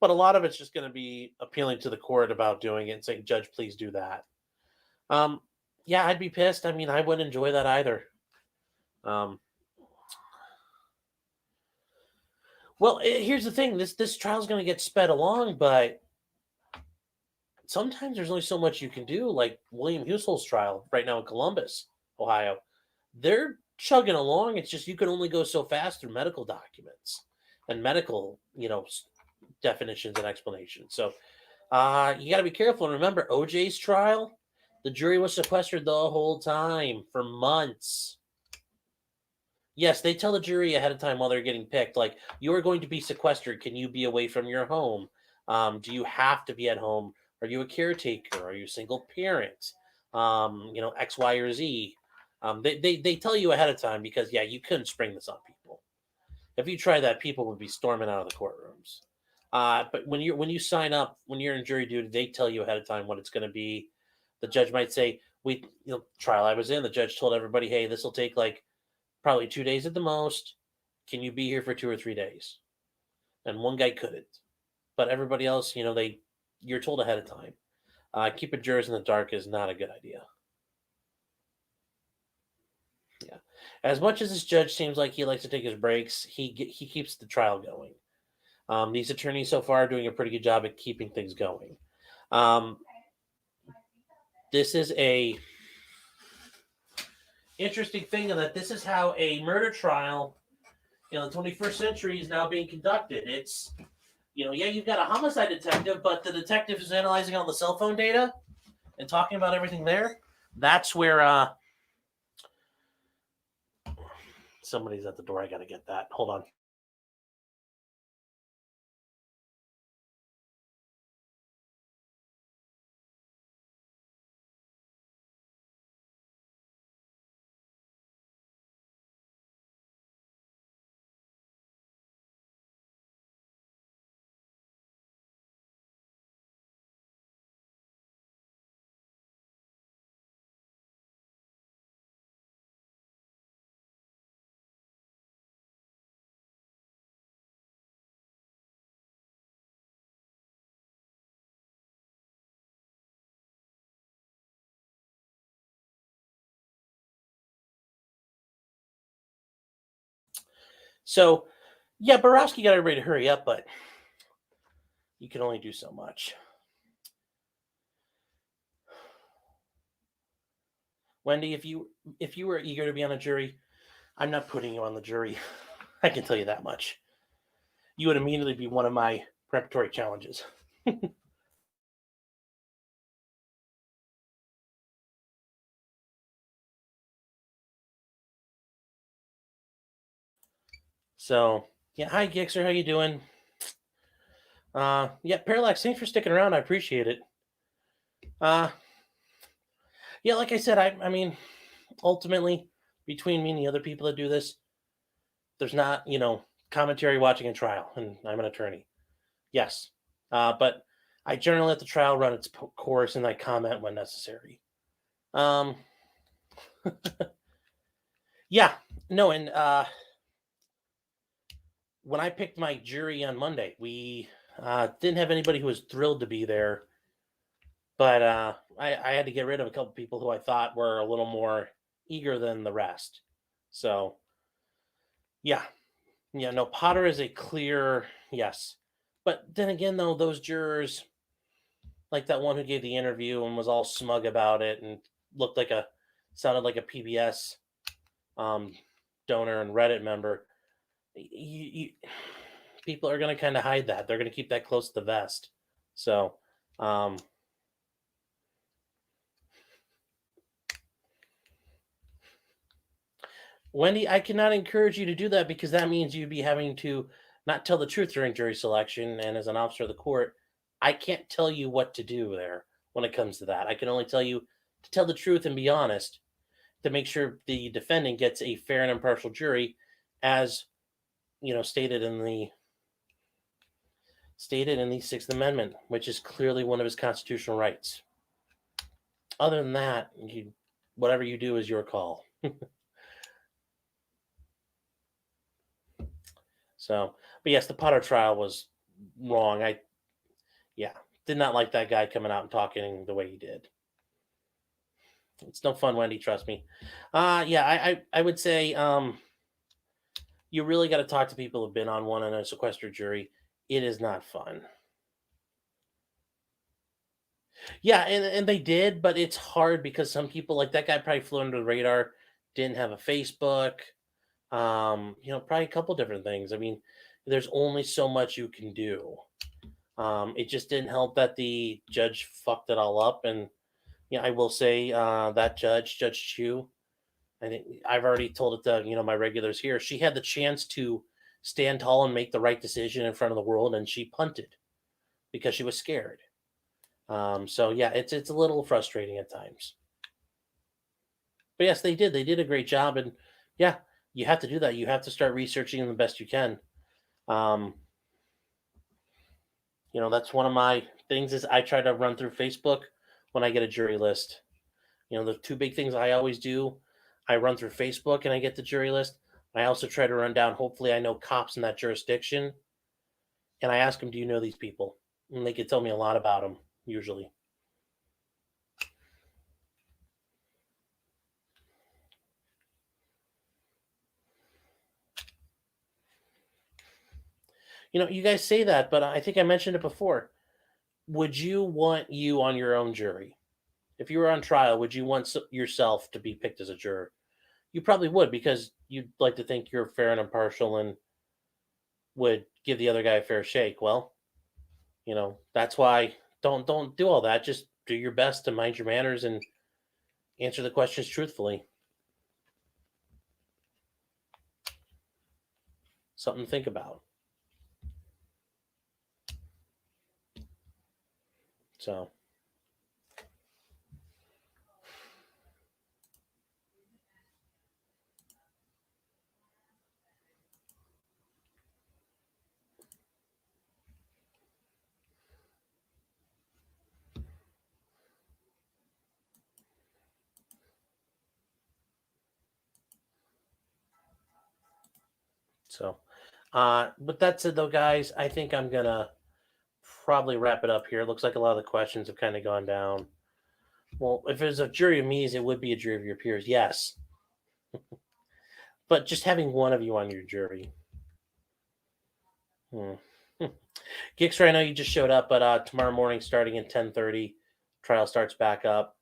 but a lot of it's just going to be appealing to the court about doing it and saying, Judge, please do that. Yeah, I'd be pissed. I mean, I wouldn't enjoy that either. Well, here's the thing. This trial is going to get sped along, but sometimes there's only so much you can do, like William Hussel's trial right now in Columbus, Ohio. They're chugging along. It's just you can only go so fast through medical documents and medical, definitions and explanations. So you got to be careful. And remember, OJ's trial, the jury was sequestered the whole time for months. Yes, they tell the jury ahead of time while they're getting picked, like, you are going to be sequestered. Can you be away from your home? Do you have to be at home? Are you a caretaker? Are you a single parent? X, Y, or Z. They tell you ahead of time because, yeah, you couldn't spring this on people. If you try that, people would be storming out of the courtrooms. But when you sign up, when you're in jury duty, they tell you ahead of time what it's going to be. The judge might say, trial I was in, the judge told everybody, hey, this will take like probably 2 days at the most. Can you be here for 2 or 3 days? And one guy couldn't. But everybody else, you're told ahead of time. Keeping jurors in the dark is not a good idea. Yeah. As much as this judge seems like he likes to take his breaks, he keeps the trial going. These attorneys so far are doing a pretty good job at keeping things going. This is a interesting thing in that this is how a murder trial in the 21st century is now being conducted. It's, you've got a homicide detective, but the detective is analyzing all the cell phone data and talking about everything there. That's where somebody's at the door. I got to get that. Hold on. So, yeah, Borowski got everybody to hurry up, but you can only do so much. Wendy, if you were eager to be on a jury, I'm not putting you on the jury. I can tell you that much. You would immediately be one of my preparatory challenges. So, yeah, hi Gixer, how you doing? Yeah, Parallax, thanks for sticking around. I appreciate it. Yeah, like I said, I mean, ultimately, between me and the other people that do this, there's not, commentary watching a trial, and I'm an attorney. Yes. But I generally let the trial run its course and I comment when necessary. Yeah, no, and when I picked my jury on Monday, we didn't have anybody who was thrilled to be there, but I had to get rid of a couple people who I thought were a little more eager than the rest. So, yeah, no, Potter is a clear yes. But then again, though, those jurors, like that one who gave the interview and was all smug about it and sounded like a PBS donor and Reddit member, people are going to kind of hide that. They're going to keep that close to the vest. So, Wendy, I cannot encourage you to do that because that means you'd be having to not tell the truth during jury selection. And as an officer of the court, I can't tell you what to do there when it comes to that. I can only tell you to tell the truth and be honest to make sure the defendant gets a fair and impartial jury, as stated in the Sixth Amendment, which is clearly one of his constitutional rights. Other than that, whatever you do is your call. So, but yes, the Potter trial was wrong. I did not like that guy coming out and talking the way he did. It's no fun, Wendy, trust me. I would say you really got to talk to people who've been on one in a sequestered jury. It is not fun. Yeah, and they did, but it's hard because some people, like that guy, probably flew under the radar, didn't have a Facebook, probably a couple different things. I mean, there's only so much you can do. It just didn't help that the judge fucked it all up, and I will say that Judge Chu, I think I've already told it to my regulars here. She had the chance to stand tall and make the right decision in front of the world, and she punted because she was scared. So yeah, it's a little frustrating at times. But yes, they did. They did a great job, and yeah, you have to do that. You have to start researching the best you can. That's one of my things is I try to run through Facebook when I get a jury list. The two big things I always do, I run through Facebook and I get the jury list. I also try to run down, hopefully I know cops in that jurisdiction. And I ask them, do you know these people? And they can tell me a lot about them, usually. You guys say that, but I think I mentioned it before. Would you want you on your own jury? If you were on trial, would you want yourself to be picked as a juror? You probably would, because you'd like to think you're fair and impartial and would give the other guy a fair shake. Well, that's why don't do all that. Just do your best to mind your manners and answer the questions truthfully. Something to think about. So. But that's it though, guys. I think I'm gonna probably wrap it up here. It looks like a lot of the questions have kind of gone down. Well, if it's a jury of me's, it would be a jury of your peers, yes. But just having one of you on your jury. Gixer, I know you just showed up, but tomorrow morning starting at 10:30, trial starts back up.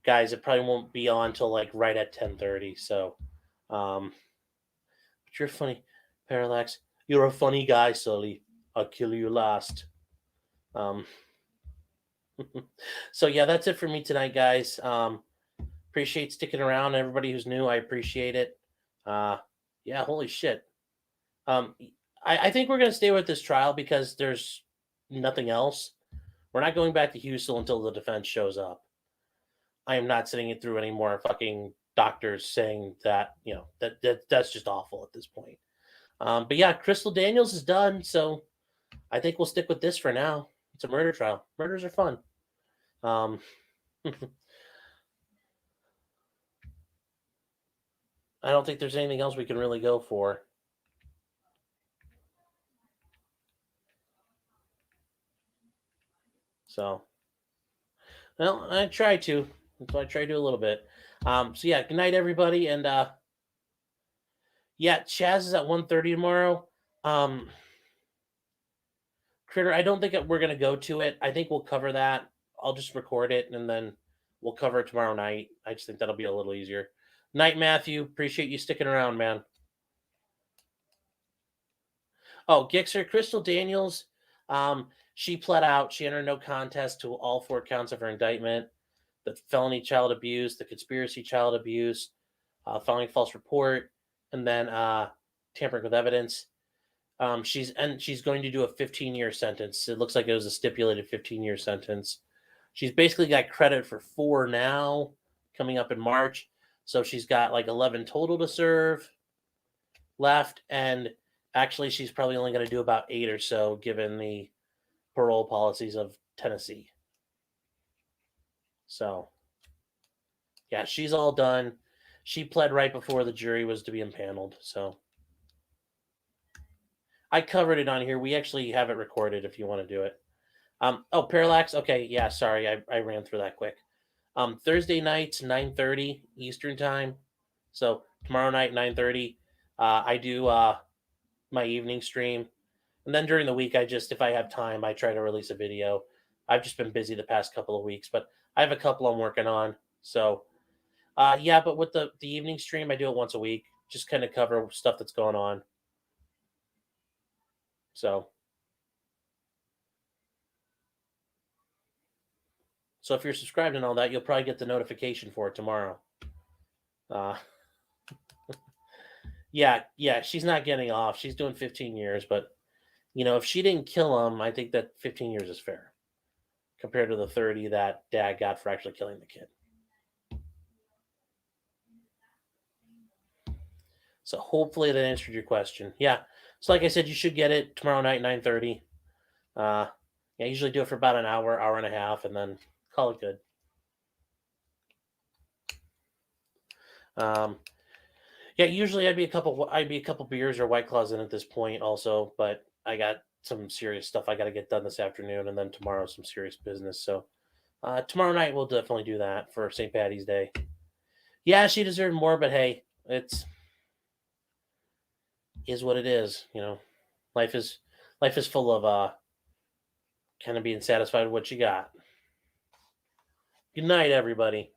Guys, it probably won't be on till like right at 10:30. So, but you're funny, Parallax. You're a funny guy, Sully. I'll kill you last. So yeah, that's it for me tonight, guys. Appreciate sticking around. Everybody who's new, I appreciate it. Yeah, holy shit. I think we're gonna stay with this trial because there's nothing else. We're not going back to Houston until the defense shows up. I am not sitting it through any more fucking doctors saying that, that's just awful at this point. But yeah, Crystal Daniels is done, so I think we'll stick with this for now. It's a murder trial. Murders are fun. I don't think there's anything else we can really go for. So, well, I try to. So I try to do a little bit. So yeah, good night, everybody. And yeah, Chaz is at 1:30 tomorrow. Critter, I don't think we're going to go to it. I think we'll cover that. I'll just record it, and then we'll cover it tomorrow night. I just think that'll be a little easier. Night, Matthew. Appreciate you sticking around, man. Oh, Gixer, Crystal Daniels, she pled out. She entered no contest to all 4 counts of her indictment: the felony child abuse, the conspiracy child abuse, filing false report, and then tampering with evidence. She's going to do a 15-year sentence. It looks like it was a stipulated 15-year sentence. She's basically got credit for 4 now, coming up in March. So she's got like 11 total to serve left, and actually she's probably only going to do about 8 or so, given the parole policies of Tennessee. So, yeah, she's all done. She pled right before the jury was to be impaneled. So, I covered it on here. We actually have it recorded if you want to do it. Oh, Parallax. Okay, yeah, sorry, I ran through that quick. Thursday nights, 9:30 Eastern time. So tomorrow night, 9:30. I do my evening stream, and then during the week, if I have time, I try to release a video. I've just been busy the past couple of weeks, but I have a couple I'm working on. So, yeah, but with the evening stream, I do it once a week, just kind of cover stuff that's going on. So if you're subscribed and all that, you'll probably get the notification for it tomorrow. Yeah, she's not getting off. She's doing 15 years, but if she didn't kill him, I think that 15 years is fair compared to the 30 that Dad got for actually killing the kid. So hopefully that answered your question. Yeah. So like I said, you should get it tomorrow night, 9:30. I usually do it for about an hour, hour and a half, and then call it good. Yeah, usually I'd be a couple beers or White Claws in at this point also, but I got some serious stuff I got to get done this afternoon, and then tomorrow some serious business. So tomorrow night we'll definitely do that for St. Patty's Day. Yeah, she deserved more, but hey, is what it is. Life is full of kind of being satisfied with what you got. Good night, everybody.